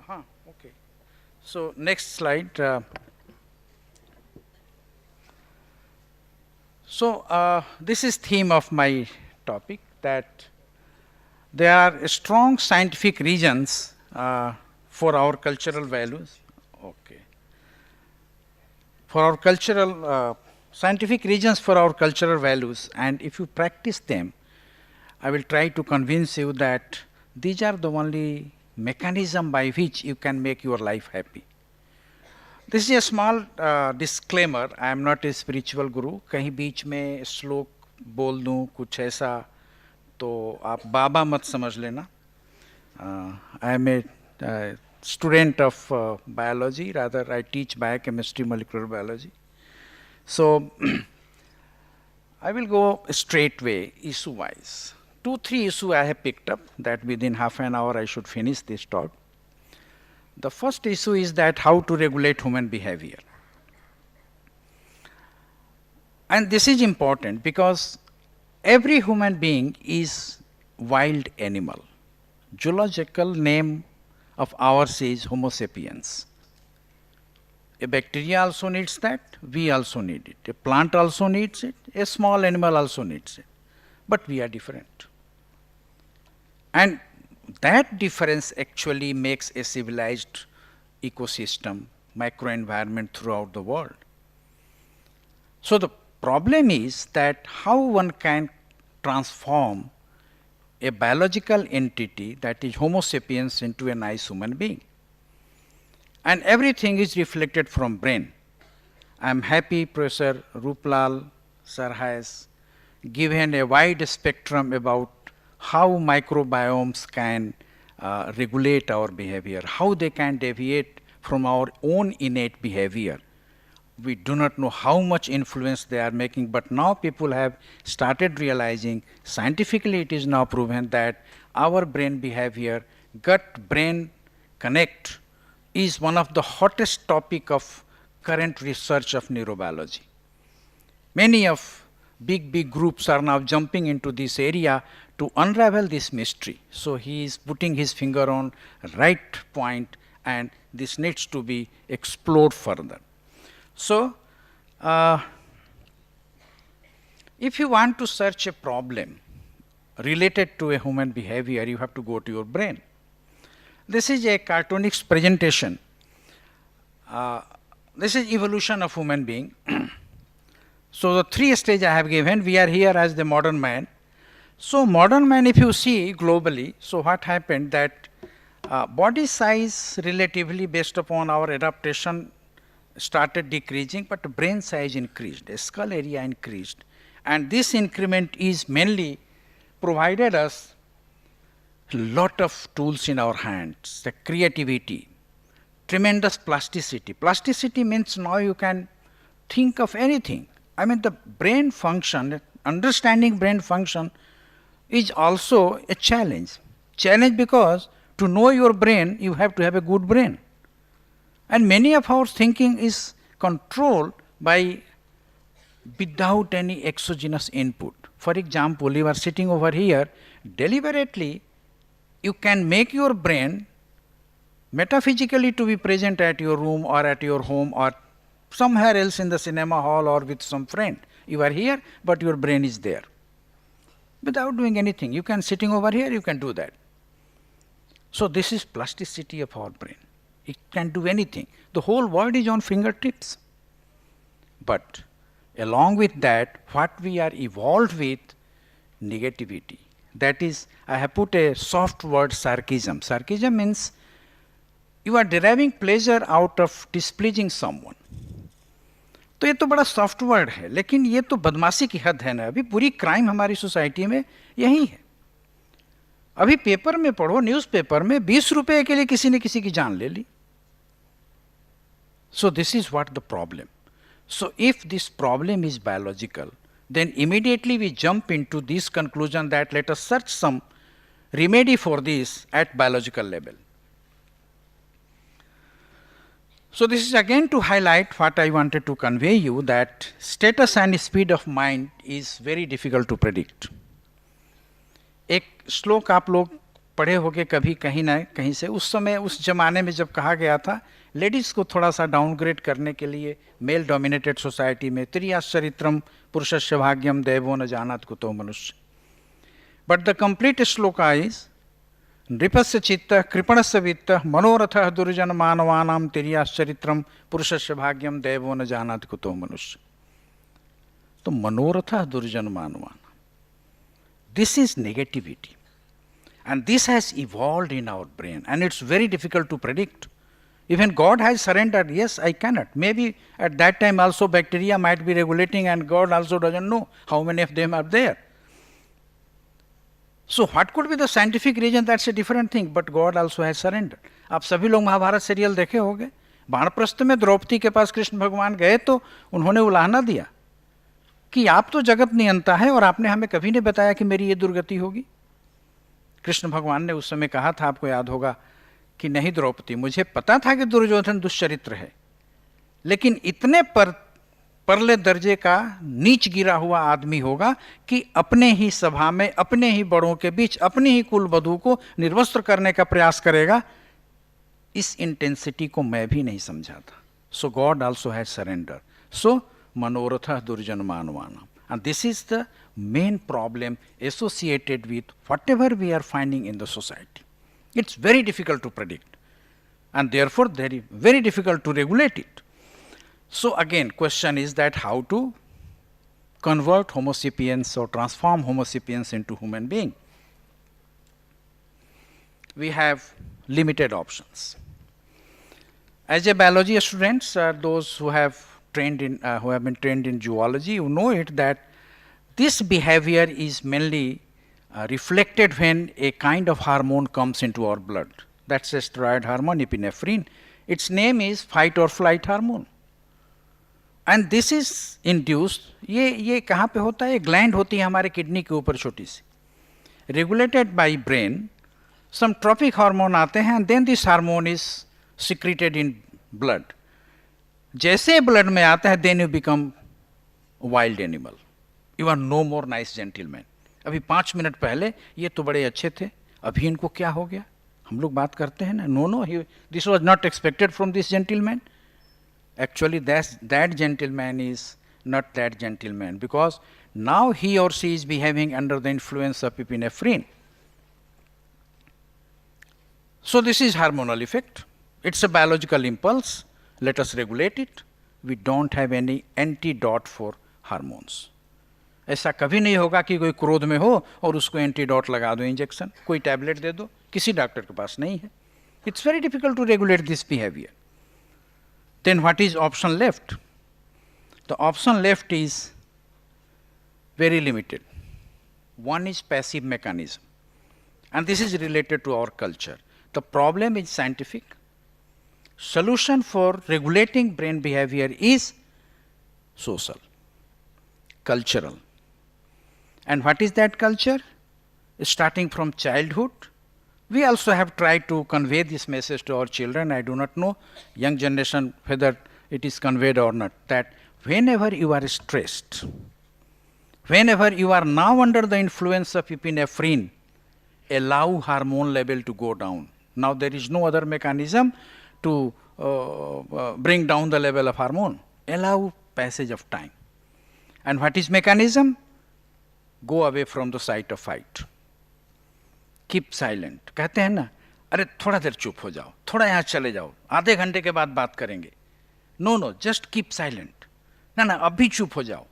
हाँ, okay. So next slide. This is theme of my topic, that there are strong scientific reasons for our cultural values. Okay. For our cultural, scientific reasons for our cultural values, and if you practice them, I will try to convince you that these are the only mechanism by which you can make your life happy. This is a small disclaimer. I am not a spiritual guru. कहीं बीच में श्लोक बोल दूँ कुछ ऐसा तो आप बाबा मत समझ लेना. I am a student of biology. Rather, I teach biochemistry, molecular biology. So I will go straightway issue-wise. 2-3 issues I have picked up that within half an hour I should finish this talk. The first issue is that how to regulate human behavior. And this is important because every human being is wild animal. Zoological name of ours is Homo sapiens. A bacteria also needs that, we also need it. A plant also needs it, a small animal also needs it. But we are different. And that difference actually makes a civilized ecosystem, microenvironment throughout the world. So the problem is that how one can transform a biological entity, that is Homo sapiens, into a nice human being. And everything is reflected from brain. I am happy Professor Ruplal sir has given a wide spectrum about how microbiomes can regulate our behavior, how they can deviate from our own innate behavior. We do not know how much influence they are making, but now people have started realizing, scientifically it is now proven that our brain behavior, gut-brain connect, is one of the hottest topic of current research of neurobiology. Many of big groups are now jumping into this area to unravel this mystery. So he is putting his finger on right point, and this needs to be explored further. So if you want to search a problem related to a human behavior, you have to go to your brain. This is a cartoonics presentation. This is evolution of human being. So the 3 stages I have given, we are here as the modern man. So modern man, if you see globally, so what happened that Body size relatively based upon our adaptation started decreasing, but brain size increased, the skull area increased. And this increment is mainly provided us a lot of tools in our hands, the creativity, tremendous plasticity. Plasticity means now you can think of anything. I mean, the brain function, understanding brain function is also a challenge. Challenge because to know your brain, you have to have a good brain. And many of our thinking is controlled by without any exogenous input. For example, you are sitting over here, deliberately you can make your brain metaphysically to be present at your room or at your home or somewhere else in the cinema hall or with some friend. You are here, but your brain is there. Without doing anything, you can sitting over here, you can do that. So this is plasticity of our brain. It can do anything. The whole world is on fingertips. But along with that, what we are evolved with, negativity. That is, I have put a soft word, sarcasm. Sarcasm means you are deriving pleasure out of displeasing someone. तो ये तो बड़ा soft word है, लेकिन ये तो बदमाशी की हद है ना। अभी पूरी क्राइम हमारी सोसाइटी में यही है। अभी पेपर में पढ़ो, न्यूज़पेपर में 20 रुपए के लिए किसी ने किसी की जान ले ली। So this is what the problem. So if this problem is biological, then immediately we jump into this conclusion that let us search some remedy for this at biological level. So this is again to highlight what I wanted to convey you, that status and speed of mind is very difficult to predict. एक श्लोक आप लोग पढ़े होंगे कभी कहीं ना कहीं से, उस समय उस जमाने में जब कहा गया था लेडीज़ को थोड़ा सा डाउनग्रेड करने के लिए मेल डोमिनेटेड सोसाइटी में, त्रियाश्चरित्रम पुरुषस्य भाग्यम दैवो न जानात कुतो मनुष्य. But the complete shloka is नृपस्य चित्त कृपणस्य वित्त मनोरथ दुर्जन मानवानाम त्रियाश्चरित्रम पुरुषस्य भाग्यम दैवो न जानात कुतो मनुष्य. तो मनोरथ दुर्जन मानवान, this is negativity, and this has evolved in our brain, and it's very difficult to predict. Even God has surrendered. Yes, I cannot. Maybe at that time also bacteria might be regulating, and God also doesn't know how many of them are there. So what could be the scientific reason? That's a different thing, but God also has surrendered. आप सभी लोग Mahabharat serial देखे होंगे. वानप्रस्थ में द्रौपदी के पास कृष्ण भगवान गए तो उन्होंने उलाहना दिया कि आप तो जगत नियंता है और आपने हमें कभी नहीं बताया कि मेरी ये दुर्गति होगी. कृष्ण भगवान ने उस समय कहा था, आपको याद होगा, कि नहीं द्रौपदी, मुझे पता था कि दुर्योधन दुष्चरित्र है, लेकिन इतने परले दर्जे का नीच गिरा हुआ आदमी होगा कि अपने ही सभा में अपने ही बड़ों के बीच अपनी ही कुल वधू को निर्वस्त्र करने का प्रयास करेगा. इस इंटेंसिटी को मैं भी नहीं समझा था. सो गॉड ऑल्सो हैज सरेंडर. सो मनोरथ दुर्जन मानवाना. And this is the main problem associated with whatever we are finding in the society. It's very difficult to predict, and therefore very, very difficult to regulate it. So again, question is that how to convert Homo sapiens or transform Homo sapiens into human being. We have limited options. As a biology students, those who have been trained in zoology, you know it that this behavior is mainly reflected when a kind of hormone comes into our blood. That's a steroid hormone, epinephrine. Its name is fight or flight hormone. And this is induced, ये कहाँ पे होता है? Gland होती है हमारे kidney के ऊपर छोटी सी, regulated by brain. Some trophic hormone आते हैं, and then this hormone is secreted in blood. जैसे ब्लड में आता है, then you become a wild animal. You are no more nice gentleman. अभी 5 मिनट पहले ये तो बड़े अच्छे थे, अभी इनको क्या हो गया? हम लोग बात करते हैं ना, no, this was not expected from this gentleman. Actually, that gentleman is not that gentleman, because now he or she is behaving under the influence of epinephrine. So this is hormonal effect. It's a biological impulse. Let us regulate it. We don't have any antidote for hormones. ऐसा कभी नहीं होगा कि कोई क्रोध में हो और उसको एंटीडोट लगा दो, इंजेक्शन, कोई टैबलेट दे दो, किसी डॉक्टर के पास नहीं है. It's very difficult to regulate this behavior. Then what is option left? The option left is very limited. One is passive mechanism, and this is related to our culture. The problem is scientific. Solution for regulating brain behavior is social, cultural. And what is that culture? Starting from childhood. We also have tried to convey this message to our children. I do not know, young generation, whether it is conveyed or not, that whenever you are stressed, whenever you are now under the influence of epinephrine, allow hormone level to go down. Now there is no other mechanism to bring down the level of hormone. Allow passage of time. And what is mechanism? Go away from the site of fight. Keep silent. कहते हैं ना, अरे थोड़ा देर चुप हो जाओ, थोड़ा यहाँ चले जाओ, आधे घंटे के बाद बात करेंगे. No, just keep silent. ना अभी चुप हो जाओ.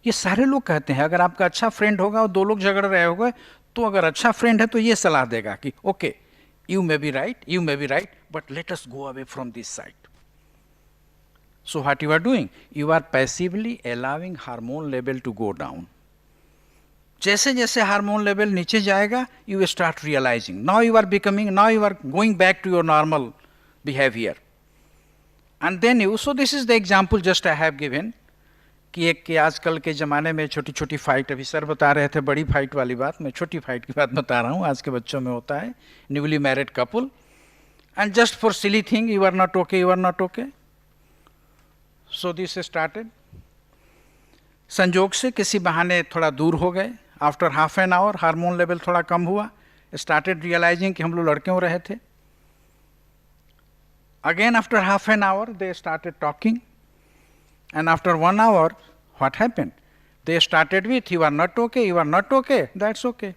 ये सारे लोग कहते हैं. अगर आपका अच्छा फ्रेंड होगा और दो लोग झगड़ रहे होंगे, तो अगर अच्छा फ्रेंड है तो ये सलाह देगा कि okay, you may be right, but let us go away from this site. So what you are doing? You are passively allowing hormone level to go down. जैसे जैसे हार्मोन लेवल नीचे जाएगा, you start realizing. Now you are going back to your normal behavior. And then so this is the example just I have given, कि आजकल के ज़माने में छोटी छोटी फाइट, अभी सर बता रहे थे बड़ी फाइट वाली बात, मैं छोटी फाइट की बात बता रहा हूँ, आज के बच्चों में होता है, newly married couple, and just for silly thing, you are not okay. So this started. संजोग से किसी बहाने थोड़ा दूर हो गए. After half an hour, hormone level थोड़ा कम हुआ. Started realizing कि हम लोग लड़के हो रहे थे. Again after half an hour, they started talking. And after 1 hour, what happened? They started with, you are not okay, that's okay.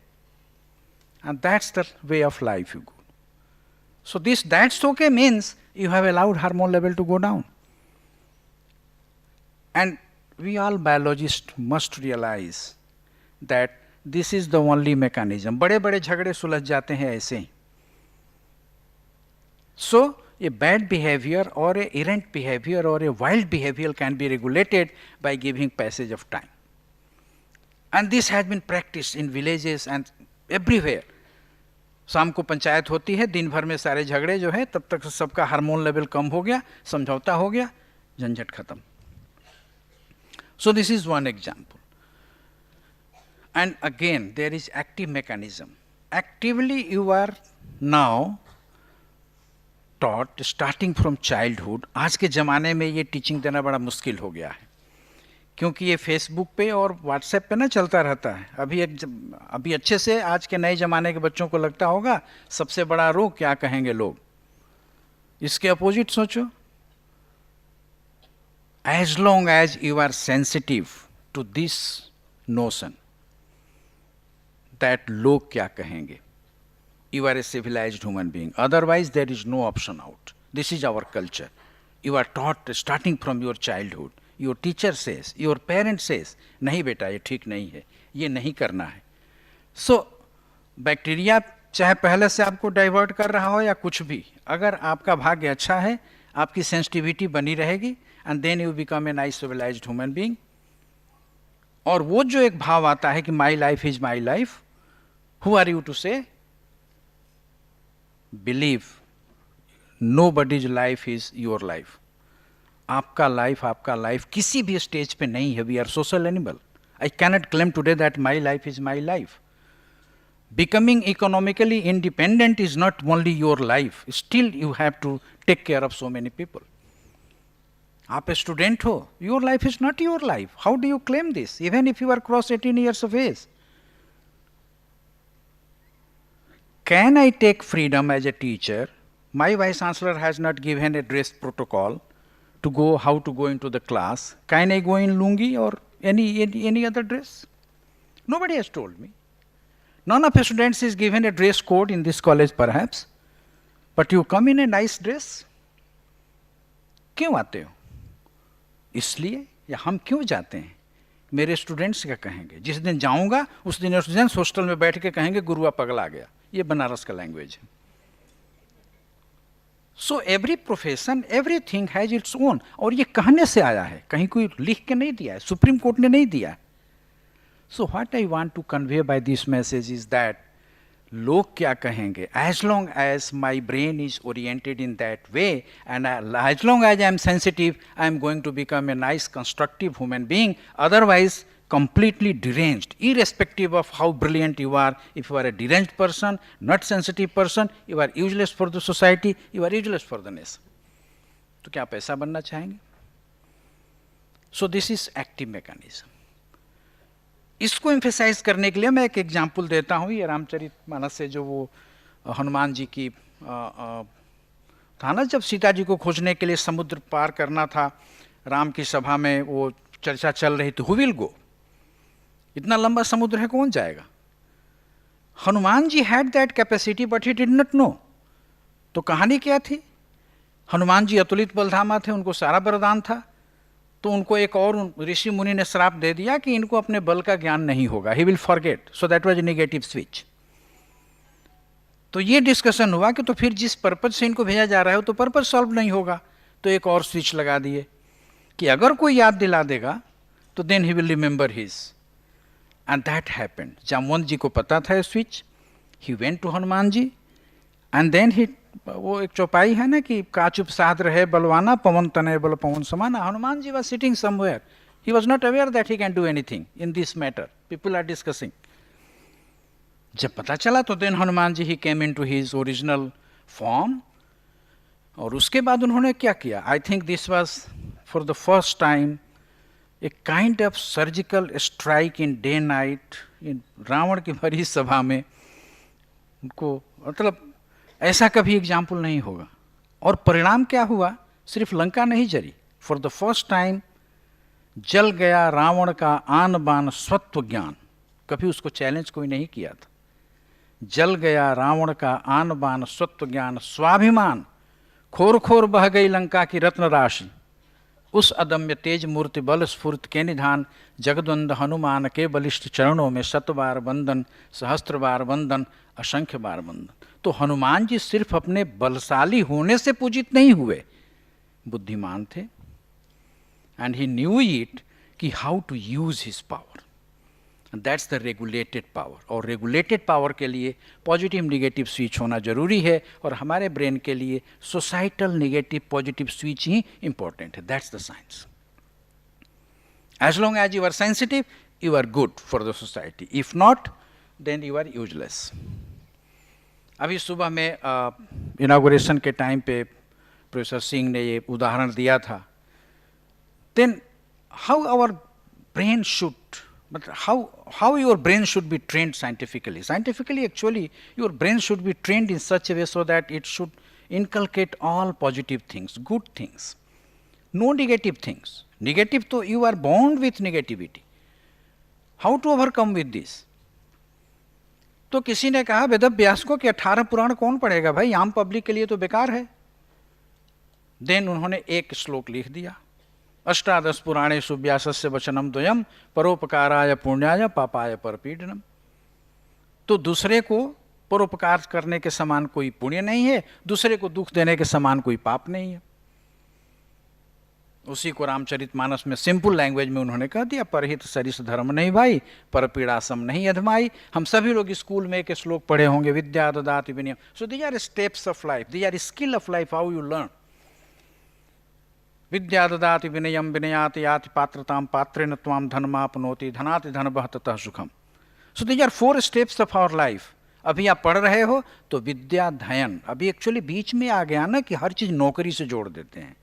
And that's the way of life you go. So this that's okay means you have allowed hormone level to go down. And we all biologists must realize that this is the only mechanism. बड़े बड़े झगड़े सुलझ जाते हैं ऐसे ही. So a bad behavior or a errant behavior or a wild behavior can be regulated by giving passage of time. And this has been practiced in villages and everywhere. शाम को पंचायत होती है, दिन भर में सारे झगड़े जो है, तब तक सबका हार्मोन लेवल कम हो गया, समझौता हो गया, झंझट खत्म. So this is one example. And again, there is active mechanism. Actively you are now taught starting from childhood. आज के ज़माने में ये टीचिंग देना बड़ा मुश्किल हो गया है, क्योंकि ये फेसबुक पे और व्हाट्सएप पे ना चलता रहता है. अभी अच्छे से आज के नए ज़माने के बच्चों को लगता होगा सबसे बड़ा रोग क्या कहेंगे लोग. इसके अपोजिट सोचो. As long as you are sensitive to this notion that लोग क्या कहेंगे, you are a civilized human being. Otherwise, there is no option out. This is our culture. You are taught starting from your childhood. Your teacher says, your parent says, नहीं बेटा ये ठीक नहीं है, ये नहीं करना है. So, बैक्टीरिया चाहे पहले से आपको डाइवर्ट कर रहा हो या कुछ भी, अगर आपका भाग्य अच्छा है, आपकी सेंसिटिविटी बनी रहेगी, and then you become a nice civilized human being. और वो जो एक भाव आता है कि my life is my life, who are you to say? Believe nobody's life is your life. आपका लाइफ किसी भी स्टेज पे नहीं है. We are social animal. I cannot claim today that my life is my life. Becoming economically independent is not only your life. Still you have to take care of so many people. आप student हो, your life is not your life. How do you claim this? Even if you are cross 18 years of age. Can I take freedom as a teacher? My vice chancellor has not given a dress protocol to go, how to go into the class. Can I go in lungi or any other dress? Nobody has told me. None of the students is given a dress code in this college perhaps, but you come in a nice dress. क्यों आते हो? इसलिए या हम क्यों जाते हैं? मेरे स्टूडेंट्स क्या कहेंगे? जिस दिन जाऊंगा उस दिन स्टूडेंट्स हॉस्टल में बैठ के कहेंगे गुरुआ पगला गया. ये बनारस का लैंग्वेज है. So every profession, everything has its own. और ये कहने से आया है, कहीं कोई लिख के नहीं दिया है, सुप्रीम कोर्ट ने नहीं दिया है। So what I want to convey by this message is that लोग क्या कहेंगे, as long as my brain is oriented in that way and as long as I am sensitive, I am going to become a nice constructive human being, otherwise completely deranged, irrespective of how brilliant you are. If you are a deranged person, not sensitive person, you are useless for the society, you are useless for the nation. तो क्या आप ऐसा बनना चाहेंगे? So this is active mechanism. इसको emphasize करने के लिए मैं एक एग्जाम्पल देता हूँ। ये रामचरितमानस से जो वो हनुमान जी की था ना, जब सीता जी को खोजने के लिए समुद्र पार करना था, राम की सभा में वो चर्चा चल रही थी, who will go? इतना लंबा समुद्र है, कौन जाएगा? Hanuman ji had that capacity but he did not know. तो कहानी क्या थी? हनुमान जी अतुलित बलधामा थे, उनको सारा वरदान था, तो उनको एक और ऋषि मुनि ने श्राप दे दिया कि इनको अपने बल का ज्ञान नहीं होगा, he will forget. So that was a negative switch. तो ये डिस्कशन हुआ कि तो फिर जिस पर्पज से इनको भेजा जा रहा है तो पर्पज सॉल्व नहीं होगा, तो एक और स्विच लगा दिए कि अगर कोई याद दिला देगा तो then he will remember his. And that happened. Jamvant ji को पता था switch, he went to Hanuman ji and then he, वो एक चौपाई है ना कि काचुप साध रहे बलवाना, पवन तनय बल पवन समाना। Hanuman ji was sitting somewhere, he was not aware that he can do anything in this matter, people are discussing. जब पता चला तो then Hanuman ji he came into his original form. और उसके बाद उन्होंने क्या किया? I think this was for the first time a kind of surgical strike in day night in Ravan की भरी सभा में। उनको मतलब ऐसा कभी एग्जाम्पल नहीं होगा। और परिणाम क्या हुआ? सिर्फ लंका नहीं जरी, फॉर द फर्स्ट टाइम जल गया रावण का आन बान स्वत्व ज्ञान। कभी उसको चैलेंज कोई नहीं किया था। जल गया रावण का आन बान स्वत्व ज्ञान, स्वाभिमान खोर खोर बह गई लंका की रत्न राशि। उस अदम्य तेज मूर्ति बल स्फूर्त के निधान, जगद्वंद हनुमान के बलिष्ठ चरणों में शत बार वंदन, सहस्त्र बार वंदन, असंख्य बार वंदन। तो हनुमान जी सिर्फ अपने बलशाली होने से पूजित नहीं हुए, बुद्धिमान थे। एंड ही न्यू इट कि how to use his power, that's the regulated power. और रेगुलेटेड पावर के लिए पॉजिटिव निगेटिव स्विच होना जरूरी है, और हमारे ब्रेन के लिए सोसाइटल निगेटिव पॉजिटिव स्विच ही इंपॉर्टेंट है। That's the science. As long as you are sensitive, you are good for the society, if not then you are useless. अभी सुबह में इनागुरेशन के टाइम पे प्रोफेसर सिंह ने ये उदाहरण दिया था। Then how our brain should, but how your brain should be trained scientifically. Scientifically, actually, your brain should be trained in such a way so that it should inculcate all positive things, good things, no negative things. Negative, तो you are born with negativity. How to overcome with this? तो किसी ने कहा वेद व्यास को कि 18 पुराण कौन पढ़ेगा भाई, आम पब्लिक के लिए तो बेकार है। देन उन्होंने एक श्लोक लिख दिया, अष्टादश पुराणेषु व्यासस्य वचनम द्वयम परोपकाराय पुण्याय पापाय परपीडनम। तो दूसरे को परोपकार करने के समान कोई पुण्य नहीं है, दूसरे को दुख देने के समान कोई पाप नहीं है। उसी को रामचरितमानस में सिंपल लैंग्वेज में उन्होंने कह दिया, परहित सरिस धर्म नहीं भाई, परपीड़ा सम नहीं अधमाई। हम सभी लोग स्कूल में एक श्लोक पढ़े होंगे, विद्या ददाति विनयम। So these are steps of life, these are skill of life, how you learn. विद्या ददाति विनयम विनयाति याति पात्रताम पात्रेण त्वाम धनमापनोति धनाति धनवः ततः सुखम। So these are 4 steps of our life. अभी आप पढ़ रहे हो तो विद्याध्ययन, अभी एक्चुअली बीच में आ गया ना कि हर चीज़ नौकरी से जोड़ देते हैं।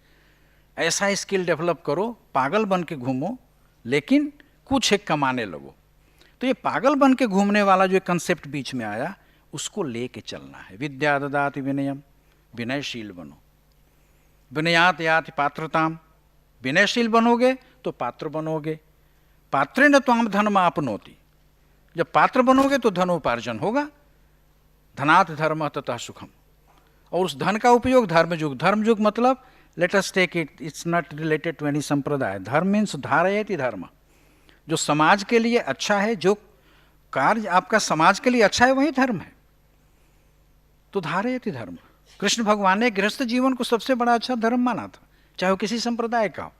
ऐसा स्किल डेवलप करो, पागल बन के घूमो लेकिन कुछ एक कमाने लगो। तो ये पागल बन के घूमने वाला जो कंसेप्ट बीच में आया, उसको लेके चलना है। विद्या ददाति विनयम, विनयशील बनो। विनयात याति पात्रताम, विनयशील बनोगे तो पात्र बनोगे। पात्रेण त्वाम धनमापनोति, जब पात्र बनोगे तो धनोपार्जन होगा। धनात् धर्मः ततः सुखम। और उस धन का उपयोग धर्मयुग, धर्मयुग मतलब let us take it, it's not related to any संप्रदाय। धर्म मीन्स धारयति धर्म, जो समाज के लिए अच्छा है, जो कार्य आपका समाज के लिए अच्छा है वही धर्म है। तो धारयति धर्म, कृष्ण भगवान ने गृहस्थ जीवन को सबसे बड़ा अच्छा धर्म माना था, चाहे वो किसी संप्रदाय का हो।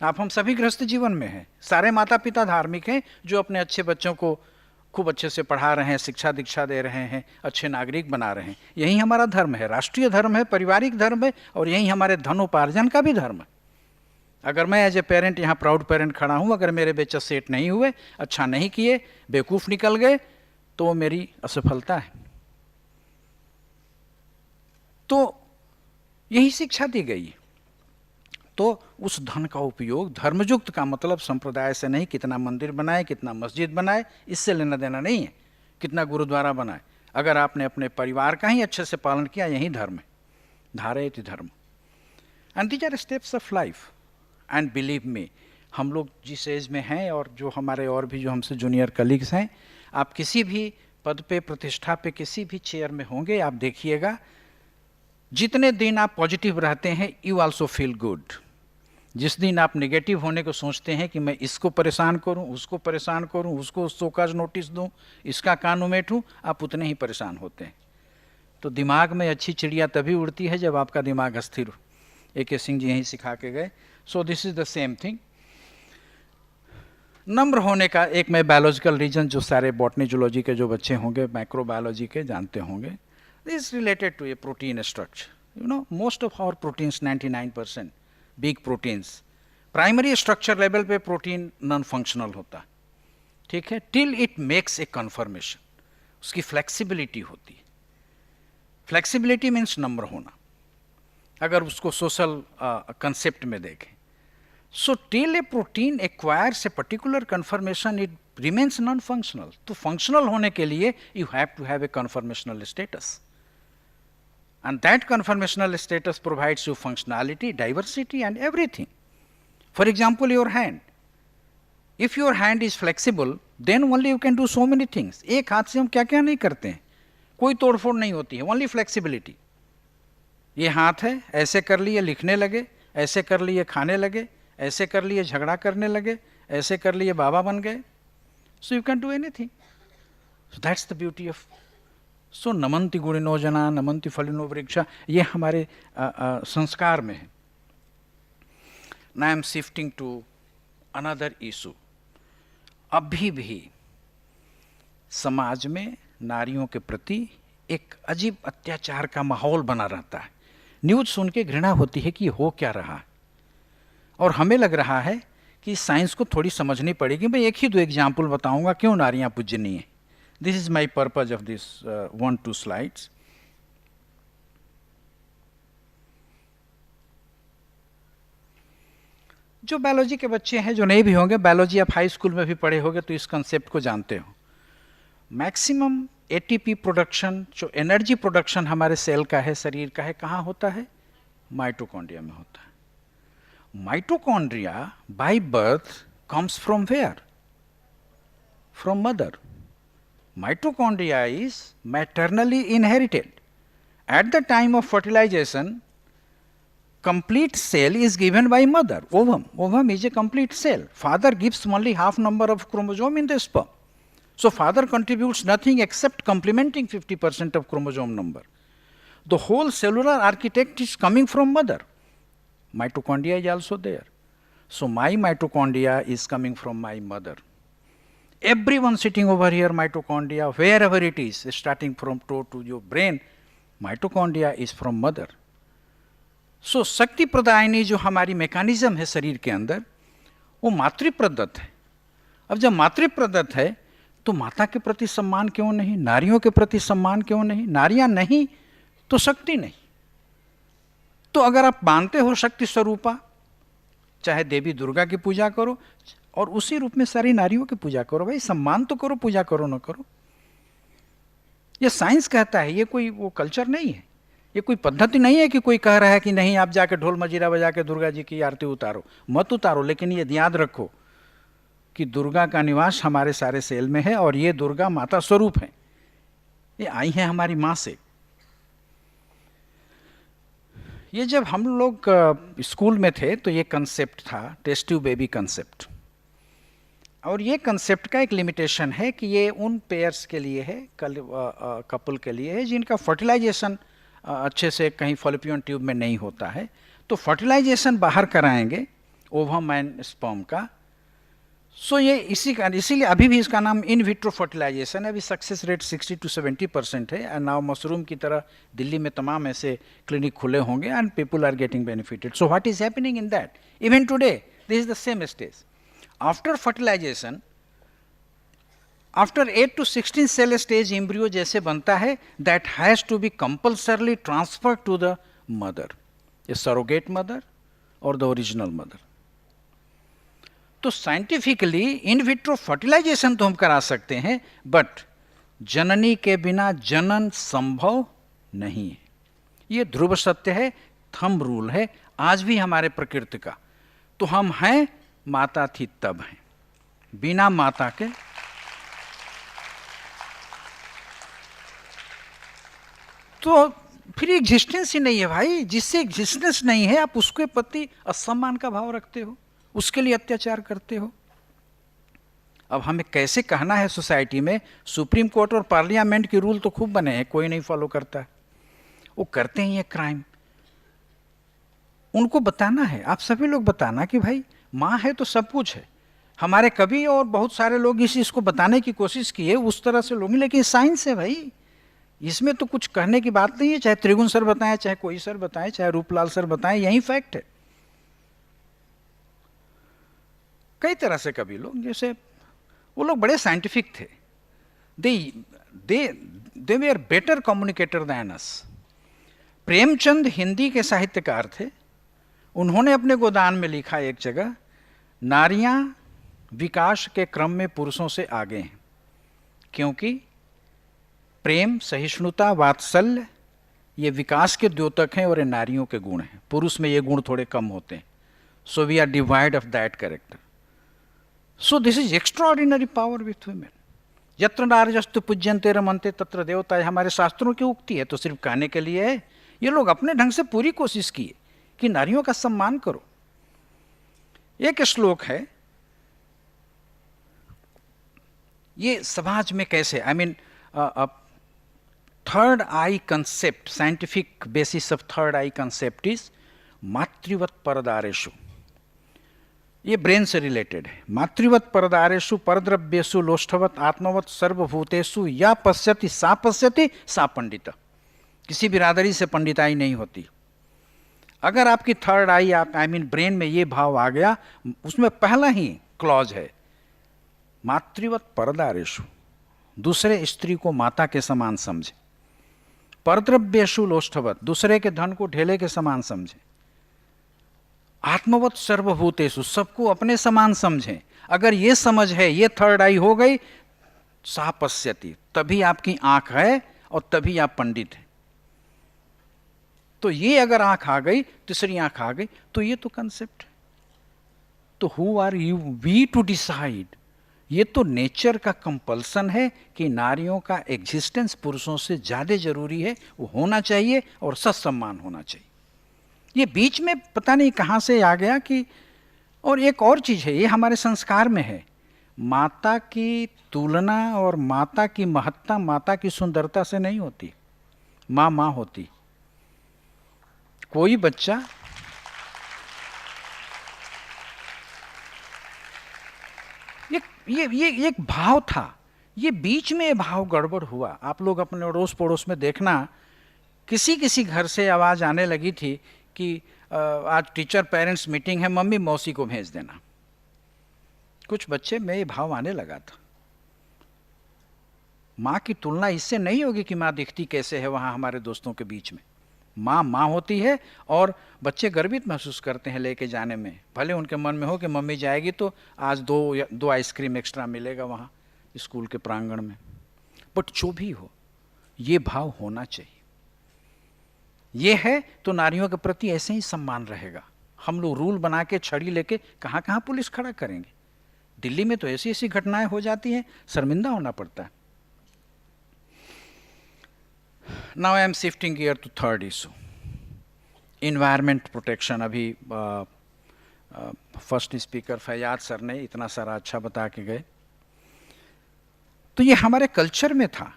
आप हम सभी गृहस्थ जीवन में हैं, सारे माता पिता धार्मिक हैं जो अपने अच्छे बच्चों को खूब अच्छे से पढ़ा रहे हैं, शिक्षा दीक्षा दे रहे हैं, अच्छे नागरिक बना रहे हैं। यही हमारा धर्म है, राष्ट्रीय धर्म है, पारिवारिक धर्म है, और यही हमारे धन उपार्जन का भी धर्म है। अगर मैं एज ए पेरेंट यहाँ प्राउड पेरेंट खड़ा हूँ, अगर मेरे बच्चे सेट नहीं हुए, अच्छा नहीं किए, बेवकूफ़ निकल गए, तो वो मेरी असफलता है। तो यही शिक्षा दी गई। तो उस धन का उपयोग धर्मयुक्त का मतलब संप्रदाय से नहीं, कितना मंदिर बनाए, कितना मस्जिद बनाए, इससे लेना देना नहीं है, कितना गुरुद्वारा बनाए। अगर आपने अपने परिवार का ही अच्छे से पालन किया, यही धर्म है। धारयति धर्म। And these are steps of life. And believe me, हम लोग जिस एज में हैं और जो हमारे और भी जो हमसे जूनियर कलीग्स हैं, आप किसी भी पद पे, प्रतिष्ठा पे, किसी भी चेयर में होंगे, आप देखिएगा जितने दिन आप पॉजिटिव रहते हैं, यू आल्सो फील गुड। जिस दिन आप नेगेटिव होने को सोचते हैं कि मैं इसको परेशान करूं, उसको परेशान करूं, उसको शोकाज नोटिस दूं, इसका कान उमेटूं, आप उतने ही परेशान होते हैं। तो दिमाग में अच्छी चिड़िया तभी उड़ती है जब आपका दिमाग अस्थिर हो। A.K. सिंह जी यहीं सिखा के गए। सो this is the same thing. नम्र होने का एक मैं बायोलॉजिकल रीजन, जो सारे बॉटनी जूलॉजी के जो बच्चे होंगे, माइक्रोबायोलॉजी के जानते होंगे, this related to a protein structure. You know, most of our proteins, 99% big proteins, primary structure level पे प्रोटीन नॉन फंक्शनल होता है, ठीक है, till it makes a conformation. उसकी फ्लेक्सिबिलिटी होती है। फ्लेक्सिबिलिटी मीन्स नम्र होना, अगर उसको सोशल कंसेप्ट में देखें। So till a protein acquires a particular conformation, it remains non functional. तो फंक्शनल होने के लिए you have to have a conformational status, and that conformational status provides you functionality, diversity and everything. For example, your hand. If your hand is flexible, then only you can do so many things. एक हाथ से हम क्या क्या नहीं करते हैं, कोई तोड़फोड़ नहीं होती है, only flexibility. ये हाथ है, ऐसे कर लिए लिखने लगे, ऐसे कर लिए खाने लगे, ऐसे कर लिए झगड़ा करने लगे, ऐसे कर लिए बाबा बन गए. So you can do anything. So that's the beauty of. सो नमंति गुणिनो जना नमंति फलिनो वृक्षा, ये हमारे संस्कार में है. Now I am shifting to another issue. अभी भी समाज में नारियों के प्रति एक अजीब अत्याचार का माहौल बना रहता है. न्यूज़ सुन के घृणा होती है कि हो क्या रहा है, और हमें लग रहा है कि साइंस को थोड़ी समझनी पड़ेगी. मैं एक ही दो एग्जाम्पल बताऊंगा क्यों नारियां पूजनीय है. This is my purpose of this 1-2 slides. जो बायोलॉजी के बच्चे हैं, जो नहीं भी होंगे, बायोलॉजी आप हाई स्कूल में भी पढ़े होंगे तो इस कंसेप्ट को जानते हो. मैक्सिमम एटीपी प्रोडक्शन, जो एनर्जी प्रोडक्शन हमारे सेल का है, शरीर का है, कहाँ होता है? माइटोकॉन्ड्रिया में होता है. Mitochondria by birth comes from where? From mother. Mitochondria is maternally inherited. At the time of fertilization, complete cell is given by mother. Ovum is a complete cell. Father gives only half number of chromosome in the sperm. So father contributes nothing except complementing 50% of chromosome number. The whole cellular architect is coming from mother. Mitochondria is also there. So my mitochondria is coming from my mother. Everyone sitting over here, mitochondria, wherever it is, starting from toe to your brain, mitochondria is from mother. So शक्ति प्रदायिनी जो हमारी mechanism है शरीर के अंदर, वो मातृप्रदत्त है. अब जब मातृप्रदत्त है तो माता के प्रति सम्मान क्यों नहीं, नारियों के प्रति सम्मान क्यों नहीं? नारियां नहीं तो शक्ति नहीं. तो अगर आप मानते हो शक्ति स्वरूपा, चाहे देवी दुर्गा की पूजा करो और उसी रूप में सारी नारियों की पूजा करो. भाई सम्मान तो करो, पूजा करो ना करो. ये साइंस कहता है, ये कोई वो कल्चर नहीं है, ये कोई पद्धति नहीं है कि कोई कह रहा है कि नहीं आप जाके ढोल मजीरा बजा के दुर्गा जी की आरती उतारो. मत उतारो, लेकिन ये याद रखो कि दुर्गा का निवास हमारे सारे सेल में है और ये दुर्गा माता स्वरूप है. ये आई है हमारी माँ से. ये जब हम लोग स्कूल में थे तो ये कंसेप्ट था टेस्ट ट्यूब बेबी कंसेप्ट. और ये कंसेप्ट का एक लिमिटेशन है कि ये उन पेयर्स के लिए है, कपल के लिए है जिनका फर्टिलाइजेशन अच्छे से कहीं फॉलोपियन ट्यूब में नहीं होता है, तो फर्टिलाइजेशन बाहर कराएंगे ओवम एंड स्पर्म का। सो ये इसीलिए अभी भी इसका नाम इन विट्रो फर्टिलाइजेशन है। अभी सक्सेस रेट 60 to 70% है, एंड नाउ मशरूम की तरह दिल्ली में तमाम ऐसे क्लिनिक खुले होंगे and people are getting benefitted. So what is happening in that? Even today this is the same stage. After fertilization, after 8 to 16 cell stage embryo जैसे बनता है, that has to be compulsorily transfer to the mother, a surrogate mother और the original mother. तो scientifically in vitro fertilization तो हम करा सकते हैं, बट जननी के बिना जनन संभव नहीं है। ये ध्रुव सत्य है, थंब रूल है आज भी हमारे प्रकृति का। तो हम हैं, माता थी तब हैं, बिना माता के तो फिर एग्जिस्टेंस ही नहीं है भाई। जिससे एग्जिस्टेंस नहीं है, आप उसके प्रति असम्मान का भाव रखते हो, उसके लिए अत्याचार करते हो। अब हमें कैसे कहना है सोसाइटी में? सुप्रीम कोर्ट और पार्लियामेंट के रूल तो खूब बने हैं, कोई नहीं फॉलो करता है। वो करते हैं ये क्राइम, उनको बताना है, आप सभी लोग बताना कि भाई माँ है तो सब कुछ है। हमारे कवि और बहुत सारे लोग इस चीज़ को बताने की कोशिश किए उस तरह से लोग, लेकिन साइंस है भाई, इसमें तो कुछ कहने की बात नहीं है। चाहे त्रिगुण सर बताएं, चाहे कोई सर बताएं, चाहे रूपलाल सर बताएं, यही फैक्ट है। कई तरह से कवि लोग, जैसे वो लोग बड़े साइंटिफिक थे, they were better communicator than us. Premchand Hindi के साहित्यकार थे, उन्होंने अपने गोदान में लिखा एक जगह, नारियां विकास के क्रम में पुरुषों से आगे हैं, क्योंकि प्रेम, सहिष्णुता, वात्सल्य ये विकास के द्योतक हैं और ये नारियों के गुण हैं। पुरुष में ये गुण थोड़े कम होते हैं। So we are divide of that character. So this is extraordinary power with women. यत्र नार्यस्तु पूज्यन्ते रमन्ते तत्र देवता, हमारे शास्त्रों की उक्ति है, तो सिर्फ कहने के लिए है। ये लोग अपने ढंग से पूरी कोशिश किए कि नारियों का सम्मान करो। एक श्लोक है, ये समाज में कैसे, I mean third eye concept, scientific basis of third eye concept is मातृवत परदारेषु। ये ब्रेन से रिलेटेड है। मातृवत परदारेषु परद्रव्येषु लोष्ठवत आत्मवत सर्वभूतेषु या पश्यति सा पंडित। किसी बिरादरी से पंडिताई नहीं होती। अगर आपकी थर्ड आई, आप आई मीन ब्रेन में ये भाव आ गया, उसमें पहला ही क्लॉज है मातृवत परदारेषु, दूसरे स्त्री को माता के समान समझे। परद्रव्येषु लोष्ठवत, दूसरे के धन को ढेले के समान समझे। आत्मवत सर्वभूतेषु, सबको अपने समान समझें। अगर ये समझ है, ये थर्ड आई हो गई, सा पश्यति, तभी आपकी आंख है और तभी आप पंडित हैं। तो ये अगर आंख आ गई, तीसरी आंख आ गई, तो ये तो कंसेप्ट है। तो who are you we to decide? ये तो नेचर का कंपल्सन है कि नारियों का एग्जिस्टेंस पुरुषों से ज़्यादा जरूरी है, वो होना चाहिए और सत्सम्मान होना चाहिए। ये बीच में पता नहीं कहाँ से आ गया कि, और एक और चीज़ है, ये हमारे संस्कार में है, माता की तुलना और माता की महत्ता माता की सुंदरता से नहीं होती। माँ माँ होती। कोई बच्चा ये एक भाव था, ये बीच में भाव गड़बड़ हुआ। आप लोग अपने अड़ोस पड़ोस में देखना, किसी किसी घर से आवाज़ आने लगी थी कि आज टीचर पेरेंट्स मीटिंग है, मम्मी मौसी को भेज देना। कुछ बच्चे में ये भाव आने लगा था। माँ की तुलना इससे नहीं होगी कि माँ दिखती कैसे है वहाँ हमारे दोस्तों के बीच में। माँ माँ होती है और बच्चे गर्वित महसूस करते हैं लेके जाने में। भले उनके मन में हो कि मम्मी जाएगी तो आज दो आइसक्रीम एक्स्ट्रा मिलेगा वहाँ स्कूल के प्रांगण में, बट जो भी हो ये भाव होना चाहिए। ये है तो नारियों के प्रति ऐसे ही सम्मान रहेगा। हम लोग रूल बना के छड़ी लेके कहाँ कहाँ पुलिस खड़ा करेंगे। दिल्ली में तो ऐसी ऐसी घटनाएं हो जाती हैं, शर्मिंदा होना पड़ता है। Now I am shifting gear to third issue, environment protection। अभी फर्स्ट स्पीकर फैयाज सर ने इतना सारा अच्छा बता के गए। तो ये हमारे कल्चर में था,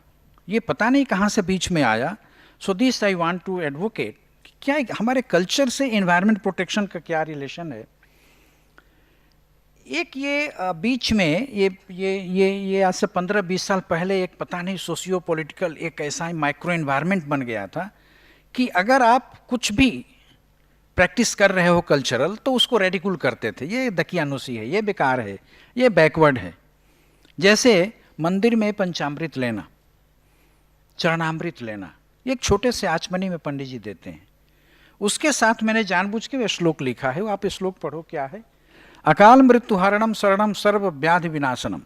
ये पता नहीं कहाँ से बीच में आया। So this I want to advocate, क्या हमारे कल्चर से एनवायरनमेंट प्रोटेक्शन का क्या रिलेशन है। एक ये बीच में ये आज से 15-20 साल पहले एक पता नहीं सोशियो पॉलिटिकल एक ऐसा माइक्रो एनवायरनमेंट बन गया था कि अगर आप कुछ भी प्रैक्टिस कर रहे हो कल्चरल तो उसको रेडिकुल करते थे, ये दकियानुसी है, ये बेकार है, ये बैकवर्ड है। जैसे मंदिर में पंचामृत लेना, चरणामृत लेना, ये एक छोटे से आचमनी में पंडित जी देते हैं। उसके साथ मैंने जानबूझ के वह श्लोक लिखा है, आप श्लोक पढ़ो क्या है। अकाल मृत्यु हरणम शरणम सर्व व्याधि विनाशनम।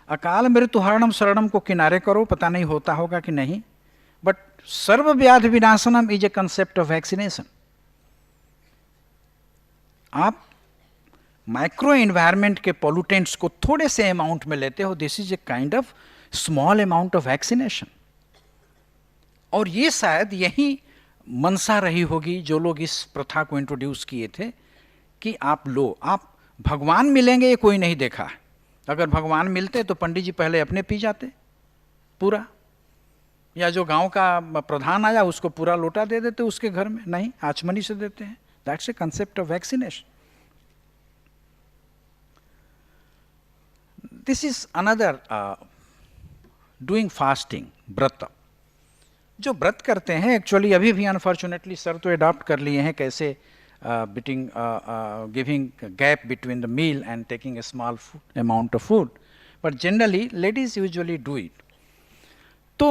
अकाल मृत्यु हरणम शरणम को किनारे करो, पता नहीं होता होगा कि नहीं, बट सर्व व्याधि विनाशनम is a concept of vaccination. आप माइक्रो एनवायरनमेंट के पोल्यूटेंट्स को थोड़े से अमाउंट में लेते हो, this is a kind of small amount of vaccination. और ये शायद यही मनसा रही होगी जो लोग इस प्रथा को इंट्रोड्यूस किए थे कि आप लो, आप भगवान मिलेंगे ये कोई नहीं देखा है। अगर भगवान मिलते तो पंडित जी पहले अपने पी जाते पूरा, या जो गांव का प्रधान आया उसको पूरा लोटा दे देते उसके घर में, नहीं आचमनी से देते हैं। That's a concept of vaccination. This is another doing fasting, व्रत। जो व्रत करते हैं एक्चुअली अभी भी अनफॉर्चुनेटली सर तो अडॉप्ट कर लिए हैं कैसे giving gap between the meal and taking a small amount of food, but generally ladies usually do it. तो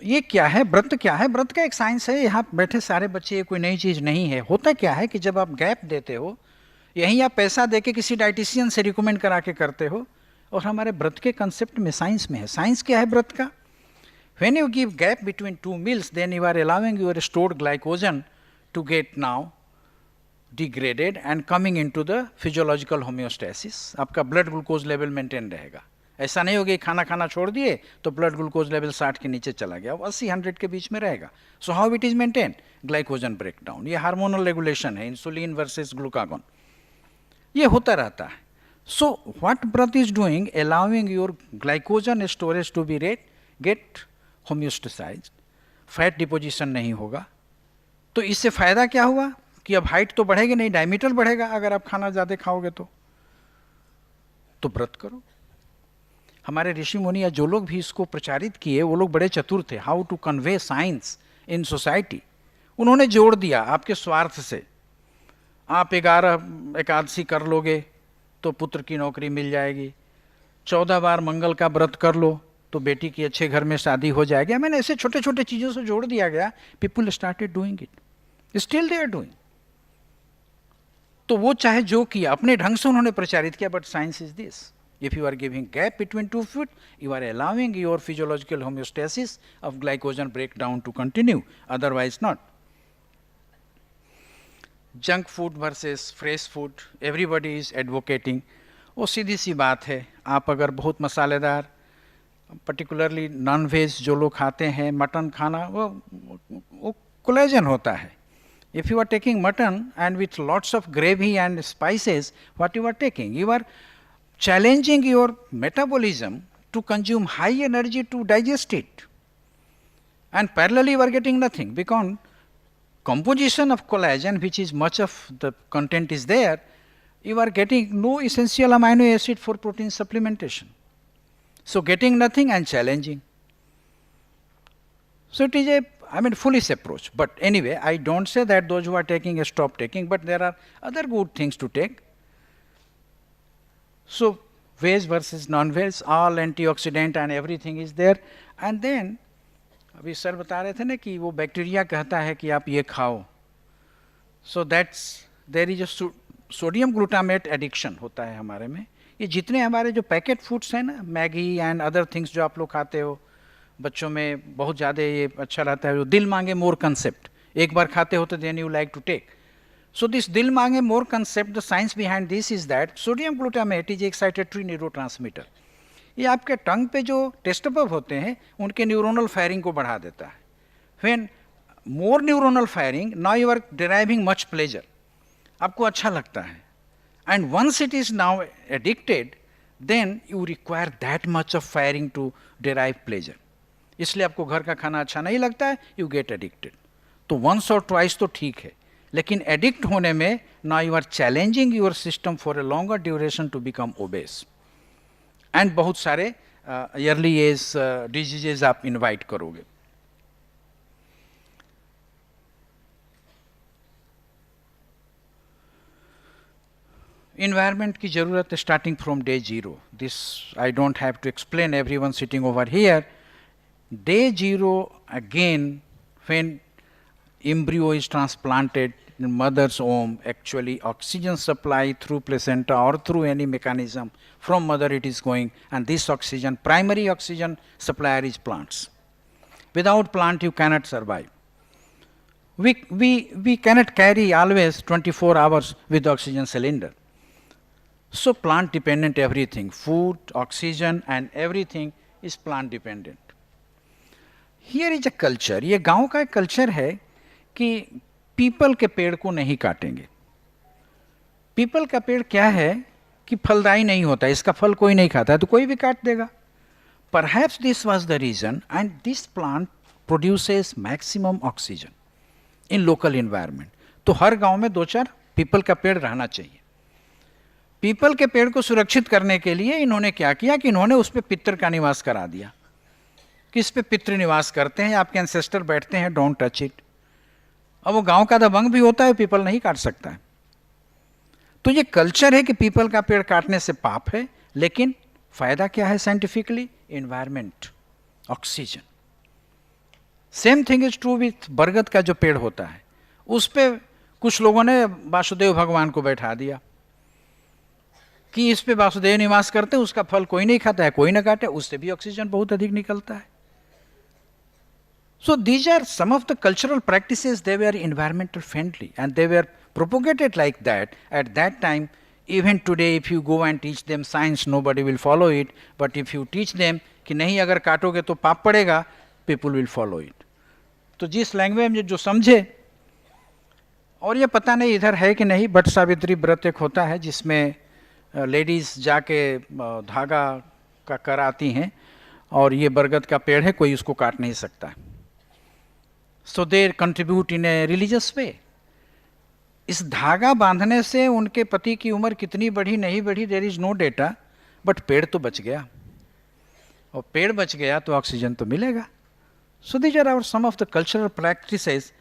ये क्या है, व्रत क्या है? व्रत का एक साइंस है। यहाँ बैठे सारे बच्चे, ये कोई नई चीज़ नहीं है। होता क्या है कि जब आप गैप देते हो, यहीं आप पैसा देके किसी डाइटिशियन से रिकमेंड करा के करते हो, और हमारे व्रत के कंसेप्ट में साइंस में है। साइंस क्या है व्रत का? When you give gap between two meals, then you are allowing your stored glycogen to get now degraded and coming into the physiological homeostasis. आपका ब्लड ग्लूकोज लेवल मेंटेन रहेगा। ऐसा नहीं होगा खाना खाना छोड़ दिए तो ब्लड ग्लूकोज लेवल 60 के नीचे चला गया, 80-100 के बीच में रहेगा। So how it is maintain? Glycogen breakdown. ये हार्मोनल रेगुलेशन है, इंसुलिन वर्सेस ग्लूकागॉन, ये होता रहता है। So what breath is doing, allowing your glycogen storage to be get homeostasized, fat deposition नहीं होगा। तो इससे फायदा क्या हुआ कि अब हाइट तो बढ़ेगी नहीं, डायमीटर बढ़ेगा अगर आप खाना ज़्यादा खाओगे तो व्रत करो। हमारे ऋषि मुनि या जो लोग भी इसको प्रचारित किए वो लोग बड़े चतुर थे, how to convey science in society. उन्होंने जोड़ दिया आपके स्वार्थ से, आप 11 एकादशी कर लोगे तो पुत्र की नौकरी मिल जाएगी, 14 बार मंगल का व्रत कर लो तो बेटी की अच्छे घर में शादी हो जाएगी। मैंने ऐसे छोटे छोटे चीज़ों से जोड़ दिया गया, people started doing it, still they are doing. तो वो चाहे जो किया अपने ढंग से उन्होंने प्रचारित किया, but science is this, if you are giving gap between two food, you are allowing your physiological homeostasis of glycogen break down to continue, otherwise not. Junk food versus fresh food, everybody is advocating. वो सीधी सी बात है, आप अगर बहुत मसालेदार, particularly non veg जो लोग खाते हैं, मटन खाना, वो कोलेजन होता है। If you are taking mutton and with lots of gravy and spices, what you are taking? You are challenging your metabolism to consume high energy to digest it. And parallelly you are getting nothing, because composition of collagen, which is much of the content is there, you are getting no essential amino acid for protein supplementation. So getting nothing and challenging. So it is a foolish approach. But anyway, I don't say that those who are taking stop taking, but there are other good things to take. So veg versus non-veg, all antioxidant and everything is there. And then, अभी sir बता रहे थे ना कि वो bacteria कहता है कि आप ये खाओ. So there is a sodium glutamate addiction होता है हमारे में. ये जितने हमारे जो पैकेट फूड्स हैं ना, मैगी एंड अदर थिंग्स जो आप लोग खाते हो, बच्चों में बहुत ज़्यादा ये अच्छा रहता है, दिल मांगे मोर कंसेप्ट, एक बार खाते हो तो then you like to take. So this दिल मांगे more concept, the science behind this is that sodium glutamate is excitatory neurotransmitter. ये आपके टंग पे जो टेस्ट बब होते हैं उनके न्यूरोनल फायरिंग को बढ़ा देता है. When more neuronal firing, now you are deriving much pleasure, आपको अच्छा लगता है. And once it is now addicted, then you require that much of firing to derive pleasure. इसलिए आपको घर का खाना अच्छा नहीं लगता है, यू गेट एडिक्टेड। तो वंस और ट्वाइस तो ठीक है, लेकिन एडिक्ट होने में ना you are challenging your system for a longer duration to become obese, and बहुत सारे अर्ली एज डिजीजेज आप इनवाइट करोगे। Environment की जरूरत है starting from day 0. This I don't have to explain, everyone sitting over here. Day 0 again, when embryo is transplanted in mother's womb, actually oxygen supply through placenta or through any mechanism from mother it is going, and this oxygen, primary oxygen supplier is plants. Without plant you cannot survive. We cannot carry always 24 hours with oxygen cylinder. So plant dependent everything, food, oxygen and everything is plant dependent. Here is a culture, ये गांव का एक culture है कि people के पेड़ को नहीं काटेंगे। पीपल का पेड़ क्या है कि फलदायी नहीं होता, इसका फल कोई नहीं खाता है तो कोई भी काट देगा। Perhaps this was the reason, and this plant produces maximum oxygen in local environment. तो हर गांव में 2-4 पीपल का पेड़ रहना चाहिए। पीपल के पेड़ को सुरक्षित करने के लिए इन्होंने क्या किया कि इन्होंने उस पर पितर का निवास करा दिया कि इस पे पितृ निवास करते हैं, आपके एंसेस्टर बैठते हैं, डोंट टच इट। अब वो गांव का दबंग भी होता है, पीपल नहीं काट सकता है। तो ये कल्चर है कि पीपल का पेड़ काटने से पाप है, लेकिन फायदा क्या है scientifically? Environment, oxygen. Same thing is true with बरगद का जो पेड़ होता है, उस पे कुछ लोगों ने वासुदेव भगवान को बैठा दिया कि इस पे वासुदेव निवास करते हैं, उसका फल कोई नहीं खाता है, कोई ना काटे, उससे भी ऑक्सीजन बहुत अधिक निकलता है। So these are some of the cultural practices, they were environmental friendly and they were propagated like that at that time. Even today if you go and teach them science, nobody will follow it, but if you teach them कि नहीं अगर काटोगे तो पाप पड़ेगा, people will follow it. तो जिस language में जो समझे, और ये पता नहीं इधर है कि नहीं, बट सावित्री व्रत एक होता है जिसमें लेडीज़ जाके धागा का कराती हैं, और ये बरगद का पेड़ है, कोई उसको काट नहीं सकता। So they contribute in a religious way. इस धागा बांधने से उनके पति की उम्र कितनी बढ़ी नहीं बढ़ी, there is no data, but पेड़ तो बच गया, और पेड़ बच गया तो ऑक्सीजन तो मिलेगा। So these are our some of the cultural practices.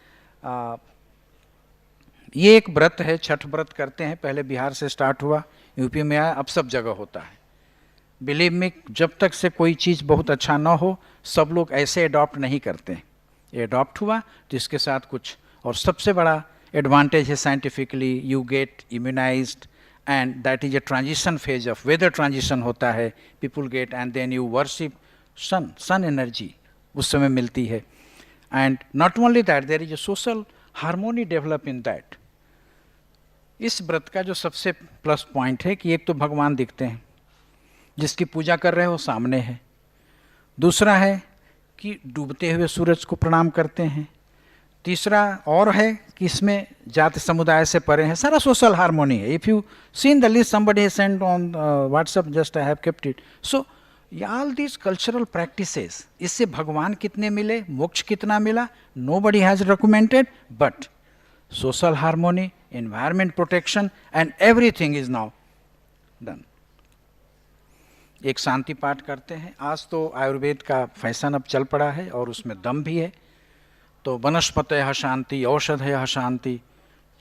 ये एक व्रत है, छठ व्रत करते हैं, पहले बिहार से स्टार्ट हुआ, यूपी में आया, अब सब जगह होता है। बिलीव मी, जब तक से कोई चीज़ बहुत अच्छा ना हो, सब लोग ऐसे अडॉप्ट नहीं करते हैं। ये अडॉप्ट हुआ तो इसके साथ कुछ, और सबसे बड़ा एडवांटेज है scientifically, you get immunized, and that is a transition phase of weather transition होता है, people get, and then you worship sun energy उस समय मिलती है। And not only that, there is a social harmony develop in that. इस व्रत का जो सबसे प्लस पॉइंट है कि एक तो भगवान दिखते हैं, जिसकी पूजा कर रहे हो सामने है। दूसरा है कि डूबते हुए सूरज को प्रणाम करते हैं। तीसरा और है कि इसमें जाति समुदाय से परे हैं, सारा सोशल हार्मोनी है। If you seen the list somebody has sent on WhatsApp, just I have kept it. So all these cultural practices, इससे भगवान कितने मिले, मोक्ष कितना मिला, nobody has documented, but social harmony, environment protection and everything is now done. एक शांति पाठ करते हैं। आज तो आयुर्वेद का फैशन अब चल पड़ा है और उसमें दम भी है, तो वनस्पतयः शांति, औषधयः शांति,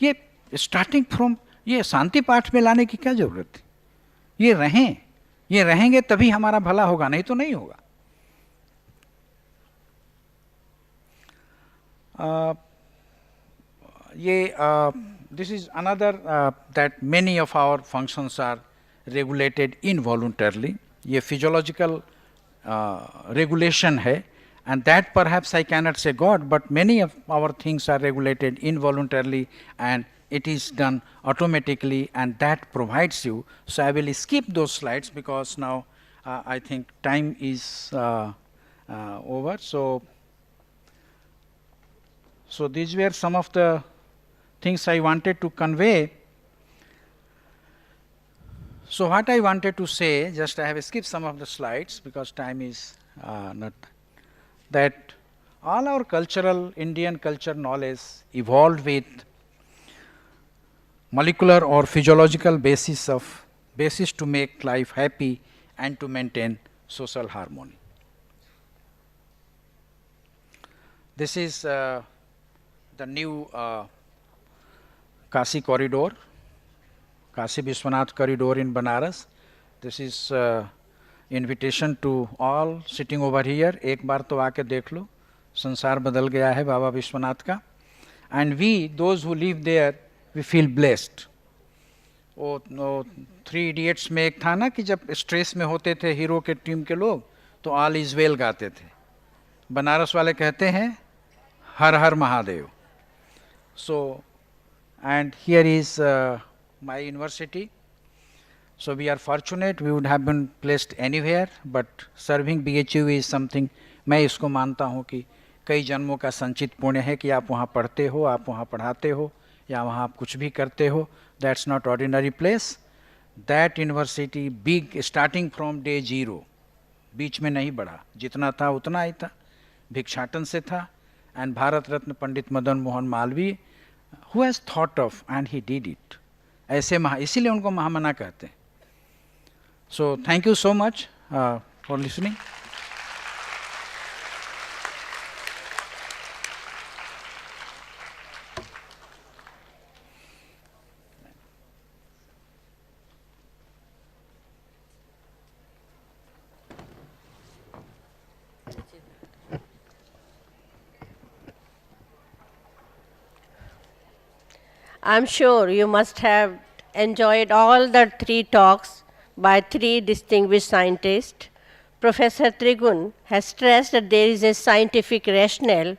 ये स्टार्टिंग फ्रॉम, ये शांति पाठ में लाने की क्या जरूरत है? ये रहें, ये रहेंगे तभी हमारा भला होगा, नहीं तो नहीं होगा। This is another that many of our functions are regulated involuntarily. ये physiological regulation है, and that perhaps I cannot say God, but many of our things are regulated involuntarily and it is done automatically, and that provides you. So I will skip those slides because now I think time is over. So these were some of the things I wanted to convey. So what I wanted to say, just I have skipped some of the slides because time is not that all our cultural, Indian culture knowledge evolved with molecular or physiological basis to make life happy and to maintain social harmony. This is the new Kashi corridor, Kashi Vishwanath corridor in Banaras. This is invitation to all sitting over here. एक बार तो आके देख लो, संसार बदल गया है बाबा विश्वनाथ का. And we, those who live there, we feel blessed. वो थ्री इडियट्स में एक था ना कि जब स्ट्रेस में होते थे हीरो के टीम के लोग तो ऑल इज वेल गाते थे. बनारस वाले कहते हैं हर हर Mahadev. So, and here is my university. So we are fortunate, we would have been placed anywhere, but serving BHU is something, मैं इसको मानता हूँ कि कई जन्मों का संचित पुण्य है कि आप वहाँ पढ़ते हो, आप वहाँ पढ़ाते हो, या वहाँ आप कुछ भी करते हो. That's not ordinary place. That university big, starting from day zero, बीच में नहीं बढ़ा, जितना था उतना ही था, भिक्षाटन से था. And Bharat Ratna Pandit Madan Mohan Malviya, who has thought of and he did it. ऐसे इसीलिए उनको महामना कहते हैं. So thank you so much for listening. I'm sure you must have enjoyed all the three talks by three distinguished scientists. Professor Trigun has stressed that there is a scientific rationale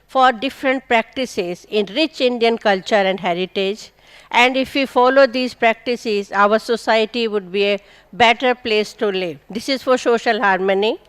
for different practices in rich Indian culture and heritage, and if we follow these practices, our society would be a better place to live. This is for social harmony.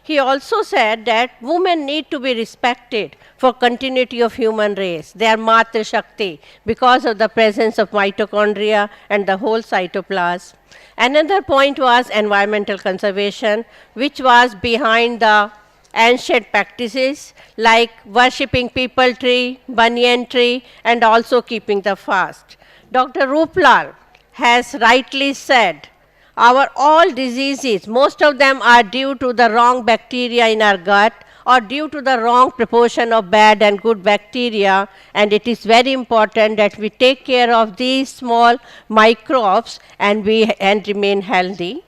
He also said that women need to be respected for continuity of human race. They are Matra Shakti because of the presence of mitochondria and the whole cytoplasm. Another point was environmental conservation, which was behind the ancient practices like worshipping people tree, banyan tree, and also keeping the fast. Dr. Rupal has rightly said, our all diseases, most of them are due to the wrong bacteria in our gut or due to the wrong proportion of bad and good bacteria, and it is very important that we take care of these small microbes and remain healthy.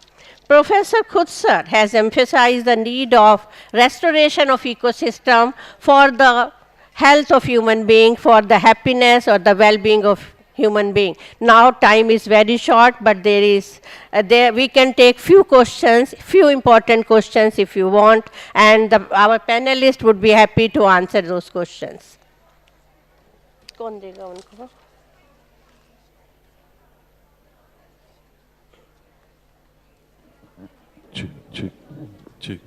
Professor Khutsar has emphasized the need of restoration of ecosystem for the health of human being, for the happiness or the well-being of human being. Now time is very short, but we can take few questions, few important questions if you want, and our panelists would be happy to answer those questions. कौन देगा उनको? Check.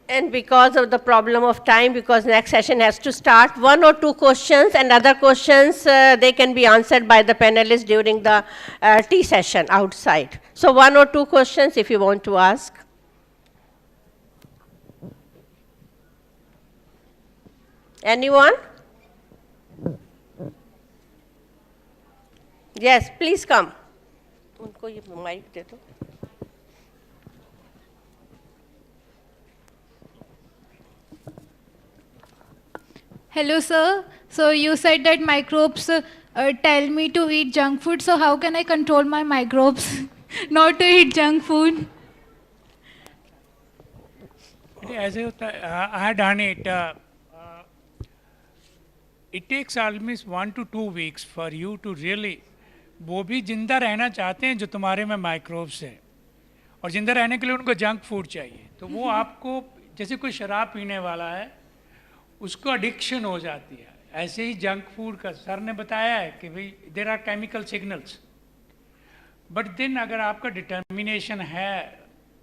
And because of the problem of time, because next session has to start, one or two questions, and other questions, they can be answered by the panelists during the tea session outside. So one or two questions if you want to ask. Anyone? Yes, please come. उनको ये mic दे दो. Hello, sir. So you said that microbes tell me to eat junk food. So how can I control my microbes not to eat junk food? ऐसे होता है. I had done it. It takes almost 1 to 2 weeks for you to really, वो भी जिंदा रहना चाहते हैं जो तुम्हारे में माइक्रोब्स हैं, और जिंदा रहने के लिए उनको जंक फूड चाहिए. तो वो आपको जैसे कोई शराब पीने वाला है उसको एडिक्शन हो जाती है, ऐसे ही जंक फूड का सर ने बताया है कि भाई there are chemical signals. But then अगर आपका डिटर्मिनेशन है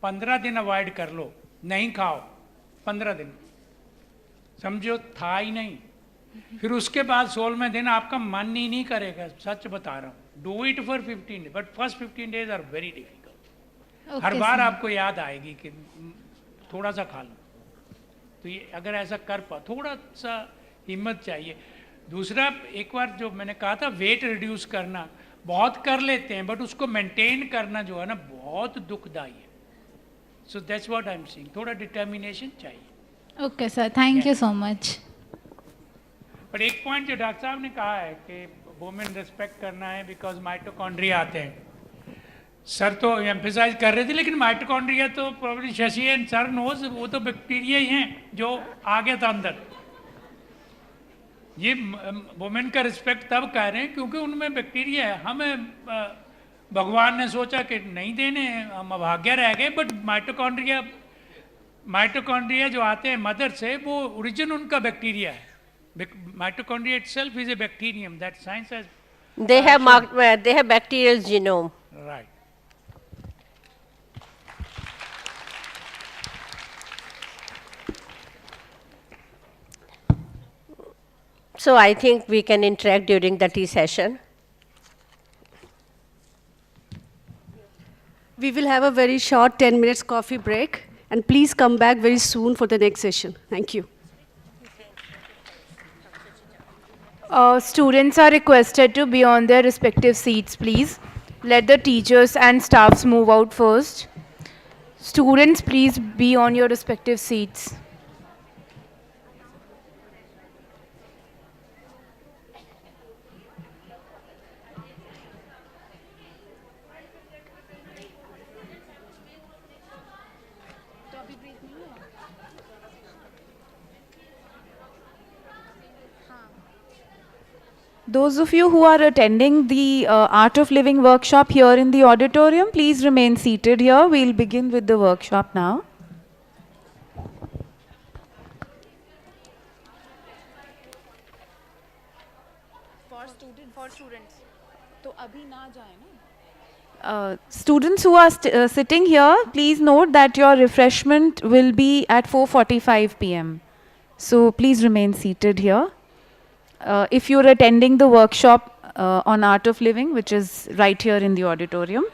15 दिन अवॉइड कर लो, नहीं खाओ 15 दिन, समझो था ही नहीं, फिर उसके बाद 16वें दिन आपका मन ही नहीं करेगा. सच बता रहा हूँ, Do it for 15 days, but first 15 days are very difficult. Okay, her bar sir. आपको याद आएगी कि थोड़ा सा खा लो. तो ये अगर ऐसा कर पा, थोड़ा सा हिम्मत चाहिए. दूसरा, एक बार जो मैंने कहा था वेट रिड्यूस करना, बहुत कर लेते हैं, बट उसको मेंटेन करना जो है ना बहुत दुखदाई है. So that's what I am saying, थोड़ा डिटर्मिनेशन चाहिए. Okay, sir. Thank you so much. पर एक पॉइंट जो डॉक्टर साहब ने कहा है कि वुमेन रिस्पेक्ट करना है बिकॉज माइटोकॉन्ड्रिया आते हैं. सर तो एम्फेसाइज कर रहे थे, लेकिन माइटोकॉन्ड्रिया तो problem Shashi and sir knows, वो तो बैक्टीरिया ही हैं जो आ गया था अंदर. ये वुमेन का रिस्पेक्ट तब कह रहे हैं क्योंकि उनमें बैक्टीरिया है. हमें भगवान ने सोचा कि नहीं देने, हम अभाग्य रह गए. बट माइटोकॉन्ड्रिया जो आते हैं मदर से, वो ओरिजिन उनका बैक्टीरिया है. Mitochondria itself is a bacterium that science has. They have they have bacterial genome. Right. So I think we can interact during the tea session. We will have a very short 10 minutes coffee break, and please come back very soon for the next session. Thank you. Students are requested to be on their respective seats, please. Let the teachers and staffs move out first. Students, please be on your respective seats. Those of you who are attending the Art of Living workshop here in the auditorium, please remain seated here. We'll begin with the workshop now. For students. तो अभी ना जाए ना. Students who are sitting here, please note that your refreshment will be at 4:45 p.m. So please remain seated here. If you're attending the workshop on Art of Living, which is right here in the auditorium,